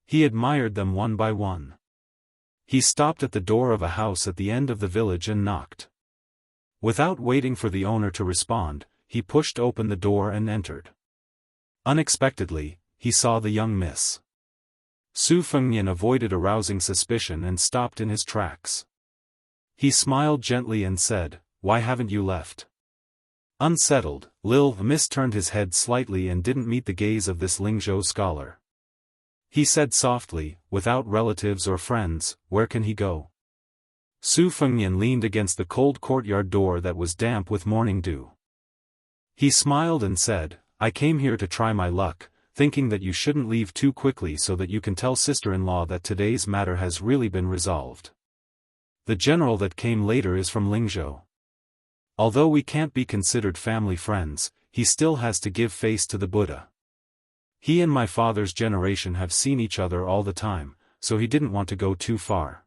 He admired them one by one. He stopped at the door of a house at the end of the village and knocked. Without waiting for the owner to respond, he pushed open the door and entered. Unexpectedly, he saw the young miss. Su Fengnian avoided arousing suspicion and stopped in his tracks. He smiled gently and said, "Why haven't you left?" Unsettled, Lil the Miss turned his head slightly and didn't meet the gaze of this Lingzhou scholar. He said softly, "Without relatives or friends, where can he go?" Su Fengnian leaned against the cold courtyard door that was damp with morning dew. He smiled and said, "I came here to try my luck, thinking that you shouldn't leave too quickly so that you can tell sister-in-law that today's matter has really been resolved. The general that came later is from Lingzhou. Although we can't be considered family friends, he still has to give face to the Buddha. He and my father's generation have seen each other all the time, so he didn't want to go too far.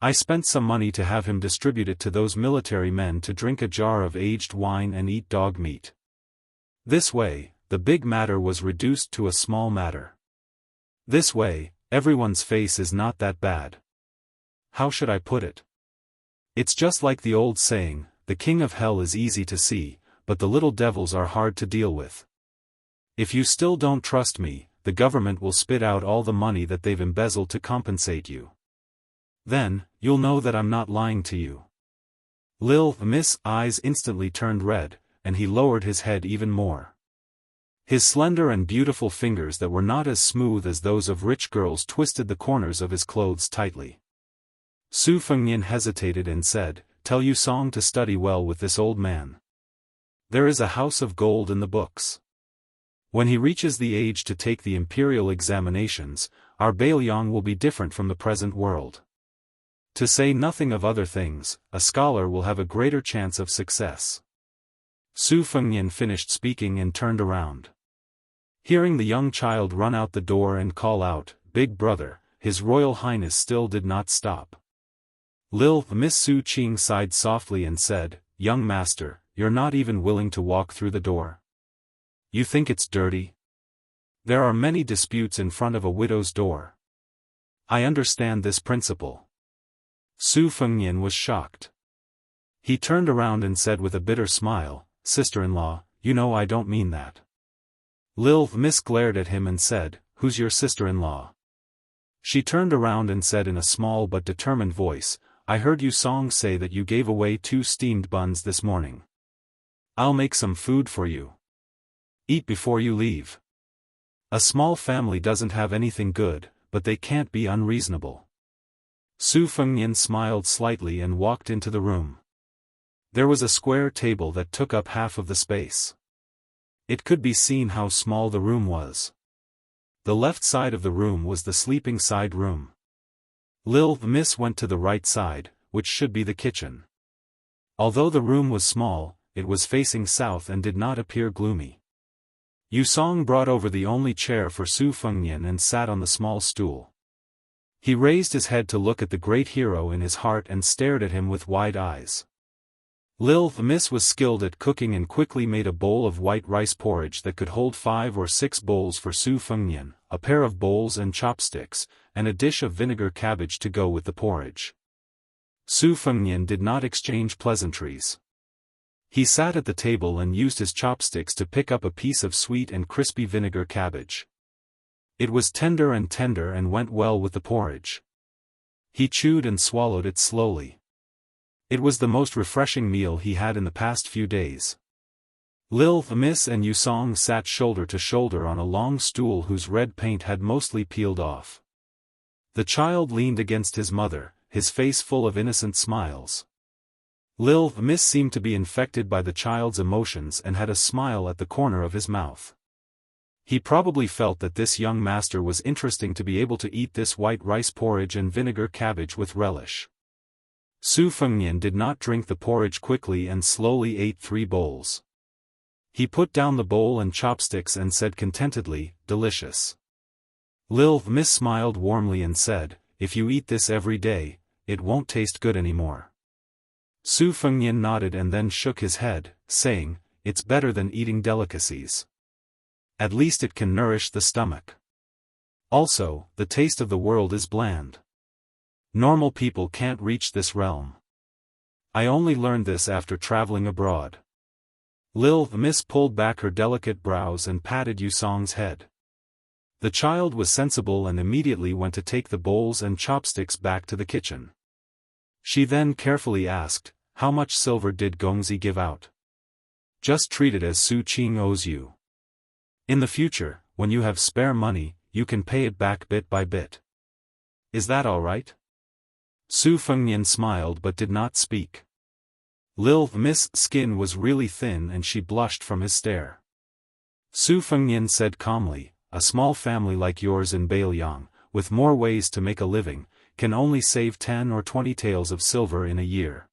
I spent some money to have him distribute it to those military men to drink a jar of aged wine and eat dog meat. This way, the big matter was reduced to a small matter. This way, everyone's face is not that bad. How should I put it? It's just like the old saying, the king of hell is easy to see, but the little devils are hard to deal with. If you still don't trust me, the government will spit out all the money that they've embezzled to compensate you. Then, you'll know that I'm not lying to you." Lil the Miss' eyes instantly turned red, and he lowered his head even more. His slender and beautiful fingers that were not as smooth as those of rich girls twisted the corners of his clothes tightly. Su Fengnian hesitated and said, "Tell Yu Song to study well with this old man. There is a house of gold in the books. When he reaches the age to take the imperial examinations, our Bailiang will be different from the present world. To say nothing of other things, a scholar will have a greater chance of success." Su Fengnian finished speaking and turned around. Hearing the young child run out the door and call out, "Big brother," His Royal Highness still did not stop. Lil the Miss Su Qing sighed softly and said, "Young master, you're not even willing to walk through the door? You think it's dirty? There are many disputes in front of a widow's door. I understand this principle." Su Fengnian was shocked. He turned around and said with a bitter smile, "Sister-in-law, you know I don't mean that." Lil the Miss glared at him and said, "Who's your sister-in-law?" She turned around and said in a small but determined voice, "I heard Yu Song say that you gave away 2 steamed buns this morning. I'll make some food for you. Eat before you leave. A small family doesn't have anything good, but they can't be unreasonable." Su Fengnian smiled slightly and walked into the room. There was a square table that took up half of the space. It could be seen how small the room was. The left side of the room was the sleeping side room. Lil the Miss went to the right side, which should be the kitchen. Although the room was small, it was facing south and did not appear gloomy. Yu Song brought over the only chair for Su Fengnian and sat on the small stool. He raised his head to look at the great hero in his heart and stared at him with wide eyes. Lil the Miss was skilled at cooking and quickly made a bowl of white rice porridge that could hold 5 or 6 bowls for Su Fengnian, a pair of bowls and chopsticks, and a dish of vinegar cabbage to go with the porridge. Su Fengnian did not exchange pleasantries. He sat at the table and used his chopsticks to pick up a piece of sweet and crispy vinegar cabbage. It was tender and went well with the porridge. He chewed and swallowed it slowly. It was the most refreshing meal he had in the past few days. Lil the Miss and Yu Song sat shoulder to shoulder on a long stool whose red paint had mostly peeled off. The child leaned against his mother, his face full of innocent smiles. Lil the Miss seemed to be infected by the child's emotions and had a smile at the corner of his mouth. He probably felt that this young master was interesting to be able to eat this white rice porridge and vinegar cabbage with relish. Su Fengnian did not drink the porridge quickly and slowly ate 3 bowls. He put down the bowl and chopsticks and said contentedly, "Delicious." Lil the Miss smiled warmly and said, "If you eat this every day, it won't taste good anymore." Su Fengnian nodded and then shook his head, saying, "It's better than eating delicacies. At least it can nourish the stomach. Also, the taste of the world is bland. Normal people can't reach this realm. I only learned this after traveling abroad." Lil the Miss pulled back her delicate brows and patted Yu Song's head. The child was sensible and immediately went to take the bowls and chopsticks back to the kitchen. She then carefully asked, "How much silver did Gongzi give out?" "Just treat it as Su Qing owes you. In the future, when you have spare money, you can pay it back bit by bit. Is that all right?" Su Fengnian smiled but did not speak. Lil Miss' skin was really thin and she blushed from his stare. Su Fengnian said calmly, "A small family like yours in Beiliang, with more ways to make a living, can only save 10 or 20 taels of silver in a year.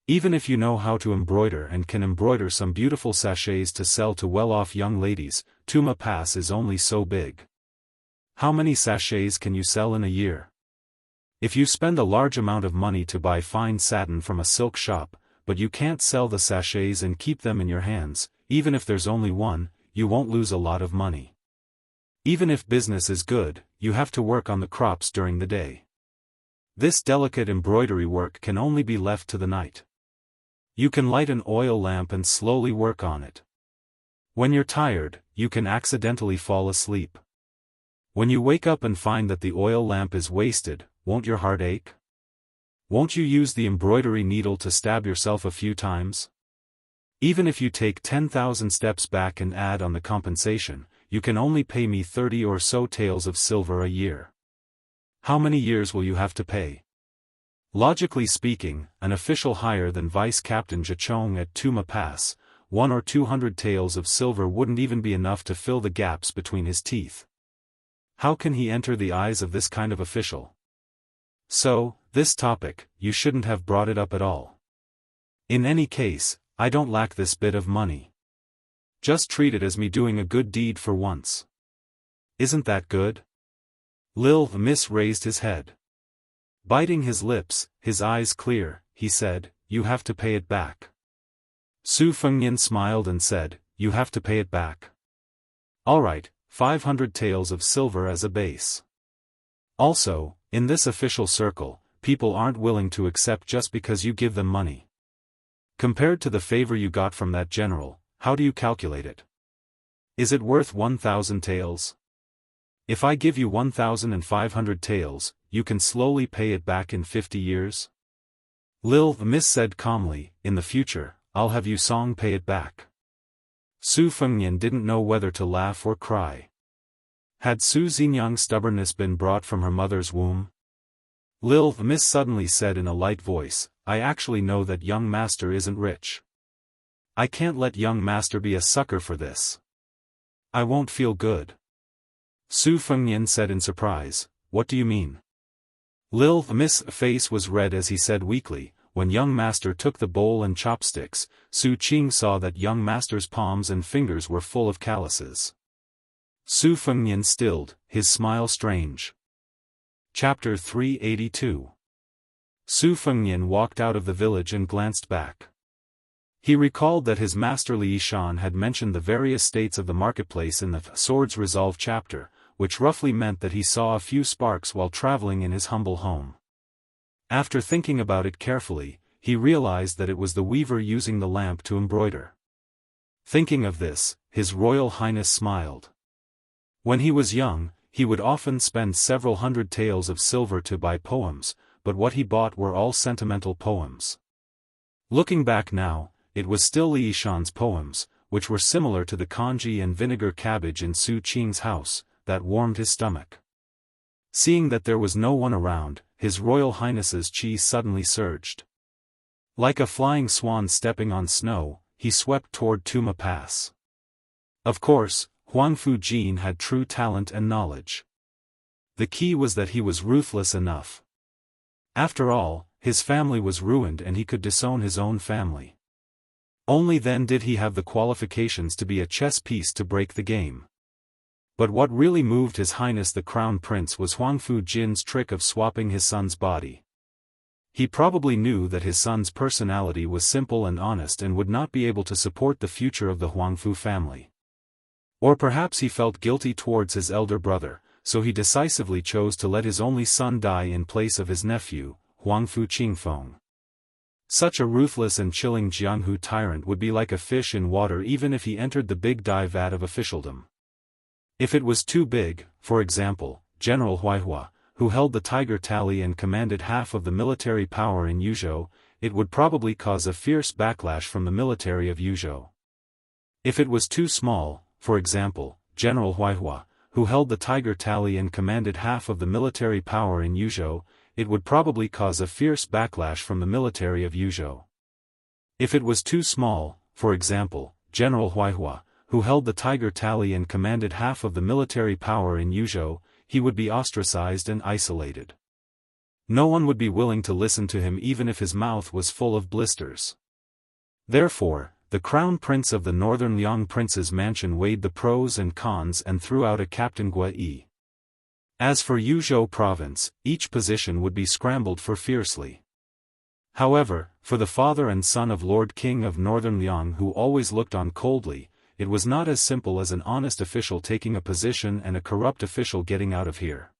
Even if you know how to embroider and can embroider some beautiful sachets to sell to well-off young ladies, Tuma Pass is only so big. How many sachets can you sell in a year? If you spend a large amount of money to buy fine satin from a silk shop, but you can't sell the sachets and keep them in your hands, even if there's only one, you won't lose a lot of money. Even if business is good, you have to work on the crops during the day. This delicate embroidery work can only be left to the night. You can light an oil lamp and slowly work on it. When you're tired, you can accidentally fall asleep. When you wake up and find that the oil lamp is wasted, won't your heart ache? Won't you use the embroidery needle to stab yourself a few times? Even if you take 10,000 steps back and add on the compensation, you can only pay me 30 or so taels of silver a year. How many years will you have to pay?" Logically speaking, an official higher than Vice Captain Zhichong at Tuma Pass, 100 or 200 taels of silver wouldn't even be enough to fill the gaps between his teeth. How can he enter the eyes of this kind of official? So, this topic, you shouldn't have brought it up at all. In any case, I don't lack this bit of money. Just treat it as me doing a good deed for once. Isn't that good?" Lil Miss raised his head. Biting his lips, his eyes clear, he said, "You have to pay it back." Su Fengnian smiled and said, "You have to pay it back. All right, 500 taels of silver as a base. Also, in this official circle, people aren't willing to accept just because you give them money. Compared to the favor you got from that general, how do you calculate it? Is it worth 1,000 taels? If I give you 1,500 taels, you can slowly pay it back in 50 years? Lil Miss said calmly, "In the future, I'll have you Song pay it back." Su Fengnian didn't know whether to laugh or cry. Had Su Xinyan's stubbornness been brought from her mother's womb? Lil Miss suddenly said in a light voice, "I actually know that young master isn't rich. I can't let young master be a sucker for this. I won't feel good." Su Fengnian said in surprise, "What do you mean?" Lil Miss' face was red as he said weakly, "When young master took the bowl and chopsticks, Su Qing saw that young master's palms and fingers were full of calluses." Su Fengnian stilled, his smile strange. Chapter 382. Su Fengnian walked out of the village and glanced back. He recalled that his master Li Yishan had mentioned the various states of the marketplace in the Swords Resolve chapter, which roughly meant that he saw a few sparks while traveling in his humble home. After thinking about it carefully, he realized that it was the weaver using the lamp to embroider. Thinking of this, His Royal Highness smiled. When he was young, he would often spend several hundred taels of silver to buy poems, but what he bought were all sentimental poems. Looking back now, it was still Li Yishan's poems, which were similar to the congee and vinegar cabbage in Su Qing's house, that warmed his stomach. Seeing that there was no one around, His Royal Highness's chi suddenly surged. Like a flying swan stepping on snow, he swept toward Tuma Pass. Of course, Huangfu Jin had true talent and knowledge. The key was that he was ruthless enough. After all, his family was ruined and he could disown his own family. Only then did he have the qualifications to be a chess piece to break the game. But what really moved His Highness the Crown Prince was Huangfu Jin's trick of swapping his son's body. He probably knew that his son's personality was simple and honest and would not be able to support the future of the Huangfu family. Or perhaps he felt guilty towards his elder brother, so he decisively chose to let his only son die in place of his nephew, Huangfu Qingfeng. Such a ruthless and chilling Jianghu tyrant would be like a fish in water even if he entered the big dye vat of officialdom. If it was too big, for example, General Huaihua, who held the Tiger Tally and commanded half of the military power in Yuzhou, it would probably cause a fierce backlash from the military of Yuzhou. If it was too small, for example, General Huaihua, who held the Tiger Tally and commanded half of the military power in Yuzhou, it would probably cause a fierce backlash from the military of Yuzhou. If it was too small, for example, General Huaihua, who held the Tiger Tally and commanded half of the military power in Yuzhou, he would be ostracized and isolated. No one would be willing to listen to him even if his mouth was full of blisters. Therefore, the crown prince of the northern Liang prince's mansion weighed the pros and cons and threw out a Captain Gui. As for Yuzhou province, each position would be scrambled for fiercely. However, for the father and son of Lord King of Northern Liang who always looked on coldly, it was not as simple as an honest official taking a position and a corrupt official getting out of here.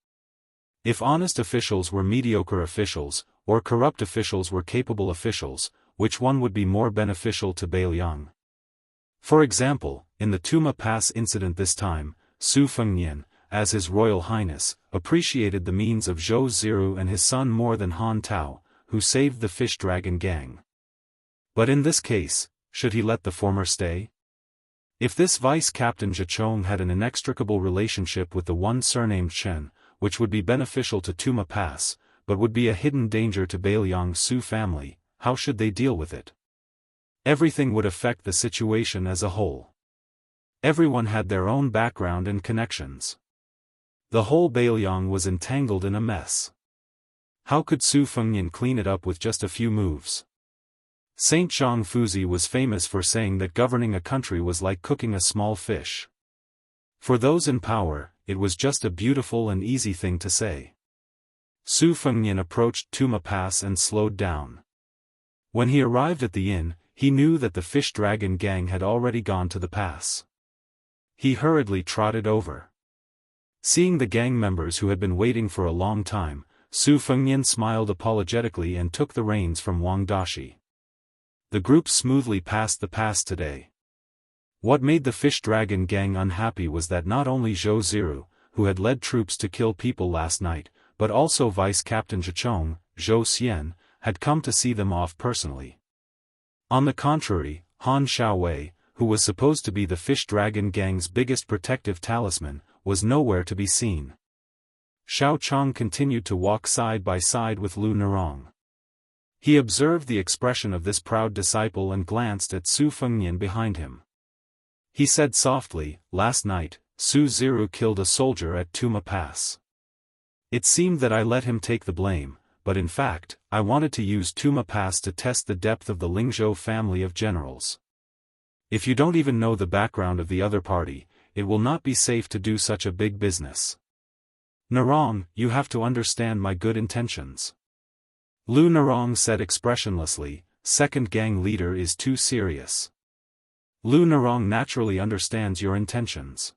If honest officials were mediocre officials, or corrupt officials were capable officials, which one would be more beneficial to Beiliang? For example, in the Tuma Pass incident this time, Su Fengnian, as His Royal Highness, appreciated the means of Zhou Ziru and his son more than Han Tao, who saved the Fish Dragon gang. But in this case, should he let the former stay? If this Vice-Captain Zhichong had an inextricable relationship with the one surnamed Chen, which would be beneficial to Tuma Pass, but would be a hidden danger to Beiliang's Su family, how should they deal with it? Everything would affect the situation as a whole. Everyone had their own background and connections. The whole Beiliang was entangled in a mess. How could Su Fengnian clean it up with just a few moves? Saint Zhang Fuzi was famous for saying that governing a country was like cooking a small fish. For those in power, it was just a beautiful and easy thing to say. Su Fengnian approached Tuma Pass and slowed down. When he arrived at the inn, he knew that the Fish Dragon gang had already gone to the pass. He hurriedly trotted over. Seeing the gang members who had been waiting for a long time, Su Fengnian smiled apologetically and took the reins from Wang Dashi. The group smoothly passed the pass today. What made the Fish Dragon gang unhappy was that not only Zhou Ziru, who had led troops to kill people last night, but also Vice-Captain Zhichong, Zhou Xian, had come to see them off personally. On the contrary, Han Xiaowei, who was supposed to be the Fish Dragon gang's biggest protective talisman, was nowhere to be seen. Xiao Chong continued to walk side by side with Lu Nerong. He observed the expression of this proud disciple and glanced at Su Fengnian behind him. He said softly, "Last night, Su Ziru killed a soldier at Tuma Pass. It seemed that I let him take the blame, but in fact, I wanted to use Tuma Pass to test the depth of the Lingzhou family of generals. If you don't even know the background of the other party, it will not be safe to do such a big business. Nerong, you have to understand my good intentions." Lu Nerong said expressionlessly, "Second gang leader is too serious." Lu Nerong naturally understands your intentions.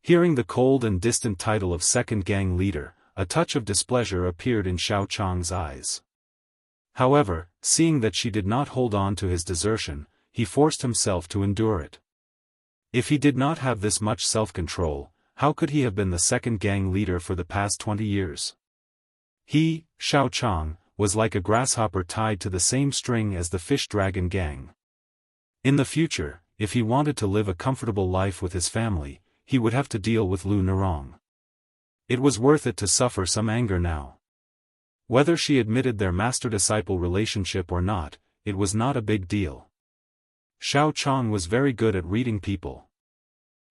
Hearing the cold and distant title of second gang leader, a touch of displeasure appeared in Xiao Chong's eyes. However, seeing that she did not hold on to his desertion, he forced himself to endure it. If he did not have this much self-control, how could he have been the second gang leader for the past 20 years? He, Xiao Chong, was like a grasshopper tied to the same string as the Fish Dragon gang. In the future, if he wanted to live a comfortable life with his family, he would have to deal with Lu Nerong. It was worth it to suffer some anger now. Whether she admitted their master-disciple relationship or not, it was not a big deal. Xiao Chong was very good at reading people.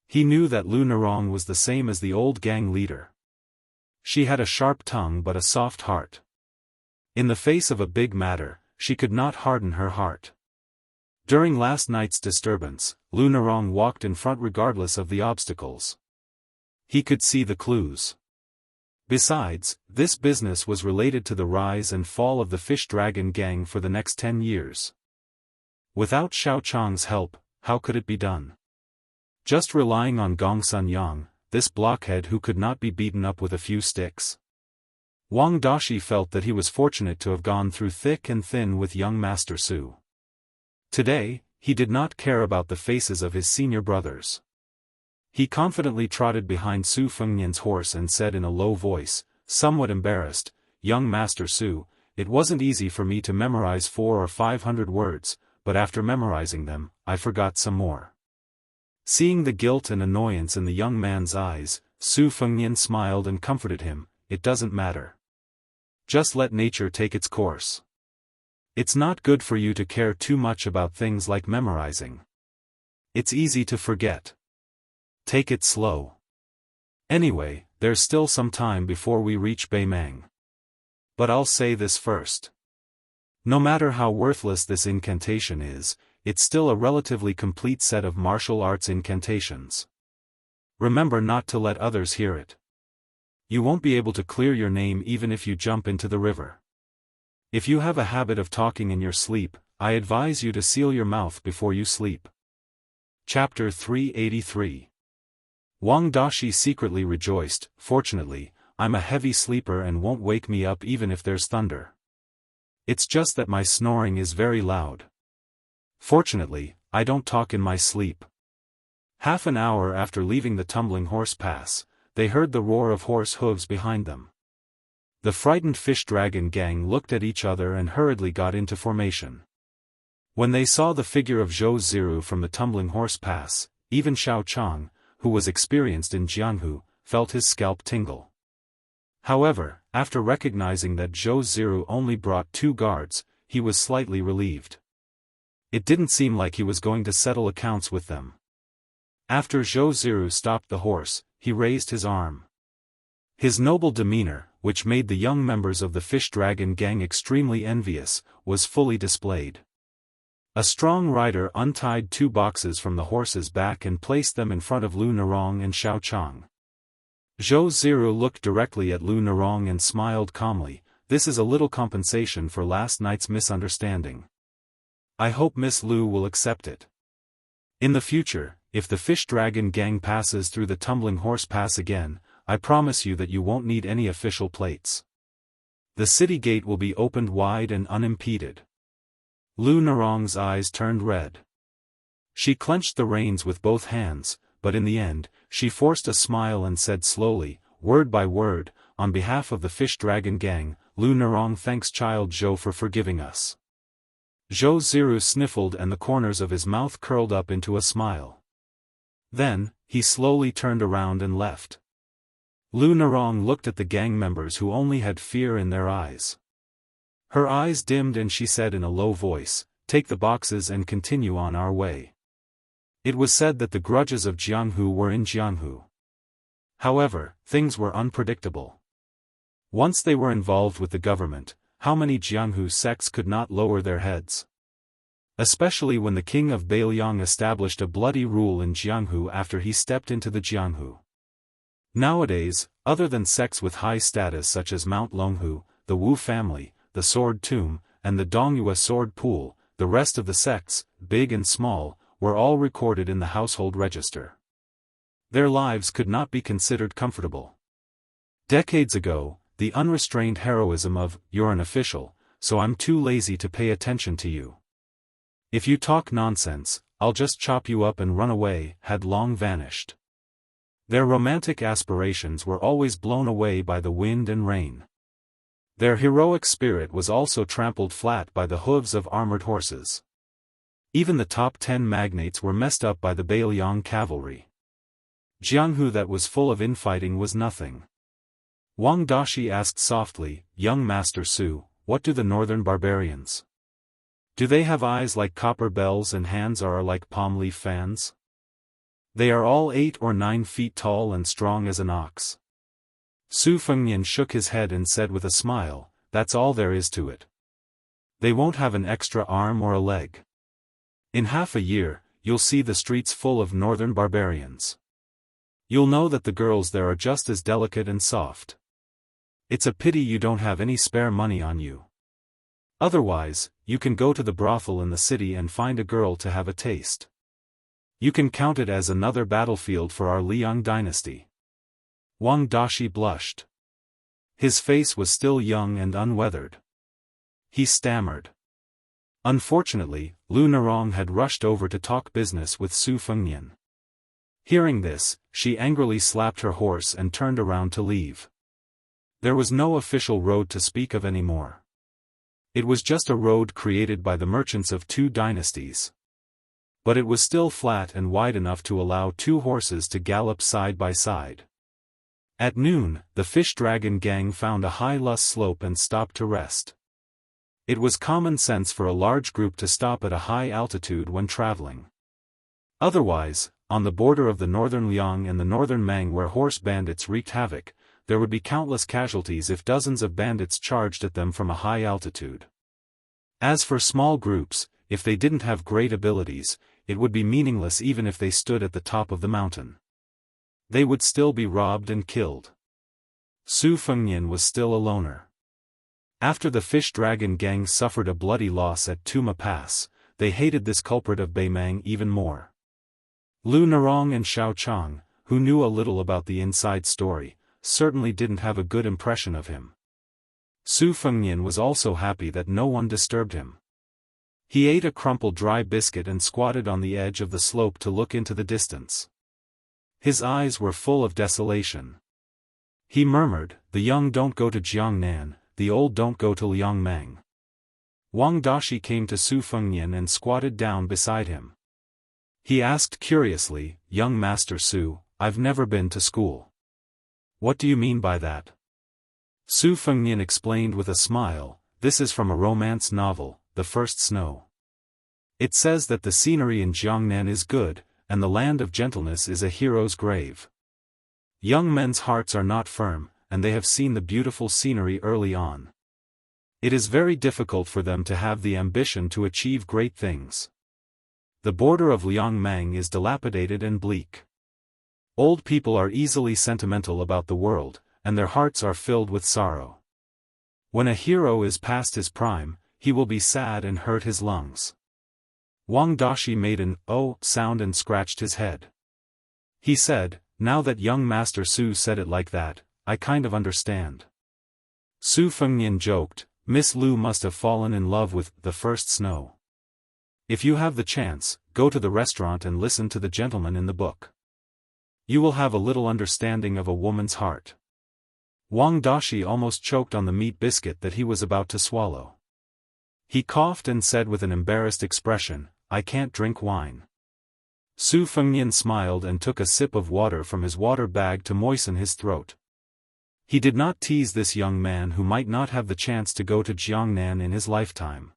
He knew that Lu Nerong was the same as the old gang leader. She had a sharp tongue but a soft heart. In the face of a big matter, she could not harden her heart. During last night's disturbance, Lu Nerong walked in front regardless of the obstacles. He could see the clues. Besides, this business was related to the rise and fall of the Fish Dragon gang for the next 10 years. Without Xiao Chong's help, how could it be done? Just relying on Gong Sun Yang, this blockhead who could not be beaten up with a few sticks? Wang Dashi felt that he was fortunate to have gone through thick and thin with young Master Su. Today, he did not care about the faces of his senior brothers. He confidently trotted behind Su Fengnian's horse and said in a low voice, somewhat embarrassed, "Young Master Su, it wasn't easy for me to memorize 400 or 500 words, but after memorizing them, I forgot some more." Seeing the guilt and annoyance in the young man's eyes, Su Fengnian smiled and comforted him, "It doesn't matter. Just let nature take its course. It's not good for you to care too much about things like memorizing. It's easy to forget. Take it slow. Anyway, there's still some time before we reach Beimang. But I'll say this first. No matter how worthless this incantation is, it's still a relatively complete set of martial arts incantations. Remember not to let others hear it. You won't be able to clear your name even if you jump into the river. If you have a habit of talking in your sleep, I advise you to seal your mouth before you sleep." Chapter 383. Wang Dashi secretly rejoiced, "Fortunately, I'm a heavy sleeper and won't wake me up even if there's thunder. It's just that my snoring is very loud. Fortunately, I don't talk in my sleep." Half an hour after leaving the Tumbling Horse Pass, they heard the roar of horse hooves behind them. The frightened fish dragon gang looked at each other and hurriedly got into formation. When they saw the figure of Zhou Ziru from the Tumbling Horse Pass, even Xiao Chang, who was experienced in Jianghu, felt his scalp tingle. However, after recognizing that Zhou Ziru only brought 2 guards, he was slightly relieved. It didn't seem like he was going to settle accounts with them. After Zhou Ziru stopped the horse, he raised his arm. His noble demeanor, which made the young members of the fish dragon gang extremely envious, was fully displayed. A strong rider untied 2 boxes from the horse's back and placed them in front of Lu Nerong and Xiao Chang. Zhou Ziru looked directly at Lu Nerong and smiled calmly, "This is a little compensation for last night's misunderstanding. I hope Miss Lu will accept it. In the future, if the fish dragon gang passes through the Tumbling Horse Pass again, I promise you that you won't need any official plates. The city gate will be opened wide and unimpeded." Lu Nerong's eyes turned red. She clenched the reins with both hands, but in the end, she forced a smile and said slowly, word by word, "On behalf of the fish dragon gang, Lu Nerong thanks Child Zhou for forgiving us." Zhou Ziru sniffled and the corners of his mouth curled up into a smile. Then, he slowly turned around and left. Lu Nerong looked at the gang members who only had fear in their eyes. Her eyes dimmed and she said in a low voice, "Take the boxes and continue on our way." It was said that the grudges of Jianghu were in Jianghu. However, things were unpredictable. Once they were involved with the government, how many Jianghu sects could not lower their heads? Especially when the king of Beiliang established a bloody rule in Jianghu after he stepped into the Jianghu. Nowadays, other than sects with high status such as Mount Longhu, the Wu family, the Sword Tomb, and the Dongyue Sword Pool, the rest of the sects, big and small, were all recorded in the household register. Their lives could not be considered comfortable. Decades ago, the unrestrained heroism of, "You're an official, so I'm too lazy to pay attention to you. If you talk nonsense, I'll just chop you up and run away," had long vanished. Their romantic aspirations were always blown away by the wind and rain. Their heroic spirit was also trampled flat by the hooves of armored horses. Even the top 10 magnates were messed up by the Beiliang cavalry. Jianghu that was full of infighting was nothing. Wang Dashi asked softly, "Young Master Su, what do the northern barbarians? Do they have eyes like copper bells and hands are like palm leaf fans? They are all 8 or 9 feet tall and strong as an ox." Su Fengnian shook his head and said with a smile, "That's all there is to it. They won't have an extra arm or a leg. In half a year, you'll see the streets full of northern barbarians. You'll know that the girls there are just as delicate and soft. It's a pity you don't have any spare money on you. Otherwise, you can go to the brothel in the city and find a girl to have a taste. You can count it as another battlefield for our Liang dynasty." Wang Dashi blushed. His face was still young and unweathered. He stammered. Unfortunately, Lu Nerong had rushed over to talk business with Su Fengnian. Hearing this, she angrily slapped her horse and turned around to leave. There was no official road to speak of anymore. It was just a road created by the merchants of two dynasties. But it was still flat and wide enough to allow two horses to gallop side by side. At noon, the fish dragon gang found a high loess slope and stopped to rest. It was common sense for a large group to stop at a high altitude when traveling. Otherwise, on the border of the northern Liang and the northern Mang where horse bandits wreaked havoc, there would be countless casualties if dozens of bandits charged at them from a high altitude. As for small groups, if they didn't have great abilities, it would be meaningless even if they stood at the top of the mountain. They would still be robbed and killed. Su Fengnian was still a loner. After the fish dragon gang suffered a bloody loss at Tuma Pass, they hated this culprit of Beimang even more. Lu Narong and Xiao Chang, who knew a little about the inside story, certainly didn't have a good impression of him. Su Fengnian was also happy that no one disturbed him. He ate a crumpled dry biscuit and squatted on the edge of the slope to look into the distance. His eyes were full of desolation. He murmured, "The young don't go to Jiangnan, the old don't go to Liangmang." Wang Dashi came to Su Fengnian and squatted down beside him. He asked curiously, "Young Master Su, I've never been to school. What do you mean by that?" Su Fengnian explained with a smile, "This is from a romance novel, The First Snow. It says that the scenery in Jiangnan is good, and the land of gentleness is a hero's grave. Young men's hearts are not firm, and they have seen the beautiful scenery early on. It is very difficult for them to have the ambition to achieve great things. The border of Liangmang is dilapidated and bleak. Old people are easily sentimental about the world, and their hearts are filled with sorrow. When a hero is past his prime, he will be sad and hurt his lungs." Wang Dashi made an "oh" sound and scratched his head. He said, "Now that young Master Su said it like that, I kind of understand." Su Fengnian joked, "Miss Lu must have fallen in love with The First Snow. If you have the chance, go to the restaurant and listen to the gentleman in the book. You will have a little understanding of a woman's heart." Wang Dashi almost choked on the meat biscuit that he was about to swallow. He coughed and said with an embarrassed expression, "I can't drink wine." Su Fengnian smiled and took a sip of water from his water bag to moisten his throat. He did not tease this young man who might not have the chance to go to Jiangnan in his lifetime.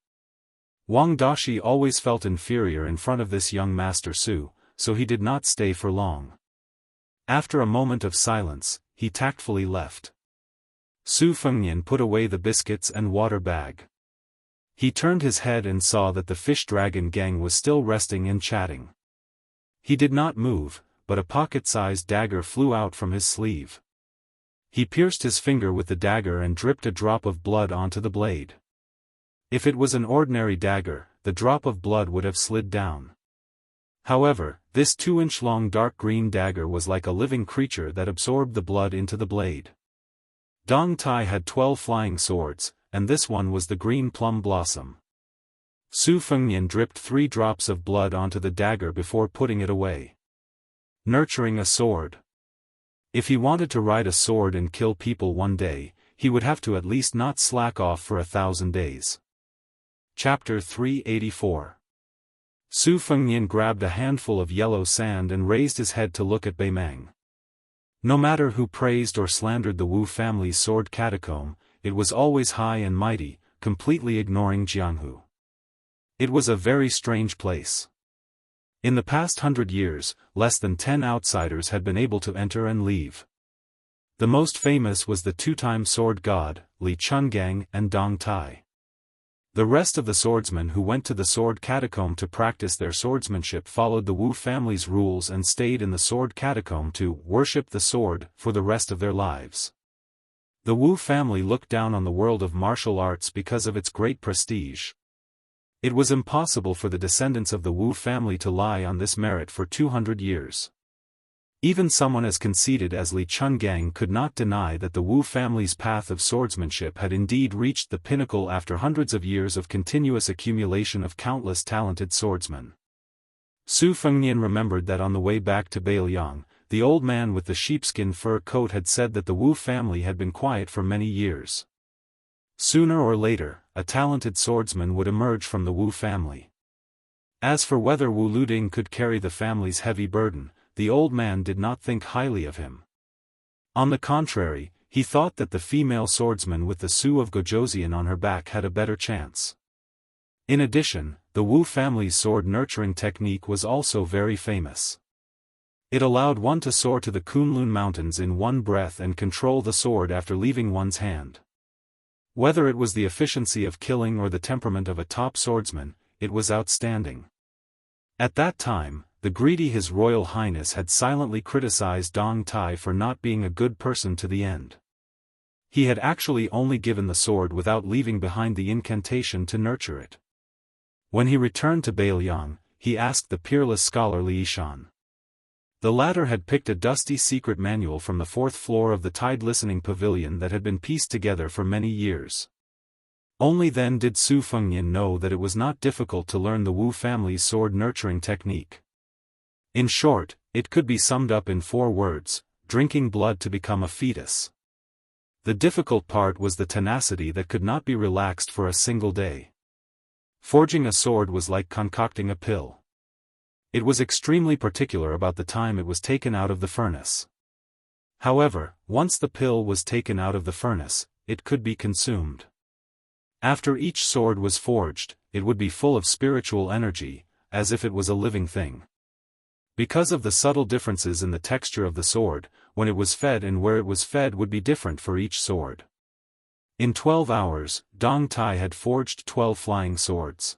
Wang Dashi always felt inferior in front of this young Master Su, so he did not stay for long. After a moment of silence, he tactfully left. Su Fengnian put away the biscuits and water bag. He turned his head and saw that the fish dragon gang was still resting and chatting. He did not move, but a pocket-sized dagger flew out from his sleeve. He pierced his finger with the dagger and dripped a drop of blood onto the blade. If it was an ordinary dagger, the drop of blood would have slid down. However, this 2-inch-long dark green dagger was like a living creature that absorbed the blood into the blade. Dong Tai had 12 flying swords, and this one was the green plum blossom. Su Fengnian dripped 3 drops of blood onto the dagger before putting it away. Nurturing a sword. If he wanted to ride a sword and kill people one day, he would have to at least not slack off for 1,000 days. Chapter 384. Su Fengnian grabbed a handful of yellow sand and raised his head to look at Beimang. No matter who praised or slandered the Wu family's sword catacomb, it was always high and mighty, completely ignoring Jianghu. It was a very strange place. In the past 100 years, less than 10 outsiders had been able to enter and leave. The most famous was the 2-time sword god, Li Chungang and Dong Tai. The rest of the swordsmen who went to the sword catacomb to practice their swordsmanship followed the Wu family's rules and stayed in the sword catacomb to worship the sword for the rest of their lives. The Wu family looked down on the world of martial arts because of its great prestige. It was impossible for the descendants of the Wu family to lie on this merit for 200 years. Even someone as conceited as Li Chungang could not deny that the Wu family's path of swordsmanship had indeed reached the pinnacle after hundreds of years of continuous accumulation of countless talented swordsmen. Su Fengnian remembered that on the way back to Beiliang, the old man with the sheepskin fur coat had said that the Wu family had been quiet for many years. Sooner or later, a talented swordsman would emerge from the Wu family. As for whether Wu Luding could carry the family's heavy burden, the old man did not think highly of him. On the contrary, he thought that the female swordsman with the Su of Gojoseon on her back had a better chance. In addition, the Wu family's sword nurturing technique was also very famous. It allowed one to soar to the Kunlun Mountains in one breath and control the sword after leaving one's hand. Whether it was the efficiency of killing or the temperament of a top swordsman, it was outstanding. At that time, the greedy His Royal Highness had silently criticized Dong Tai for not being a good person to the end. He had actually only given the sword without leaving behind the incantation to nurture it. When he returned to Beiliang, he asked the peerless scholar Li Yishan. The latter had picked a dusty secret manual from the fourth floor of the Tide Listening Pavilion that had been pieced together for many years. Only then did Su Fengnian know that it was not difficult to learn the Wu family's sword nurturing technique. In short, it could be summed up in 4 words: drinking blood to become a fetus. The difficult part was the tenacity that could not be relaxed for a single day. Forging a sword was like concocting a pill. It was extremely particular about the time it was taken out of the furnace. However, once the pill was taken out of the furnace, it could be consumed. After each sword was forged, it would be full of spiritual energy, as if it was a living thing. Because of the subtle differences in the texture of the sword, when it was fed and where it was fed would be different for each sword. In 12 hours, Dong Tai had forged 12 flying swords.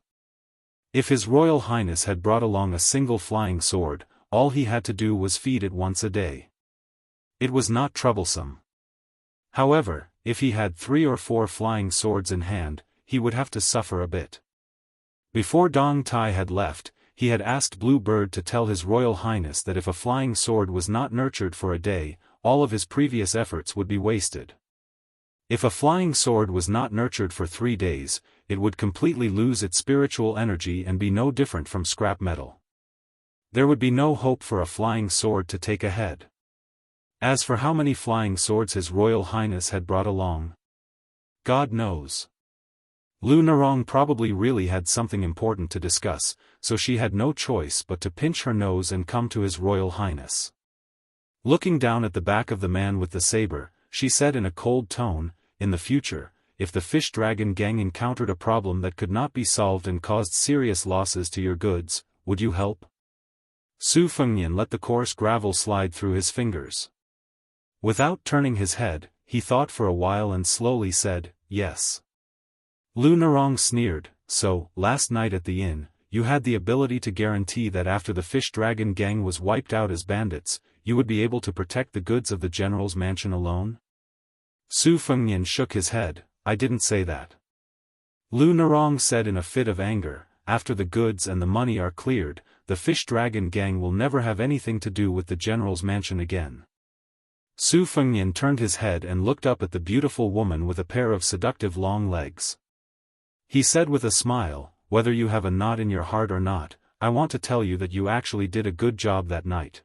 If His Royal Highness had brought along a single flying sword, all he had to do was feed it once a day. It was not troublesome. However, if he had 3 or 4 flying swords in hand, he would have to suffer a bit. Before Dong Tai had left, he had asked Blue Bird to tell His Royal Highness that if a flying sword was not nurtured for a day, all of his previous efforts would be wasted. If a flying sword was not nurtured for 3 days, it would completely lose its spiritual energy and be no different from scrap metal. There would be no hope for a flying sword to take ahead. As for how many flying swords His Royal Highness had brought along, God knows. Lu Narong probably really had something important to discuss, so she had no choice but to pinch her nose and come to His Royal Highness. Looking down at the back of the man with the saber, she said in a cold tone, "In the future, if the Fish Dragon gang encountered a problem that could not be solved and caused serious losses to your goods, would you help?" Su Fengnian let the coarse gravel slide through his fingers. Without turning his head, he thought for a while and slowly said, "Yes." Lu Narong sneered, "So, last night at the inn, you had the ability to guarantee that after the Fish Dragon gang was wiped out as bandits, you would be able to protect the goods of the general's mansion alone?" Su Fengnian shook his head, "I didn't say that." Lu Narong said in a fit of anger, "After the goods and the money are cleared, the Fish Dragon gang will never have anything to do with the general's mansion again." Su Fengnian turned his head and looked up at the beautiful woman with a pair of seductive long legs. He said with a smile, "Whether you have a knot in your heart or not, I want to tell you that you actually did a good job that night.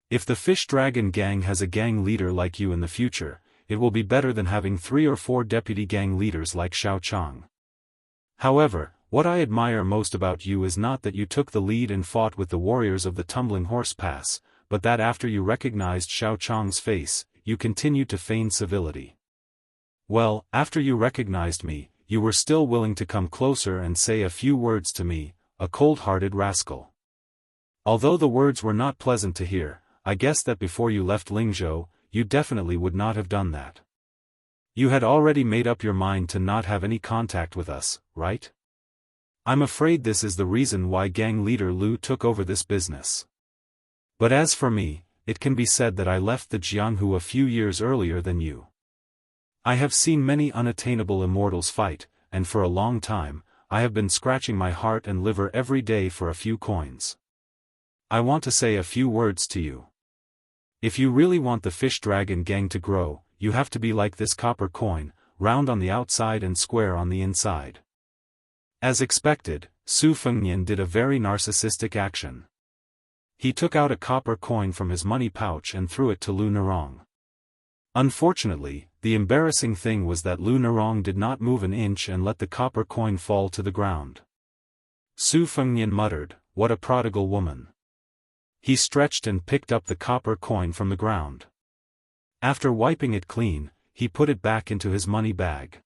If the Fish Dragon gang has a gang leader like you in the future, it will be better than having 3 or 4 deputy gang leaders like Xiao Chang. However, what I admire most about you is not that you took the lead and fought with the warriors of the Tumbling Horse Pass, but that after you recognized Xiao Chang's face, you continued to feign civility. Well, after you recognized me, you were still willing to come closer and say a few words to me, a cold-hearted rascal. Although the words were not pleasant to hear, I guess that before you left Lingzhou, you definitely would not have done that. You had already made up your mind to not have any contact with us, right? I'm afraid this is the reason why gang leader Lu took over this business. But as for me, it can be said that I left the Jianghu a few years earlier than you. I have seen many unattainable immortals fight, and for a long time, I have been scratching my heart and liver every day for a few coins. I want to say a few words to you. If you really want the Fish Dragon gang to grow, you have to be like this copper coin, round on the outside and square on the inside. As expected, Su Fengnian did a very narcissistic action. He took out a copper coin from his money pouch and threw it to Lu Nerong. Unfortunately, the embarrassing thing was that Lu Nerong did not move an inch and let the copper coin fall to the ground. Su Fengnian muttered, "What a prodigal woman." He stretched and picked up the copper coin from the ground. After wiping it clean, he put it back into his money bag.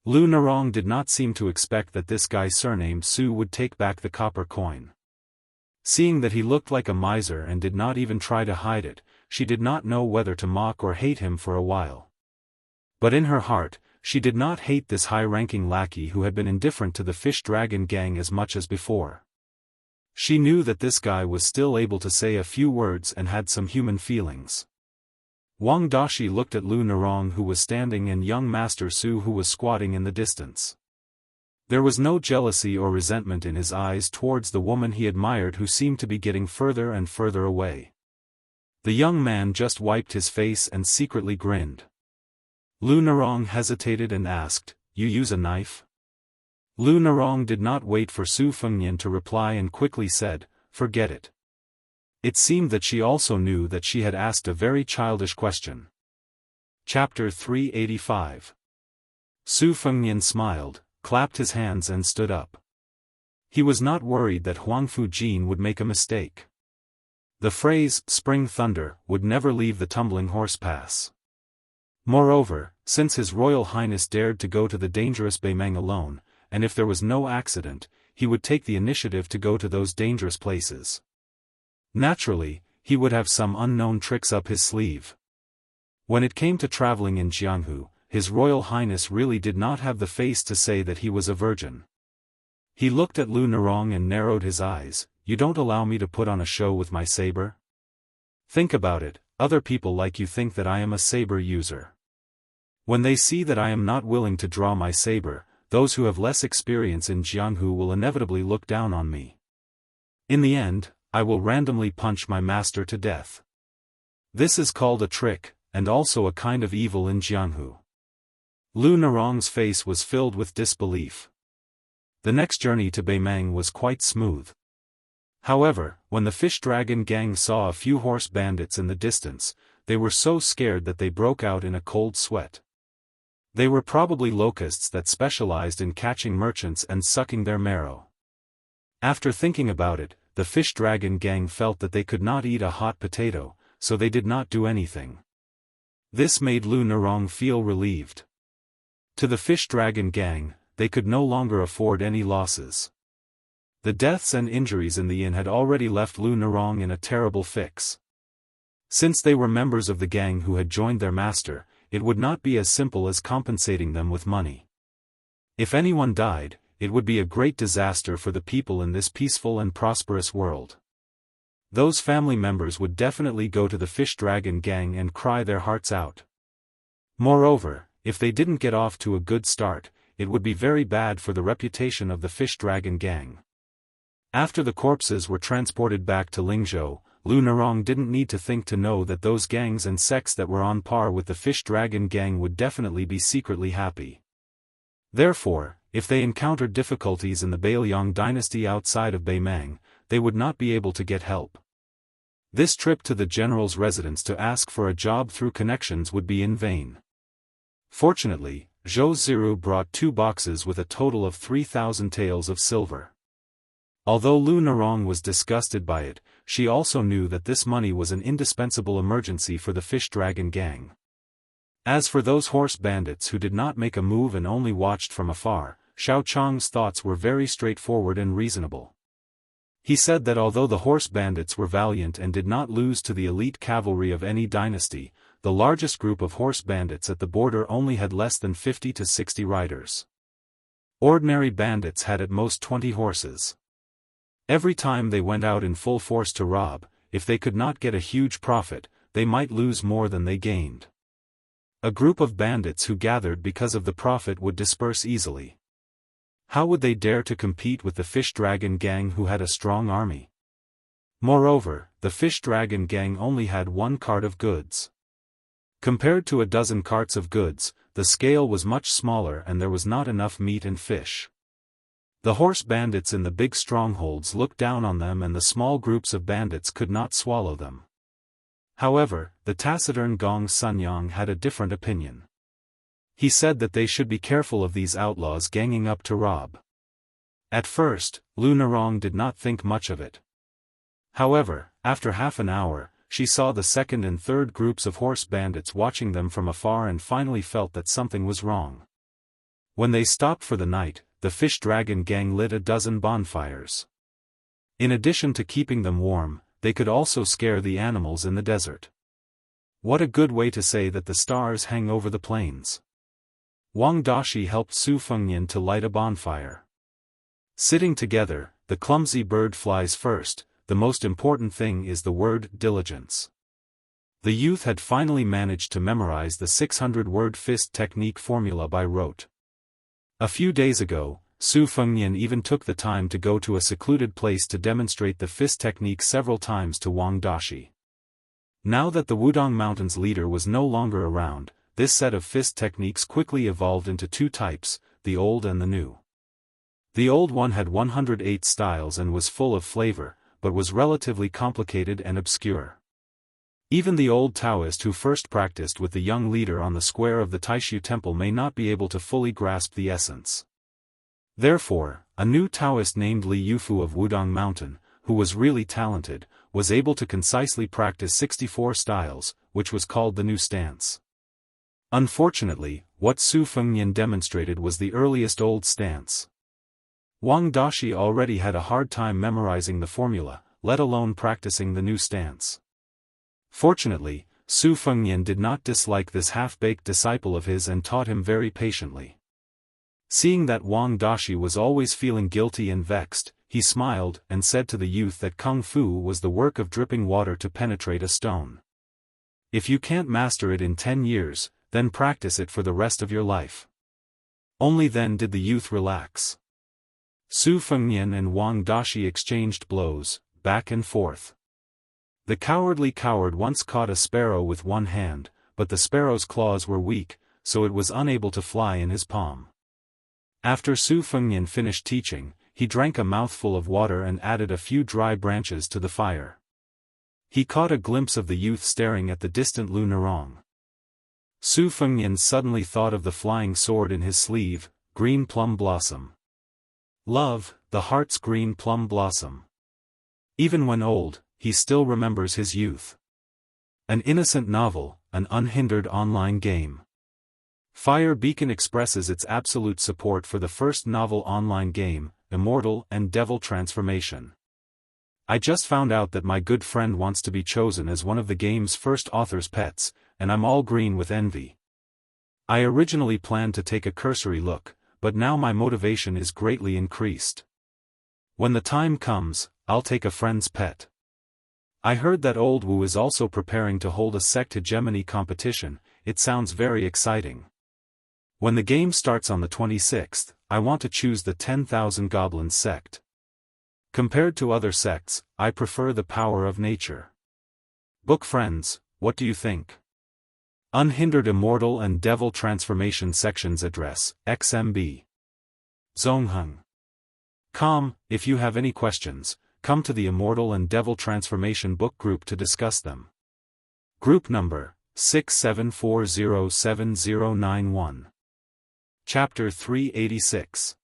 Lu Nerong did not seem to expect that this guy surnamed Su would take back the copper coin. Seeing that he looked like a miser and did not even try to hide it, she did not know whether to mock or hate him for a while. But in her heart, she did not hate this high-ranking lackey who had been indifferent to the Fish Dragon gang as much as before. She knew that this guy was still able to say a few words and had some human feelings. Wang Dashi looked at Lu Nerong who was standing and young Master Su who was squatting in the distance. There was no jealousy or resentment in his eyes towards the woman he admired who seemed to be getting further and further away. The young man just wiped his face and secretly grinned. Lu Nerong hesitated and asked, "You use a knife?" Lu Nerong did not wait for Su Fengnian to reply and quickly said, "Forget it." It seemed that she also knew that she had asked a very childish question. Chapter 385. Su Fengnian smiled, clapped his hands and stood up. He was not worried that Huang Fujin would make a mistake. The phrase, "spring thunder," would never leave the tumbling horse pass. Moreover, since His Royal Highness dared to go to the dangerous Beimeng alone, and if there was no accident, he would take the initiative to go to those dangerous places. Naturally, he would have some unknown tricks up his sleeve. When it came to traveling in Jianghu, His Royal Highness really did not have the face to say that he was a virgin. He looked at Lu Nerong and narrowed his eyes. "You don't allow me to put on a show with my saber? Think about it, other people like you think that I am a saber user. When they see that I am not willing to draw my saber, those who have less experience in Jianghu will inevitably look down on me. In the end, I will randomly punch my master to death. This is called a trick, and also a kind of evil in Jianghu." Lu Nerong's face was filled with disbelief. The next journey to Beimeng was quite smooth. However, when the Fish Dragon gang saw a few horse bandits in the distance, they were so scared that they broke out in a cold sweat. They were probably locusts that specialized in catching merchants and sucking their marrow. After thinking about it, the Fish Dragon gang felt that they could not eat a hot potato, so they did not do anything. This made Lu Nerong feel relieved. To the Fish Dragon gang, they could no longer afford any losses. The deaths and injuries in the inn had already left Lu Nerong in a terrible fix. Since they were members of the gang who had joined their master, it would not be as simple as compensating them with money. If anyone died, it would be a great disaster for the people in this peaceful and prosperous world. Those family members would definitely go to the Fish Dragon gang and cry their hearts out. Moreover, if they didn't get off to a good start, it would be very bad for the reputation of the Fish Dragon gang. After the corpses were transported back to Lingzhou, Lu Nerong didn't need to think to know that those gangs and sects that were on par with the Fish Dragon gang would definitely be secretly happy. Therefore, if they encountered difficulties in the Bailiang dynasty outside of Beimeng, they would not be able to get help. This trip to the general's residence to ask for a job through connections would be in vain. Fortunately, Zhou Ziru brought 2 boxes with a total of 3,000 taels of silver. Although Lu Nerong was disgusted by it, she also knew that this money was an indispensable emergency for the Fish Dragon gang. As for those horse bandits who did not make a move and only watched from afar, Xiao Chang's thoughts were very straightforward and reasonable. He said that although the horse bandits were valiant and did not lose to the elite cavalry of any dynasty, the largest group of horse bandits at the border only had less than 50 to 60 riders. Ordinary bandits had at most 20 horses. Every time they went out in full force to rob, if they could not get a huge profit, they might lose more than they gained. A group of bandits who gathered because of the profit would disperse easily. How would they dare to compete with the Fish Dragon gang who had a strong army? Moreover, the Fish Dragon gang only had 1 cart of goods. Compared to a dozen carts of goods, the scale was much smaller and there was not enough meat and fish. The horse bandits in the big strongholds looked down on them, and the small groups of bandits could not swallow them. However, the taciturn Gong Sunyang had a different opinion. He said that they should be careful of these outlaws ganging up to rob. At first, Lu Narong did not think much of it. However, after half an hour, she saw the second and third groups of horse bandits watching them from afar and finally felt that something was wrong. When they stopped for the night, the fish dragon gang lit a dozen bonfires. In addition to keeping them warm, they could also scare the animals in the desert. What a good way to say that the stars hang over the plains. Wang Dashi helped Su Fengnian to light a bonfire. Sitting together, the clumsy bird flies first. The most important thing is the word diligence. The youth had finally managed to memorize the 600-word fist technique formula by rote. A few days ago, Su Fengnian even took the time to go to a secluded place to demonstrate the fist technique several times to Wang Dashi. Now that the Wudong Mountains leader was no longer around, this set of fist techniques quickly evolved into two types, the old and the new. The old one had 108 styles and was full of flavor, but was relatively complicated and obscure. Even the old Daoist who first practiced with the young leader on the square of the Taishu temple may not be able to fully grasp the essence. Therefore, a new Daoist named Li Yufu of Wudong Mountain, who was really talented, was able to concisely practice 64 styles, which was called the new stance. Unfortunately, what Su Fengnian demonstrated was the earliest old stance. Wang Dashi already had a hard time memorizing the formula, let alone practicing the new stance. Fortunately, Su Fengnian did not dislike this half-baked disciple of his and taught him very patiently. Seeing that Wang Dashi was always feeling guilty and vexed, he smiled and said to the youth that Kung Fu was the work of dripping water to penetrate a stone. If you can't master it in 10 years, then practice it for the rest of your life. Only then did the youth relax. Su Fengnian and Wang Dashi exchanged blows, back and forth. The cowardly coward once caught a sparrow with one hand, but the sparrow's claws were weak, so it was unable to fly in his palm. After Su Fengnian finished teaching, he drank a mouthful of water and added a few dry branches to the fire. He caught a glimpse of the youth staring at the distant Lu Narong. Su Fengnian suddenly thought of the flying sword in his sleeve, green plum blossom. Love, the heart's green plum blossom. Even when old, he still remembers his youth. An innocent novel, an unhindered online game. Fire Beacon expresses its absolute support for the first novel online game, Immortal and Devil Transformation. I just found out that my good friend wants to be chosen as one of the game's first author's pets, and I'm all green with envy. I originally planned to take a cursory look, but now my motivation is greatly increased. When the time comes, I'll take a friend's pet. I heard that Old Wu is also preparing to hold a sect hegemony competition. It sounds very exciting. When the game starts on the 26th, I want to choose the 10,000 Goblins sect. Compared to other sects, I prefer the power of nature. Book friends, what do you think? Unhindered Immortal and Devil Transformation Sections Address, XMB. Zongheng. If you have any questions, come to the Immortal and Devil Transformation book group to discuss them. Group number, 67407091. Chapter 386.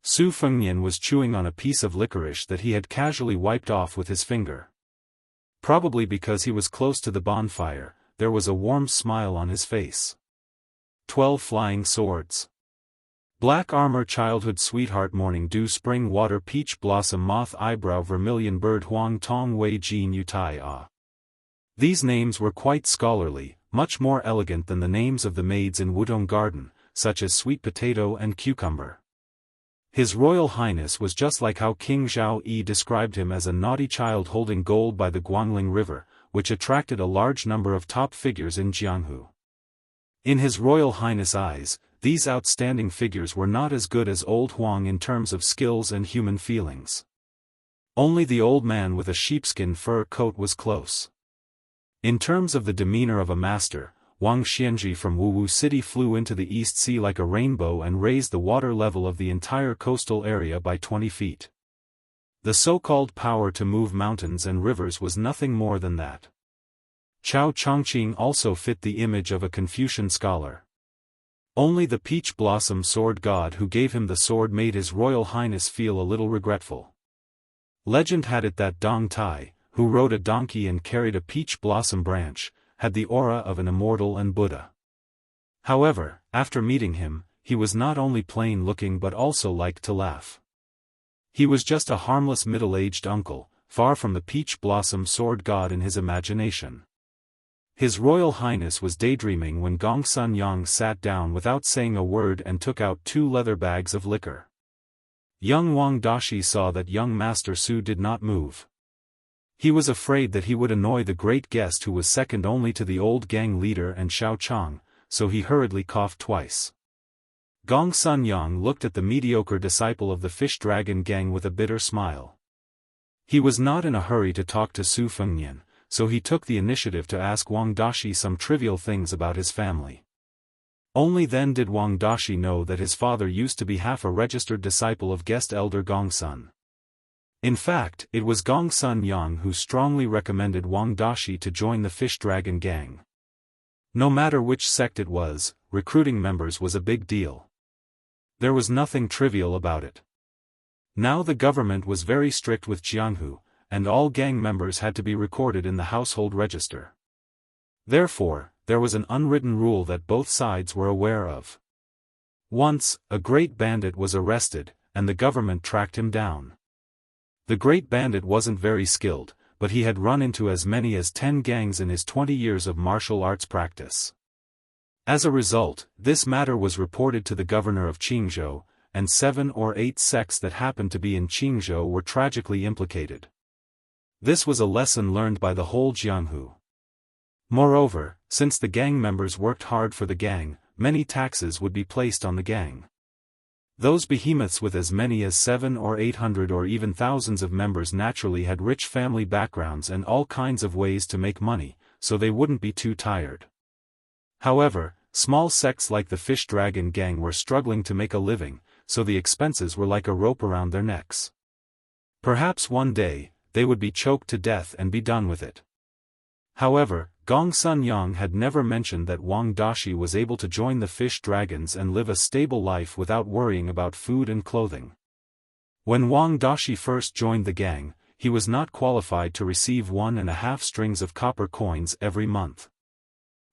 Su Fengnian was chewing on a piece of licorice that he had casually wiped off with his finger. Probably because he was close to the bonfire, there was a warm smile on his face. 12 flying swords. Black armor childhood sweetheart morning dew spring water peach blossom moth eyebrow vermilion bird huang tong wei jin yutai ah. These names were quite scholarly, much more elegant than the names of the maids in Wudong Garden, such as Sweet Potato and Cucumber. His Royal Highness was just like how King Zhao Yi described him as a naughty child holding gold by the Guangling River, which attracted a large number of top figures in Jianghu. In His Royal Highness' eyes, these outstanding figures were not as good as old Huang in terms of skills and human feelings. Only the old man with a sheepskin fur coat was close. In terms of the demeanor of a master, Wuxia Xianxia from Wuwu City flew into the East Sea like a rainbow and raised the water level of the entire coastal area by 20 feet. The so-called power to move mountains and rivers was nothing more than that. Chao Chongqing also fit the image of a Confucian scholar. Only the peach blossom sword god who gave him the sword made His Royal Highness feel a little regretful. Legend had it that Dong Tai, who rode a donkey and carried a peach blossom branch, had the aura of an immortal and Buddha. However, after meeting him, he was not only plain-looking but also liked to laugh. He was just a harmless middle-aged uncle, far from the peach blossom sword god in his imagination. His Royal Highness was daydreaming when Gong Sun Yang sat down without saying a word and took out 2 leather bags of liquor. Young Wang Dashi saw that young Master Su did not move. He was afraid that he would annoy the great guest who was second only to the old gang leader and Xiao Chang, so he hurriedly coughed twice. Gong Sun Yang looked at the mediocre disciple of the fish dragon gang with a bitter smile. He was not in a hurry to talk to Su Fengnian, so he took the initiative to ask Wang Dashi some trivial things about his family. Only then did Wang Dashi know that his father used to be half a registered disciple of guest elder Gong Sun. In fact, it was Gong Sun Yang who strongly recommended Wang Dashi to join the fish dragon gang. No matter which sect it was, recruiting members was a big deal. There was nothing trivial about it. Now the government was very strict with Jianghu, and all gang members had to be recorded in the household register. Therefore, there was an unwritten rule that both sides were aware of. Once, a great bandit was arrested, and the government tracked him down. The great bandit wasn't very skilled, but he had run into as many as 10 gangs in his 20 years of martial arts practice. As a result, this matter was reported to the governor of Qingzhou, and 7 or 8 sects that happened to be in Qingzhou were tragically implicated. This was a lesson learned by the whole Jianghu. Moreover, since the gang members worked hard for the gang, many taxes would be placed on the gang. Those behemoths with as many as 700 or 800 or even thousands of members naturally had rich family backgrounds and all kinds of ways to make money, so they wouldn't be too tired. However, small sects like the Fish Dragon Gang were struggling to make a living, so the expenses were like a rope around their necks. Perhaps one day, they would be choked to death and be done with it. However, Gong Sun Yang had never mentioned that Wang Dashi was able to join the Fish Dragons and live a stable life without worrying about food and clothing. When Wang Dashi first joined the gang, he was not qualified to receive 1.5 strings of copper coins every month.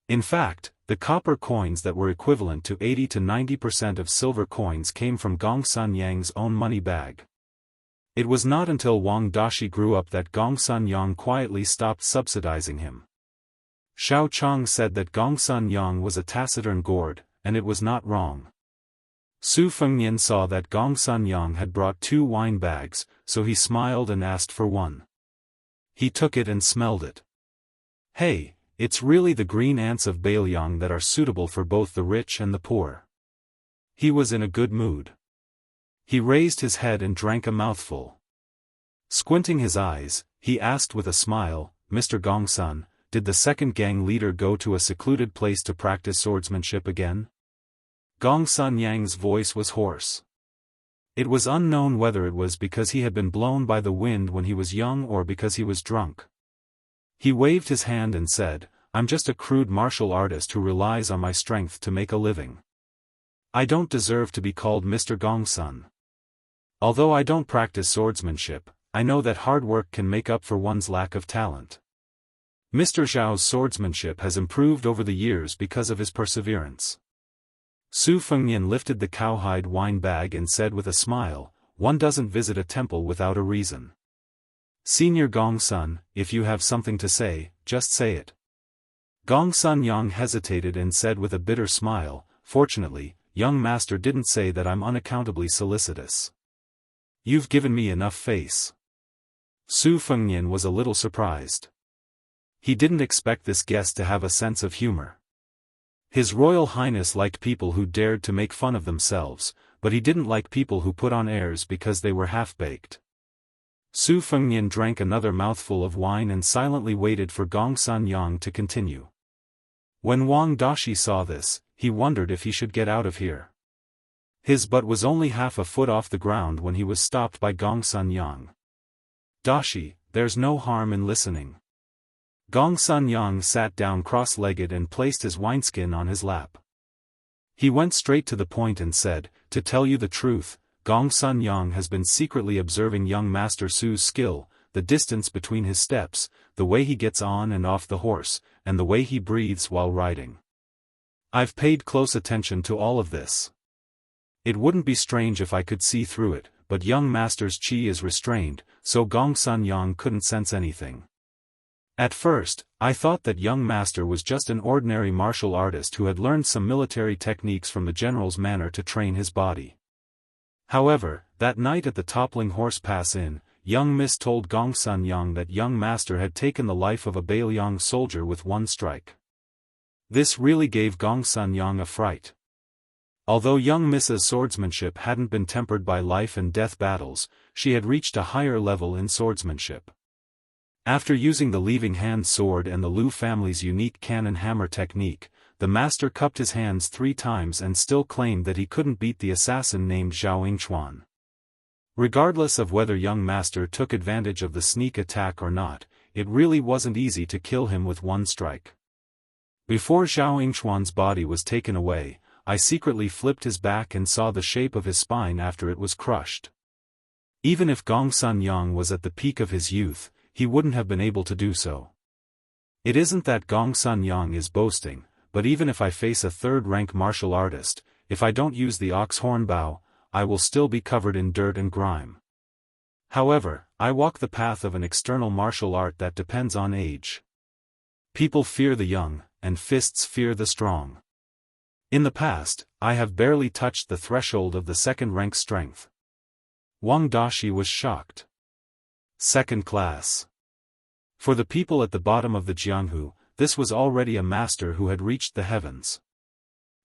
In fact, the copper coins that were equivalent to 80 to 90% of silver coins came from Gong Sun Yang's own money bag. It was not until Wang Dashi grew up that Gong Sun Yang quietly stopped subsidizing him. Xiao Chang said that Gong Sun Yang was a taciturn gourd, and it was not wrong. Su Fengnian saw that Gong Sun Yang had brought 2 wine bags, so he smiled and asked for one. He took it and smelled it. Hey, it's really the green ants of Bailiang that are suitable for both the rich and the poor. He was in a good mood. He raised his head and drank a mouthful. Squinting his eyes, he asked with a smile, Mr. Gong Sun, did the second gang leader go to a secluded place to practice swordsmanship again? Gong Sun Yang's voice was hoarse. It was unknown whether it was because he had been blown by the wind when he was young or because he was drunk. He waved his hand and said, I'm just a crude martial artist who relies on my strength to make a living. I don't deserve to be called Mr. Gong Sun. Although I don't practice swordsmanship, I know that hard work can make up for one's lack of talent. Mr. Zhao's swordsmanship has improved over the years because of his perseverance. Su Fengnian lifted the cowhide wine bag and said with a smile, one doesn't visit a temple without a reason. Senior Gong Sun, if you have something to say, just say it. Gong Sun Yang hesitated and said with a bitter smile, fortunately, young master didn't say that I'm unaccountably solicitous. You've given me enough face. Su Fengnian was a little surprised. He didn't expect this guest to have a sense of humor. His Royal Highness liked people who dared to make fun of themselves, but he didn't like people who put on airs because they were half-baked. Su Fengnian drank another mouthful of wine and silently waited for Gong Sun Yang to continue. When Wang Dashi saw this, he wondered if he should get out of here. His butt was only half a foot off the ground when he was stopped by Gongsun Yang. "Dashi, there's no harm in listening." Gongsun Yang sat down cross-legged and placed his wineskin on his lap. He went straight to the point and said, "To tell you the truth, Gongsun Yang has been secretly observing young Master Su's skill, the distance between his steps, the way he gets on and off the horse, and the way he breathes while riding. I've paid close attention to all of this. It wouldn't be strange if I could see through it, but young Master's chi is restrained, so Gongsun Yang couldn't sense anything. At first, I thought that young Master was just an ordinary martial artist who had learned some military techniques from the general's manner to train his body. However, that night at the Toppling Horse Pass Inn, young Miss told Gongsun Yang that young Master had taken the life of a Bailiang soldier with one strike. This really gave Gongsun Yang a fright. Although young Miss's swordsmanship hadn't been tempered by life and death battles, she had reached a higher level in swordsmanship. After using the leaving hand sword and the Liu family's unique cannon hammer technique, the master cupped his hands 3 times and still claimed that he couldn't beat the assassin named Zhao Yingchuan. Regardless of whether young Master took advantage of the sneak attack or not, it really wasn't easy to kill him with one strike. Before Zhao Yingchuan's body was taken away, I secretly flipped his back and saw the shape of his spine after it was crushed. Even if Gongsun Yang was at the peak of his youth, he wouldn't have been able to do so. It isn't that Gongsun Yang is boasting, but even if I face a third-rank martial artist, if I don't use the ox horn bow, I will still be covered in dirt and grime. However, I walk the path of an external martial art that depends on age. People fear the young, and fists fear the strong. In the past, I have barely touched the threshold of the second-rank strength. Wang Dashi was shocked. Second class. For the people at the bottom of the Jianghu, this was already a master who had reached the heavens.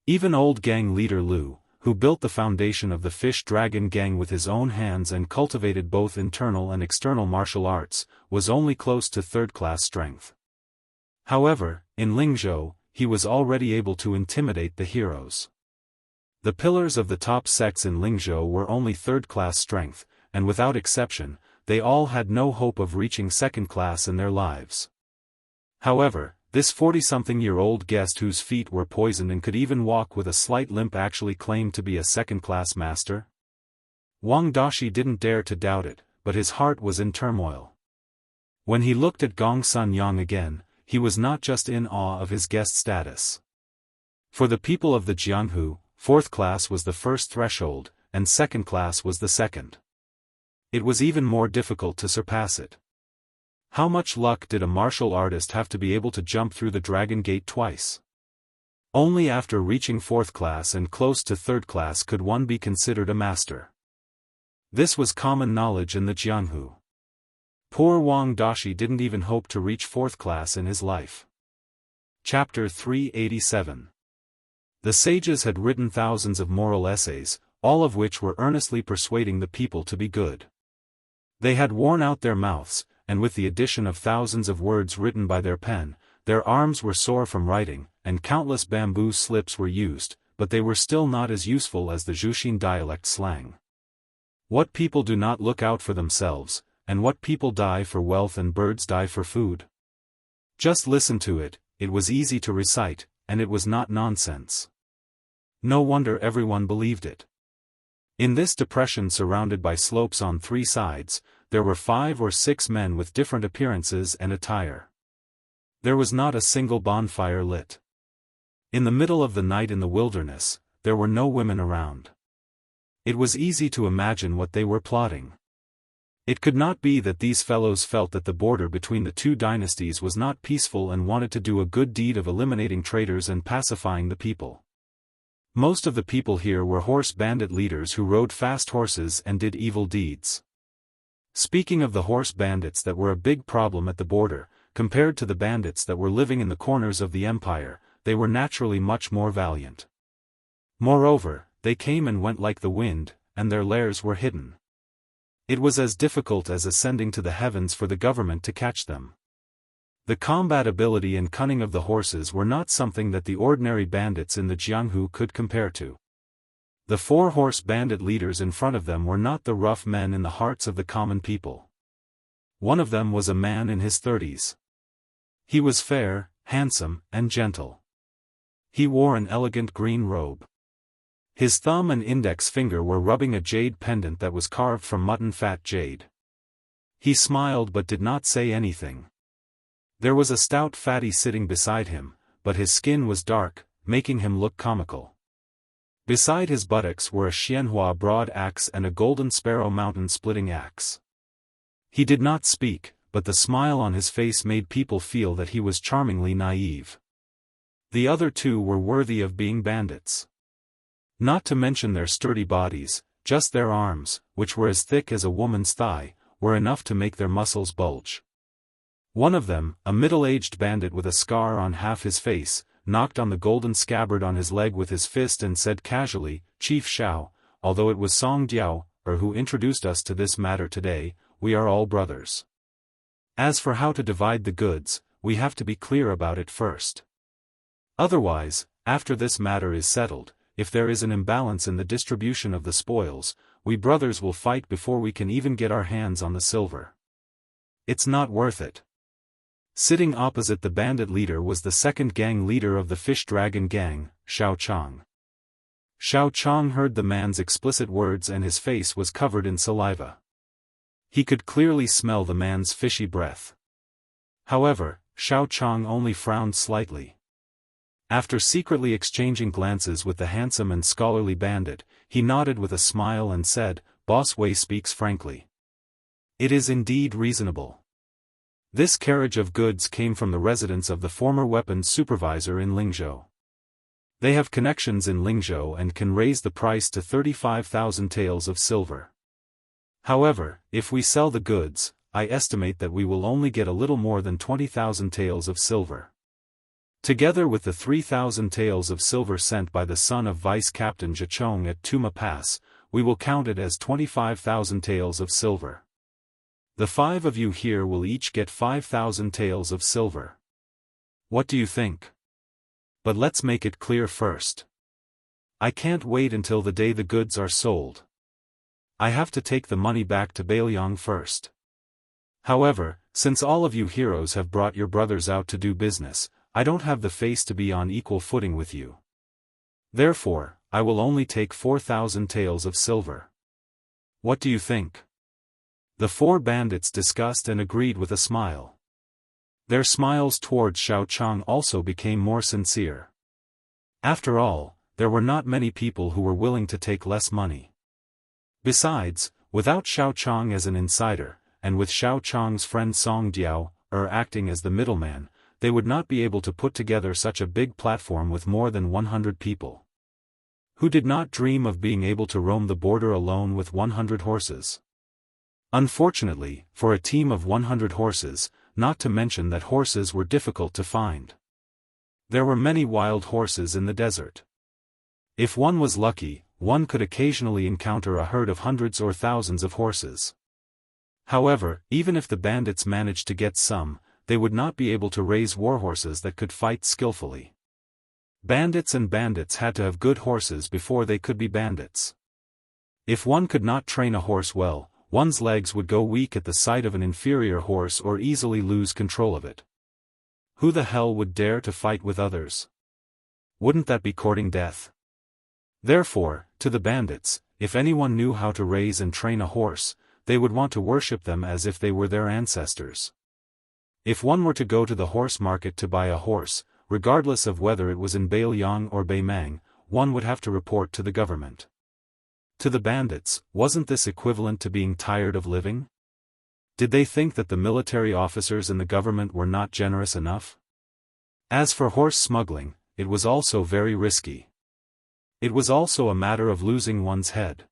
Even old gang leader Liu, who built the foundation of the Fish Dragon gang with his own hands and cultivated both internal and external martial arts, was only close to third-class strength. However, in Lingzhou, he was already able to intimidate the heroes. The pillars of the top sects in Lingzhou were only third-class strength, and without exception, they all had no hope of reaching second class in their lives. However, this 40-something-year-old guest whose feet were poisoned and could even walk with a slight limp actually claimed to be a second-class master? Wang Dashi didn't dare to doubt it, but his heart was in turmoil. When he looked at Gongsun Yang again, he was not just in awe of his guest status. For the people of the Jianghu, fourth class was the first threshold, and second class was the second. It was even more difficult to surpass it. How much luck did a martial artist have to be able to jump through the Dragon Gate twice? Only after reaching fourth class and close to third class could one be considered a master. This was common knowledge in the Jianghu. Poor Wang Dashi didn't even hope to reach fourth class in his life. Chapter 387. The sages had written thousands of moral essays, all of which were earnestly persuading the people to be good. They had worn out their mouths, and with the addition of thousands of words written by their pen, their arms were sore from writing, and countless bamboo slips were used, but they were still not as useful as the Zhuxin dialect slang. What people do not look out for themselves, and what people die for wealth and birds die for food. Just listen to it, it was easy to recite, and it was not nonsense. No wonder everyone believed it. In this depression surrounded by slopes on 3 sides, there were 5 or 6 men with different appearances and attire. There was not a single bonfire lit. In the middle of the night in the wilderness, there were no women around. It was easy to imagine what they were plotting. It could not be that these fellows felt that the border between the 2 dynasties was not peaceful and wanted to do a good deed of eliminating traitors and pacifying the people. Most of the people here were horse bandit leaders who rode fast horses and did evil deeds. Speaking of the horse bandits that were a big problem at the border, compared to the bandits that were living in the corners of the empire, they were naturally much more valiant. Moreover, they came and went like the wind, and their lairs were hidden. It was as difficult as ascending to the heavens for the government to catch them. The combat ability and cunning of the horses were not something that the ordinary bandits in the Jianghu could compare to. The 4-horse bandit leaders in front of them were not the rough men in the hearts of the common people. One of them was a man in his 30s. He was fair, handsome, and gentle. He wore an elegant green robe. His thumb and index finger were rubbing a jade pendant that was carved from mutton-fat jade. He smiled but did not say anything. There was a stout fatty sitting beside him, but his skin was dark, making him look comical. Beside his buttocks were a Xianhua broad axe and a golden sparrow mountain splitting axe. He did not speak, but the smile on his face made people feel that he was charmingly naive. The other two were worthy of being bandits. Not to mention their sturdy bodies, just their arms, which were as thick as a woman's thigh, were enough to make their muscles bulge. One of them, a middle-aged bandit with a scar on half his face, knocked on the golden scabbard on his leg with his fist and said casually, "Chief Shao, although it was Song Diao, who introduced us to this matter today, we are all brothers. As for how to divide the goods, we have to be clear about it first. Otherwise, after this matter is settled, if there is an imbalance in the distribution of the spoils, we brothers will fight before we can even get our hands on the silver. It's not worth it." Sitting opposite the bandit leader was the second gang leader of the Fish Dragon Gang, Shao Chong. Shao Chong heard the man's explicit words and his face was covered in saliva. He could clearly smell the man's fishy breath. However, Shao Chong only frowned slightly. After secretly exchanging glances with the handsome and scholarly bandit, he nodded with a smile and said, "Boss Wei speaks frankly. It is indeed reasonable. This carriage of goods came from the residence of the former weapons supervisor in Lingzhou. They have connections in Lingzhou and can raise the price to 35,000 taels of silver. However, if we sell the goods, I estimate that we will only get a little more than 20,000 taels of silver. Together with the 3,000 taels of silver sent by the son of Vice Captain Zhichong at Tuma Pass, we will count it as 25,000 taels of silver. The 5 of you here will each get 5,000 taels of silver. What do you think? But let's make it clear first. I can't wait until the day the goods are sold. I have to take the money back to Beiliang first. However, since all of you heroes have brought your brothers out to do business, I don't have the face to be on equal footing with you. Therefore, I will only take 4,000 taels of silver. What do you think?" The 4 bandits discussed and agreed with a smile. Their smiles towards Shao Chong also became more sincere. After all, there were not many people who were willing to take less money. Besides, without Shao Chong as an insider, and with Shao Chong's friend Song Diao, acting as the middleman, they would not be able to put together such a big platform with more than 100 people. Who did not dream of being able to roam the border alone with 100 horses? Unfortunately, for a team of 100 horses, not to mention that horses were difficult to find. There were many wild horses in the desert. If one was lucky, one could occasionally encounter a herd of hundreds or thousands of horses. However, even if the bandits managed to get some, they would not be able to raise warhorses that could fight skillfully. Bandits had to have good horses before they could be bandits. If one could not train a horse well, one's legs would go weak at the sight of an inferior horse or easily lose control of it. Who the hell would dare to fight with others? Wouldn't that be courting death? Therefore, to the bandits, if anyone knew how to raise and train a horse, they would want to worship them as if they were their ancestors. If one were to go to the horse market to buy a horse, regardless of whether it was in Beiliang or Beimang, one would have to report to the government. To the bandits, wasn't this equivalent to being tired of living? Did they think that the military officers in the government were not generous enough? As for horse smuggling, it was also very risky. It was also a matter of losing one's head.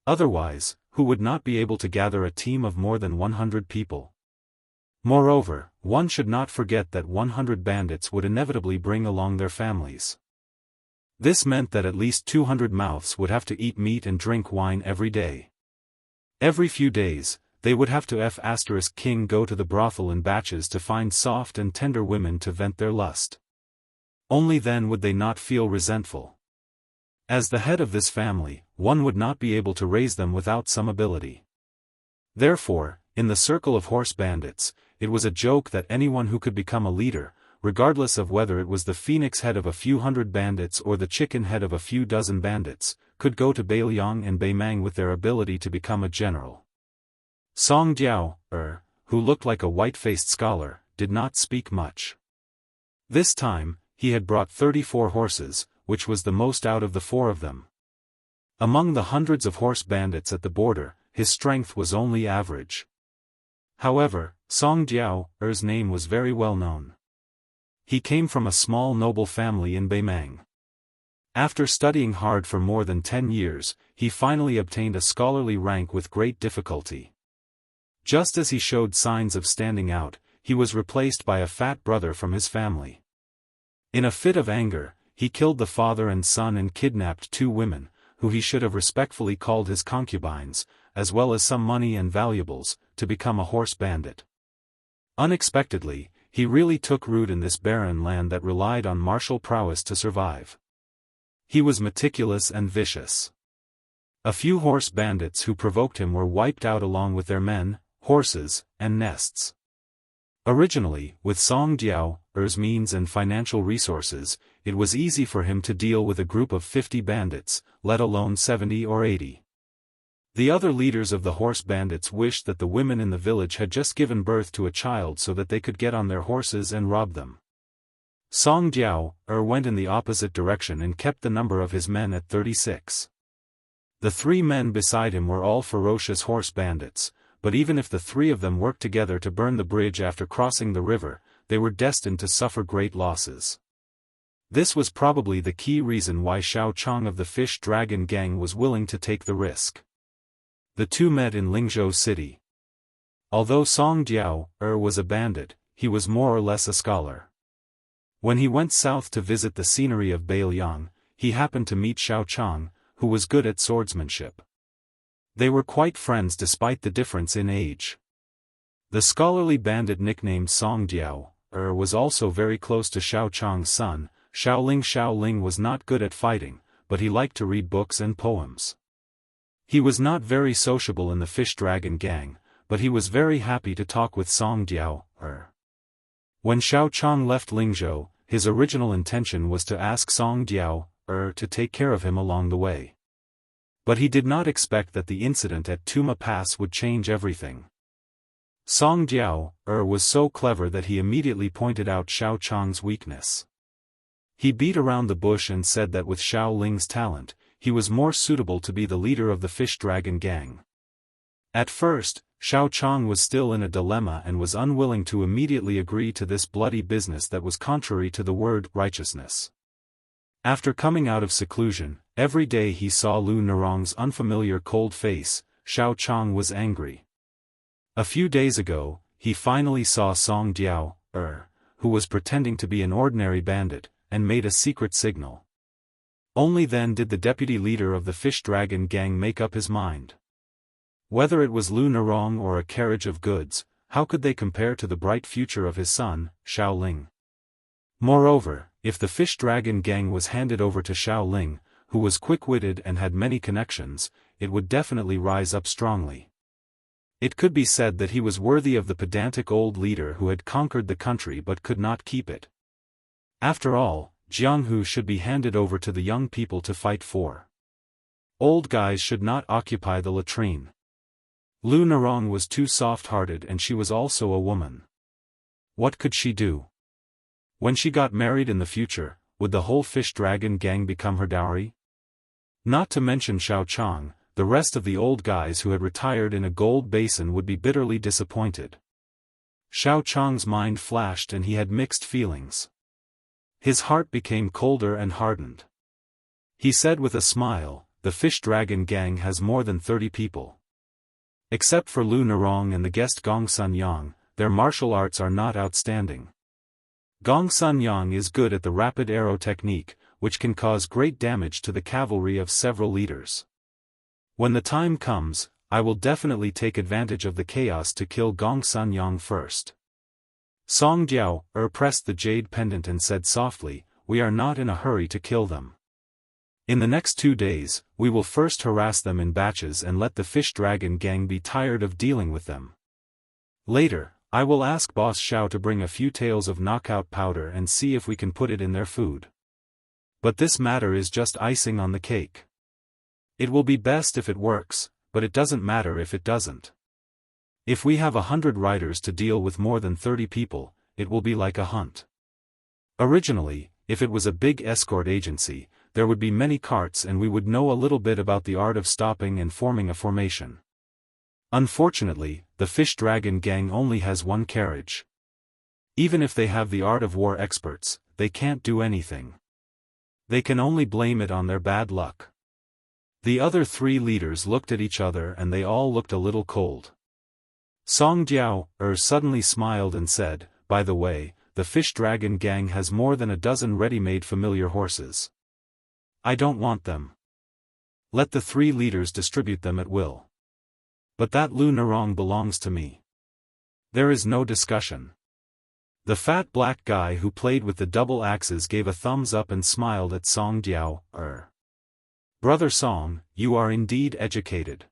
Otherwise, who would not be able to gather a team of more than 100 people? Moreover, one should not forget that 100 bandits would inevitably bring along their families. This meant that at least 200 mouths would have to eat meat and drink wine every day. Every few days, they would have to F***king go to the brothel in batches to find soft and tender women to vent their lust. Only then would they not feel resentful. As the head of this family, one would not be able to raise them without some ability. Therefore, in the circle of horse bandits, it was a joke that anyone who could become a leader, regardless of whether it was the phoenix head of a few hundred bandits or the chicken head of a few dozen bandits, could go to Beiliang and Beimang with their ability to become a general. Song Jiao, who looked like a white-faced scholar, did not speak much. This time, he had brought 34 horses, which was the most out of the 4 of them. Among the hundreds of horse bandits at the border, his strength was only average. However, Song Jiao's name was very well known. He came from a small noble family in Beimang. After studying hard for more than 10 years, he finally obtained a scholarly rank with great difficulty. Just as he showed signs of standing out, he was replaced by a fat brother from his family. In a fit of anger, he killed the father and son and kidnapped 2 women, who he should have respectfully called his concubines, as well as some money and valuables, to become a horse bandit. Unexpectedly, he really took root in this barren land that relied on martial prowess to survive. He was meticulous and vicious. A few horse bandits who provoked him were wiped out along with their men, horses, and nests. Originally, with Song Jiao's means and financial resources, it was easy for him to deal with a group of 50 bandits, let alone 70 or 80. The other leaders of the horse bandits wished that the women in the village had just given birth to a child so that they could get on their horses and rob them. Song Jiao went in the opposite direction and kept the number of his men at 36. The 3 men beside him were all ferocious horse bandits, but even if the 3 of them worked together to burn the bridge after crossing the river, they were destined to suffer great losses. This was probably the key reason why Xiao Chong of the Fish Dragon Gang was willing to take the risk. The 2 met in Lingzhou City. Although Song Jiao was a bandit, he was more or less a scholar. When he went south to visit the scenery of Beiliang, he happened to meet Xiao Chong, who was good at swordsmanship. They were quite friends despite the difference in age. The scholarly bandit nicknamed Song Jiao was also very close to Xiao Chong's son, Xiaoling. Xiaoling was not good at fighting, but he liked to read books and poems. He was not very sociable in the Fish Dragon Gang, but he was very happy to talk with Song Jiao. When Xiao Chong left Lingzhou, his original intention was to ask Song Jiao to take care of him along the way. But he did not expect that the incident at Tuma Pass would change everything. Song Jiao was so clever that he immediately pointed out Xiao Chong's weakness. He beat around the bush and said that with Xiao Ling's talent, he was more suitable to be the leader of the Fish Dragon Gang. At first, Xiao Chong was still in a dilemma and was unwilling to immediately agree to this bloody business that was contrary to the word righteousness. After coming out of seclusion, every day he saw Lu Nerong's unfamiliar cold face, Xiao Chong was angry. A few days ago, he finally saw Song Jiao, who was pretending to be an ordinary bandit, and made a secret signal. Only then did the deputy leader of the Fish Dragon Gang make up his mind. Whether it was Lu Nerong or a carriage of goods, how could they compare to the bright future of his son, Xiao Ling? Moreover, if the Fish Dragon Gang was handed over to Xiao Ling, who was quick-witted and had many connections, it would definitely rise up strongly. It could be said that he was worthy of the pedantic old leader who had conquered the country but could not keep it. After all, Jianghu should be handed over to the young people to fight for. Old guys should not occupy the latrine. Lu Nerong was too soft-hearted and she was also a woman. What could she do? When she got married in the future, would the whole Fish Dragon Gang become her dowry? Not to mention Xiao Chong, the rest of the old guys who had retired in a gold basin would be bitterly disappointed. Xiao Chong's mind flashed and he had mixed feelings. His heart became colder and hardened. He said with a smile, "The Fish Dragon Gang has more than 30 people. Except for Lu Nerong and the guest Gong Sun Yang, their martial arts are not outstanding. Gong Sun Yang is good at the rapid arrow technique, which can cause great damage to the cavalry of several leaders. When the time comes, I will definitely take advantage of the chaos to kill Gong Sun Yang first. Song Jiao pressed the jade pendant and said softly, "We are not in a hurry to kill them. In the next 2 days, we will first harass them in batches and let the fish dragon gang be tired of dealing with them. Later, I will ask Boss Xiao to bring a few tails of knockout powder and see if we can put it in their food. But this matter is just icing on the cake. It will be best if it works, but it doesn't matter if it doesn't. If we have 100 riders to deal with more than 30 people, it will be like a hunt. Originally, if it was a big escort agency, there would be many carts and we would know a little bit about the art of stopping and forming a formation. Unfortunately, the fish dragon gang only has 1 carriage. Even if they have the art of war experts, they can't do anything. They can only blame it on their bad luck. The other 3 leaders looked at each other and they all looked a little cold. Song Jiao suddenly smiled and said, "By the way, the fish dragon gang has more than a dozen ready-made familiar horses. I don't want them. Let the 3 leaders distribute them at will. But that Lu Narong belongs to me." There is no discussion. The fat black guy who played with the double axes gave a thumbs up and smiled at Song Jiao. Brother Song, you are indeed educated.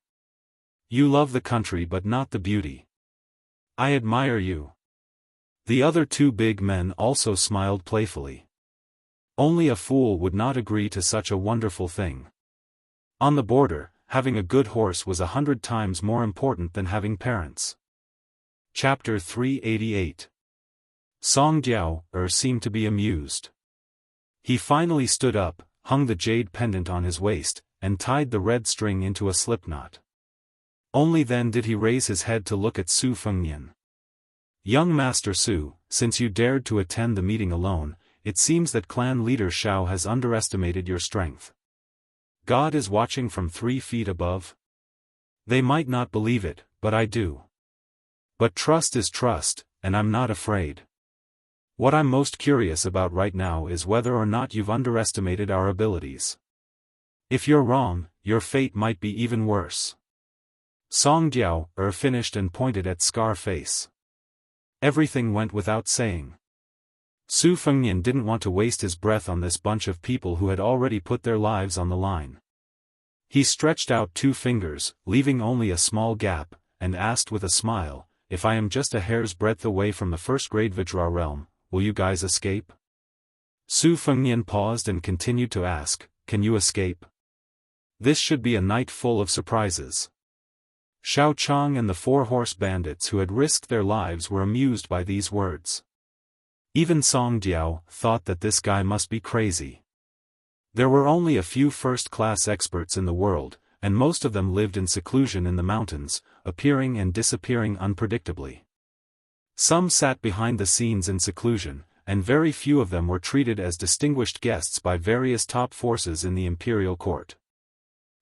You love the country but not the beauty. I admire you. The other 2 big men also smiled playfully. Only a fool would not agree to such a wonderful thing. On the border, having a good horse was 100 times more important than having parents. Chapter 388. Song Jiao seemed to be amused. He finally stood up, hung the jade pendant on his waist, and tied the red string into a slipknot. Only then did he raise his head to look at Su Fengnian. "Young Master Su, since you dared to attend the meeting alone, it seems that clan leader Xiao has underestimated your strength. God is watching from 3 feet above? They might not believe it, but I do. But trust is trust, and I'm not afraid. What I'm most curious about right now is whether or not you've underestimated our abilities. If you're wrong, your fate might be even worse." Song Jiao finished and pointed at Scarface. Everything went without saying. Su Fengnian didn't want to waste his breath on this bunch of people who had already put their lives on the line. He stretched out 2 fingers, leaving only a small gap, and asked with a smile, "If I am just a hair's breadth away from the first-grade Vajra realm, will you guys escape?" Su Fengnian paused and continued to ask, "Can you escape? This should be a night full of surprises." Xiao Chang and the 4 horse bandits who had risked their lives were amused by these words. Even Song Jiao thought that this guy must be crazy. There were only a few first-class experts in the world, and most of them lived in seclusion in the mountains, appearing and disappearing unpredictably. Some sat behind the scenes in seclusion, and very few of them were treated as distinguished guests by various top forces in the imperial court.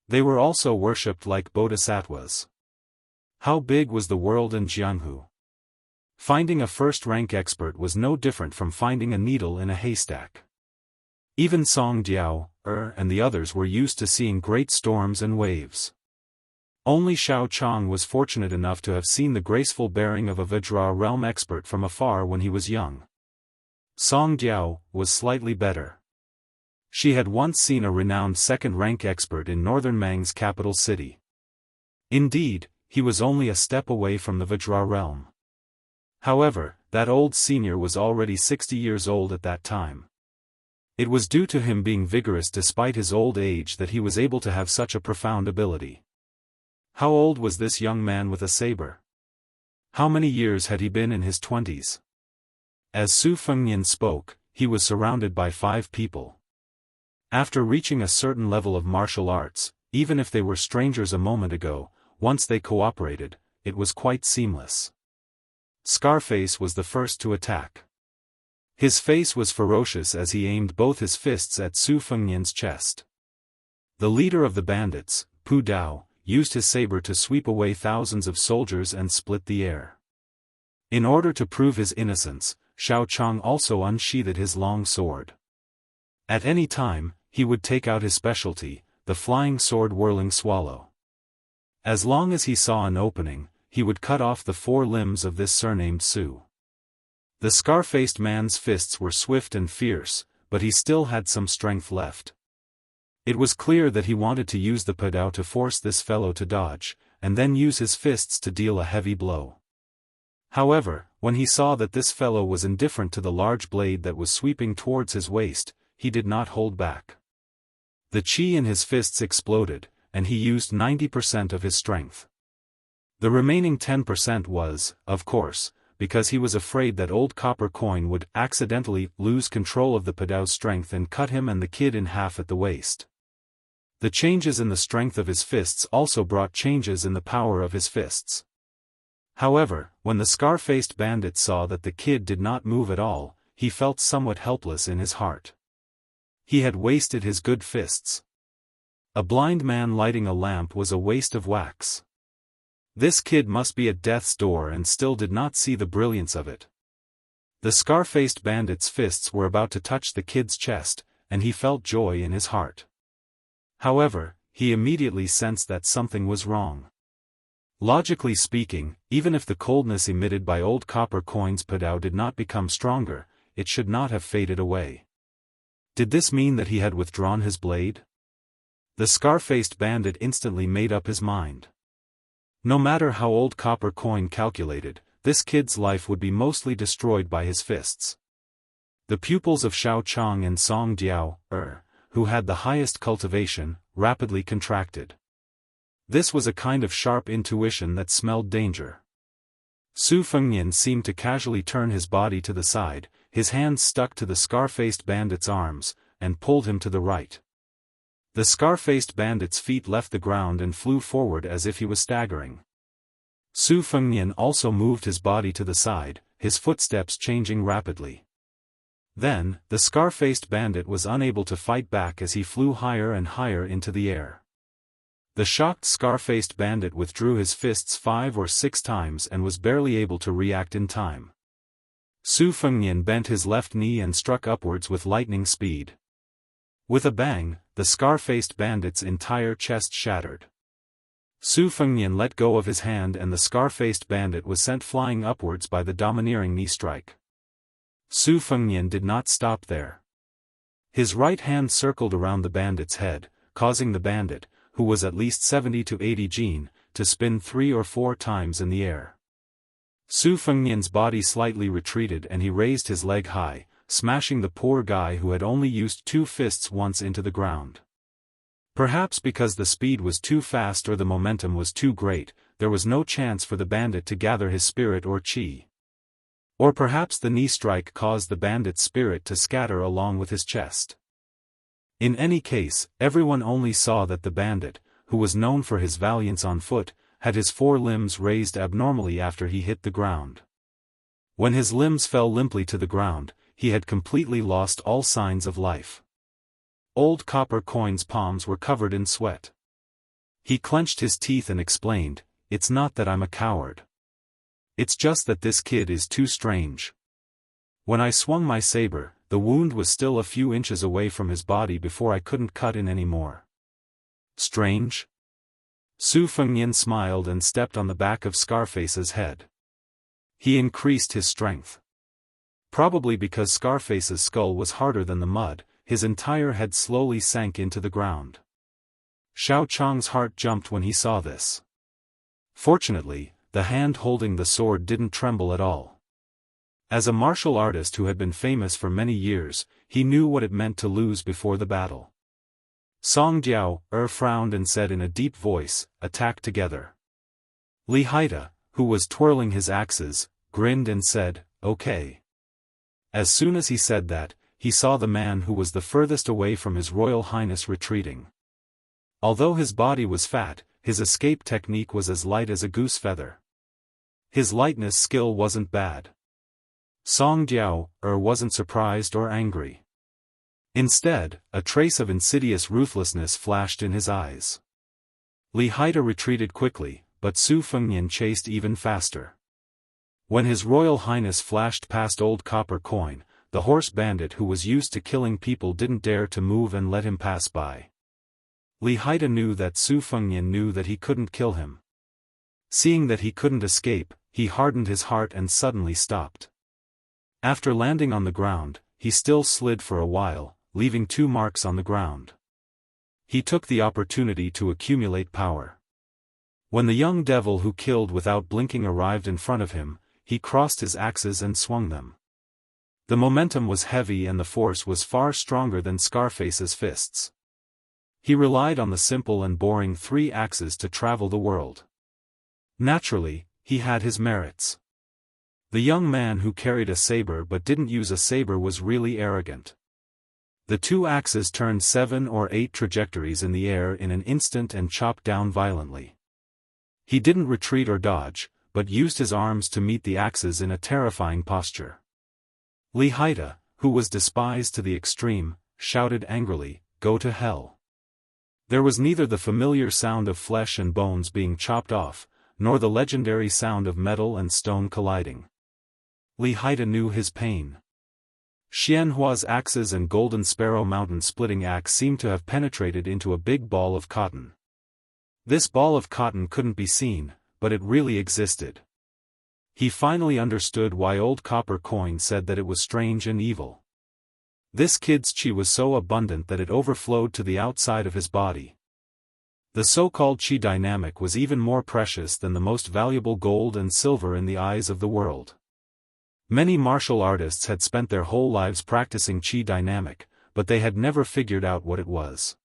They were also worshipped like bodhisattvas. How big was the world in Jianghu? Finding a first-rank expert was no different from finding a needle in a haystack. Even Song Jiao and the others were used to seeing great storms and waves. Only Xiao Chang was fortunate enough to have seen the graceful bearing of a Vajra realm expert from afar when he was young. Song Jiao was slightly better. She had once seen a renowned second-rank expert in northern Mang's capital city. Indeed, he was only a step away from the Vajra realm. However, that old senior was already 60 years old at that time. It was due to him being vigorous despite his old age that he was able to have such a profound ability. How old was this young man with a saber? How many years had he been in his 20s? As Su Fengnian spoke, he was surrounded by 5 people. After reaching a certain level of martial arts, even if they were strangers a moment ago, once they cooperated, it was quite seamless. Scarface was the first to attack. His face was ferocious as he aimed both his fists at Su Fengnian's chest. The leader of the bandits, Pu Dao, used his saber to sweep away thousands of soldiers and split the air. In order to prove his innocence, Xiao Chang also unsheathed his long sword. At any time, he would take out his specialty, the flying sword whirling swallow. As long as he saw an opening, he would cut off the 4 limbs of this surnamed Su. The scar-faced man's fists were swift and fierce, but he still had some strength left. It was clear that he wanted to use the padao to force this fellow to dodge, and then use his fists to deal a heavy blow. However, when he saw that this fellow was indifferent to the large blade that was sweeping towards his waist, he did not hold back. The chi in his fists exploded, and he used 90% of his strength. The remaining 10% was, of course, because he was afraid that old copper coin would accidentally lose control of the padao's strength and cut him and the kid in half at the waist. The changes in the strength of his fists also brought changes in the power of his fists. However, when the scar-faced bandit saw that the kid did not move at all, he felt somewhat helpless in his heart. He had wasted his good fists. A blind man lighting a lamp was a waste of wax. This kid must be at death's door and still did not see the brilliance of it. The scar-faced bandit's fists were about to touch the kid's chest, and he felt joy in his heart. However, he immediately sensed that something was wrong. Logically speaking, even if the coldness emitted by old copper coin's padao did not become stronger, it should not have faded away. Did this mean that he had withdrawn his blade? The scar-faced bandit instantly made up his mind. No matter how old copper coin calculated, this kid's life would be mostly destroyed by his fists. The pupils of Xiao Chang and Song Diao, who had the highest cultivation, rapidly contracted. This was a kind of sharp intuition that smelled danger. Su Fengnian seemed to casually turn his body to the side, his hands stuck to the scar-faced bandit's arms, and pulled him to the right. The scar-faced bandit's feet left the ground and flew forward as if he was staggering. Su Fengnian also moved his body to the side, his footsteps changing rapidly. Then, the scar-faced bandit was unable to fight back as he flew higher and higher into the air. The shocked scar-faced bandit withdrew his fists 5 or 6 times and was barely able to react in time. Su Fengnian bent his left knee and struck upwards with lightning speed. With a bang, the scar-faced bandit's entire chest shattered. Su Fengnian let go of his hand and the scar-faced bandit was sent flying upwards by the domineering knee strike. Su Fengnian did not stop there. His right hand circled around the bandit's head, causing the bandit, who was at least 70 to 80 jin, to spin 3 or 4 times in the air. Su Fengnian's body slightly retreated and he raised his leg high, smashing the poor guy who had only used 2 fists once into the ground. Perhaps because the speed was too fast or the momentum was too great, there was no chance for the bandit to gather his spirit or chi. Or perhaps the knee strike caused the bandit's spirit to scatter along with his chest. In any case, everyone only saw that the bandit, who was known for his valiance on foot, had his 4 limbs raised abnormally after he hit the ground. When his limbs fell limply to the ground, he had completely lost all signs of life. Old copper coin's palms were covered in sweat. He clenched his teeth and explained, "It's not that I'm a coward. It's just that this kid is too strange. When I swung my saber, the wound was still a few inches away from his body before I couldn't cut in anymore." Strange? Su Fengnian smiled and stepped on the back of Scarface's head. He increased his strength. Probably because Scarface's skull was harder than the mud, his entire head slowly sank into the ground. Xiao Chang's heart jumped when he saw this. Fortunately, the hand holding the sword didn't tremble at all. As a martial artist who had been famous for many years, he knew what it meant to lose before the battle. Song Diao frowned and said in a deep voice, "Attack together." Li Haida, who was twirling his axes, grinned and said, "Okay." As soon as he said that, he saw the man who was the furthest away from His Royal Highness retreating. Although his body was fat, his escape technique was as light as a goose feather. His lightness skill wasn't bad. Song Diao wasn't surprised or angry. Instead, a trace of insidious ruthlessness flashed in his eyes. Li Haida retreated quickly, but Su Fengnian chased even faster. When His Royal Highness flashed past Old Copper Coin, the horse bandit who was used to killing people didn't dare to move and let him pass by. Li Haida knew that Su Fengnian knew that he couldn't kill him. Seeing that he couldn't escape, he hardened his heart and suddenly stopped. After landing on the ground, he still slid for a while, leaving 2 marks on the ground. He took the opportunity to accumulate power. When the young devil who killed without blinking arrived in front of him, he crossed his axes and swung them. The momentum was heavy and the force was far stronger than Scarface's fists. He relied on the simple and boring 3 axes to travel the world. Naturally, he had his merits. The young man who carried a saber but didn't use a saber was really arrogant. The 2 axes turned 7 or 8 trajectories in the air in an instant and chopped down violently. He didn't retreat or dodge, but used his arms to meet the axes in a terrifying posture. Li Haida, who was despised to the extreme, shouted angrily, "Go to hell." There was neither the familiar sound of flesh and bones being chopped off, nor the legendary sound of metal and stone colliding. Li Haida knew his pain. Xianhua's axes and Golden Sparrow Mountain splitting axe seemed to have penetrated into a big ball of cotton. This ball of cotton couldn't be seen, but it really existed. He finally understood why old copper coin said that it was strange and evil. This kid's chi was so abundant that it overflowed to the outside of his body. The so-called chi dynamic was even more precious than the most valuable gold and silver in the eyes of the world. Many martial artists had spent their whole lives practicing chi dynamic, but they had never figured out what it was.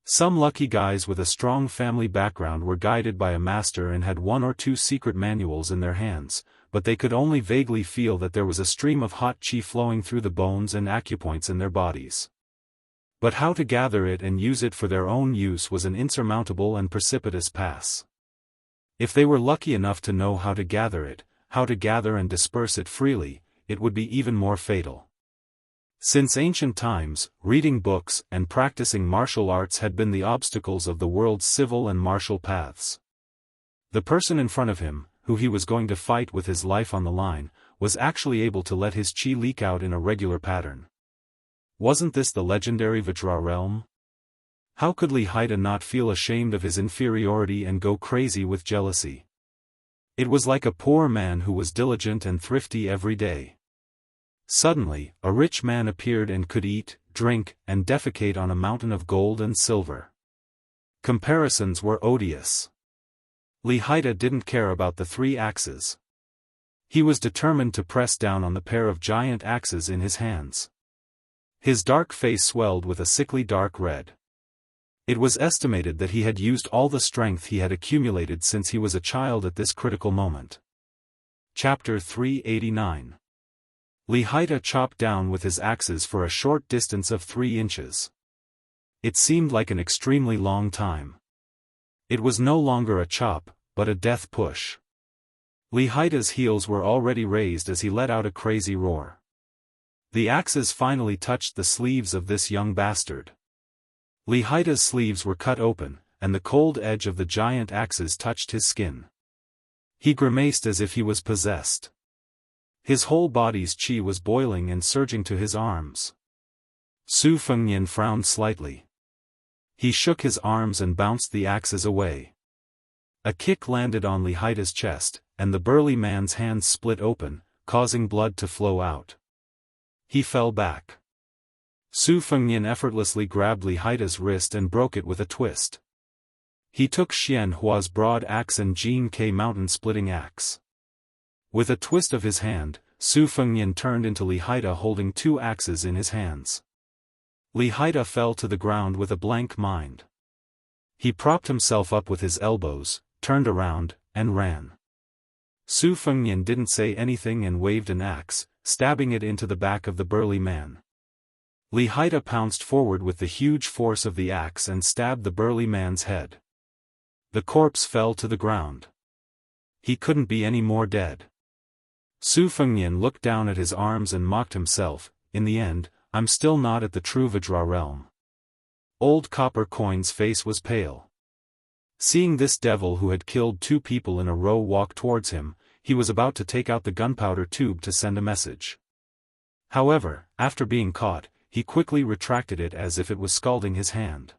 Some lucky guys with a strong family background were guided by a master and had 1 or 2 secret manuals in their hands, but they could only vaguely feel that there was a stream of hot chi flowing through the bones and acupoints in their bodies. But how to gather it and use it for their own use was an insurmountable and precipitous pass. If they were lucky enough to know how to gather it, how to gather and disperse it freely, it would be even more fatal. Since ancient times, reading books and practicing martial arts had been the obstacles of the world's civil and martial paths. The person in front of him, who he was going to fight with his life on the line, was actually able to let his chi leak out in a regular pattern. Wasn't this the legendary Vajra realm? How could Li Haida not feel ashamed of his inferiority and go crazy with jealousy? It was like a poor man who was diligent and thrifty every day. Suddenly, a rich man appeared and could eat, drink, and defecate on a mountain of gold and silver. Comparisons were odious. Li Haida didn't care about the 3 axes. He was determined to press down on the pair of giant axes in his hands. His dark face swelled with a sickly dark red. It was estimated that he had used all the strength he had accumulated since he was a child at this critical moment. Chapter 389. Li Haida chopped down with his axes for a short distance of 3 inches. It seemed like an extremely long time. It was no longer a chop, but a death push. Li Haida's heels were already raised as he let out a crazy roar. The axes finally touched the sleeves of this young bastard. Li Haida's sleeves were cut open, and the cold edge of the giant axes touched his skin. He grimaced as if he was possessed. His whole body's chi was boiling and surging to his arms. Su Fengnian frowned slightly. He shook his arms and bounced the axes away. A kick landed on Li Haida's chest, and the burly man's hands split open, causing blood to flow out. He fell back. Su Fengnian effortlessly grabbed Li Haida's wrist and broke it with a twist. He took Xianhua's broad axe and Jin Ke mountain splitting axe. With a twist of his hand, Su Fengnian turned into Li Haida holding 2 axes in his hands. Li Haida fell to the ground with a blank mind. He propped himself up with his elbows, turned around, and ran. Su Fengnian didn't say anything and waved an axe, stabbing it into the back of the burly man. Li Haida pounced forward with the huge force of the axe and stabbed the burly man's head. The corpse fell to the ground. He couldn't be any more dead. Su Fengnian looked down at his arms and mocked himself, in the end, I'm still not at the true Vajra realm. Old Copper Coin's face was pale. Seeing this devil who had killed 2 people in a row walk towards him, he was about to take out the gunpowder tube to send a message. However, after being caught, he quickly retracted it as if it was scalding his hand.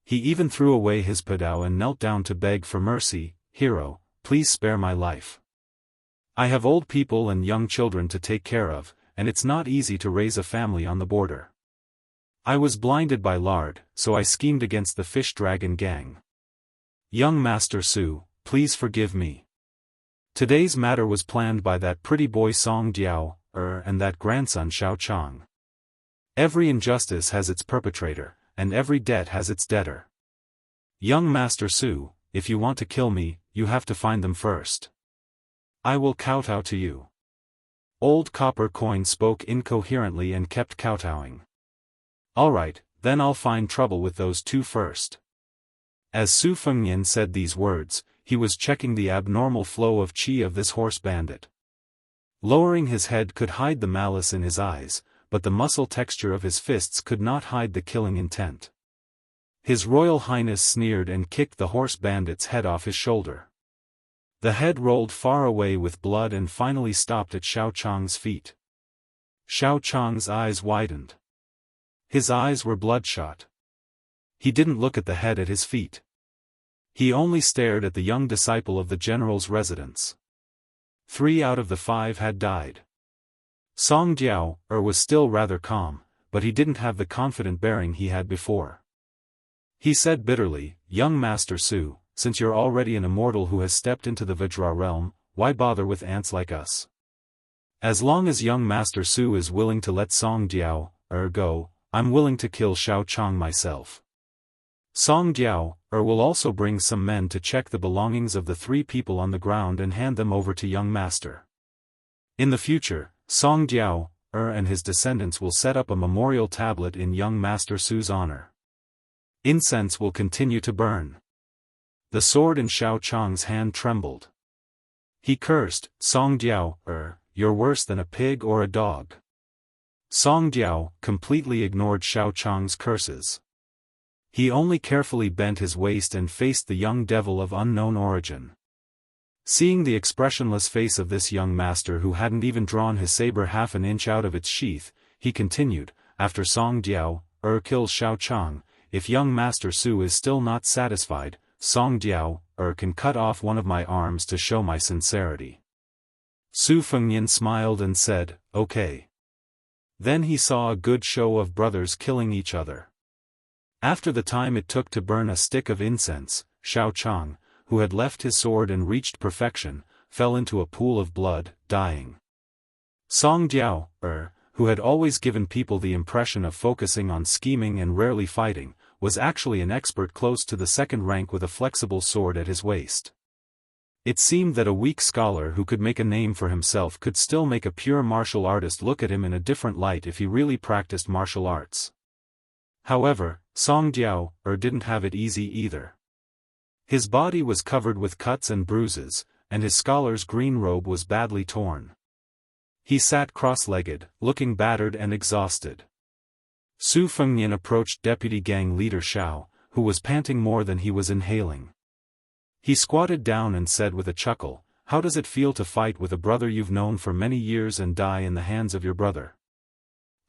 He even threw away his padao and knelt down to beg for mercy. "Hero, please spare my life. I have old people and young children to take care of, and it's not easy to raise a family on the border. I was blinded by lard, so I schemed against the fish dragon gang. Young Master Su, please forgive me. Today's matter was planned by that pretty boy Song Diao, and that grandson Xiao Chang. Every injustice has its perpetrator, and every debt has its debtor. Young Master Su, if you want to kill me, you have to find them first. I will kowtow to you." Old Copper Coin spoke incoherently and kept kowtowing. "Alright, then I'll find trouble with those two first." As Su Fengnian said these words, he was checking the abnormal flow of qi of this horse bandit. Lowering his head could hide the malice in his eyes, but the muscle texture of his fists could not hide the killing intent. His Royal Highness sneered and kicked the horse bandit's head off his shoulder. The head rolled far away with blood and finally stopped at Xiao Chang's feet. Xiao Chang's eyes widened. His eyes were bloodshot. He didn't look at the head at his feet. He only stared at the young disciple of the general's residence. 3 out of the 5 had died. Song Diao, was still rather calm, but he didn't have the confident bearing he had before. He said bitterly, "Young Master Su, since you're already an immortal who has stepped into the Vajra realm, why bother with ants like us? As long as young Master Su is willing to let Song Diao, go, I'm willing to kill Xiao Chang myself. Song Diao, will also bring some men to check the belongings of the 3 people on the ground and hand them over to young Master. In the future, Song Diao, and his descendants will set up a memorial tablet in young Master Su's honor. Incense will continue to burn." The sword in Xiao Chang's hand trembled. He cursed, "Song Diao, you're worse than a pig or a dog." Song Diao completely ignored Xiao Chang's curses. He only carefully bent his waist and faced the young devil of unknown origin. Seeing the expressionless face of this young master who hadn't even drawn his saber half an inch out of its sheath, he continued, "After Song Diao, kills Xiao Chang, if young Master Su is still not satisfied, Song Diao, can cut off one of my arms to show my sincerity." Su Fengnian smiled and said, "Okay." Then he saw a good show of brothers killing each other. After the time it took to burn a stick of incense, Xiao Chang, who had left his sword and reached perfection, fell into a pool of blood, dying. Song Diao, who had always given people the impression of focusing on scheming and rarely fighting, was actually an expert close to the 2nd rank with a flexible sword at his waist. It seemed that a weak scholar who could make a name for himself could still make a pure martial artist look at him in a different light if he really practiced martial arts. However, Song Diao, didn't have it easy either. His body was covered with cuts and bruises, and his scholar's green robe was badly torn. He sat cross-legged, looking battered and exhausted. Su Fengnian approached Deputy Gang Leader Xiao, who was panting more than he was inhaling. He squatted down and said with a chuckle, "How does it feel to fight with a brother you've known for many years and die in the hands of your brother?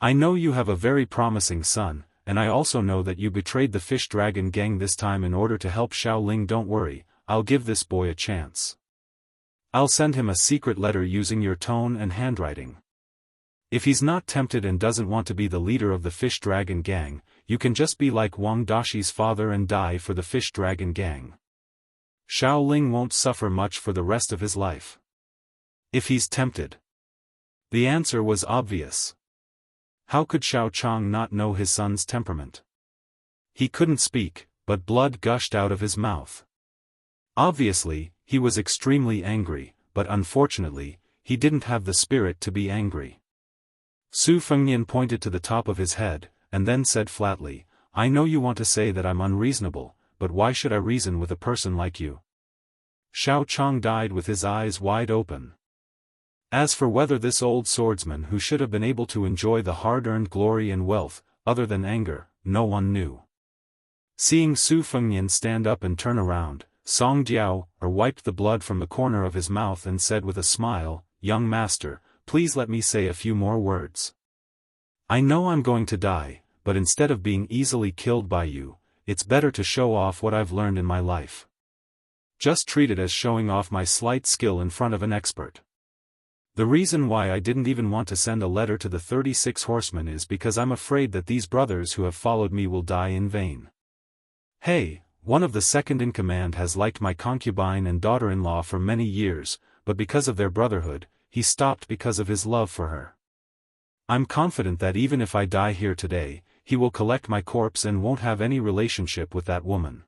I know you have a very promising son, and I also know that you betrayed the Fish Dragon Gang this time in order to help Xiao Ling. Don't worry, I'll give this boy a chance. I'll send him a secret letter using your tone and handwriting. If he's not tempted and doesn't want to be the leader of the Fish Dragon Gang, you can just be like Wang Dashi's father and die for the Fish Dragon Gang. Xiao Ling won't suffer much for the rest of his life. If he's tempted." The answer was obvious. How could Xiao Chang not know his son's temperament? He couldn't speak, but blood gushed out of his mouth. Obviously, he was extremely angry, but unfortunately, he didn't have the spirit to be angry. Su Fengnian pointed to the top of his head, and then said flatly, "I know you want to say that I'm unreasonable, but why should I reason with a person like you?" Xiao Chang died with his eyes wide open. As for whether this old swordsman who should have been able to enjoy the hard-earned glory and wealth, other than anger, no one knew. Seeing Su Fengnian stand up and turn around, Song Diao, wiped the blood from the corner of his mouth and said with a smile, "Young master, please let me say a few more words. I know I'm going to die, but instead of being easily killed by you, it's better to show off what I've learned in my life. Just treat it as showing off my slight skill in front of an expert. The reason why I didn't even want to send a letter to the 36 horsemen is because I'm afraid that these brothers who have followed me will die in vain. Hey, one of the second in command has liked my concubine and daughter-in-law for many years, but because of their brotherhood, he stopped because of his love for her. I'm confident that even if I die here today, he will collect my corpse and won't have any relationship with that woman.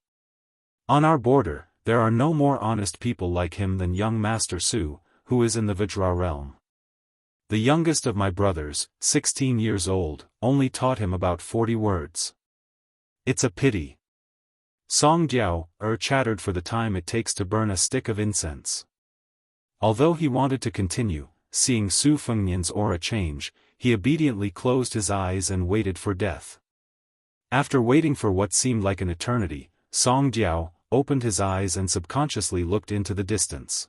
On our border, there are no more honest people like him than young Master Su, who is in the Vajra realm. The youngest of my brothers, 16 years old, only taught him about 40 words. It's a pity. Song Jiao chattered for the time it takes to burn a stick of incense. Although he wanted to continue, seeing Su Fengnian's aura change, he obediently closed his eyes and waited for death. After waiting for what seemed like an eternity, Song Jiao opened his eyes and subconsciously looked into the distance.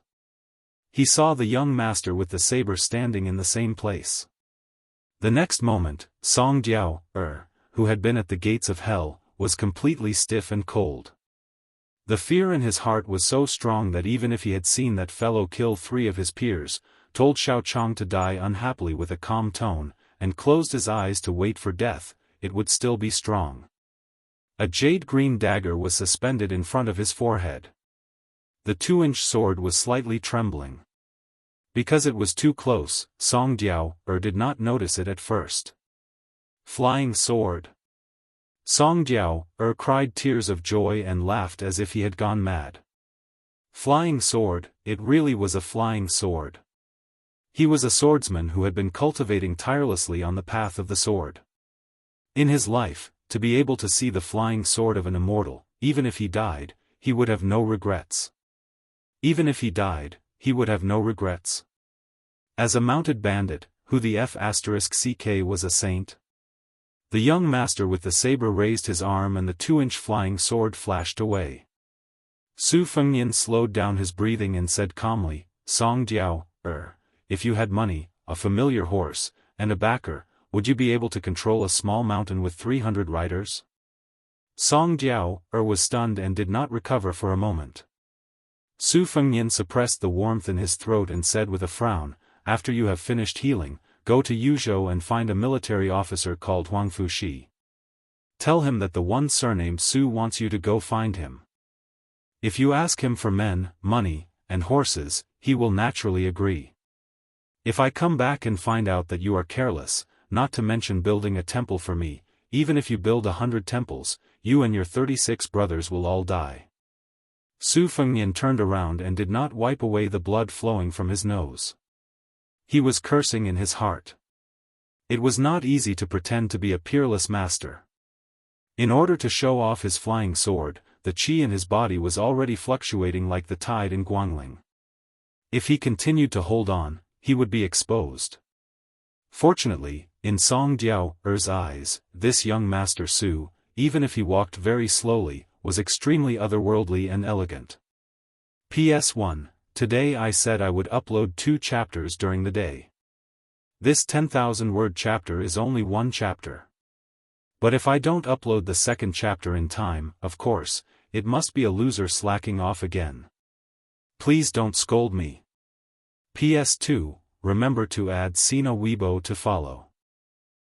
He saw the young master with the saber standing in the same place. The next moment, Song Jiao, who had been at the gates of hell, was completely stiff and cold. The fear in his heart was so strong that even if he had seen that fellow kill 3 of his peers, told Xiao Chong to die unhappily with a calm tone, and closed his eyes to wait for death, it would still be strong. A jade-green dagger was suspended in front of his forehead. The 2-inch sword was slightly trembling. Because it was too close, Song Jiao did not notice it at first. Flying sword. Song Jiao cried tears of joy and laughed as if he had gone mad. Flying sword, it really was a flying sword. He was a swordsman who had been cultivating tirelessly on the path of the sword. In his life, to be able to see the flying sword of an immortal, even if he died, he would have no regrets. Even if he died, he would have no regrets. As a mounted bandit, who the F***ck was a saint? The young master with the saber raised his arm and the 2-inch flying sword flashed away. Su Fengnian slowed down his breathing and said calmly, Song Jiao, if you had money, a familiar horse, and a backer, would you be able to control a small mountain with 300 riders? Song Jiao was stunned and did not recover for a moment. Su Fengnian suppressed the warmth in his throat and said with a frown, after you have finished healing, go to Yuzhou and find a military officer called Huang Fushi. Tell him that the one surnamed Su wants you to go find him. If you ask him for men, money, and horses, he will naturally agree. If I come back and find out that you are careless, not to mention building a temple for me, even if you build 100 temples, you and your 36 brothers will all die. Su Fengnian turned around and did not wipe away the blood flowing from his nose. He was cursing in his heart. It was not easy to pretend to be a peerless master. In order to show off his flying sword, the qi in his body was already fluctuating like the tide in Guangling. If he continued to hold on, he would be exposed. Fortunately, in Song Jiao's eyes, this young Master Su, even if he walked very slowly, was extremely otherworldly and elegant. PS1, today I said I would upload 2 chapters during the day. This 10,000-word chapter is only 1 chapter. But if I don't upload the second chapter in time, of course, it must be a loser slacking off again. Please don't scold me. PS2, remember to add Sina Weibo to follow.